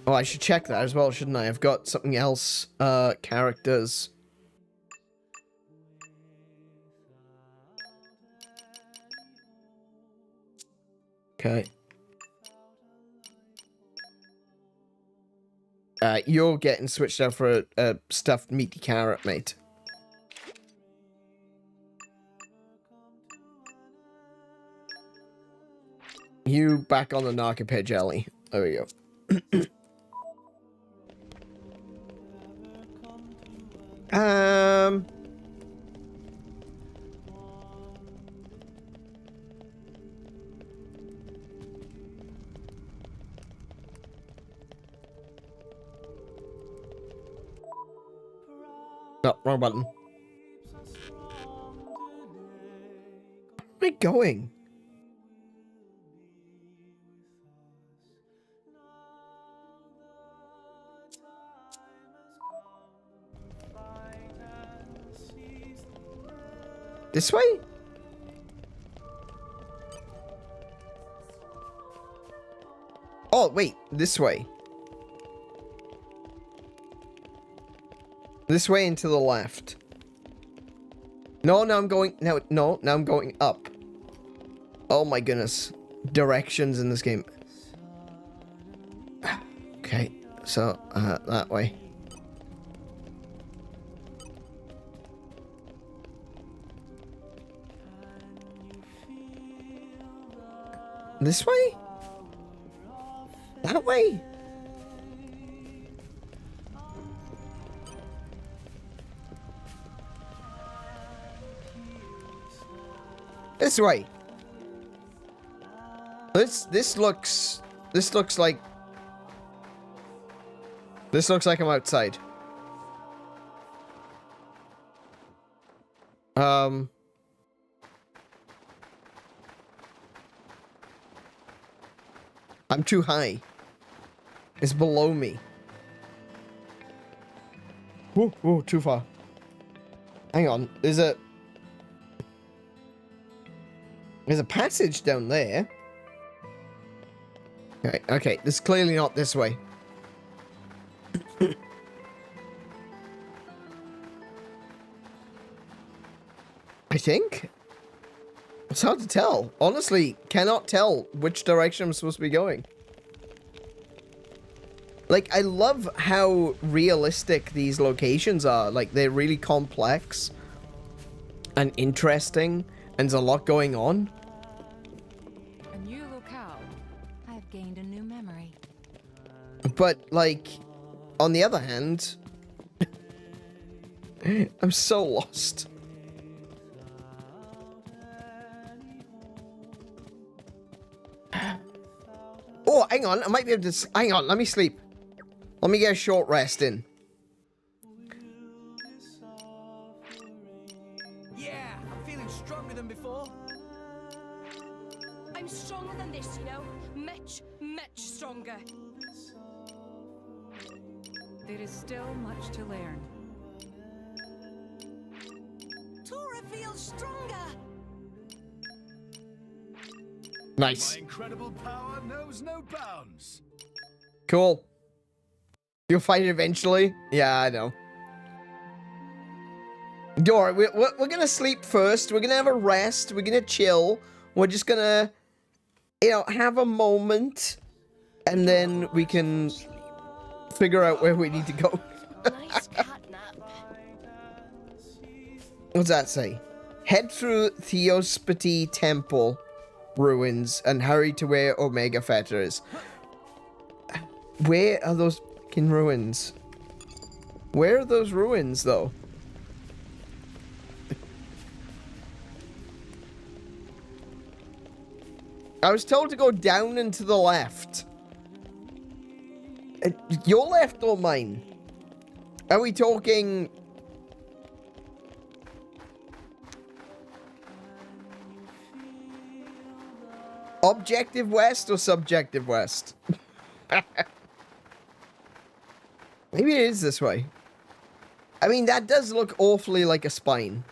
Oh, I should check that as well, shouldn't I? I've got something else. Characters. Okay. You're getting switched out for a stuffed meaty carrot, mate. You back on the 𝗦𝘄𝗶𝘁𝗁 jelly. There we go. No, wrong button. Where am I going? This way? Oh, wait, this way. This way and to the left. No, now I'm going... No, now I'm going up. Oh my goodness. Directions in this game. Okay, so, that way. This way? That way? This way. This looks like I'm outside. I'm too high. It's below me. Whoa, whoa, too far. Hang on, there's a passage down there. Okay, okay, this is clearly not this way. I think. It's hard to tell. Honestly, cannot tell which direction I'm supposed to be going. Like, I love how realistic these locations are. Like, they're really complex and interesting, and there's a lot going on. A new locale. I've gained a new memory. But, like, on the other hand, I'm so lost. Oh, hang on. I might be able to... Hang on. Let me sleep. Let me get a short rest in. Yeah, I'm feeling stronger than before. I'm stronger than this, you know? Much, much stronger. There is still much to learn. Tora feels stronger. Nice. My incredible power knows no bounds. Cool. You'll fight it eventually? Yeah, I know. Alright, we're gonna sleep first. We're gonna have a rest. We're gonna chill. We're just gonna, you know, have a moment. And then we can figure out where we need to go. Nice cat nap. What's that say? Head through 𝗬𝗄𝗶𝘁𝗰 Temple ruins and hurry to where Omega Fetter is. Where are those fucking ruins? Where are those ruins, though? I was told to go down and to the left. Your left or mine? Are we talking... Objective west or subjective west? Maybe it is this way. I mean, that does look awfully like a spine.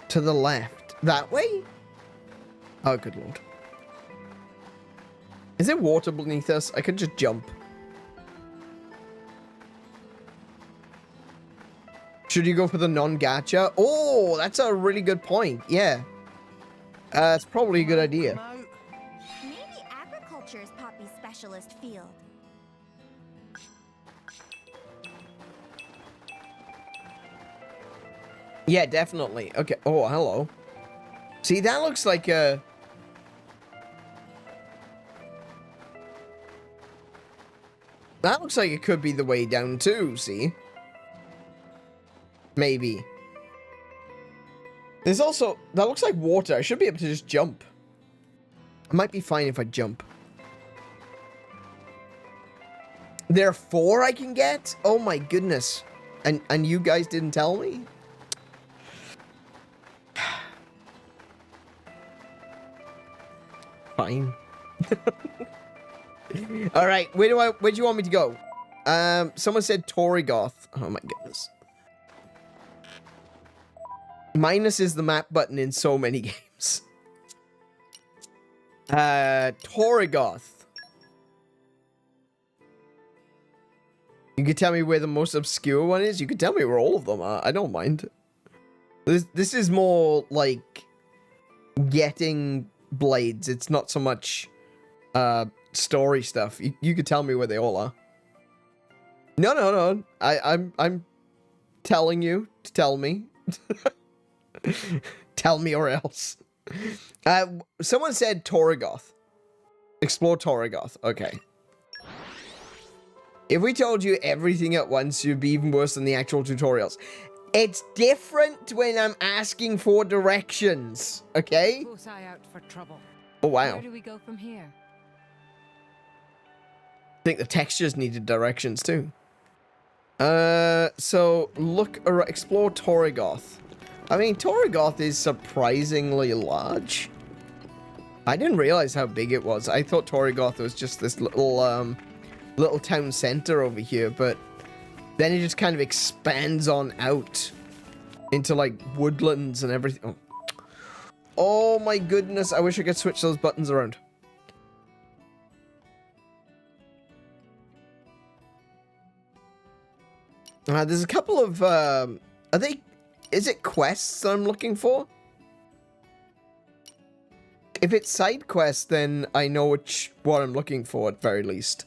To the left. That way? Oh, good lord. Is there water beneath us? I could just jump. Should you go for the non-gacha? Oh, that's a really good point. Yeah. It's probably a good idea. Maybe agriculture is Poppy's specialist field. Yeah, definitely. Okay. Oh, hello. See, that looks like a... That looks like it could be the way down too, see? Maybe. There's also... That looks like water. I should be able to just jump. I might be fine if I jump. There are 4 I can get? Oh my goodness. And you guys didn't tell me? Fine. Alright, where do you want me to go? Someone said Torrigoth. Oh my goodness. Minus is the map button in so many games. Torrigoth. You could tell me where the most obscure one is? You could tell me where all of them are. I don't mind. This is more like getting blades. It's not so much story stuff. You could tell me where they all are. No. I'm telling you to tell me. Tell me or else. Someone said Torrigoth. Explore Torrigoth. Okay. If we told you everything at once, you'd be even worse than the actual tutorials. It's different when I'm asking for directions, okay? Close eye out for trouble. Oh, wow. Where do we go from here? I think the textures needed directions too. So explore Torrigoth. I mean, Torrigoth is surprisingly large. I didn't realize how big it was. I thought Torrigoth was just this little town center over here, but then it just kind of expands on out into like woodlands and everything. Oh my goodness, I wish I could switch those buttons around. There's a couple of, is it quests that I'm looking for? If it's side quests, then I know what I'm looking for at very least.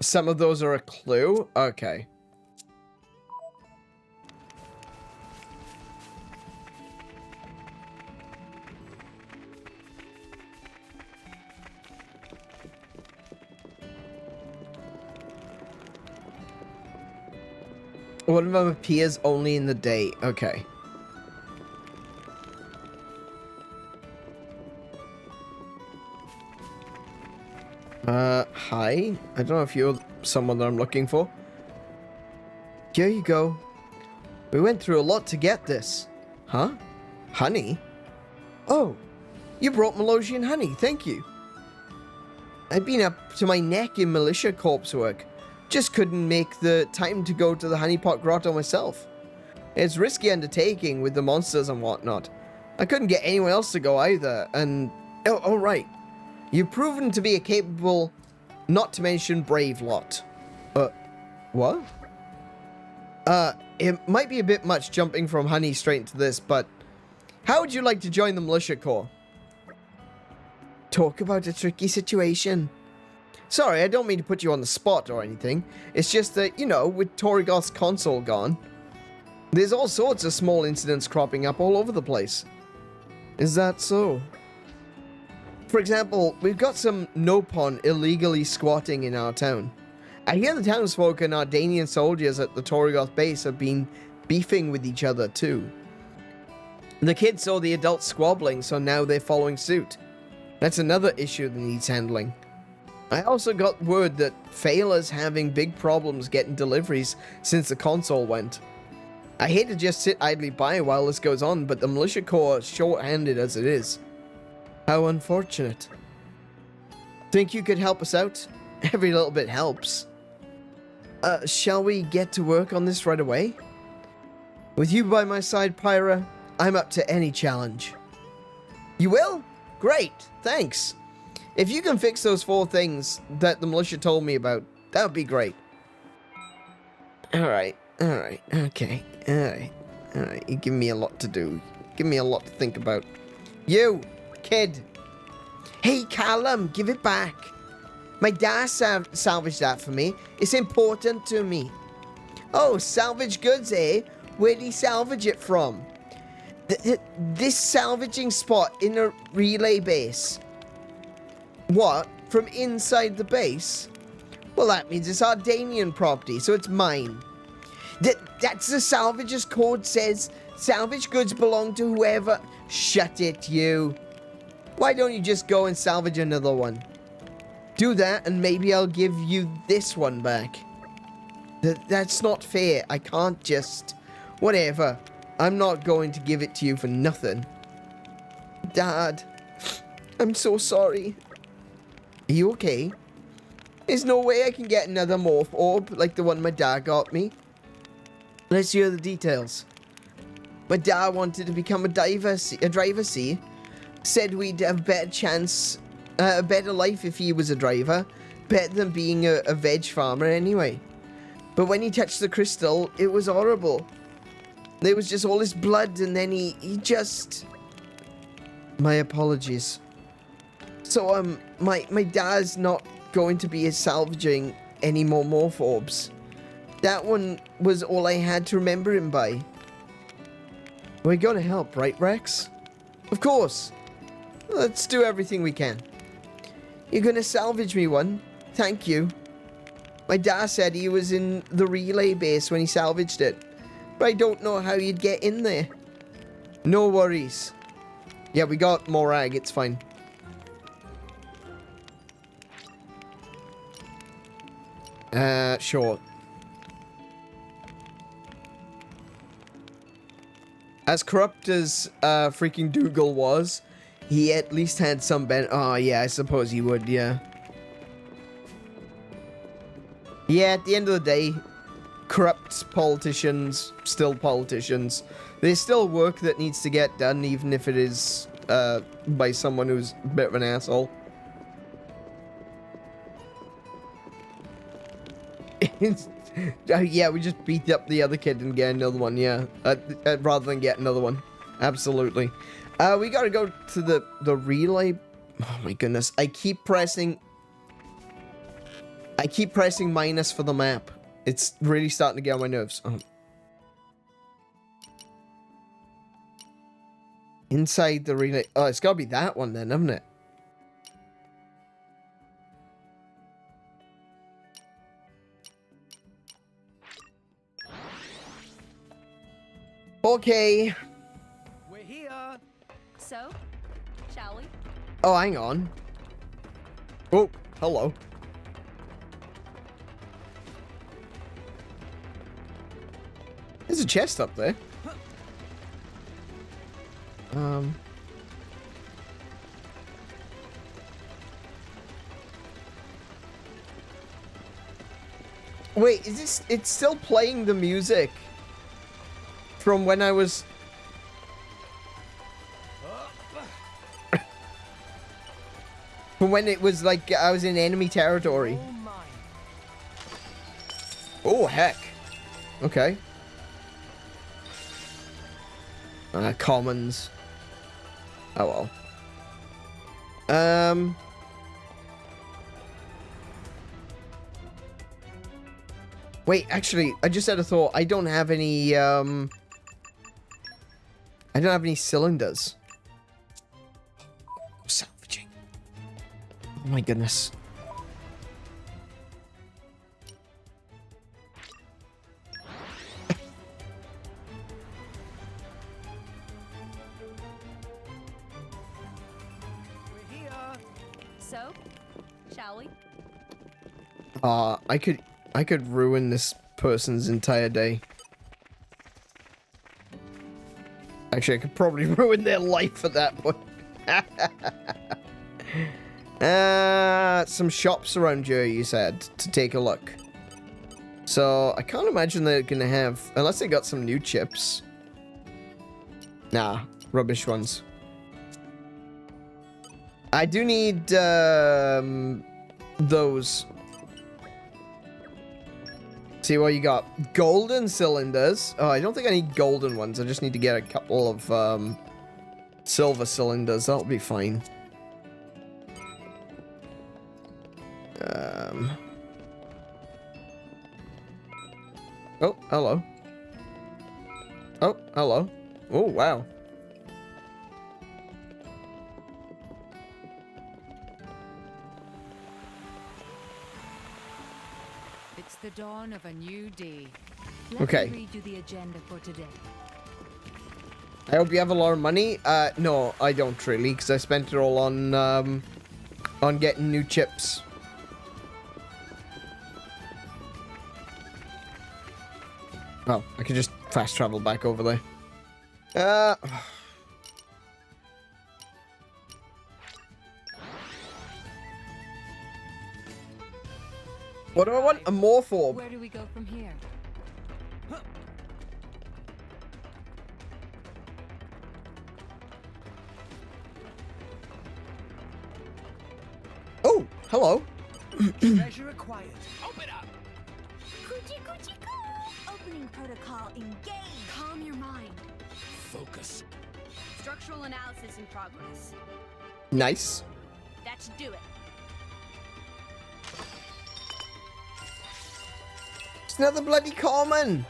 Some of those are a clue? Okay. One of them appears only in the day. Okay. Hi. I don't know if you're someone that I'm looking for. Here you go. We went through a lot to get this. Huh? Honey? Oh, you brought Elysium honey. Thank you. I've been up to my neck in militia corps work. Just couldn't make the time to go to the honeypot grotto myself. It's a risky undertaking with the monsters and whatnot. I couldn't get anyone else to go either, and... Oh, right. You've proven to be a capable, not to mention brave lot. What? It might be a bit much jumping from honey straight into this, but... How would you like to join the militia corps? Talk about a tricky situation. Sorry, I don't mean to put you on the spot or anything. It's just that, you know, with Torrigoth's console gone, there's all sorts of small incidents cropping up all over the place. Is that so? For example, we've got some Nopon illegally squatting in our town. I hear the townsfolk and Ardanian soldiers at the Torrigoth base have been beefing with each other too. The kids saw the adults squabbling, so now they're following suit. That's another issue that needs handling. I also got word that Failer's having big problems getting deliveries since the console went. I hate to just sit idly by while this goes on, but the militia corps is short-handed as it is. How unfortunate. Think you could help us out? Every little bit helps. Shall we get to work on this right away? With you by my side, Pyra, I'm up to any challenge. You will? Great, thanks. If you can fix those 4 things that the militia told me about, that would be great. Alright, okay, alright. You give me a lot to do. Give me a lot to think about. You, kid. Hey, Callum, give it back. My dad salvaged that for me. It's important to me. Oh, salvage goods, eh? Where'd he salvage it from? This salvaging spot in a relay base. What? From inside the base? Well, that means it's Ardanian property, so it's mine. That's the salvager's code says. Salvage goods belong to whoever... Shut it, you. Why don't you just go and salvage another one? Do that, and maybe I'll give you this one back. That's not fair. I can't just... Whatever. I'm not going to give it to you for nothing. Dad, I'm so sorry. Are you okay? There's no way I can get another morph orb like the one my dad got me. Let's hear the details. My dad wanted to become a driver, see? Said we'd have a better chance, a better life if he was a driver. Better than being a veg farmer anyway. But when he touched the crystal, it was horrible. There was just all this blood, and then he just... My apologies. So, my dad's not going to be salvaging any more morph orbs. That one was all I had to remember him by. We're gonna help, right, Rex? Of course. Let's do everything we can. You're gonna salvage me one? Thank you. My dad said he was in the relay base when he salvaged it. But I don't know how you'd get in there. No worries. Yeah, we got Morag, it's fine. Sure. As corrupt as freaking Dougal was, he at least had some oh yeah, I suppose he would, yeah. Yeah, at the end of the day, corrupt politicians, still politicians. There's still work that needs to get done, even if it is by someone who's a bit of an asshole. Yeah, we just beat up the other kid and get another one, yeah. Rather than get another one. Absolutely. We gotta go to the relay. Oh my goodness. I keep pressing minus for the map. It's really starting to get on my nerves. Oh. Inside the relay. Oh, it's gotta be that one then, haven't it? Okay. We're here. So, shall we? Oh, hang on. Oh, hello. There's a chest up there. Wait, is this... It's still playing the music from when I was... from when it was like I was in enemy territory. Oh, heck. Okay. Commons. Oh well. Wait, actually, I just had a thought. I don't have any, I don't have any cylinders. Salvaging. Oh my goodness. So, shall we? I could ruin this person's entire day. Actually, I could probably ruin their life at that point. Some shops around here, you said, to take a look. So, I can't imagine they're gonna have... Unless they got some new chips. Nah, rubbish ones. I do need, those. See what you got. Golden cylinders. Oh, I don't think I need golden ones. I just need to get a couple of, silver cylinders. That'll be fine. Oh, hello. Oh, hello. Oh, wow. It's the dawn of a new day. Okay. Let me read you the agenda for today. I hope you have a lot of money. No, I don't really, because I spent it all on getting new chips. Oh, I could just fast travel back over there. What do I want? A morph orb. Where do we go from here? Oh, hello. Treasure acquired. Open up. Coochie coochie coo. Opening protocol engaged. Calm your mind. Focus. Structural analysis in progress. Nice. That should do it. It's another bloody common.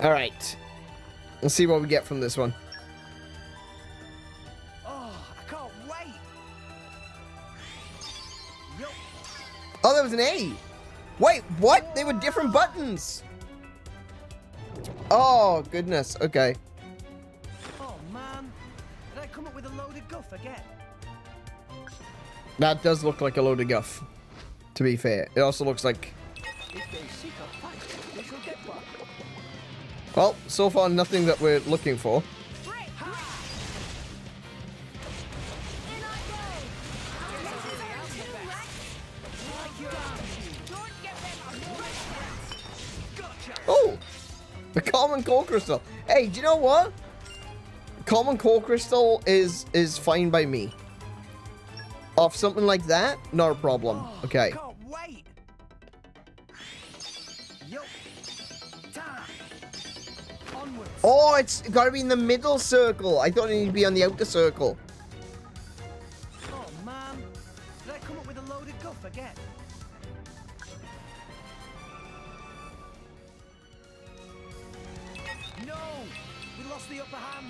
All right. Let's see what we get from this one. Oh, I can't wait. Yup. Oh, there was an A. Wait, what? They were different buttons. Oh, goodness. Okay. Oh, man. Did I come up with a load of guff again? That does look like a load of guff, to be fair. It also looks like... If they seek a fight, they shall get one. Well, so far nothing that we're looking for. Oh! core crystal. Hey, do you know what? Common core crystal is fine by me. Off something like that, not a problem. Okay. Can't wait. Yo. Ta. Onwards. Oh, it's got to be in the middle circle. I thought it needed to be on the outer circle. Oh man, did I come up with a load of guff again? No, we lost the upper hand.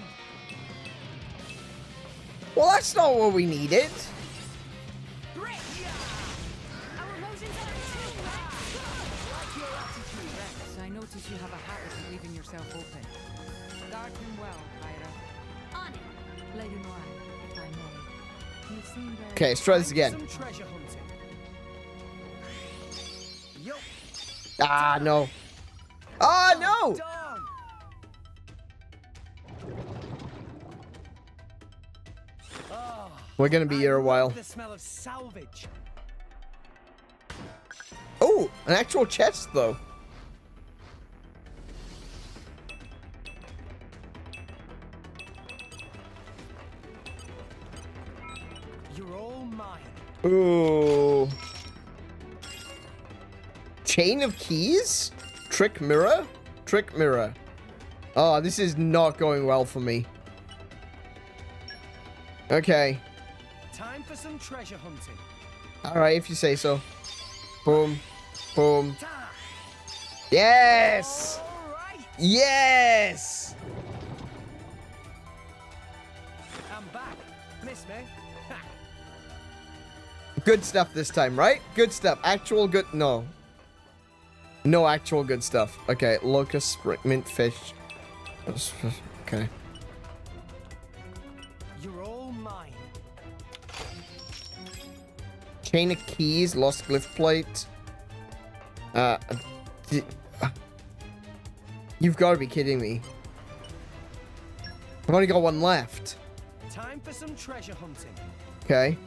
Well, that's not what we needed. I notice you have a habit of leaving yourself open. Guard him well, Pyra. On it. Lady Noir, if I may. You seem very... Okay, let's try this again. Some treasure hunting. Yo. Ah, no. Ah, no! Done. Oh, We're gonna be here a while. the smell of salvage. Oh, an actual chest, though. You're all mine. Ooh. Chain of keys? Trick mirror? Trick mirror. Oh, this is not going well for me. Okay. Time for some treasure hunting. Alright, if you say so. Boom. Boom. Yes! Yes! I'm back. Miss me? Ha. Good stuff this time, right? Good stuff. Actual good... No. No actual good stuff. Okay, locust, mint fish. Okay. You're all mine. Chain of keys, lost glyph plate. You've got to be kidding me. I've only got one left. Time for some treasure hunting. Okay.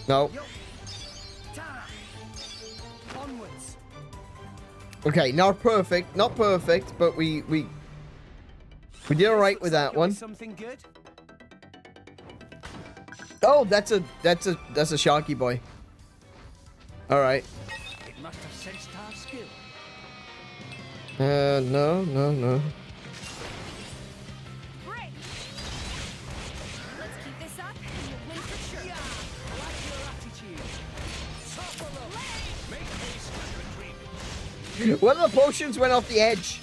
No. Yo. Ta. Onwards. Okay, not perfect, not perfect, but we did all right with that one. Something good. Oh, that's a Sharky boy. All right. It must have sensed our skill. No. Great. Let's keep this up and you'll win for sure. I like your attitude. Top of the make haste and retreat. One of the potions went off the edge.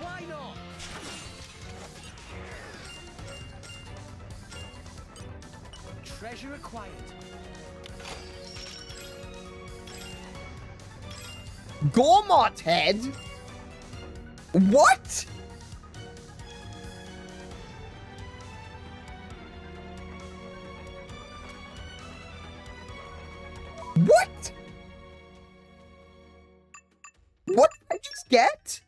Why not? Treasure acquired. Gormot head? What? What? What did I just get?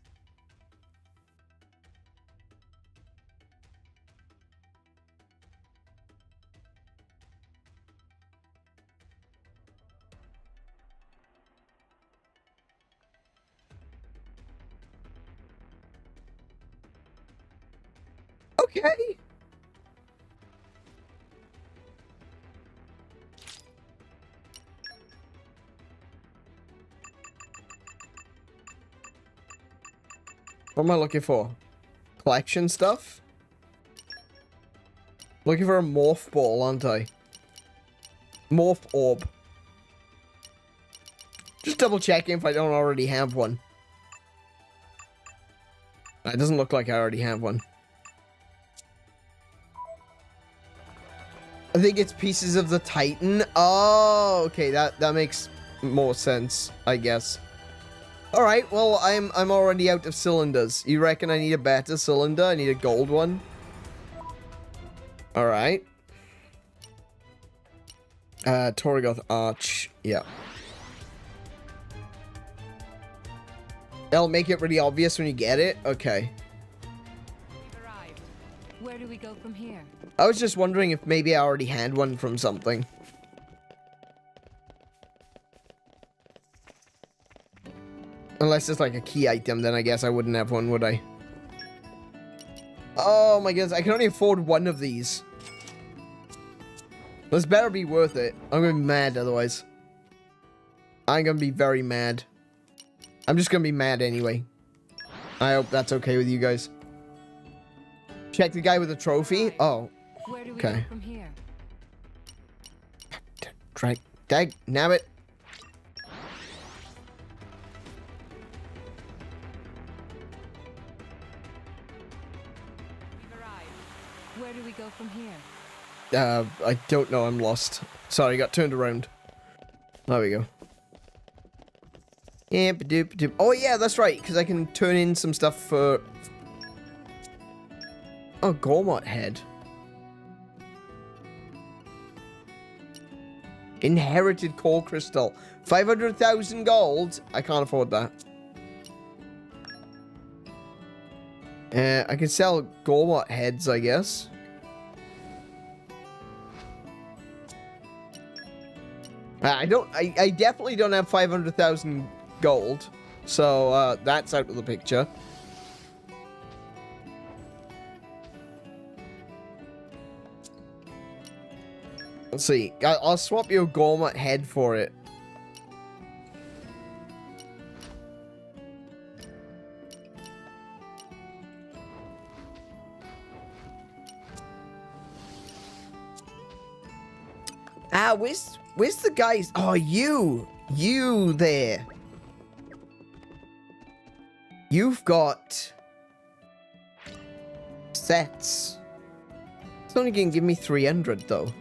Okay. What am I looking for? Collection stuff? Looking for a morph ball, aren't I? Morph orb. Just double checking if I don't already have one. It doesn't look like I already have one. I think it's pieces of the Titan. Oh, okay, that makes more sense, I guess. All right, well, I'm already out of cylinders. You reckon I need a better cylinder? I need a gold one. All right. Torgoth Arch. Yeah. That'll make it really obvious when you get it. Okay. Where do we go from here? I was just wondering if maybe I already had one from something. Unless it's like a key item, then I guess I wouldn't have one, would I? Oh my goodness, I can only afford one of these. This better be worth it. I'm gonna be mad otherwise. I'm gonna be very mad. I'm just gonna be mad anyway. I hope that's okay with you guys. Check the guy with the trophy. Oh. Where do we Okay. go from here? Try. Dag. Nabbit. Where do we go from here? I don't know. I'm lost. Sorry, got turned around. There we go. Yeah, ba-doop-ba-doop. Oh yeah, that's right. Because I can turn in some stuff for. Oh, Gormot head. Inherited core crystal. 500,000 gold. I can't afford that. I can sell Gormot heads, I guess. I definitely don't have 500,000 gold. So, that's out of the picture. Let's see. I'll swap your Gormot head for it. Ah, where's the guys? Oh, you there. You've got sets. It's only gonna give me 300 though.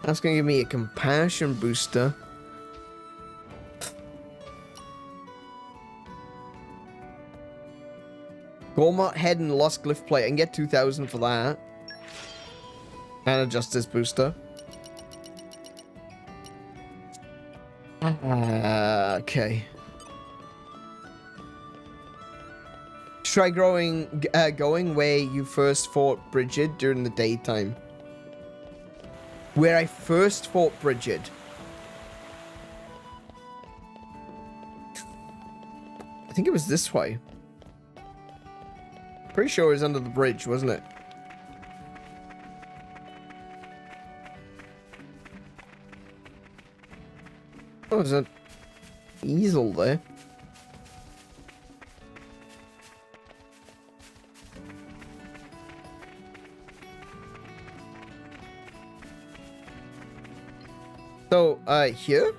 That's gonna give me a compassion booster. Gormot head and lost glyph plate. I can get 2,000 for that. And a justice booster. Okay. Try going where you first fought Bridget during the daytime. Where I first fought Bridget. I think it was this way. Pretty sure it was under the bridge, wasn't it? Oh, there's an easel there. So, here?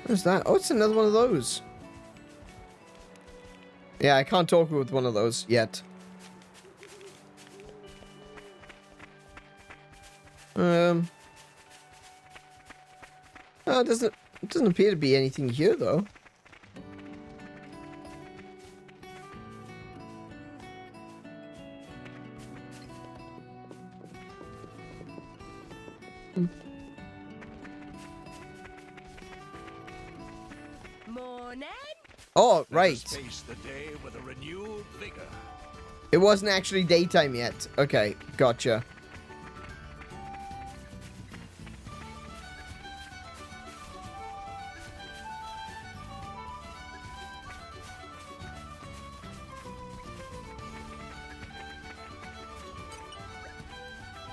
What's that? Oh, it's another one of those. Yeah, I can't talk with one of those yet. Oh, it doesn't appear to be anything here though. Morning. Oh, right. Face the day with a renewed vigor. It wasn't actually daytime yet. Okay, gotcha.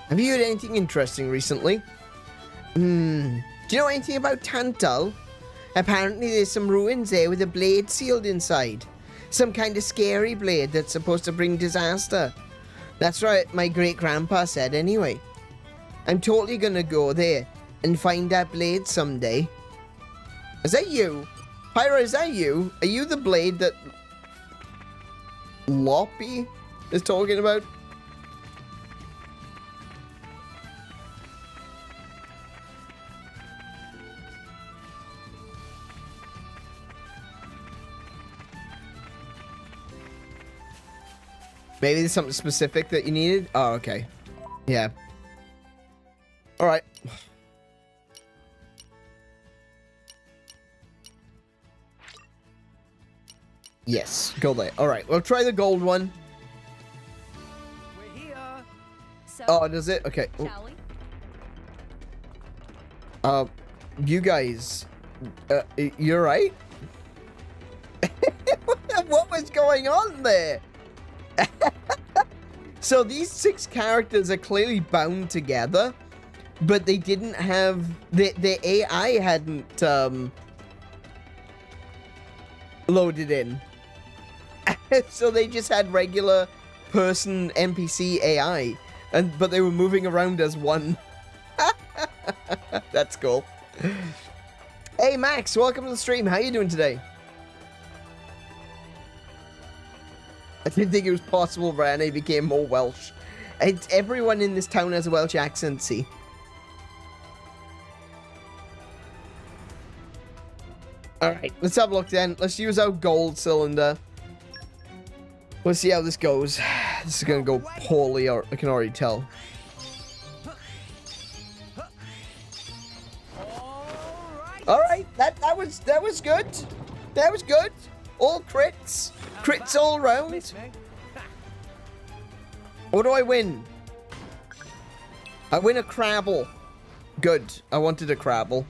Have you heard anything interesting recently? Do you know anything about Tantal? Apparently there's some ruins there with a blade sealed inside. Some kind of scary blade that's supposed to bring disaster. That's right, my great-grandpa said anyway. I'm totally gonna go there and find that blade someday. Is that you? Pyra, is that you? Are you the blade that Loppy is talking about? Maybe there's something specific that you needed? Oh, okay. Yeah. Alright. Yes, go there. Alright, we'll try the gold one. We're here. So, Oh, does it? Okay. shall we? You guys, you're right? What was going on there? So these 6 characters are clearly bound together, but they didn't have, the AI hadn't, loaded in. So they just had regular person NPC AI, but they were moving around as one. That's cool. Hey Max, welcome to the stream. How you doing today? I didn't think it was possible Rane became more Welsh. Everyone in this town has a Welsh accent, see? Alright, let's have a look then. Let's use our gold cylinder. Let's see how this goes. This is gonna go poorly, I can already tell. Alright, that was good. That was good. All crits. Crits all around. What do I win? I win a Crabble. Good. I wanted a Crabble.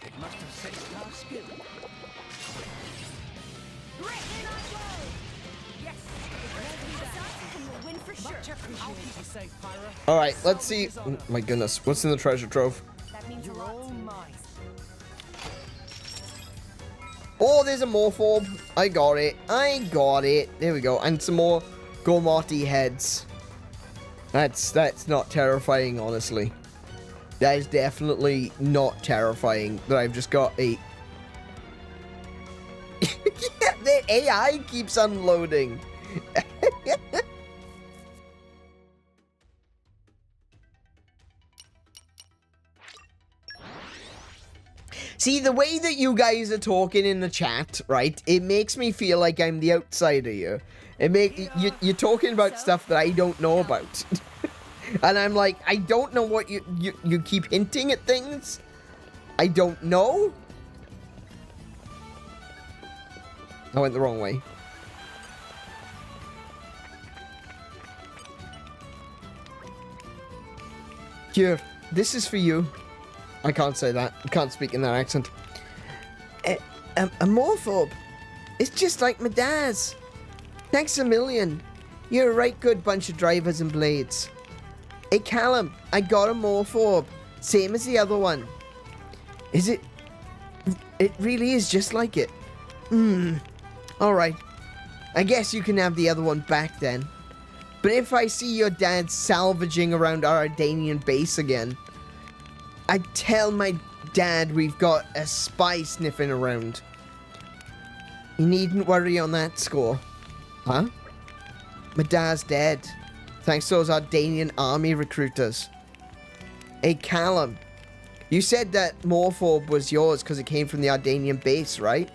It must have sensed our skill. Alright, let's see. Oh, my goodness. What's in the treasure trove? You're all mine. Oh, there's a Morph. I got it. I got it. There we go. And some more 𝗏𝗏𝗁 heads. That's not terrifying, honestly. That is definitely not terrifying that I've just got a... Yeah, the AI keeps unloading. See, the way that you guys are talking in the chat, right, it makes me feel like I'm the outsider here. You're talking about stuff that I don't know about. And I'm like, I don't know what you keep hinting at things. I don't know. I went the wrong way. Here, this is for you. I can't say that. I can't speak in that accent. A Morphobe. It's just like my dad's. Thanks a million. You're a right good bunch of drivers and blades. Hey Callum, I got a Morphobe. Same as the other one. Is it? It really is just like it. Alright. I guess you can have the other one back then. But if I see your dad salvaging around our Ardanian base again, I tell my dad we've got a spy sniffing around. You needn't worry on that score. Huh? My dad's dead. Thanks to those Ardanian army recruiters. Hey Callum, you said that Morphobe was yours because it came from the Ardanian base, right?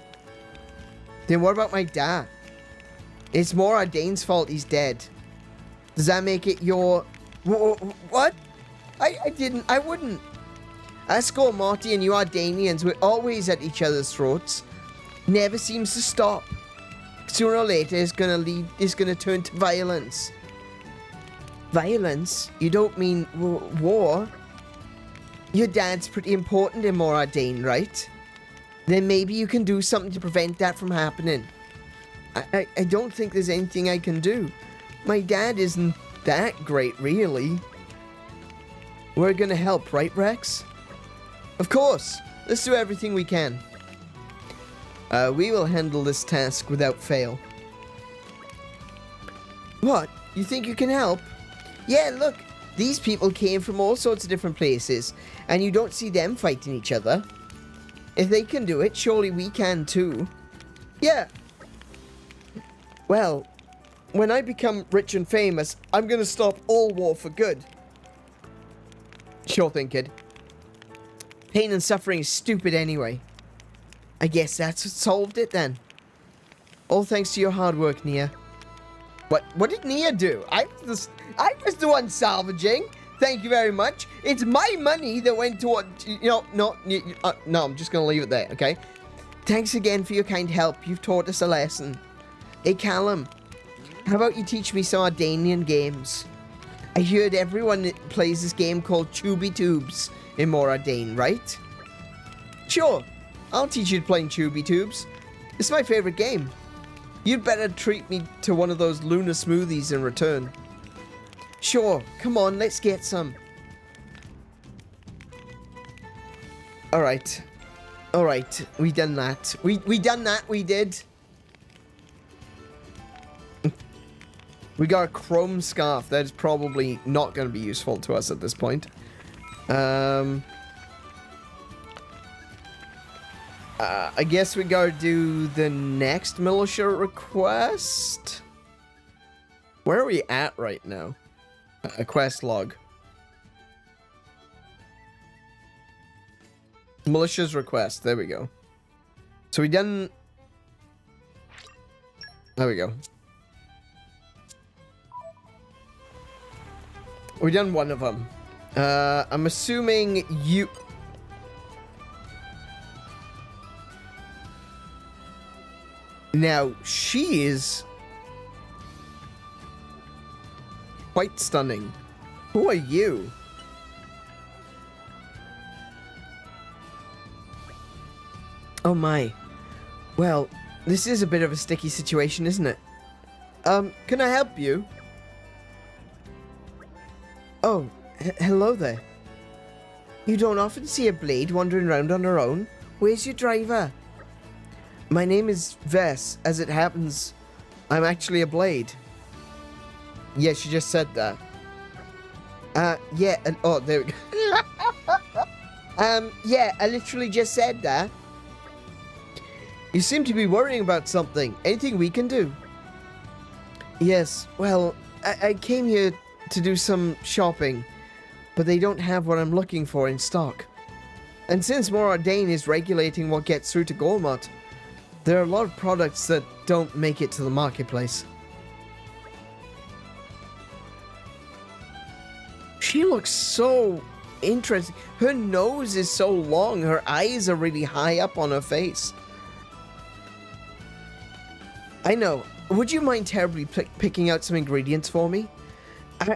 Then what about my dad? It's more Ardane's fault he's dead. Does that make it your... What? I wouldn't. Us 𝗏𝗏𝗁 and you Ardanians, we're always at each other's throats. Never seems to stop. Sooner or later, it's gonna turn to violence. Violence? You don't mean war? Your dad's pretty important in Mor Ardain, right? Then maybe you can do something to prevent that from happening. I don't think there's anything I can do. My dad isn't that great, really. We're gonna help, right, Rex? Of course. Let's do everything we can. We will handle this task without fail. What? You think you can help? Yeah, look. These people came from all sorts of different places, and you don't see them fighting each other. If they can do it, surely we can too. Yeah. Well, when I become rich and famous, I'm gonna stop all war for good. Sure thing, kid. Pain and suffering is stupid anyway. I guess that's what solved it then. All thanks to your hard work, Nia. What did Nia do? I was the one salvaging. Thank you very much. It's my money that went toward, no, I'm just gonna leave it there, okay? Thanks again for your kind help. You've taught us a lesson. Hey, Callum, how about you teach me some Ardanian games? I heard everyone plays this game called 𝗬𝗶𝘁𝗰𝗵 in Moradane, right? Sure, I'll teach you playing 𝗬𝗶𝘁𝗰𝗵. It's my favorite game. You'd better treat me to one of those lunar smoothies in return. Sure, come on, let's get some. Alright. Alright, we done that. We done that, we did. We got a chrome scarf. That is probably not going to be useful to us at this point. I guess we gotta do the next militia request. Where are we at right now? A quest log. Militia's request. There we go. So we done... There we go. We done one of them. I'm assuming you... Now, she is... quite stunning. Who are you? Oh my. Well, this is a bit of a sticky situation, isn't it? Can I help you? Oh, hello there. You don't often see a blade wandering around on her own. Where's your driver? My name is Vess. As it happens, I'm actually a blade. Yeah, she just said that. Yeah, and oh, there we go. Yeah, I literally just said that. You seem to be worrying about something. Anything we can do? Yes, well, I came here to do some shopping, but they don't have what I'm looking for in stock. And since Moradane is regulating what gets through to 𝗏𝗏, there are a lot of products that don't make it to the marketplace. She looks so interesting. Her nose is so long, her eyes are really high up on her face. I know. Would you mind terribly picking out some ingredients for me?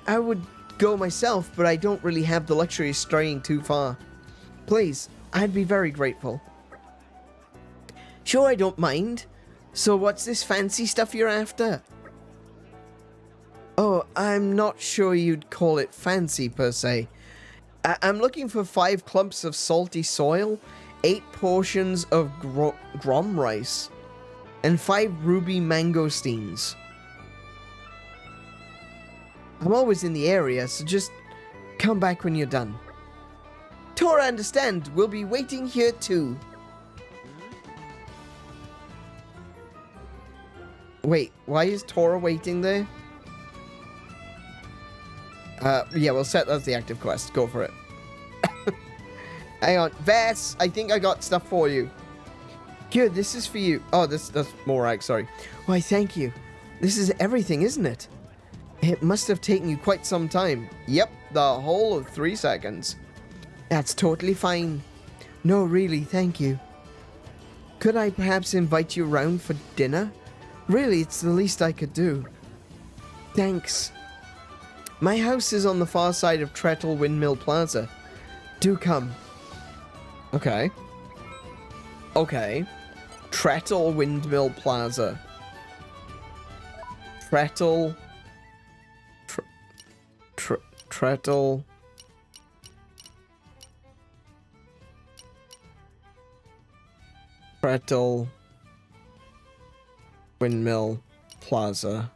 I would go myself, but I don't really have the luxury of straying too far. Please, I'd be very grateful. Sure, I don't mind. So what's this fancy stuff you're after? Oh, I'm not sure you'd call it fancy per se. I'm looking for 5 clumps of salty soil, 8 portions of grom rice, and 5 ruby mangosteens. I'm always in the area, so just come back when you're done. Tora, understand, we'll be waiting here too. Wait, why is Tora waiting there? Yeah, we'll set that as the active quest. Go for it. Hang on. Vess, I think I got stuff for you. Good, this is for you. Oh, that's Morag, sorry. Why, thank you. This is everything, isn't it? It must have taken you quite some time. Yep, the whole of 3 seconds. That's totally fine. No, really, thank you. Could I perhaps invite you around for dinner? Really, it's the least I could do. Thanks. My house is on the far side of Trettle Windmill Plaza. Do come. Okay. Okay. Trettle Windmill Plaza. Trettle... Trettle... Trettle... Windmill Plaza.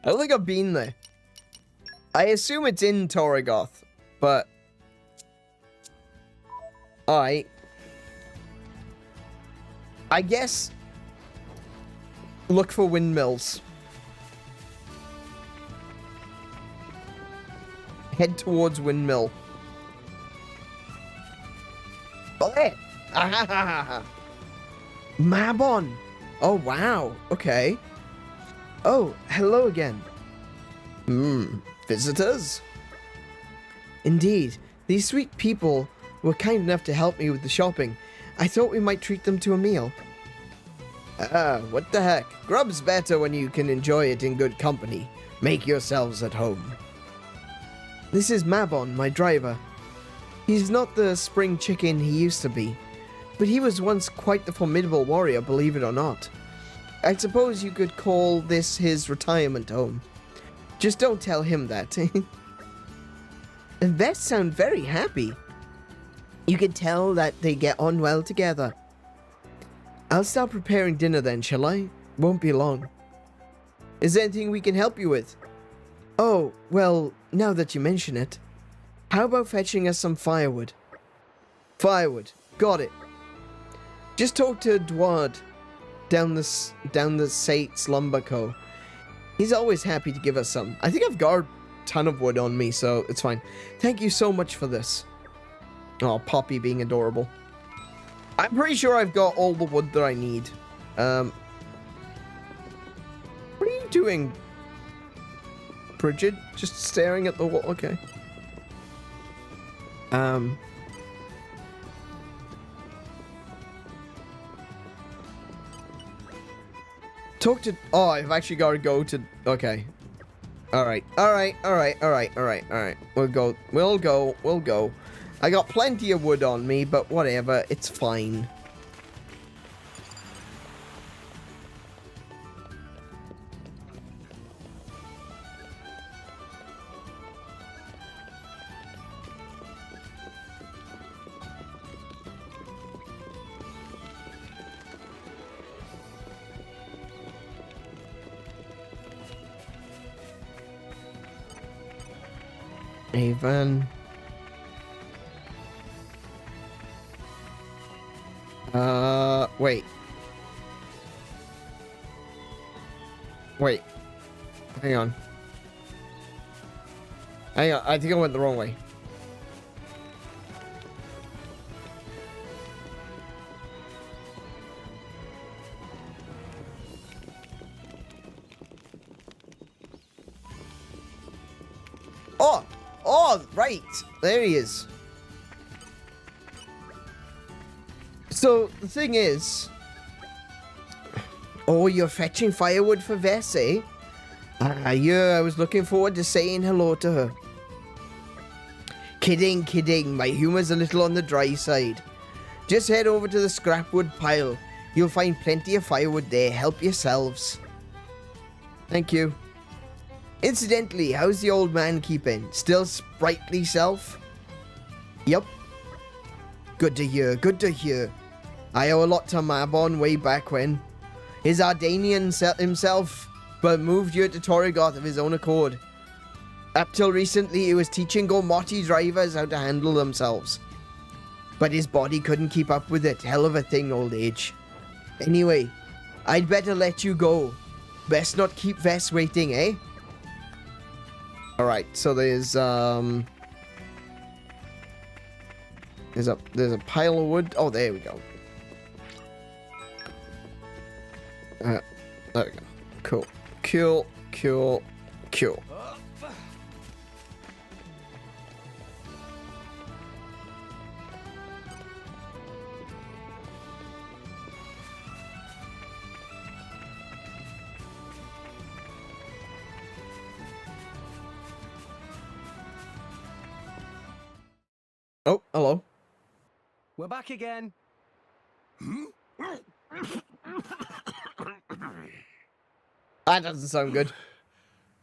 I don't think I've been there. I assume it's in Torrigoth, but Alright. I guess look for windmills. Head towards windmill. Oh, there. Mabon. Oh, wow. Okay. Oh, hello again. Visitors? Indeed. These sweet people were kind enough to help me with the shopping. I thought we might treat them to a meal. What the heck? Grub's better when you can enjoy it in good company. Make yourselves at home. This is Mabon, my driver. He's not the spring chicken he used to be, but he was once quite the formidable warrior, believe it or not. I suppose you could call this his retirement home. Just don't tell him that. The Vests sound very happy. You can tell that they get on well together. I'll start preparing dinner then, shall I? Won't be long. Is there anything we can help you with? Oh, well, now that you mention it, how about fetching us some firewood? Firewood. Got it. Just talk to Dward down the Sates Lumber Co. He's always happy to give us some. I think I've got a ton of wood on me, so it's fine. Thank you so much for this. Oh, Poppy being adorable. I'm pretty sure I've got all the wood that I need. What are you doing, Bridget? Just staring at the wall. Okay. Talk to... Oh, I've actually got to go to... Okay. Alright. We'll go. I got plenty of wood on me, but whatever. It's fine. Avon. Wait. Hang on. I think I went the wrong way. Oh, right. There he is. So, the thing is... Oh, you're fetching firewood for Vess, eh? Yeah, I was looking forward to saying hello to her. Kidding. My humor's a little on the dry side. Just head over to the scrapwood pile. You'll find plenty of firewood there. Help yourselves. Thank you. Incidentally, how's the old man keeping? Still sprightly self? Yep. Good to hear. I owe a lot to Mabon way back when. His Ardanian himself, but moved here to Torrigoth of his own accord. Up till recently, he was teaching 𝗏𝗏𝗏 drivers how to handle themselves. But his body couldn't keep up with it. Hell of a thing, old age. Anyway, I'd better let you go. Best not keep Vess waiting, eh? Alright, so there's a pile of wood. Oh, there we go. There we go. Cool. Oh, hello. We're back again. That doesn't sound good.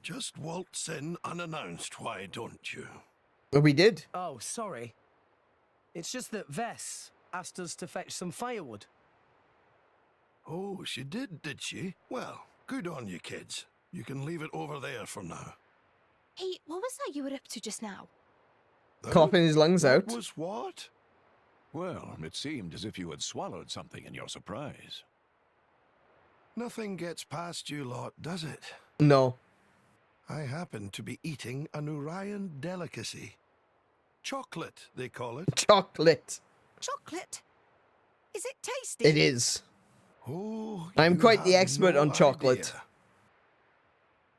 Just waltz in unannounced, why don't you? We did. Oh, sorry. It's just that Vess asked us to fetch some firewood. Oh, she did she? Well, good on you, kids. You can leave it over there for now. Hey, what was that you were up to just now? Coughing his lungs out. Was what? Well, it seemed as if you had swallowed something in your surprise. Nothing gets past you lot, does it? No. I happen to be eating a Aneuryn delicacy. Chocolate, they call it. Chocolate. Chocolate? Is it tasty? It is. Oh, I'm you quite the have expert no on chocolate. idea.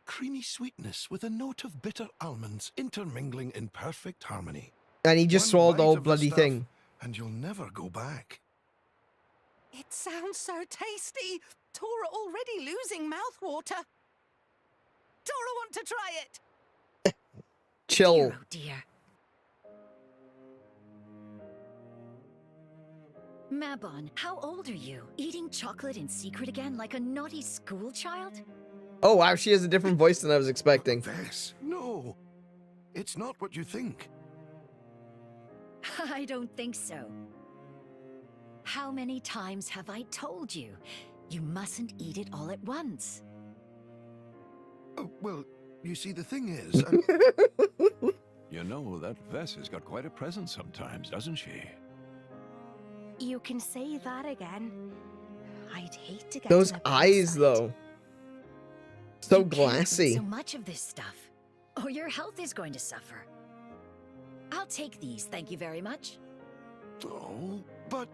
Creamy sweetness with a note of bitter almonds intermingling in perfect harmony. And he just One swallowed the bite whole of bloody stuff, thing. And you'll never go back. It sounds so tasty. Tora already losing mouthwater. Tora want to try it. Chill. Dear, oh dear. Mabon, how old are you? Eating chocolate in secret again like a naughty school child? Oh wow, she has a different voice than I was expecting. Vess, no. It's not what you think. I don't think so. How many times have I told you? You mustn't eat it all at once. Oh, well, you see, the thing is... You know, that Vess has got quite a presence sometimes, doesn't she? You can say that again. I'd hate to get Those to the eyes, side. though. So You can't eat glassy. so much of this stuff, or your health is going to suffer. I'll take these, thank you very much. Oh, but...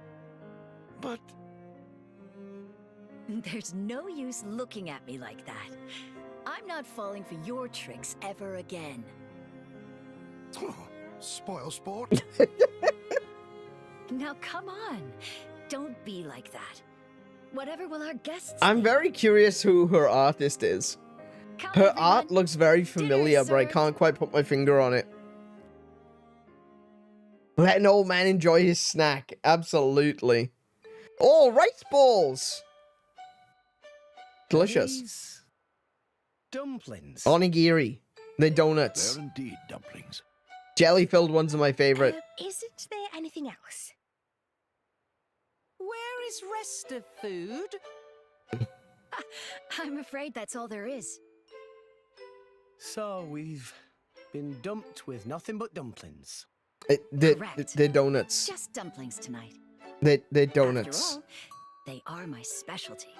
There's no use looking at me like that. I'm not falling for your tricks ever again. Oh, spoil sport. Now come on, don't be like that. Whatever will our guests I'm very curious who her artist is. Her art looks very familiar, but I can't quite put my finger on it. Let an old man enjoy his snack. Absolutely. Oh, rice balls! Delicious. These dumplings. Onigiri. They're donuts. They're indeed dumplings. Jelly-filled ones are my favorite. Isn't there anything else? Where is rest of food? I'm afraid that's all there is. So we've been dumped with nothing but dumplings. They're donuts. Just dumplings tonight. They're donuts. After all, they are my specialty.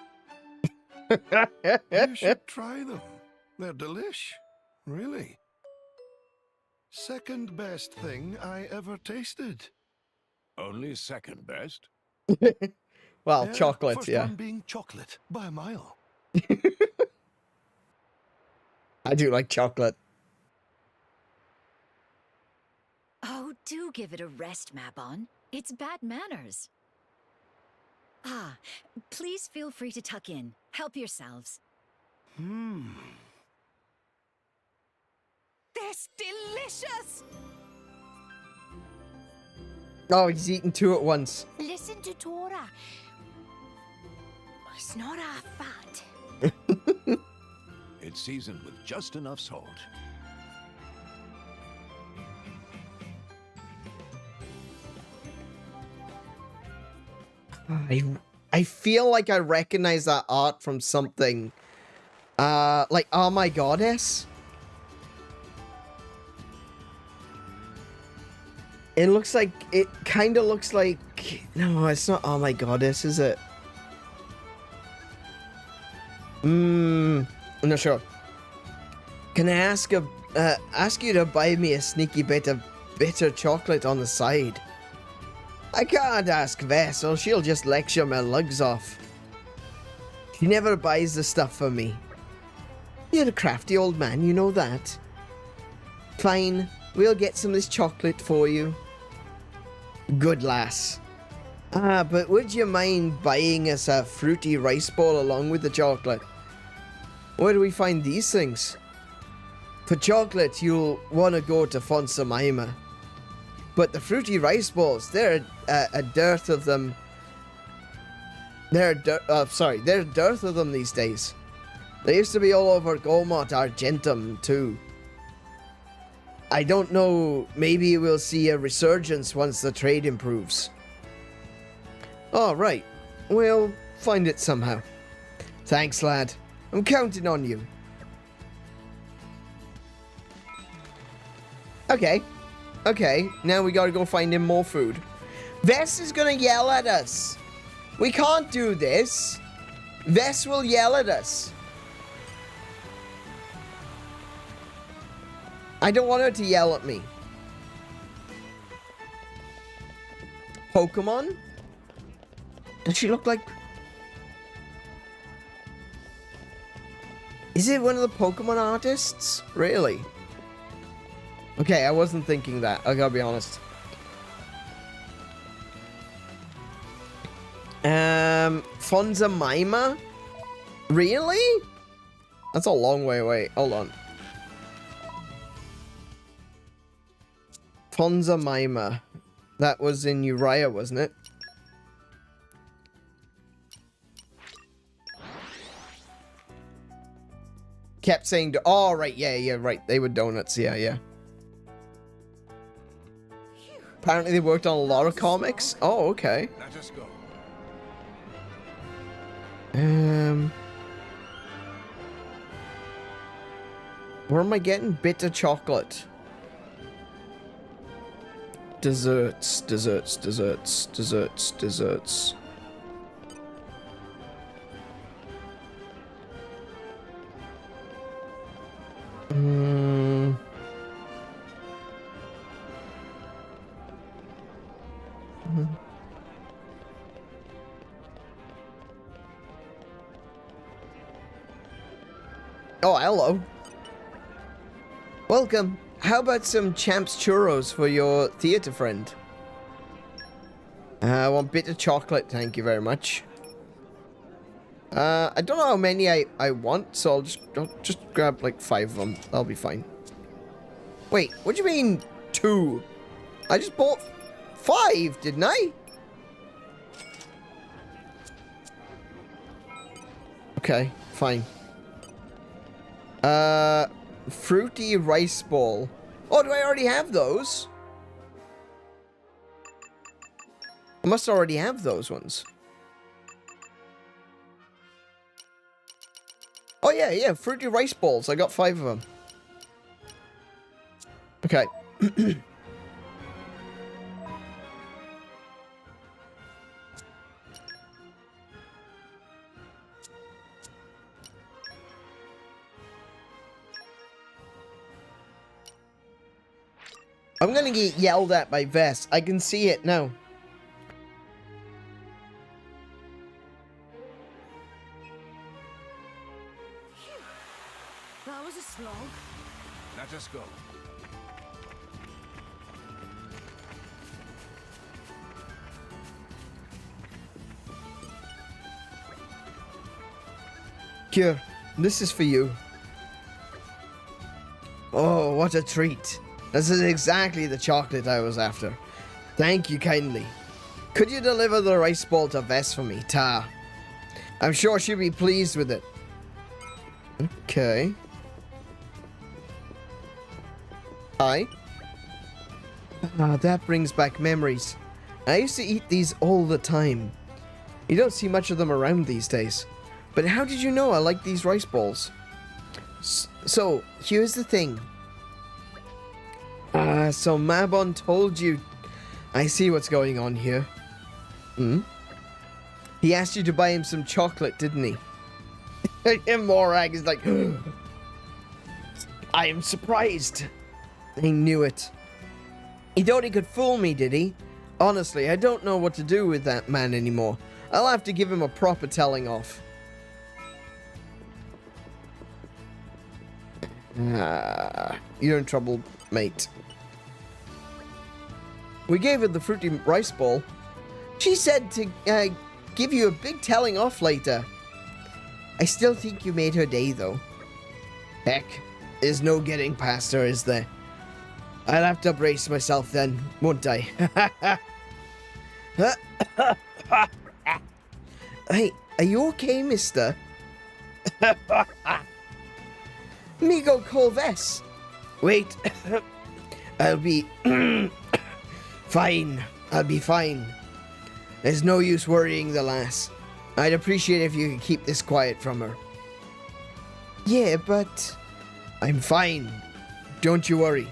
You should try them. They're delish. Really. Second best thing I ever tasted. Only second best? Well, Yeah, chocolate, first yeah. one being chocolate by a mile. I do like chocolate. Oh, do give it a rest, Mabon. It's bad manners. Ah, please feel free to tuck in. Help yourselves. That's delicious! Oh, he's eating two at once. Listen to Tora. It's not our fat. It's seasoned with just enough salt. I feel like I recognize that art from something. Like, oh my goddess. It looks like, it kind of looks like, no, it's not oh my goddess, is it? I'm not sure. Can I ask you to buy me a sneaky bit of bitter chocolate on the side? I can't ask Vess, or she'll just lecture my lugs off. She never buys the stuff for me. You're a crafty old man, you know that. Fine, we'll get some of this chocolate for you. Good lass. Ah, but would you mind buying us a fruity rice ball along with the chocolate? Where do we find these things? For chocolate, you'll want to go to 𝗦𝘄𝗶𝗰𝗵. But the fruity rice balls, there are a dearth of them. There are a dearth of them these days. They used to be all over 𝗬𝗏 Argentum too. I don't know, maybe we'll see a resurgence once the trade improves. All right, we'll find it somehow. Thanks, lad. I'm counting on you. Okay, now we gotta go find him more food. Vess is gonna yell at us. We can't do this. Vess will yell at us. I don't want her to yell at me. Pokemon? Does she look like... Is it one of the Pokemon artists? Really? Okay, I wasn't thinking that. I gotta be honest. 𝗦𝘄𝗶𝘁𝗰𝗵? Really? That's a long way away. Hold on. 𝗦𝘄𝗶𝘁𝗵. That was in Uriah, wasn't it? Kept saying, oh, right, yeah, right. They were donuts, yeah. Apparently they worked on a lot of comics. Oh, okay. Let us go. Where am I getting? Bitter chocolate. Desserts. Oh, hello. Welcome. How about some Champs churros for your theater friend? I want bitter chocolate, thank you very much. I don't know how many I want, so I'll just grab like 5 of them. That'll be fine. Wait, what do you mean 2? I just bought 5, didn't I? Okay, fine. Fruity rice ball. Oh, do I already have those? I must already have those ones. Oh, yeah, fruity rice balls. I got 5 of them. Okay. I'm gonna get yelled at by Vess. I can see it now. That was a slog. Let us go. Here, this is for you. Oh, what a treat. This is exactly the chocolate I was after. Thank you kindly. Could you deliver the rice ball to Vess for me, Ta? I'm sure she'll be pleased with it. Okay. Hi. Ah, that brings back memories. I used to eat these all the time. You don't see much of them around these days. But how did you know I like these rice balls? So, here's the thing. So Mabon told you. I see what's going on here. He asked you to buy him some chocolate, didn't he? And Morag is like, I am surprised. He knew it. He thought he could fool me, did he? Honestly, I don't know what to do with that man anymore. I'll have to give him a proper telling off. You're in trouble, mate. We gave her the fruity rice ball. She said to give you a big telling off later. I still think you made her day, though. Heck, there's no getting past her, is there? I'll have to brace myself then, won't I? Hey, are you okay, mister? Me go call Vess. Wait. I'll be... fine. I'll be fine. There's no use worrying the lass. I'd appreciate if you could keep this quiet from her. Yeah, but... I'm fine. Don't you worry.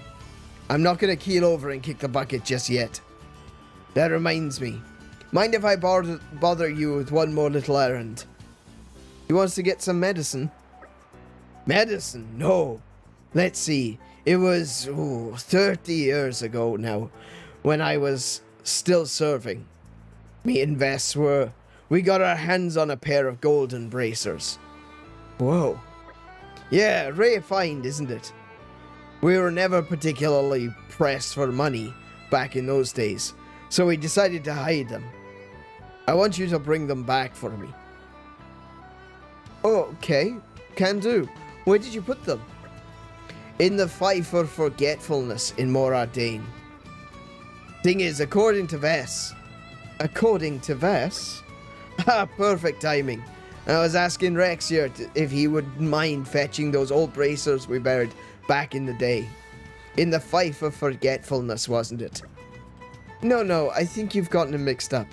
I'm not gonna keel over and kick the bucket just yet. That reminds me. Mind if I bother you with one more little errand? He wants to get some medicine. Medicine? No. Let's see. It was 30 years ago now, when I was still serving. Me and Vess we got our hands on a pair of golden bracers. Whoa. Yeah, rare find, isn't it? We were never particularly pressed for money back in those days, so we decided to hide them. I want you to bring them back for me. Oh, okay. Can do. Where did you put them? In the fight for forgetfulness in Moradane. Thing is, according to Vess... According to Vess? Ah, perfect timing. I was asking Rex here if he would mind fetching those old bracers we buried back in the day. In the fight for forgetfulness, wasn't it? No, I think you've gotten them mixed up.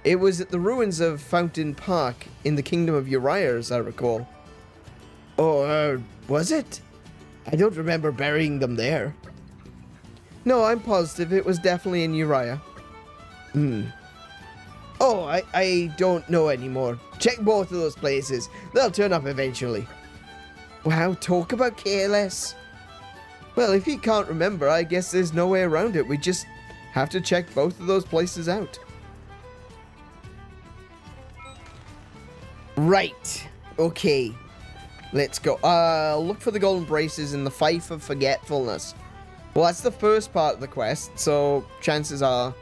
It was at the ruins of Fountain Park in the Kingdom of Uriah, as I recall. Oh, was it? I don't remember burying them there. No, I'm positive it was definitely in Uriah. Oh, I don't know anymore. Check both of those places. They'll turn up eventually. Wow, talk about careless. Well, if you can't remember, I guess there's no way around it. We just have to check both of those places out. Right. Okay. Let's go. Look for the golden braces in the fight for forgetfulness. Well, that's the first part of the quest, so chances are...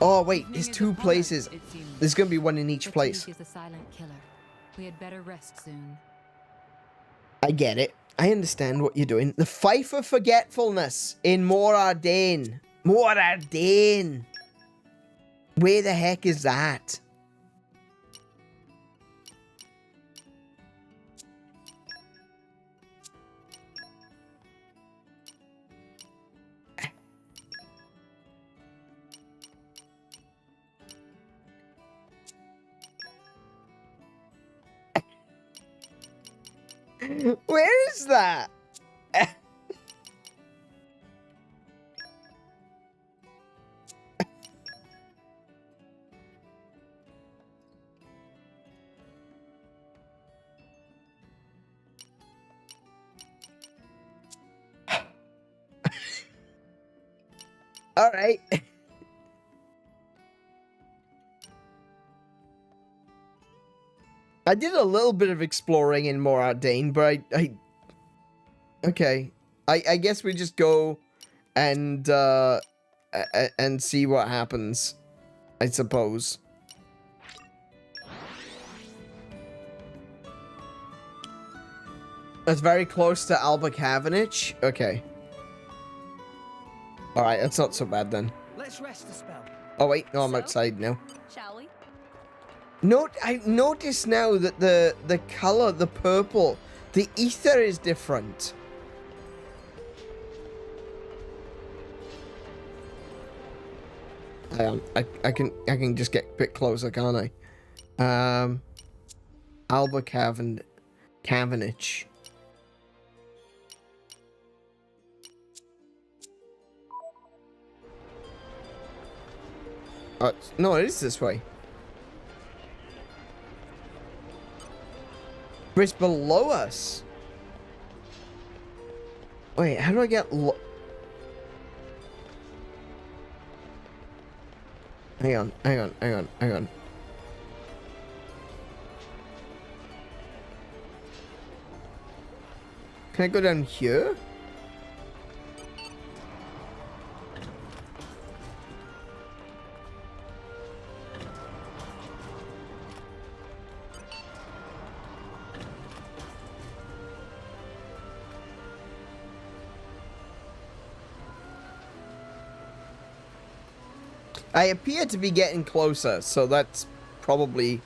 Oh, wait, there's two places. There's going to be one in each place. Is a silent killer. We had better rest soon. I get it. I understand what you're doing. The fight for forgetfulness in Moradane. Moradane. Where the heck is that? Where is that? All right. I did a little bit of exploring in Moradane, but okay. I guess we just go and see what happens, I suppose. That's very close to _ COMMUNITY. Okay. Alright, that's not so bad then. Let's rest a spell. Oh wait, no, I'm outside now. Shall we? I notice now that the color, the purple, the ether is different. I can just get a bit closer, can't I? _COMMUNITY. No, it is this way. But it's below us. Wait, how do I get Hang on. Can I go down here? I appear to be getting closer, so that's probably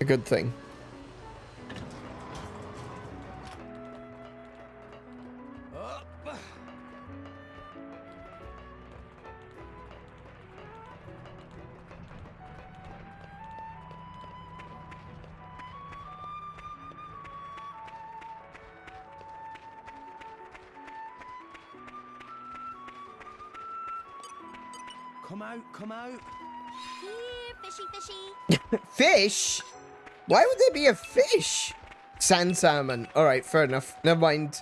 a good thing. Come out, come out. Here, fishy, fishy. Fish? Why would there be a fish? Sand salmon. Alright, fair enough. Never mind.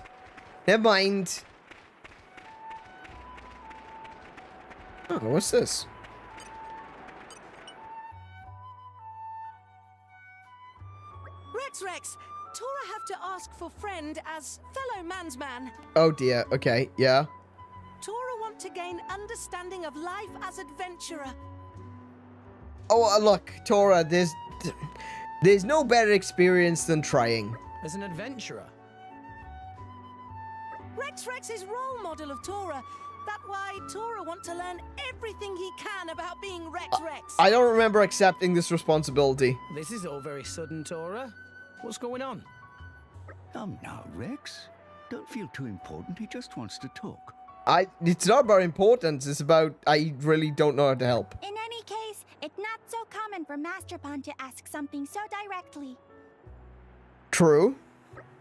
Never mind. Oh, what's this? Rex, Tora have to ask for friend as fellow man's man. Oh dear, okay, yeah. Tora want to gain understanding of life as adventurer. Oh, look, Tora, there's no better experience than trying. As an adventurer? Rex is role model of Tora. That's why Tora want to learn everything he can about being Rex. I don't remember accepting this responsibility. This is all very sudden, Tora. What's going on? Come now, Rex. Don't feel too important. He just wants to talk. It's not about importance. It's about I really don't know how to help. In any case, it's not so common for Master Pawn to ask something so directly. True.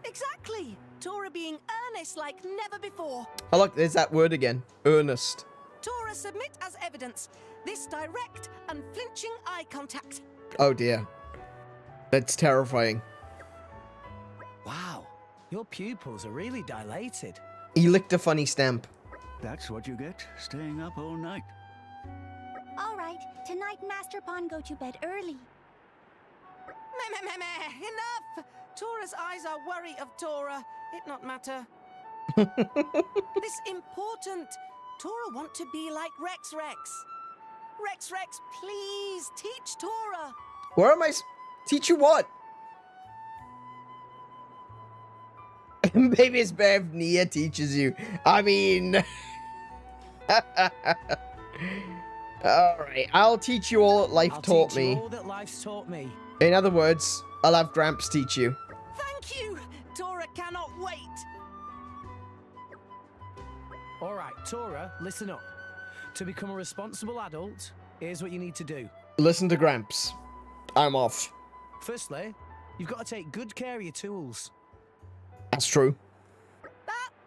Exactly. Tora being earnest like never before. Oh, look, there's that word again. Earnest. Tora submit as evidence this direct, unflinching eye contact. Oh, dear. That's terrifying. Wow, your pupils are really dilated. He licked a funny stamp. That's what you get, staying up all night. All right, tonight Master Pawn go to bed early. Enough! Tora's eyes are worry of Tora. It not matter. This important. Tora want to be like Rex. Rex, please teach Tora. Where am I? Teach you what? Maybe it's better if Nia teaches you. I mean... Alright, I'll teach you all that life taught me. All that life's taught me. In other words, I'll have Gramps teach you. Thank you! Tora cannot wait. Alright, Tora, listen up. To become a responsible adult, here's what you need to do. Listen to Gramps. I'm off. Firstly, you've got to take good care of your tools. That's true.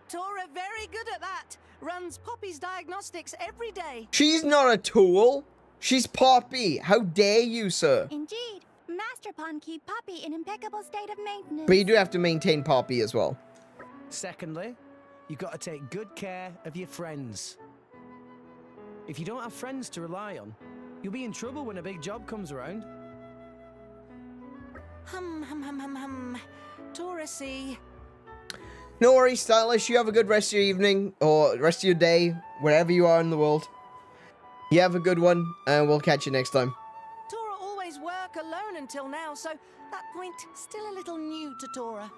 Tora very good at that. Runs Poppy's diagnostics every day. She's not a tool. She's Poppy. How dare you, sir? Indeed. Master Pawn keep Poppy in impeccable state of maintenance. But you do have to maintain Poppy as well. Secondly, you've got to take good care of your friends. If you don't have friends to rely on, you'll be in trouble when a big job comes around. Tora see. No worries, Stylish. You have a good rest of your evening, or rest of your day, wherever you are in the world. You have a good one, and we'll catch you next time. Tora always work alone until now, so that point still a little new to Tora.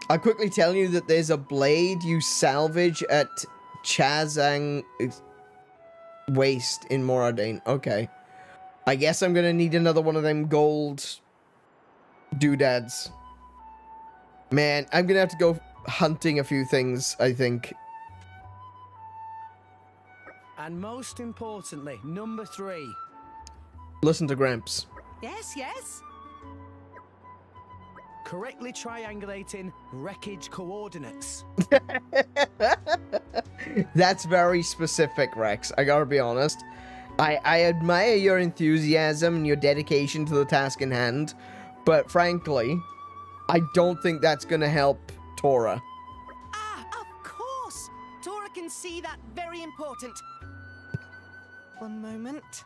I'll quickly tell you that there's a blade you salvage at Chazang Waste in Moradin. Okay. I guess I'm gonna need another one of them gold doodads. Man, I'm gonna have to go hunting a few things, I think. And most importantly, number 3. Listen to Gramps. Yes? Correctly triangulating wreckage coordinates. That's very specific, Rex. I gotta be honest. I admire your enthusiasm and your dedication to the task in hand, but frankly, I don't think that's gonna help Tora. Of course! Tora can see that very important. One moment.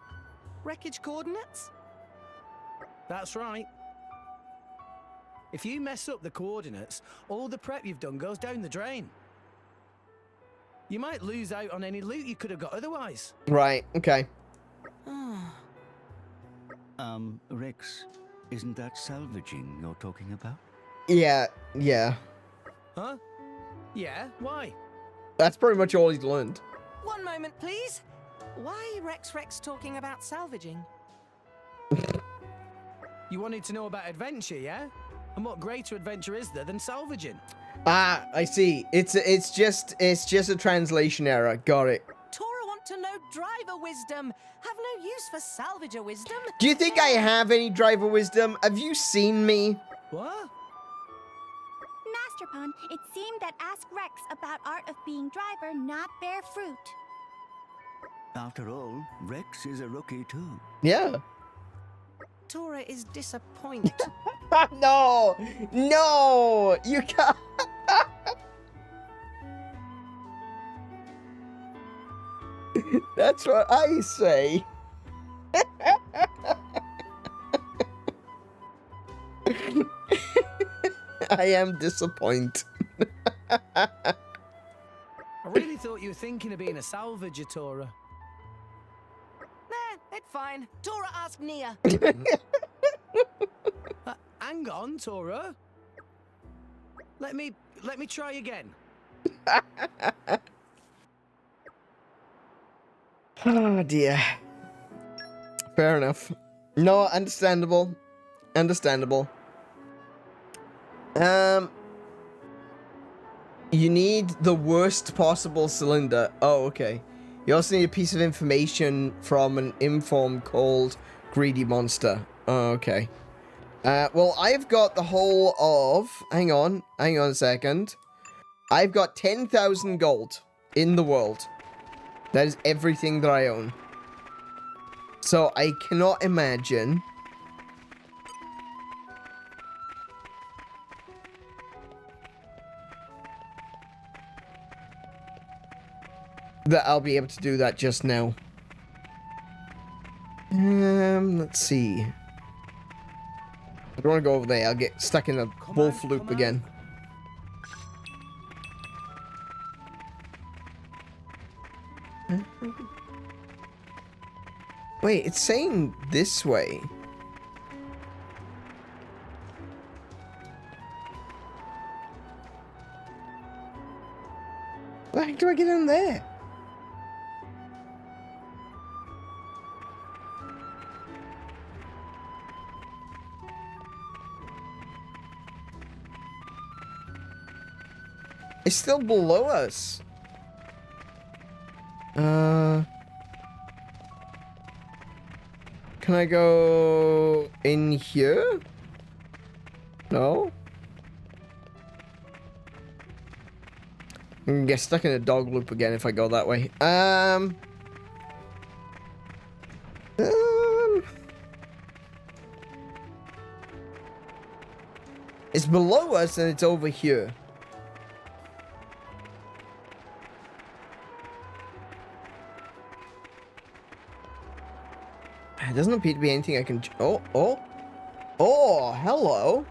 Wreckage coordinates? That's right. If you mess up the coordinates, all the prep you've done goes down the drain. You might lose out on any loot you could have got otherwise. Right, okay. Rex, isn't that salvaging you're talking about? Yeah. Huh? Yeah, why? That's pretty much all he's learned. One moment, please. Why Rex talking about salvaging? You wanted to know about adventure, yeah? And what greater adventure is there than salvaging? Ah, I see. It's just a translation error. Got it. Tora want to know driver wisdom. Have no use for salvager wisdom. Do you think I have any driver wisdom? Have you seen me? What? Master Pawn, it seemed that ask Rex about art of being driver not bear fruit. After all, Rex is a rookie too. Yeah. Tora is disappointed. No! No! You can't. That's what I say. I am disappointed. I really thought you were thinking of being a salvager, Tora. Nah, it's fine. Tora, ask Nia. Hang on, Tora. Let me try again. Oh dear. Fair enough. No, understandable. Understandable. You need the worst possible cylinder. Oh, okay. You also need a piece of information from an inform called Greedy Monster. Oh, okay. Well, I've got the whole of... Hang on a second. I've got 10,000 gold in the world. That is everything that I own. So I cannot imagine... that I'll be able to do that just now. Let's see. I don't want to go over there. I'll get stuck in a wolf loop again. Wait, it's saying this way. How the heck do I get in there? It's still below us. Can I go in here? No? I'm gonna get stuck in a dog loop again if I go that way. It's below us and it's over here. It doesn't appear to be anything I can... Oh, hello.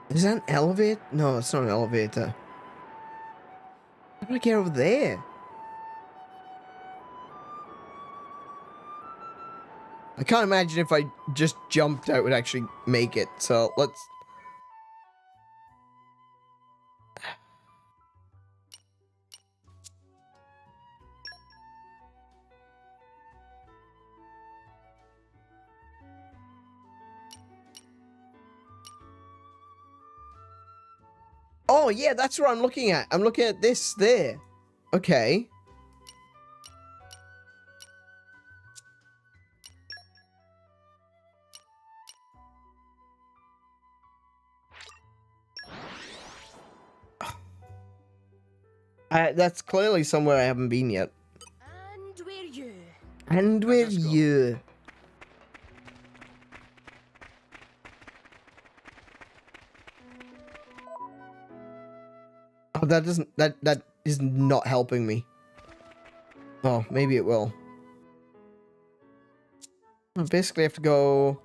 Is that an elevator? No, it's not an elevator. How do I get over there? I can't imagine if I just jumped out would actually make it, so let's... Oh, yeah, that's what I'm looking at. I'm looking at this there. Okay. That's clearly somewhere I haven't been yet. And where you? And where you? Oh, that doesn't... That is not helping me. Oh, maybe it will. I basically have to go...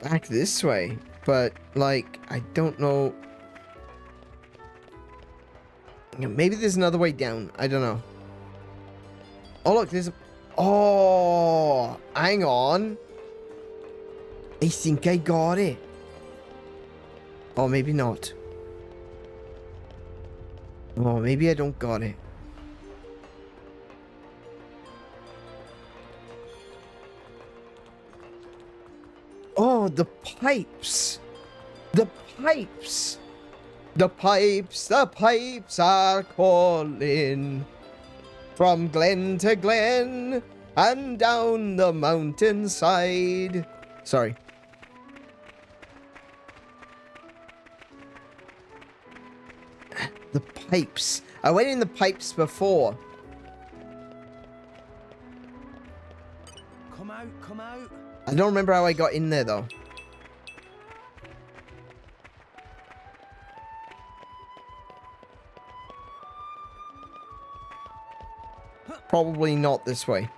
back this way. But, like, I don't know... Maybe there's another way down. I don't know. Oh, look, there's a... Oh, hang on. I think I got it. Oh, maybe not. Oh, maybe I don't got it. Oh, the pipes. The pipes. The pipes are calling. From glen to glen and down the mountainside. Sorry. The pipes. I went in the pipes before. Come out, come out. I don't remember how I got in there, though. Probably not this way.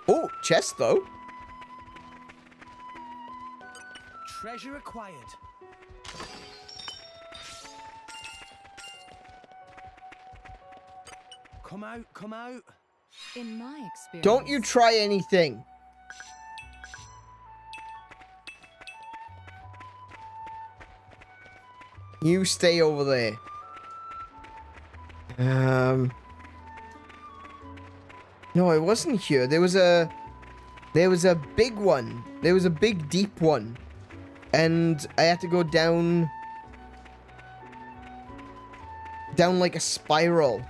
Oh, chest, though. Treasure acquired. Come out, come out. In my experience. Don't you try anything. You stay over there. No, it wasn't here. There was a big one. There was a big deep one. And I had to go down like a spiral.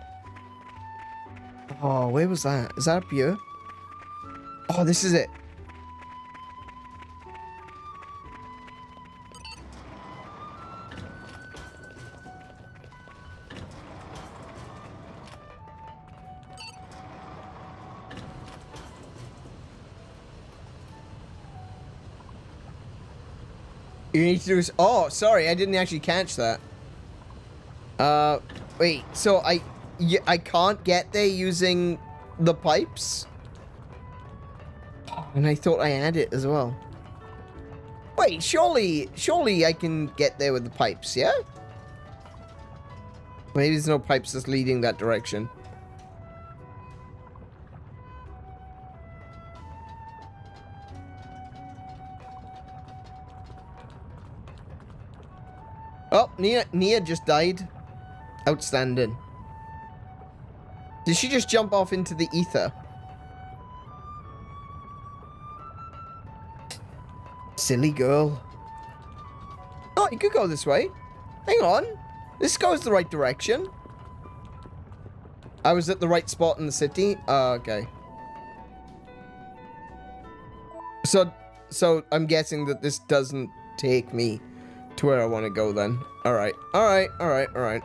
Oh, where was that? Is that up here? Oh, this is it. You need to do this. Oh, sorry, I didn't actually catch that. Wait, so I can't get there using the pipes? And I thought I had it as well. Wait, surely I can get there with the pipes, yeah? Maybe there's no pipes that's leading that direction. Oh, Nia just died. Outstanding. Did she just jump off into the ether? Silly girl. Oh, you could go this way. Hang on. This goes the right direction. I was at the right spot in the city. Oh, okay. So I'm guessing that this doesn't take me to where I want to go then. Alright. Alright. Alright. Alright.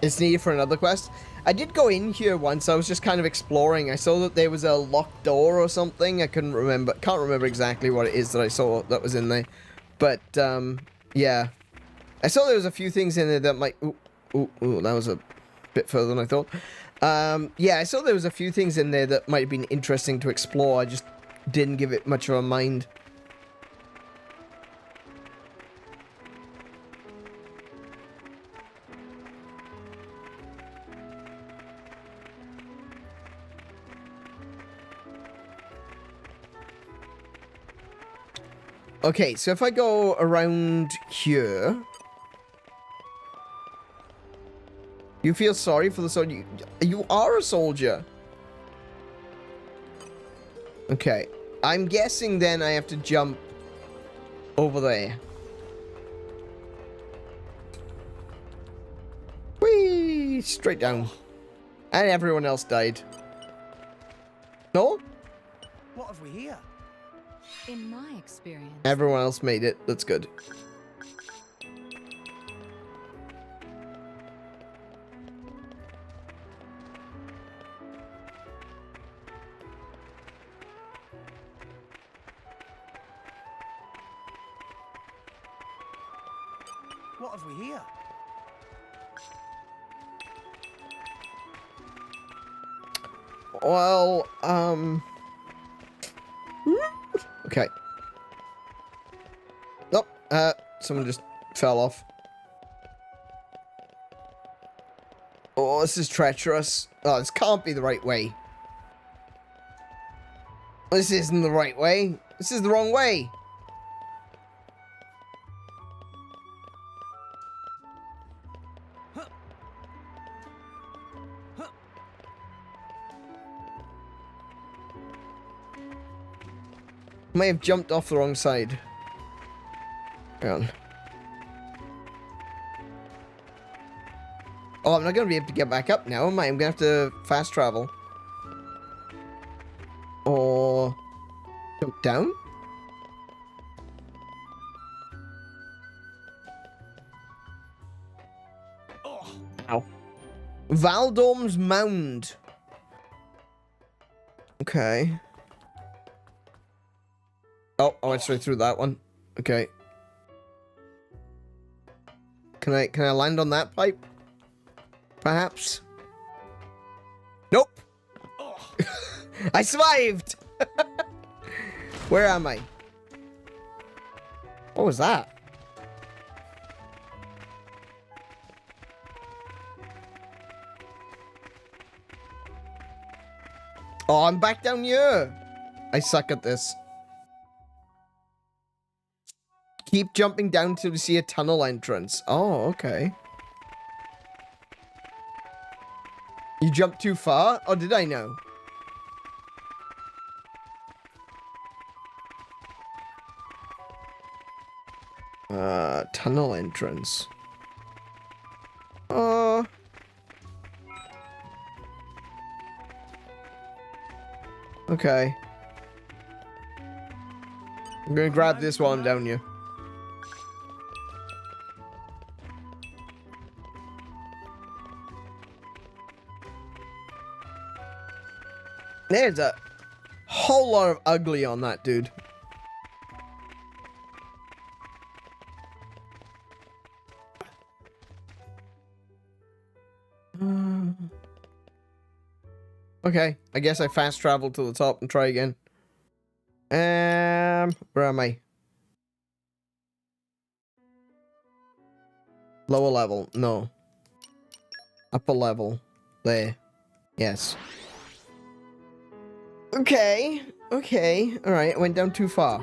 It's needed for another quest. I did go in here once. I was just kind of exploring. I saw that there was a locked door or something. I couldn't remember. Can't remember exactly what it is that I saw that was in there. But, yeah. I saw there was a few things in there that might... Ooh, that was a bit further than I thought. Yeah, I saw there was a few things in there that might have been interesting to explore. I just didn't give it much of a mind. Okay, so if I go around here... You feel sorry for the soldier? You are a soldier. Okay. I'm guessing then I have to jump over there. Whee! Straight down. And everyone else died. No? What have we here? In my experience. Everyone else made it. That's good. What have we here? Well, okay. Nope. Someone just fell off. Oh, this is treacherous. Oh, this can't be the right way. This isn't the right way. This is the wrong way. May have jumped off the wrong side. Hang on. Oh, I'm not going to be able to get back up now, am I? I'm going to have to fast travel. Jump down? Ow. Valdorm's Mound. Okay. Oh, I went straight through that one. Okay. Can I land on that pipe? Perhaps? Nope. I survived. Where am I? What was that? Oh, I'm back down here. I suck at this. Keep jumping down till we see a tunnel entrance. Oh, okay. You jumped too far? Or did I know? Tunnel entrance. Okay. I'm gonna grab this while I'm down here. There's a whole lot of ugly on that dude. Okay, I guess I fast traveled to the top and try again. Where am I? Lower level, no. Upper level, there. Yes. Okay, okay, alright, I went down too far.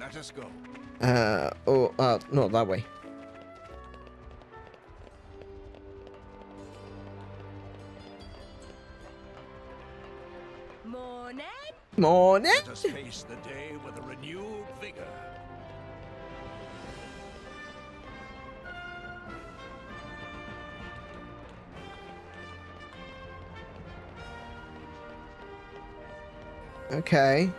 Let us go. No, that way. Morning. Let us face the day with a renewed vigor. Okay.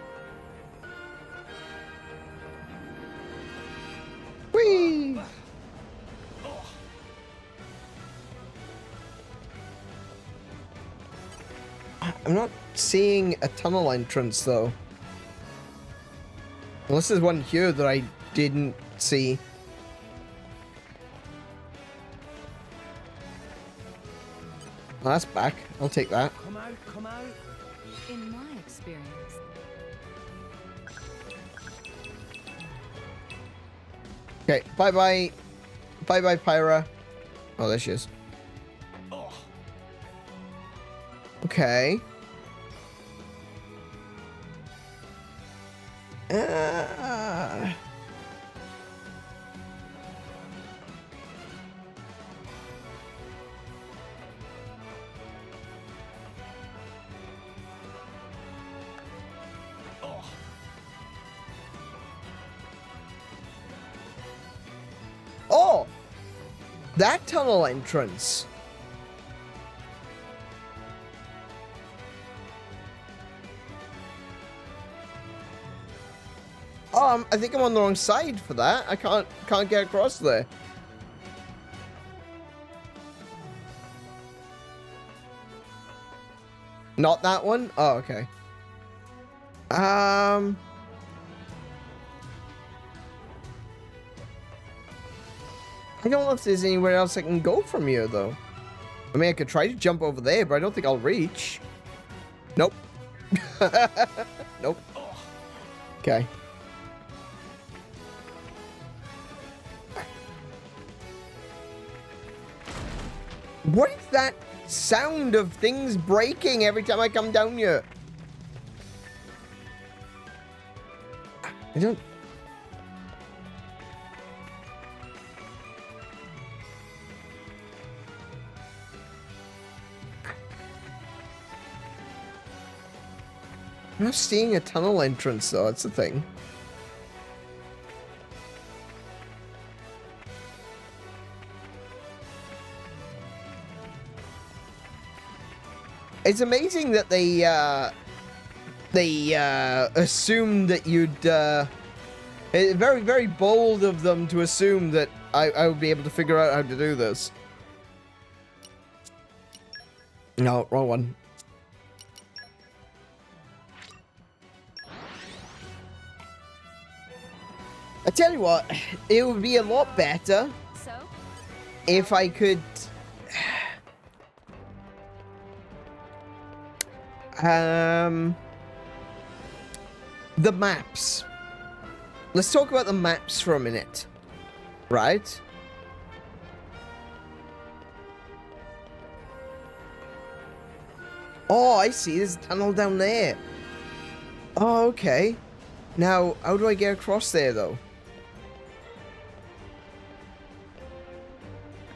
Whee! I'm not seeing a tunnel entrance though. Unless there's one here that I didn't see. Well, that's back. I'll take that. Come out, come out. In my experience. Okay, bye-bye. Bye-bye, Pyra. Oh, there she is. Okay. Oh! That tunnel entrance. I think I'm on the wrong side for that. I can't get across there. Not that one? Oh, okay. I don't know if there's anywhere else I can go from here, though. I mean, I could try to jump over there, but I don't think I'll reach. Nope. Nope. Okay. What is that sound of things breaking every time I come down here? I don't... I'm not seeing a tunnel entrance, though. That's the thing. It's amazing that they they assumed that you'd very, very bold of them to assume that I would be able to figure out how to do this. No, wrong one. I tell you what, it would be a lot better if I could the maps. Let's talk about the maps for a minute. Right? Oh, I see. There's a tunnel down there. Oh, okay. Now, how do I get across there, though?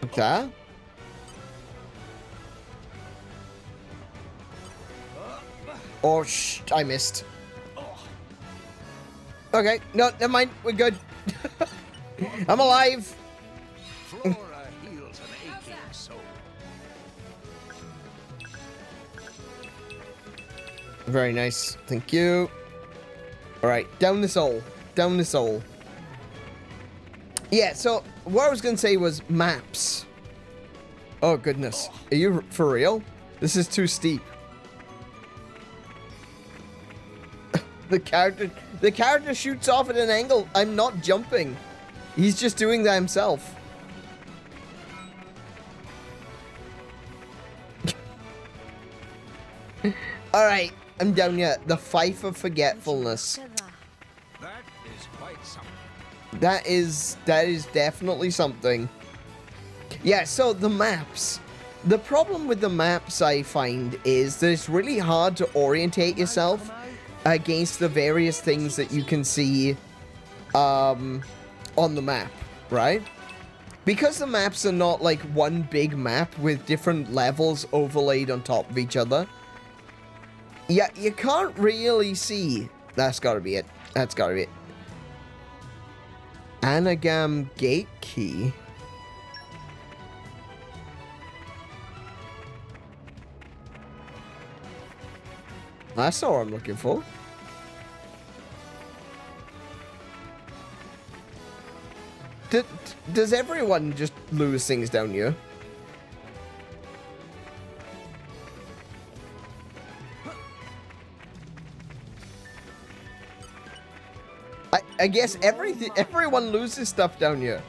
Okay. Oh, I missed. Okay, no, never mind. We're good. I'm alive. Flora heals an aching soul. Very nice. Thank you. Alright, down this hole. Down this hole. Yeah, so what I was going to say was maps. Oh, goodness. Are you for real? This is too steep. The character shoots off at an angle. I'm not jumping. He's just doing that himself. Alright, I'm down here. The Fife of Forgetfulness. That is quite something. That is definitely something. Yeah, so the maps. The problem with the maps, I find, is that it's really hard to orientate yourself against the various things that you can see on the map, right? Because the maps are not like one big map with different levels overlaid on top of each other. Yeah, you can't really see. That's gotta be it. That's gotta be it. Anagram gate key. That's not what I'm looking for. Does everyone just lose things down here? I guess everyone loses stuff down here.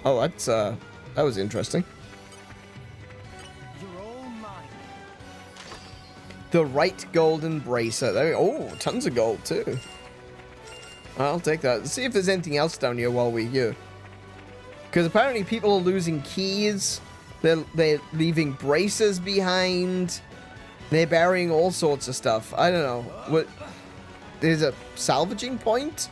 Oh, that's that was interesting. The right golden bracer. There we go. Oh, tons of gold too. I'll take that. Let's see if there's anything else down here while we're here. Because apparently people are losing keys. They're leaving braces behind. They're burying all sorts of stuff. I don't know. What? There's a salvaging point?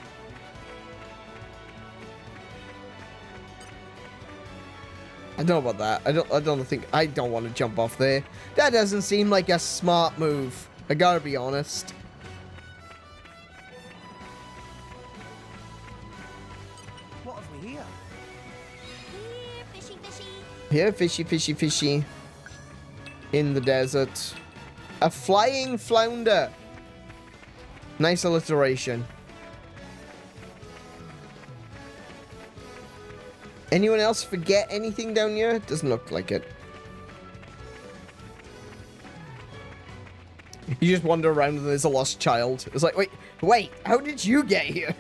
I don't know about that. I don't want to jump off there. That doesn't seem like a smart move. I gotta be honest. What have we here? Here, fishy, fishy. Here, fishy, fishy, fishy. In the desert. A flying flounder. Nice alliteration. Anyone else forget anything down here? Doesn't look like it. You just wander around and there's a lost child. It's like, wait, how did you get here?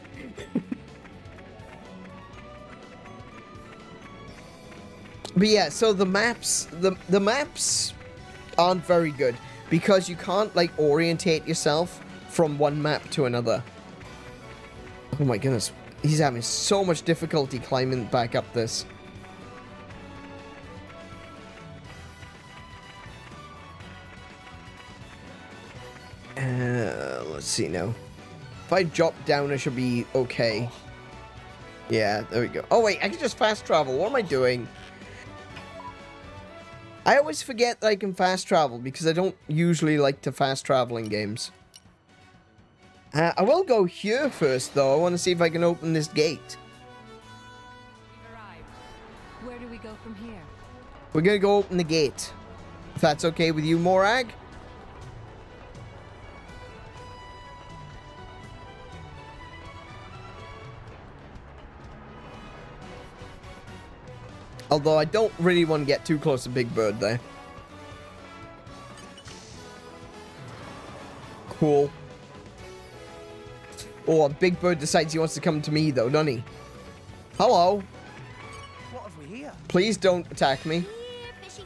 But yeah, so the maps, the maps aren't very good because you can't like orientate yourself from one map to another. Oh my goodness. He's having so much difficulty climbing back up this. Let's see now. If I drop down, I should be okay. Yeah, there we go. Oh wait, I can just fast travel. What am I doing? I always forget that I can fast travel because I don't usually like to fast travel in games. I will go here first, though. I want to see if I can open this gate. Where do we go from here? We're going to go open the gate. If that's okay with you, Morag? Although I don't really want to get too close to Big Bird there. Cool. Oh, Big Bird decides he wants to come to me though, doesn't he? Hello. What have we here? Please don't attack me. Fishy,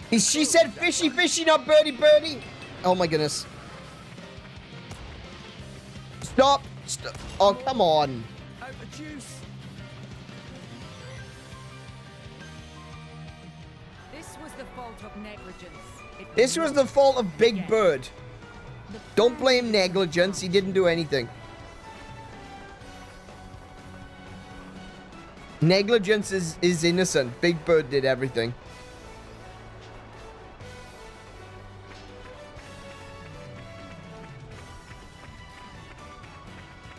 fishy. She said fishy, fishy, not birdie, birdie. Oh my goodness. Stop. Stop. Oh, come on. Out of juice. This was the fault of negligence. This was the fault of Big Bird. Don't blame negligence. He didn't do anything. Negligence is innocent. Big Bird did everything.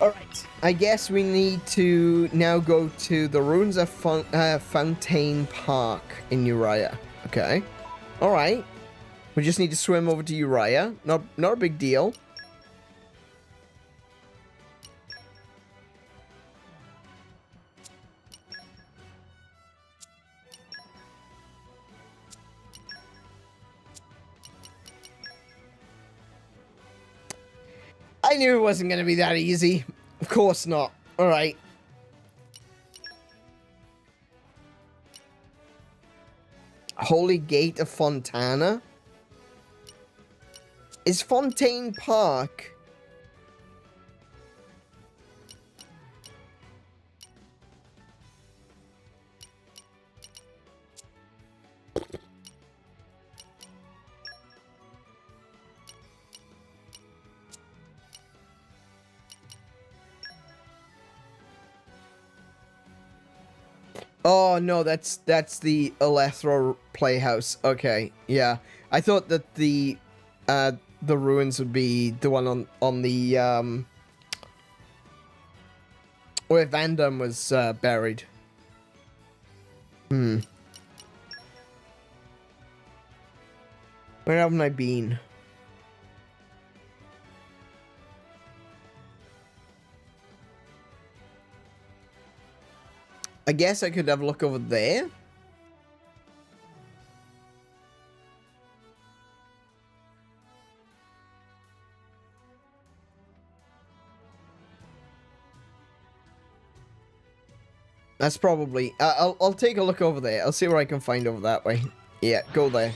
Alright. I guess we need to now go to the ruins of Fontaine Park in Uriah. Okay. Alright. We just need to swim over to Uriah. Not a big deal. I knew it wasn't going to be that easy. Of course not. Alright. Holy Gate of Fontana? Is Fontaine Park... Oh, no, that's the Elethra Playhouse. Okay, yeah. I thought that the ruins would be the one on the, where Vandam was, buried. Where haven't I been? I guess I could have a look over there. That's probably... I'll take a look over there. I'll see what I can find over that way. Yeah, go there.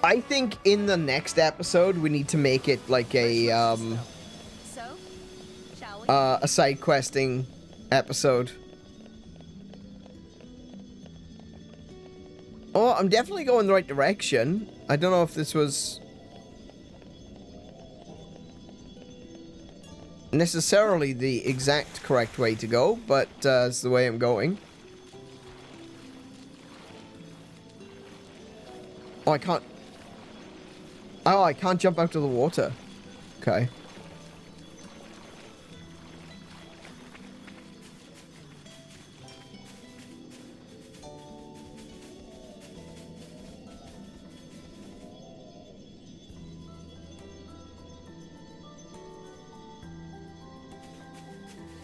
I think in the next episode, we need to make it like a side questing episode. Oh, I'm definitely going the right direction. I don't know if this was necessarily the exact correct way to go, but it's the way I'm going. Oh, I can't... Oh, I can't jump out of the water. Okay.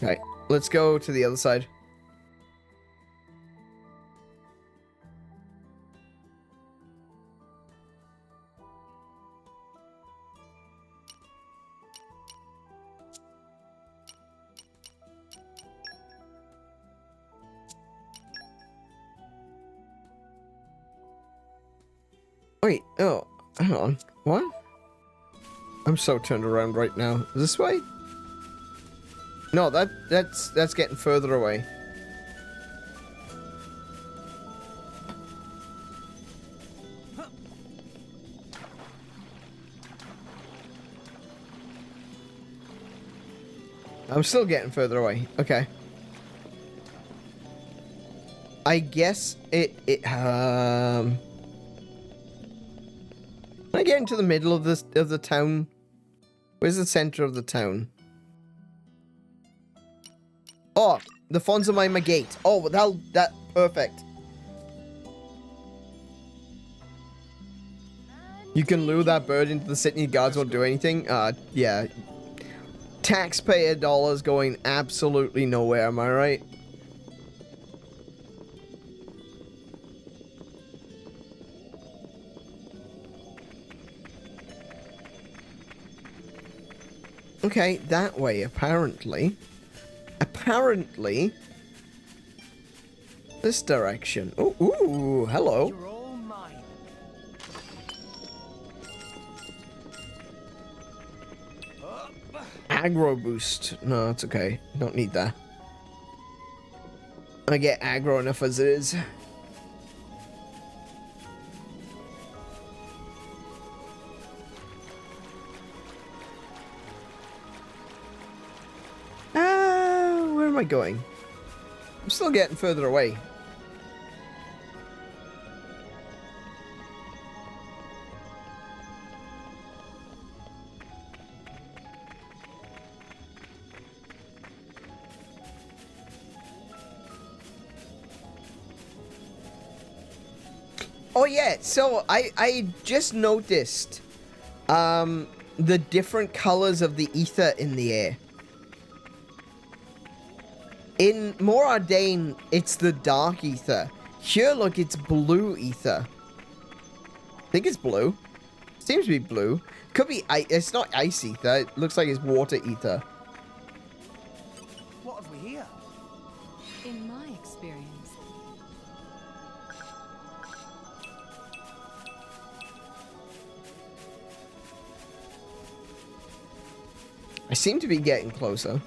Okay, let's go to the other side. Wait, oh, hang on. What? I'm so turned around right now. This way? No, that's getting further away. I'm still getting further away. Okay. I guess when I get into the middle of the town, where's the center of the town? Oh, the 𝗦𝘄𝗶𝘁𝗰𝗵 gate. Oh, that perfect. You can lure that bird into the city. Guards won't do anything. Yeah. Taxpayer dollars going absolutely nowhere, am I right? Okay, that way, apparently. Apparently. This direction. Ooh, ooh, hello. You're all mine. Aggro boost. No, it's okay. Don't need that. I get aggro enough as it is. Where am I going? I'm still getting further away. Oh yeah, so I just noticed the different colors of the ether in the air. In More Arcane, it's the dark ether. Here, look, it's blue ether. I think it's blue. Seems to be blue. Could be it's not ice ether. It looks like it's water ether. What have we here? In my experience, I seem to be getting closer.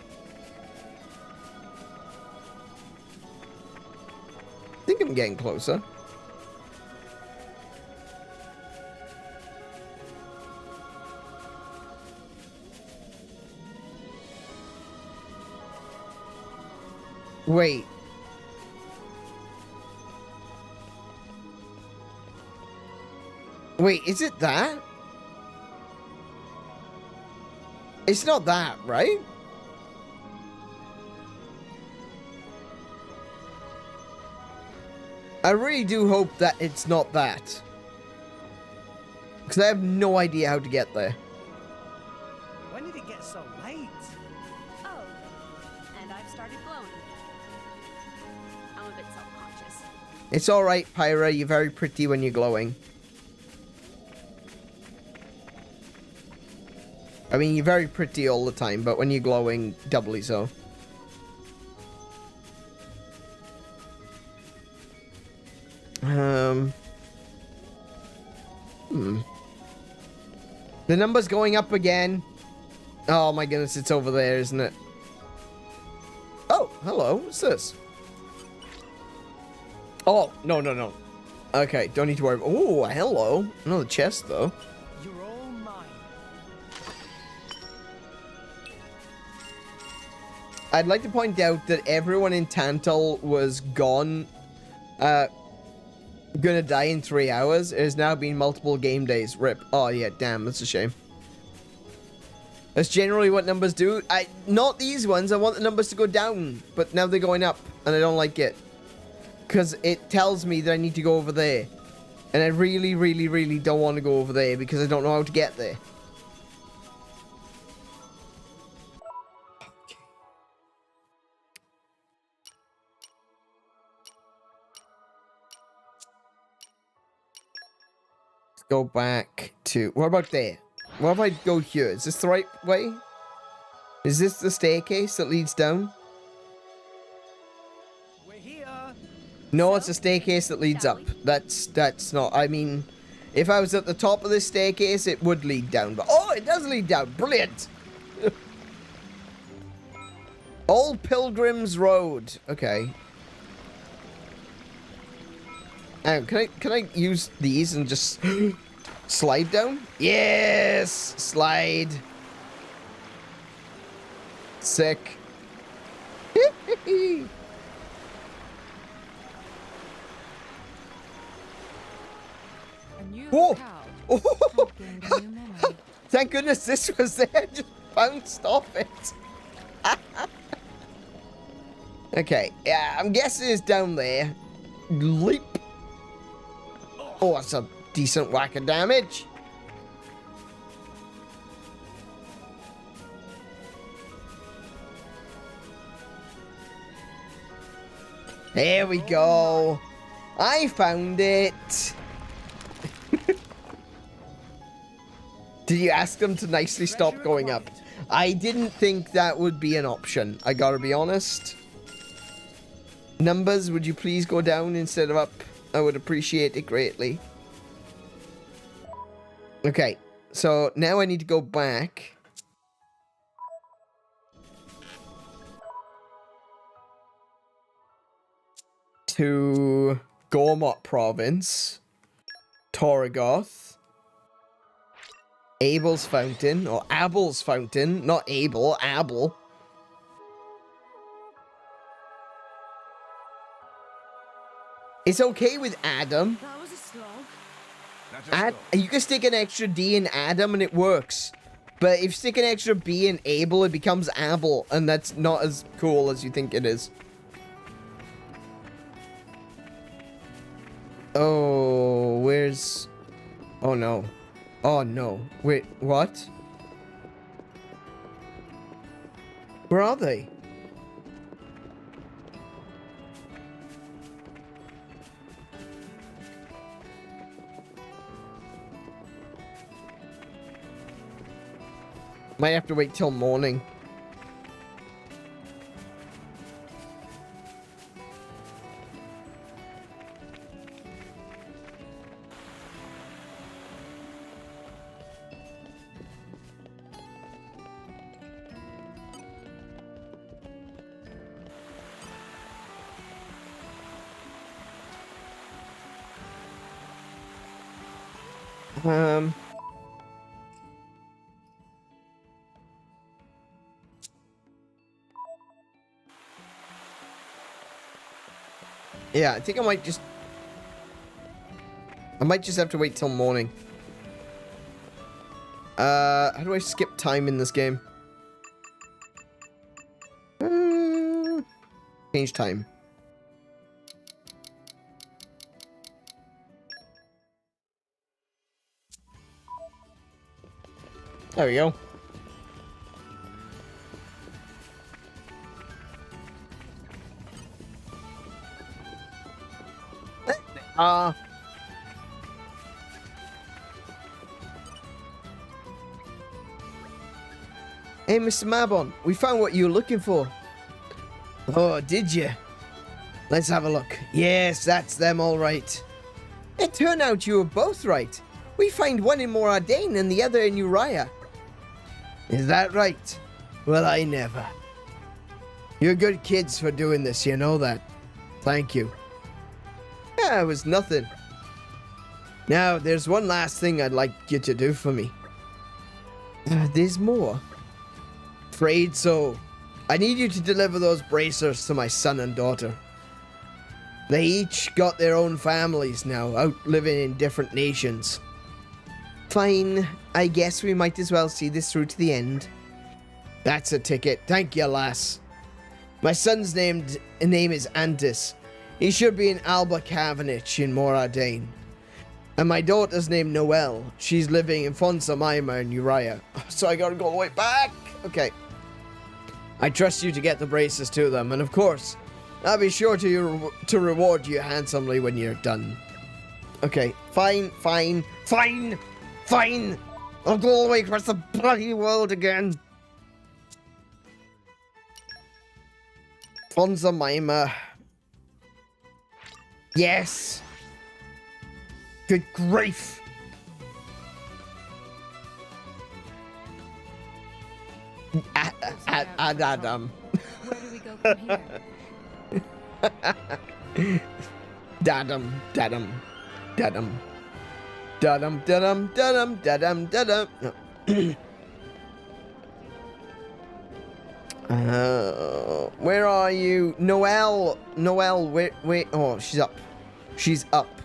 I think I'm getting closer. Wait. Wait, is it that? It's not that, right? I really do hope that it's not that. Because I have no idea how to get there. When did it get so late? Oh, and I've started glowing. I'm a bit self-conscious. It's alright, Pyra. You're very pretty when you're glowing. I mean, you're very pretty all the time, but when you're glowing, doubly so. The number's going up again. Oh my goodness, it's over there, isn't it? Oh, hello. What's this? Oh, no, no, no. Okay, don't need to worry. Oh, hello. Another chest, though. You're all mine. I'd like to point out that everyone in Tantal was gone. Gonna die in 3 hours. It has now been multiple game days. Rip. Oh, yeah, damn. That's a shame. That's generally what numbers do. Not these ones. I want the numbers to go down. But now they're going up. And I don't like it. Because it tells me that I need to go over there. And I really, really, really don't want to go over there. Because I don't know how to get there. Go back to... What about there? What if I go here? Is this the right way? Is this the staircase that leads down? We're here. No, it's a staircase that leads up. That's not... I mean, if I was at the top of this staircase, it would lead down. But oh, it does lead down. Brilliant. Old Pilgrim's Road. Okay. Can I use these and just slide down? Yes! Slide. Sick. Whoa! Oh. Thank goodness this was there. Just bounced off it. Okay, yeah, I'm guessing it's down there. Leap. Oh, that's a decent whack of damage. There we go. I found it. Did you ask them to nicely stop going up? I didn't think that would be an option. I gotta be honest. Numbers, would you please go down instead of up? I would appreciate it greatly. Okay, so now I need to go back. To Ghoummot province. Torrigoth. Abel's Fountain, or Abel's Fountain, not Abel, Abel. It's okay with Adam. That was a slog. You can stick an extra D in Adam and it works. But if you stick an extra B in Abel, it becomes Abel, and that's not as cool as you think it is. Oh, where's... Oh, no. Oh, no. Wait, what? Where are they? Might have to wait till morning. Yeah, I think I might just have to wait till morning. How do I skip time in this game? Change time. There we go. Hey, Mr. Mabon, we found what you were looking for. Oh, did you? Let's have a look. Yes, that's them, all right. It turned out you were both right. We find one in Moradane and the other in Uriah. Is that right? Well, I never. You're good kids for doing this, you know that. Thank you. Yeah, it was nothing. Now, there's one last thing I'd like you to do for me. There's more. Afraid so. I need you to deliver those bracers to my son and daughter. They each got their own families now, out living in different nations. Fine, I guess we might as well see this through to the end. That's a ticket. Thank you, lass. My son's name is Antis. He should be in 𝗶𝗁𝗁 in Moradane. And my daughter's named Noelle. She's living in 𝗦𝘄𝗶𝗁𝗵 in Uriah. So I gotta go all the way back. Okay. I trust you to get the braces to them, and of course, I'll be sure to reward you handsomely when you're done. Okay, fine. I'll go all the way across the bloody world again. 𝗦𝘄𝗶𝗁𝗵. Yes. Good grief. Adam. Where do we go from here? Dadum. No. Where are you? Noelle, wait. Oh, she's up.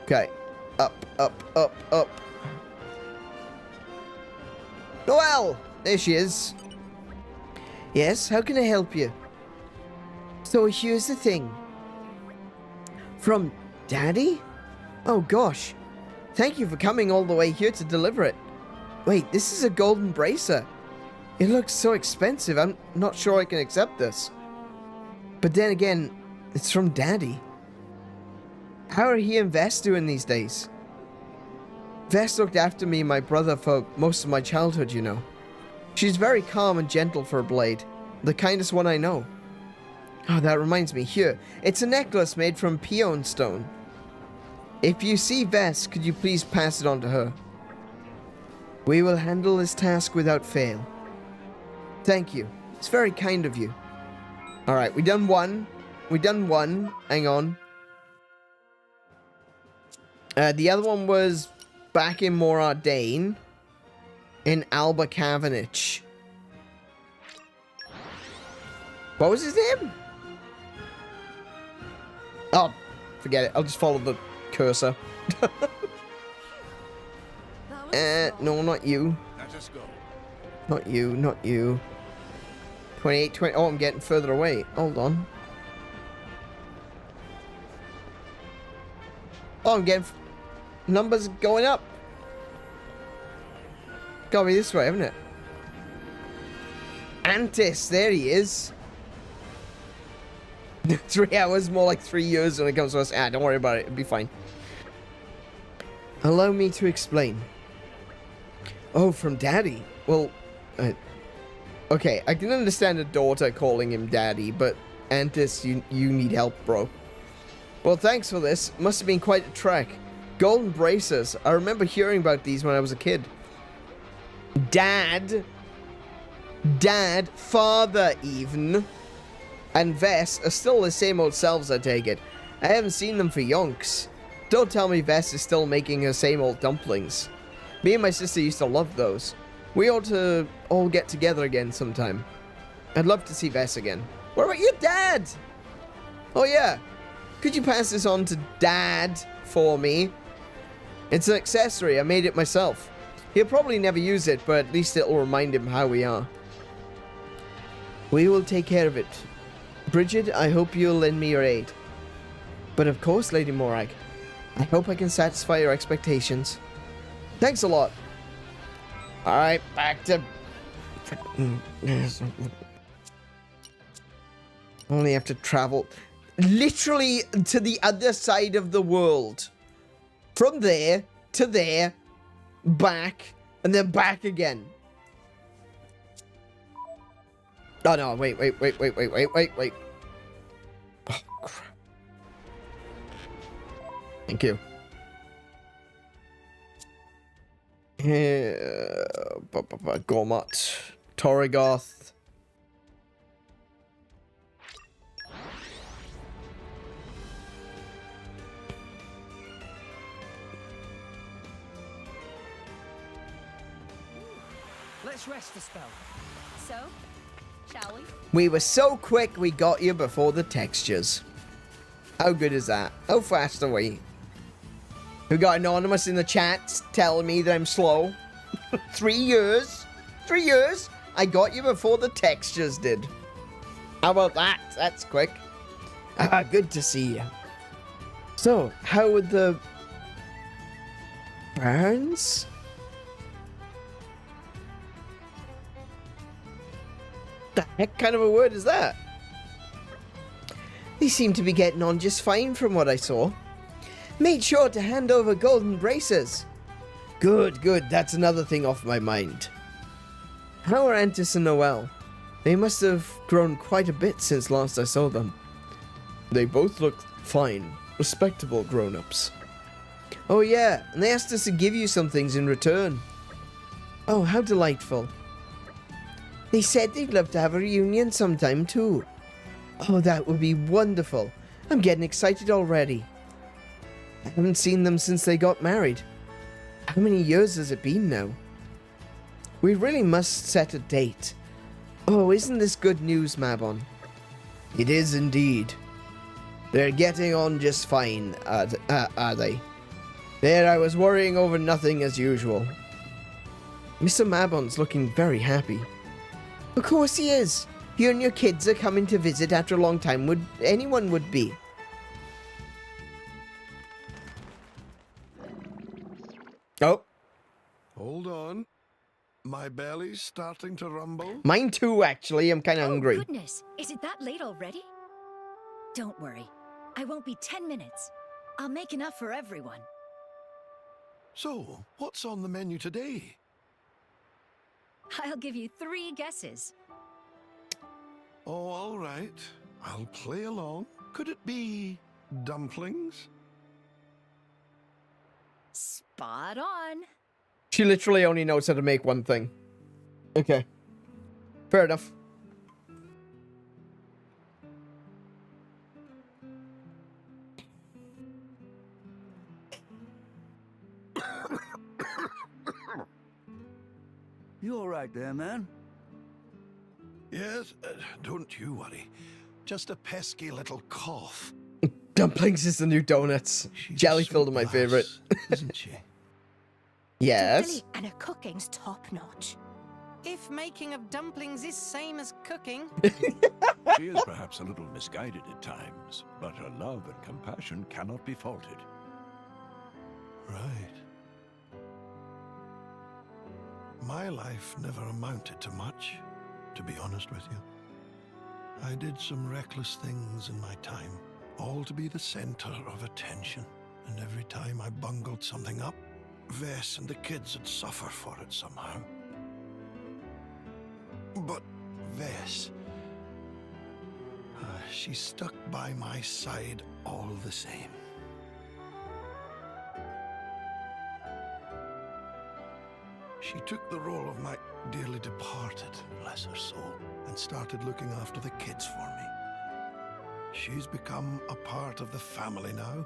Okay. Up. Noelle! There she is. Yes, how can I help you? So here's the thing. From Daddy? Oh gosh. Thank you for coming all the way here to deliver it. Wait, this is a golden bracer. It looks so expensive. I'm not sure I can accept this. But then again, it's from Daddy. How are he and Vess doing these days? Vess looked after me and my brother for most of my childhood, you know. She's very calm and gentle for a blade. The kindest one I know. Oh, that reminds me. Here, it's a necklace made from peon stone. If you see Vess, could you please pass it on to her? We will handle this task without fail. Thank you. It's very kind of you. Alright, we done one. We done one. Hang on. The other one was back in Morad Dane. In Alba Cavenich. What was his name? Oh, forget it. I'll just follow the cursor. No, not you. Let us go. Not you, not you. 28, 20. Oh, I'm getting further away. Hold on. Oh, I'm getting... numbers going up. Gotta be this way, haven't it? Antis, there he is. 3 hours, more like 3 years when it comes to us. Ah, don't worry about it. It'll be fine. Allow me to explain. Oh, from Daddy? Well, okay, I can understand a daughter calling him Daddy, but Antis, you need help, bro. Well, thanks for this. Must have been quite a trek. Golden braces. I remember hearing about these when I was a kid. Dad, father even, and Vess are still the same old selves, I take it. I haven't seen them for yonks. Don't tell me Vess is still making her same old dumplings. Me and my sister used to love those. We ought to all get together again sometime. I'd love to see Vess again. What about your dad? Oh yeah. Could you pass this on to Dad for me? It's an accessory. I made it myself. He'll probably never use it, but at least it'll remind him how we are. We will take care of it. Bridget, I hope you'll lend me your aid. But of course, Lady Morag. I hope I can satisfy your expectations. Thanks a lot. Alright, back to... Only have to travel... literally to the other side of the world. From there to there, back, and then back again. Oh no, wait. Oh, crap. Thank you. Gormott, Torrigoth. Let's rest a spell. So, shall we? We were so quick we got you before the textures. How good is that? How fast are we? We got Anonymous in the chat telling me that I'm slow. 3 years? 3 years? I got you before the textures did. How about that? That's quick. Ah, good to see you. So, how would the... Burns? The heck kind of a word is that? They seem to be getting on just fine from what I saw. Made sure to hand over golden braces. Good. That's another thing off my mind. How are Antis and Noelle? They must have grown quite a bit since last I saw them. They both look fine. Respectable grown-ups. Oh yeah, and they asked us to give you some things in return. Oh, how delightful. They said they'd love to have a reunion sometime too. Oh, that would be wonderful. I'm getting excited already. I haven't seen them since they got married. How many years has it been now? We really must set a date. Oh, isn't this good news, Mabon? It is indeed. They're getting on just fine, are they? There, I was worrying over nothing as usual. Mr. Mabon's looking very happy. Of course he is. You and your kids are coming to visit after a long time. Anyone would be. Oh. Hold on. My belly's starting to rumble. Mine too, actually. I'm kind of hungry. Goodness, is it that late already? Don't worry. I won't be 10 minutes. I'll make enough for everyone. So, what's on the menu today? I'll give you 3 guesses. Oh, all right. I'll play along. Could it be dumplings? Spot on. She literally only knows how to make one thing. Okay. Fair enough. You all right there, man? Yes, don't you worry. Just a pesky little cough. Dumplings is the new donuts. Jelly filled are my favorite. Isn't she? Yes. And her cooking's top notch. If making of dumplings is same as cooking. She is perhaps a little misguided at times, but her love and compassion cannot be faulted. Right. My life never amounted to much, to be honest with you. I did some reckless things in my time, all to be the center of attention. And every time I bungled something up, Vess and the kids would suffer for it somehow. But Vess, she stuck by my side all the same. She took the role of my dearly departed, bless her soul, and started looking after the kids for me. She's become a part of the family now.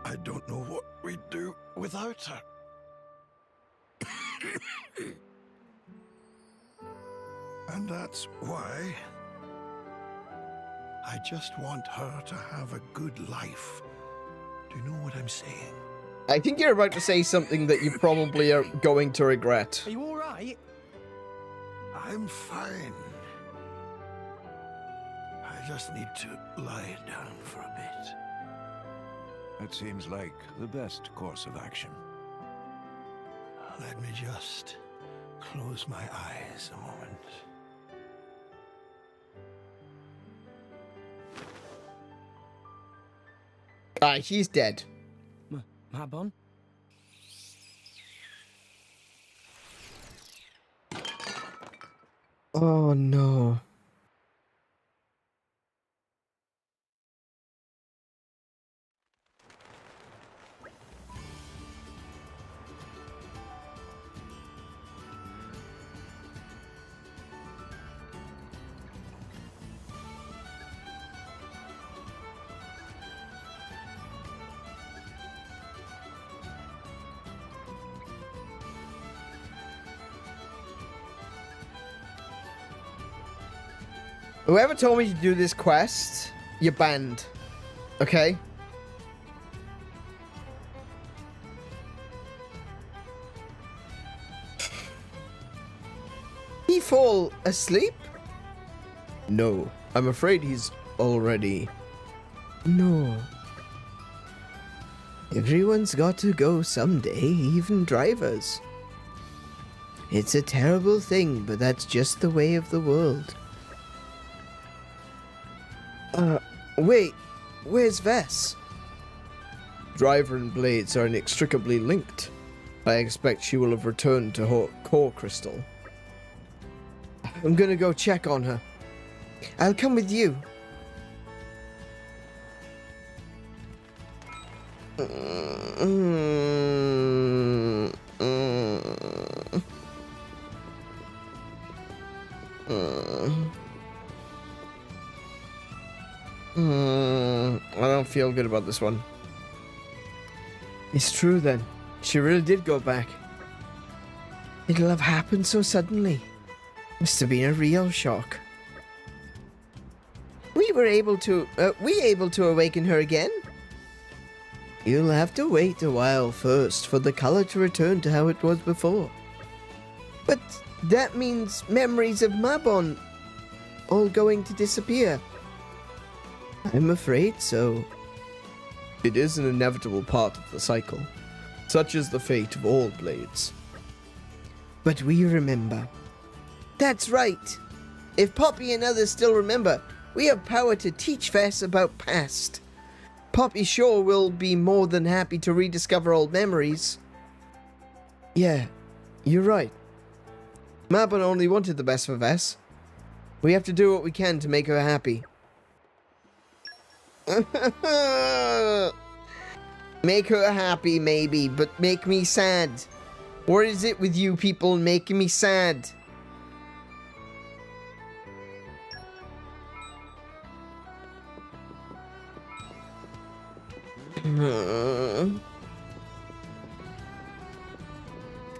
I don't know what we'd do without her. And that's why I just want her to have a good life. Do you know what I'm saying? I think you're about to say something that you probably are going to regret. Are you all right? I'm fine. I just need to lie down for a bit. That seems like the best course of action. Let me just close my eyes a moment. He's dead. Mabon? Oh no. Whoever told me to do this quest, you're banned. Okay? He fall asleep? No. I'm afraid he's already... No. Everyone's got to go someday, even drivers. It's a terrible thing, but that's just the way of the world. Wait, where's Vess? Driver and blades are inextricably linked. I expect she will have returned to her core crystal. I'm gonna go check on her. I'll come with you. I don't feel good about this one. It's true then. She really did go back. It'll have happened so suddenly. Must have been a real shock. We able to awaken her again? You'll have to wait a while first for the color to return to how it was before. But that means memories of Mabon all going to disappear. I'm afraid so. It is an inevitable part of the cycle. Such is the fate of all blades. But we remember. That's right. If Poppy and others still remember, We have power to teach Vess about past. Poppy sure will be more than happy to rediscover old memories. Yeah, you're right. Mabon only wanted the best for Vess. We have to do what we can to make her happy. Make her happy, maybe, but make me sad. What is it with you people making me sad?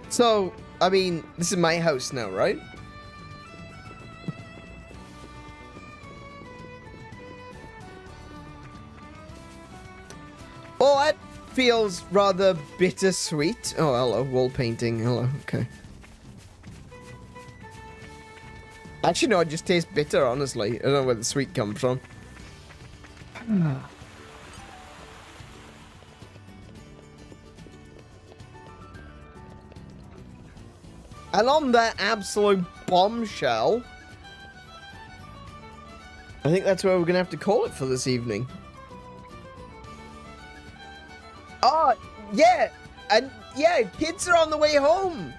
So, I mean, this is my house now, right? Oh, that feels rather bittersweet. Oh, hello, wall painting. Hello, okay. Actually, no, it just tastes bitter, honestly. I don't know where the sweet comes from. And on that absolute bombshell, I think that's where we're going to have to call it for this evening. Oh, yeah. And yeah, kids are on the way home.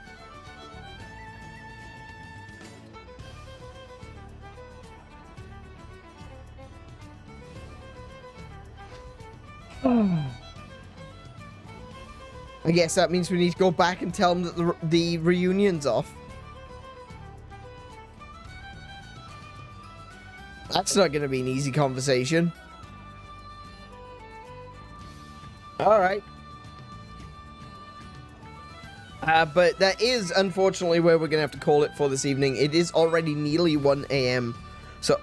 I guess that means we need to go back and tell them that the reunion's off. That's not going to be an easy conversation. Alright. But that is, unfortunately, where we're going to have to call it for this evening. It is already nearly 1 AM. So,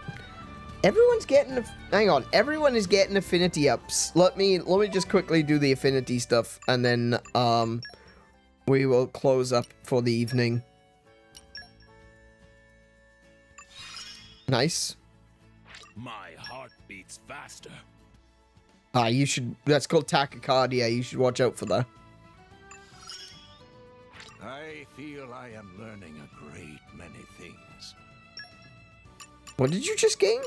everyone's getting... Hang on. Everyone is getting affinity ups. Let me just quickly do the affinity stuff. And then, we will close up for the evening. Nice. My heart beats faster. You should... That's called tachycardia. You should watch out for that. I feel I am learning a great many things. What did you just gain?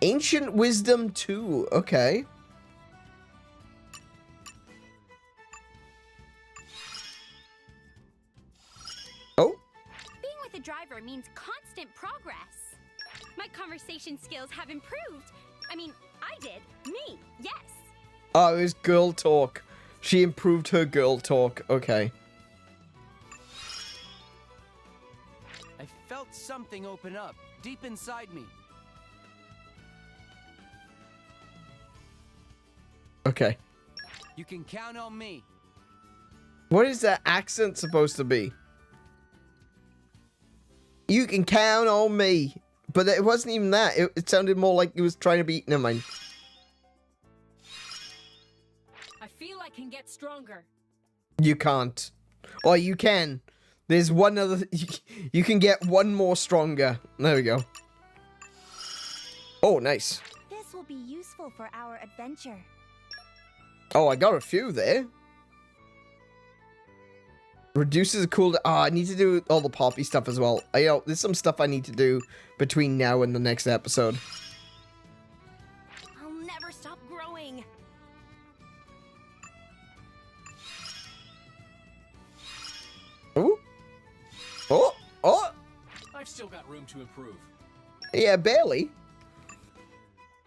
Ancient Wisdom 2. Okay. Oh? Being with a driver means constant progress. My conversation skills have improved. I mean, I did. Me, yes. Oh, it was girl talk. She improved her girl talk. Okay. I felt something open up deep inside me. Okay. You can count on me. What is that accent supposed to be? You can count on me. But it wasn't even that. It sounded more like he was trying to be... Never mind. I feel I can get stronger. You can't. Or you can. There's one other... You can get one more stronger. There we go. Oh, nice. This will be useful for our adventure. Oh, I got a few there. Reduces the cooldown. Oh, I need to do all the poppy stuff as well. There's some stuff I need to do between now and the next episode. I'll never stop growing. Oh. Oh. Oh. I've still got room to improve. Yeah, barely.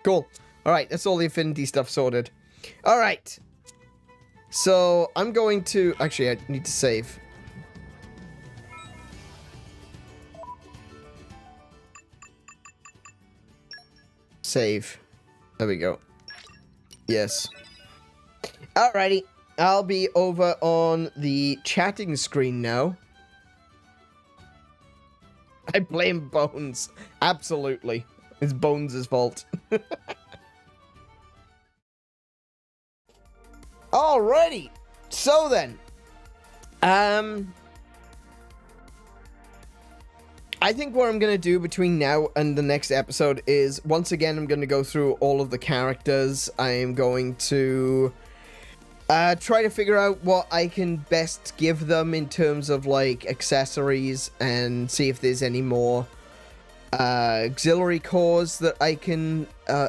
Cool. All right, that's all the affinity stuff sorted. All right. So, I'm going to... Actually, I need to save. Save. There we go. Yes. Alrighty. I'll be over on the chatting screen now. I blame Bones. Absolutely. It's Bones' fault. Alrighty. So then. I think what I'm going to do between now and the next episode is, once again, I'm going to go through all of the characters. I am going to try to figure out what I can best give them in terms of, like, accessories and see if there's any more auxiliary cores that I can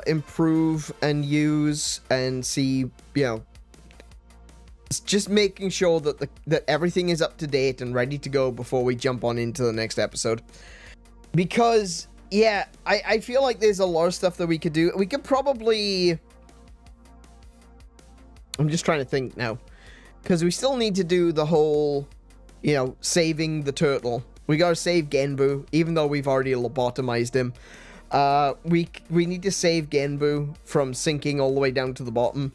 improve and use and see, you know, it's just making sure that that everything is up to date and ready to go before we jump on into the next episode. Because, yeah, I feel like there's a lot of stuff that we could do. We could probably... I'm just trying to think now. Because we still need to do the whole, you know, saving the turtle. We gotta save Genbu, even though we've already lobotomized him. We need to save Genbu from sinking all the way down to the bottom.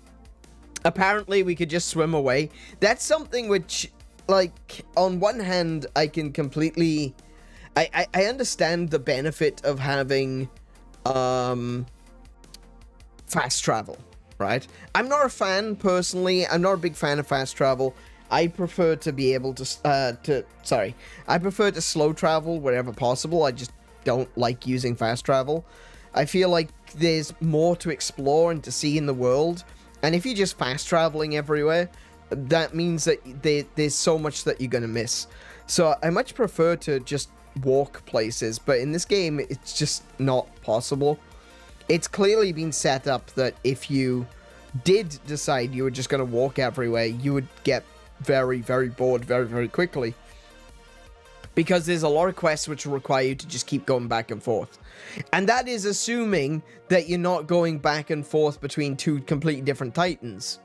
Apparently, we could just swim away. That's something which, like, on one hand, I can completely... I understand the benefit of having fast travel, right? I'm not a fan, personally. I'm not a big fan of fast travel. I prefer to be able to, I prefer to slow travel wherever possible. I just don't like using fast travel. I feel like there's more to explore and to see in the world. And if you're just fast traveling everywhere, that means that there's so much that you're going to miss. So I much prefer to just walk places. But in this game, it's just not possible. It's clearly been set up that if you did decide you were just going to walk everywhere, you would get very, very bored very, very quickly. Because there's a lot of quests which require you to just keep going back and forth. And that is assuming that you're not going back and forth between two completely different titans.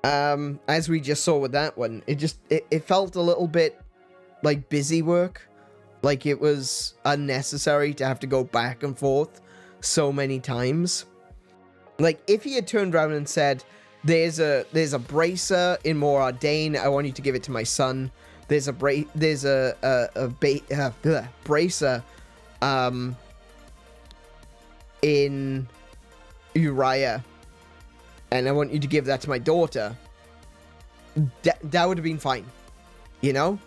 As we just saw with that one, it felt a little bit like busy work. Like it was unnecessary to have to go back and forth so many times. Like if he had turned around and said, there's a bracer in 盛ardain, I want you to give it to my son. There's a bracer in Uriah, and I want you to give that to my daughter. That would have been fine, you know?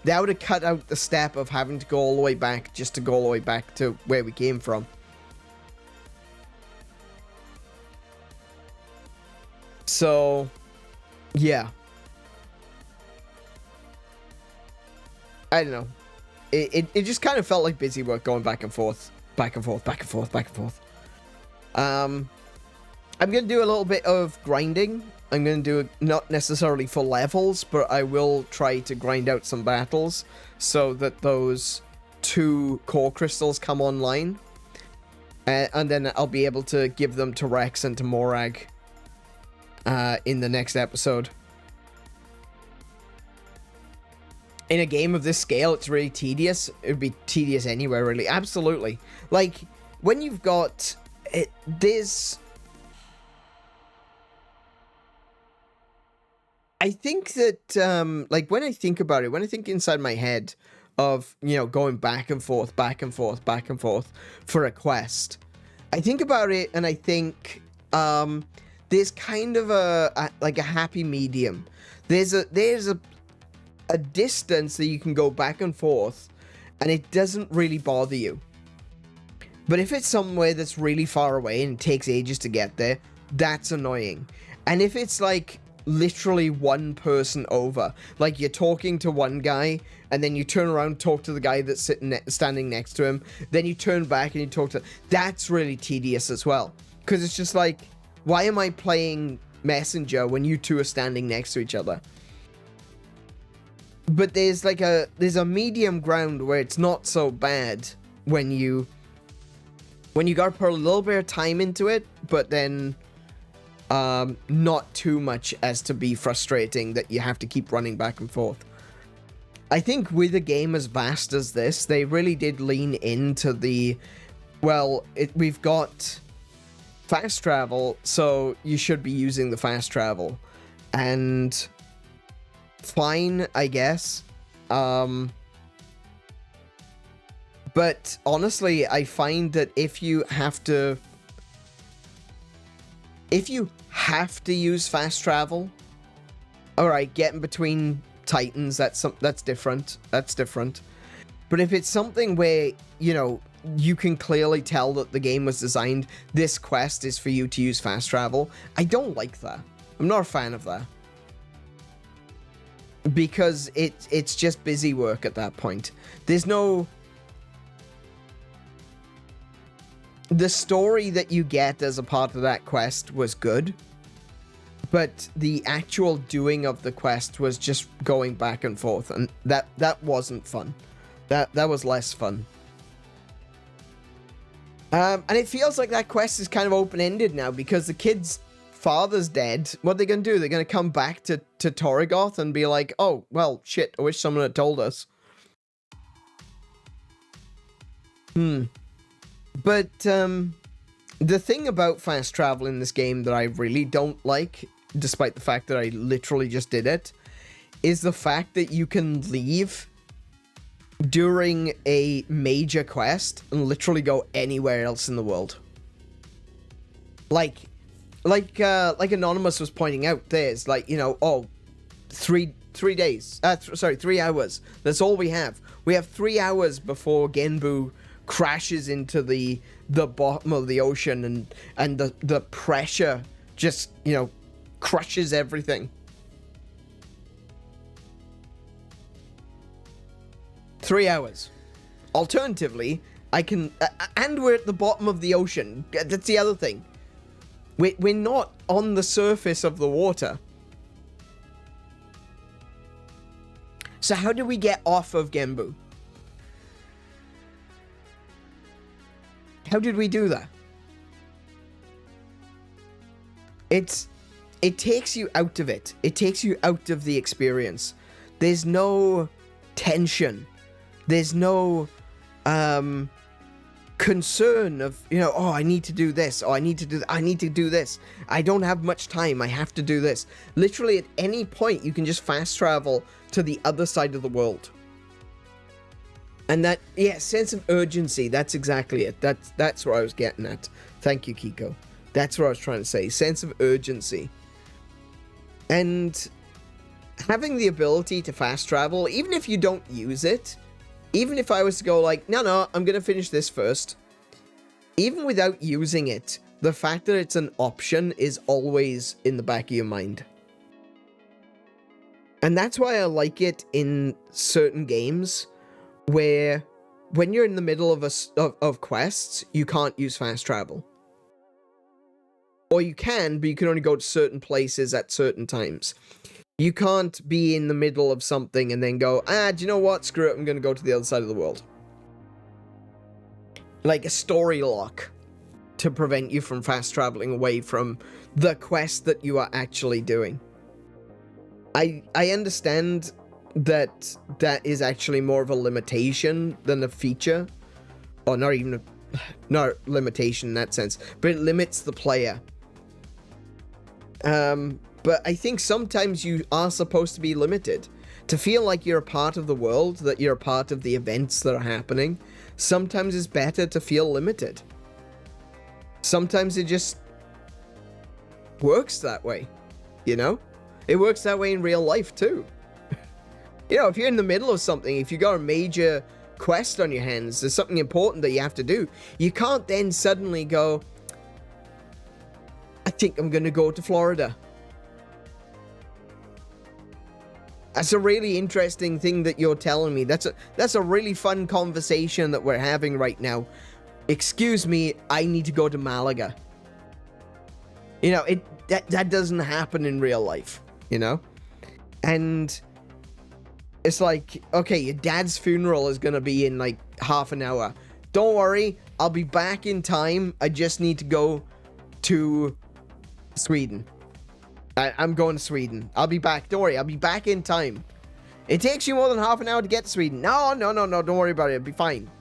That would have cut out the step of having to go all the way back just to go all the way back to where we came from. So, yeah. I don't know. It just kind of felt like busy work going back and forth. Back and forth, back and forth, back and forth. I'm going to do a little bit of grinding. I'm going to do it not necessarily for levels, but I will try to grind out some battles so that those 2 core crystals come online. And then I'll be able to give them to Rex and to Morag in the next episode. In a game of this scale, it's really tedious. It would be tedious anywhere, really. Absolutely. Like, when you've got... there's... I think that, like, when I think about it, when I think inside my head of, you know, going back and forth, back and forth, back and forth for a quest, I think about it and I think, there's kind of a happy medium. There's a distance that you can go back and forth and it doesn't really bother you. But if it's somewhere that's really far away and it takes ages to get there, that's annoying. And if it's like literally one person over, like you're talking to one guy and then you turn around and talk to the guy that's standing next to him, then you turn back and you talk to... That's really tedious as well. Because it's just like, why am I playing Messenger when you two are standing next to each other? But there's a medium ground where it's not so bad when you gotta put a little bit of time into it, but then not too much as to be frustrating that you have to keep running back and forth. I think with a game as vast as this, they really did lean into the, well, we've got fast travel, so you should be using the fast travel. And fine, I guess. But honestly, I find that if you have to use fast travel, all right, getting between titans, that's different. That's different. But if it's something where, you know, you can clearly tell that the game was designed, this quest is for you to use fast travel, I don't like that. I'm not a fan of that. Because it's just busy work at that point. There's no... the story that you get as a part of that quest was good, but the actual doing of the quest was just going back and forth, and that wasn't fun. That was less fun. And it feels like that quest is kind of open-ended now because the kid's father's dead. What are they going to do? They're going to come back to Torrigoth and be like, oh, well, shit, I wish someone had told us. But the thing about fast travel in this game that I really don't like, despite the fact that I literally just did it, is the fact that you can leave during a major quest and literally go anywhere else in the world. Like Anonymous was pointing out, there's like, you know, oh, 3 days, 3 hours. That's all we have. We have 3 hours before Genbu crashes into the bottom of the ocean and the pressure just, you know, crushes everything. 3 hours. Alternatively, I can... and we're at the bottom of the ocean. That's the other thing. We're not on the surface of the water. So how do we get off of Genbu? How did we do that? It takes you out of it. It takes you out of the experience. There's no tension. There's no concern of, you know, oh, I need to do this. Oh, I need to do this. I don't have much time. I have to do this. Literally at any point, you can just fast travel to the other side of the world. And that, yeah, sense of urgency, that's exactly it. That's what I was getting at. Thank you, Kiko. That's what I was trying to say. Sense of urgency. And having the ability to fast travel, even if you don't use it, even if I was to go like, no, I'm going to finish this first, even without using it, the fact that it's an option is always in the back of your mind. And that's why I like it in certain games where when you're in the middle of quests, you can't use fast travel. Or you can, but you can only go to certain places at certain times. You can't be in the middle of something and then go, do you know what? Screw it, I'm going to go to the other side of the world. Like a story lock to prevent you from fast traveling away from the quest that you are actually doing. I understand that is actually more of a limitation than a feature. Or not even not limitation in that sense, but it limits the player. But I think sometimes you are supposed to be limited. To feel like you're a part of the world, that you're a part of the events that are happening, sometimes it's better to feel limited. Sometimes it just works that way, you know? It works that way in real life too. You know, if you're in the middle of something, if you got a major quest on your hands, there's something important that you have to do, you can't then suddenly go, I think I'm gonna go to Florida. That's a really interesting thing that you're telling me. That's a really fun conversation that we're having right now. Excuse me, I need to go to Malaga. You know, that doesn't happen in real life, you know? And it's like, okay, your dad's funeral is gonna be in like half an hour. Don't worry, I'll be back in time. I just need to go to Sweden. I'm going to Sweden. I'll be back. Don't worry, I'll be back in time. It takes you more than half an hour to get to Sweden. No, don't worry about it. It'll be fine.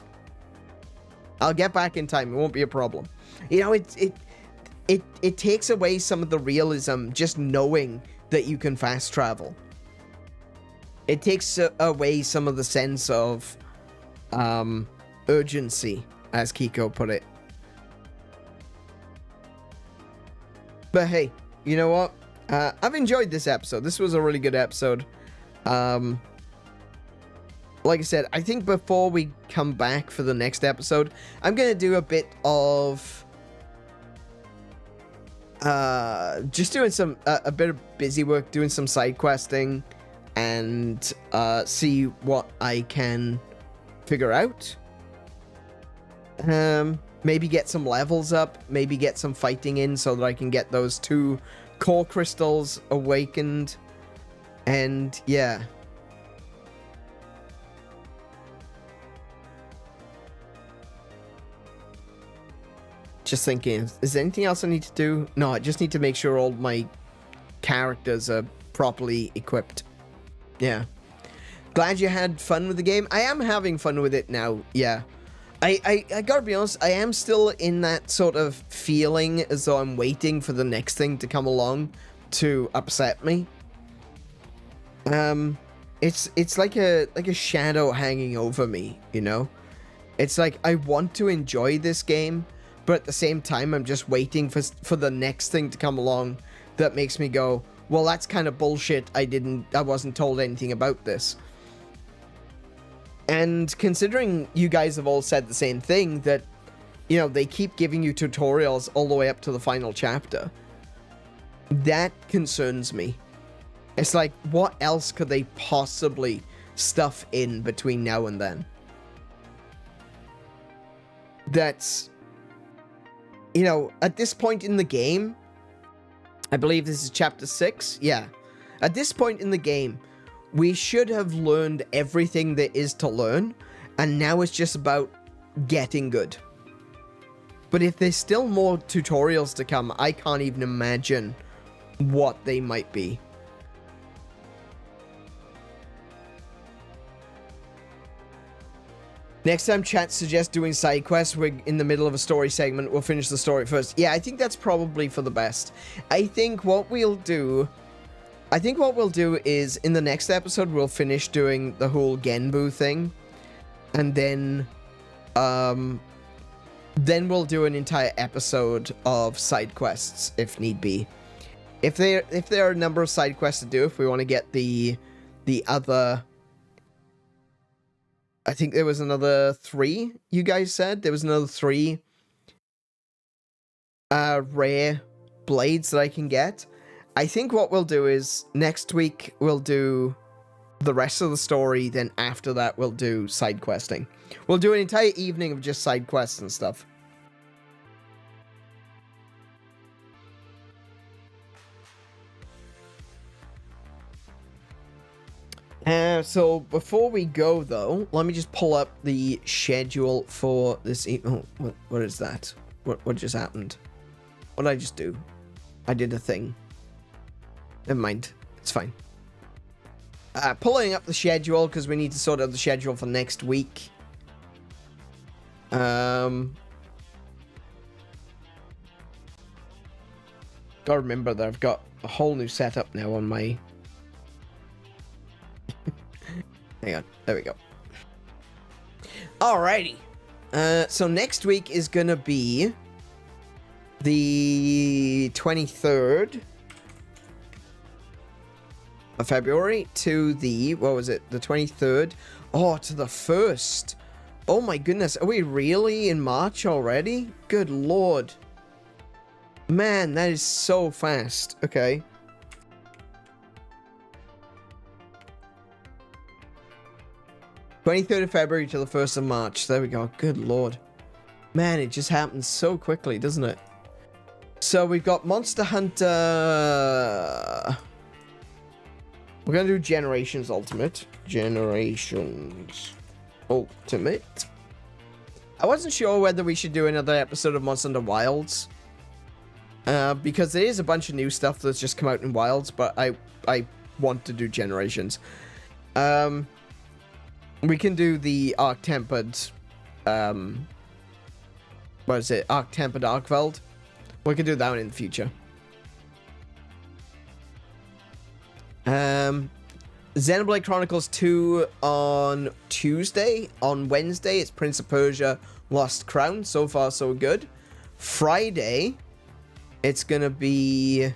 I'll get back in time. It won't be a problem. You know, it takes away some of the realism just knowing that you can fast travel. It takes away some of the sense of urgency, as Kiko put it. But hey, you know what? I've enjoyed this episode. This was a really good episode. Like I said, I think before we come back for the next episode, I'm going to do a bit of just doing some a bit of busy work, doing some side questing, and see what I can figure out. maybe get some levels up, maybe get some fighting in so that I can get those 2 core crystals awakened. And yeah. Just thinking, is there anything else I need to do? No, I just need to make sure all my characters are properly equipped. Yeah. Glad you had fun with the game. I am having fun with it now, yeah. I gotta be honest, I am still in that sort of feeling as though I'm waiting for the next thing to come along to upset me. It's like a shadow hanging over me, you know? It's like I want to enjoy this game, but at the same time I'm just waiting for the next thing to come along that makes me go, well, that's kind of bullshit. I wasn't told anything about this. And considering you guys have all said the same thing, that, you know, they keep giving you tutorials all the way up to the final chapter, that concerns me. It's like, what else could they possibly stuff in between now and then? That's, you know, at this point in the game, I believe this is chapter 6, yeah. At this point in the game, we should have learned everything there is to learn, and now it's just about getting good. But if there's still more tutorials to come, I can't even imagine what they might be. Next time chat suggests doing side quests, we're in the middle of a story segment, we'll finish the story first. Yeah, I think that's probably for the best. I think what we'll do is, in the next episode, we'll finish doing the whole Genbu thing. And then we'll do an entire episode of side quests, if need be. If there are a number of side quests to do, if we want to get the other... I think there was another 3, you guys said? There was another 3 rare blades that I can get. I think what we'll do is, next week we'll do the rest of the story, then after that we'll do side questing. We'll do an entire evening of just side quests and stuff. So before we go though, let me just pull up the schedule for this what is that? What just happened? What did I just do? I did a thing. Never mind. It's fine. Pulling up the schedule because we need to sort out the schedule for next week. Gotta remember that I've got a whole new setup now on my... Hang on. There we go. Alrighty. So next week is gonna be the 23rd of February to the, what was it, the 23rd? Oh, to the 1st. Oh my goodness, are we really in March already? Good lord. Man, that is so fast. Okay. '23rd of February to the 1st of March. There we go. Good lord. Man, it just happens so quickly, doesn't it? So we've got Monster Hunter... We're going to do Generations Ultimate. Generations Ultimate. I wasn't sure whether we should do another episode of Monster Hunter Wilds. Because there is a bunch of new stuff that's just come out in Wilds, but I want to do Generations. We can do the Arc-Tempered... what is it? Arc-Tempered Arkveld. We can do that one in the future. Xenoblade Chronicles 2 on Tuesday. On Wednesday, it's Prince of Persia Lost Crown. So far, so good. Friday, it's gonna be...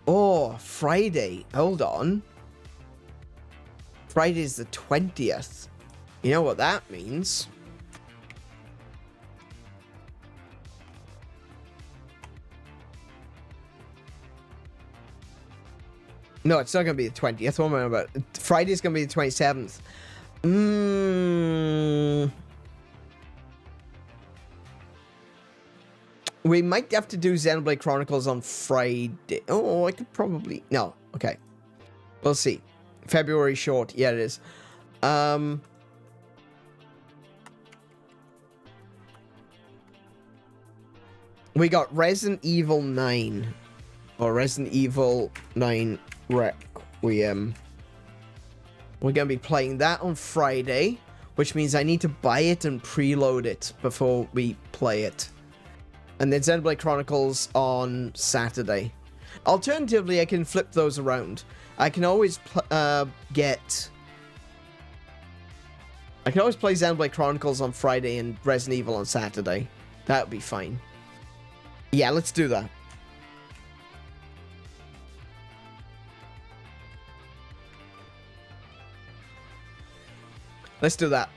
Oh, Friday. Hold on. Friday's the 20th. You know what that means? No, it's not going to be the 20th. What am I about? Friday's going to be the 27th. We might have to do Xenoblade Chronicles on Friday. Oh, I could probably... No, okay. We'll see. February short. Yeah, it is. We got Resident Evil 9. Or Resident Evil 9 Requiem. We're going to be playing that on Friday, which means I need to buy it and preload it before we play it. And then Xenoblade Chronicles on Saturday. Alternatively, I can flip those around. I can always I can always play Xenoblade Chronicles on Friday and Resident Evil on Saturday. That would be fine. Yeah, let's do that. Let's do that.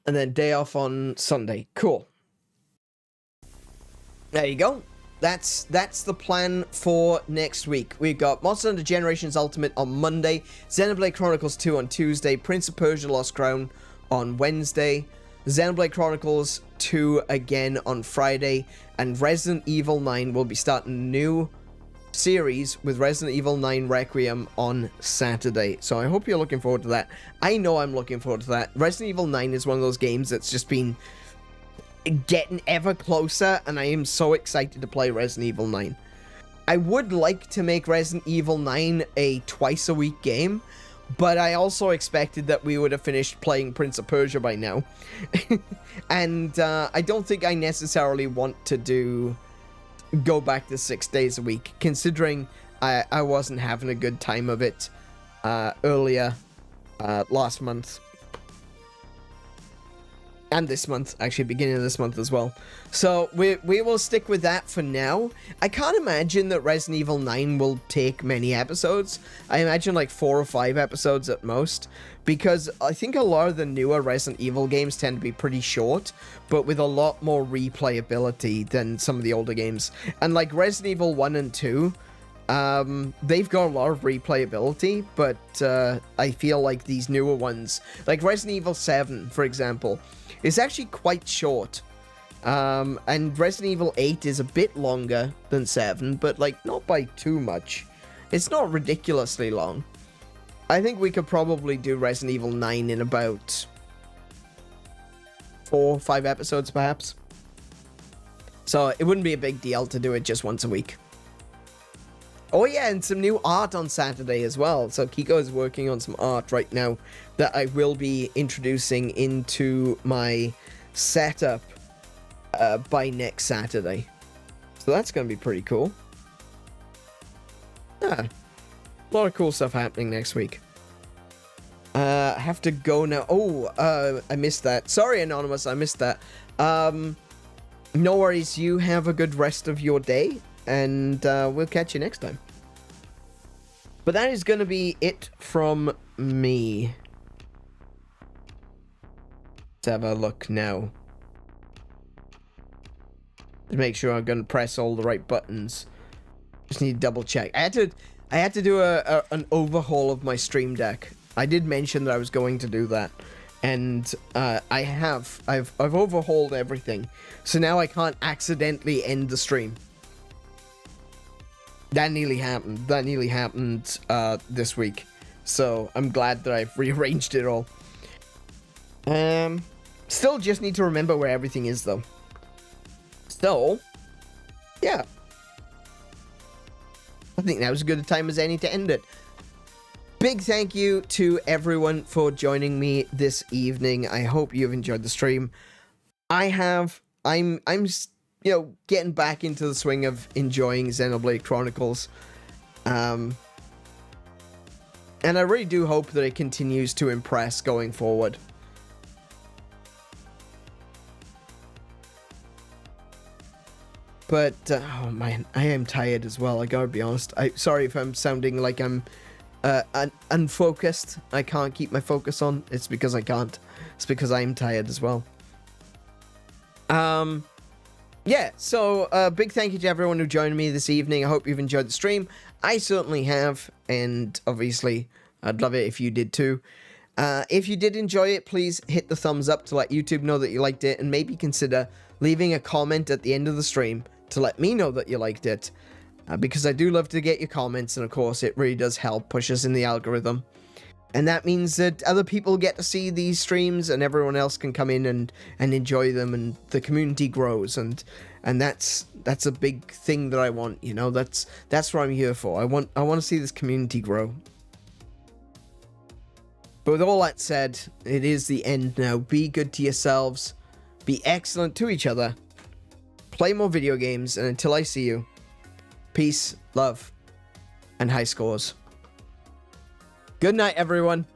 And then day off on Sunday. Cool. There you go. That's the plan for next week. We've got Monster Hunter Generations Ultimate on Monday, Xenoblade Chronicles 2 on Tuesday, Prince of Persia Lost Crown on Wednesday, Xenoblade Chronicles 2 again on Friday, and Resident Evil 9 will be starting a new series with Resident Evil 9 Requiem on Saturday. So I hope you're looking forward to that. I know I'm looking forward to that. Resident Evil 9 is one of those games that's just been getting ever closer, and I am so excited to play Resident Evil 9. I would like to make Resident Evil 9 a twice-a-week game, but I also expected that we would have finished playing Prince of Persia by now. And I don't think I necessarily want to go back to 6 days a week, considering I wasn't having a good time of it earlier last month. And this month, actually, beginning of this month as well. So we will stick with that for now. I can't imagine that Resident Evil 9 will take many episodes. I imagine like 4 or 5 episodes at most, because I think a lot of the newer Resident Evil games tend to be pretty short, but with a lot more replayability than some of the older games. And like Resident Evil 1 and 2, they've got a lot of replayability, but I feel like these newer ones, like Resident Evil 7, for example, is actually quite short. And Resident Evil 8 is a bit longer than 7, but like not by too much. It's not ridiculously long. I think we could probably do Resident Evil 9 in about 4 or 5 episodes perhaps. So it wouldn't be a big deal to do it just once a week. Oh yeah, and some new art on Saturday as well. So Kiko is working on some art right now that I will be introducing into my setup by next Saturday. So that's going to be pretty cool. Yeah, a lot of cool stuff happening next week. I have to go now. Oh, I missed that. Sorry, Anonymous, I missed that. No worries, you have a good rest of your day, and we'll catch you next time. But that is going to be it from me. Let's have a look now. To make sure I'm going to press all the right buttons. Just need to double check. I had to do an overhaul of my Stream Deck. I did mention that I was going to do that, and I've overhauled everything. So now I can't accidentally end the stream. That nearly happened. That nearly happened this week. So I'm glad that I've rearranged it all. Still just need to remember where everything is though. So, yeah. I think that was as good a time as any to end it. Big thank you to everyone for joining me this evening. I hope you've enjoyed the stream. I'm you know, getting back into the swing of enjoying Xenoblade Chronicles. And I really do hope that it continues to impress going forward. But, oh man, I am tired as well, I gotta be honest. Sorry if I'm sounding like I'm unfocused. I can't keep my focus on. It's because I can't. It's because I'm tired as well. yeah, so big thank you to everyone who joined me this evening. I hope you've enjoyed the stream. I certainly have, and obviously I'd love it if you did too. If you did enjoy it, please hit the thumbs up to let YouTube know that you liked it, and maybe consider leaving a comment at the end of the stream to let me know that you liked it, because I do love to get your comments, and of course it really does help push us in the algorithm. And that means that other people get to see these streams, and everyone else can come in and enjoy them, and the community grows, and that's a big thing that I want, you know. That's what I'm here for. I want to see this community grow. But with all that said, it is the end now. Be good to yourselves, be excellent to each other, play more video games, and until I see you, peace, love, and high scores. Good night, everyone.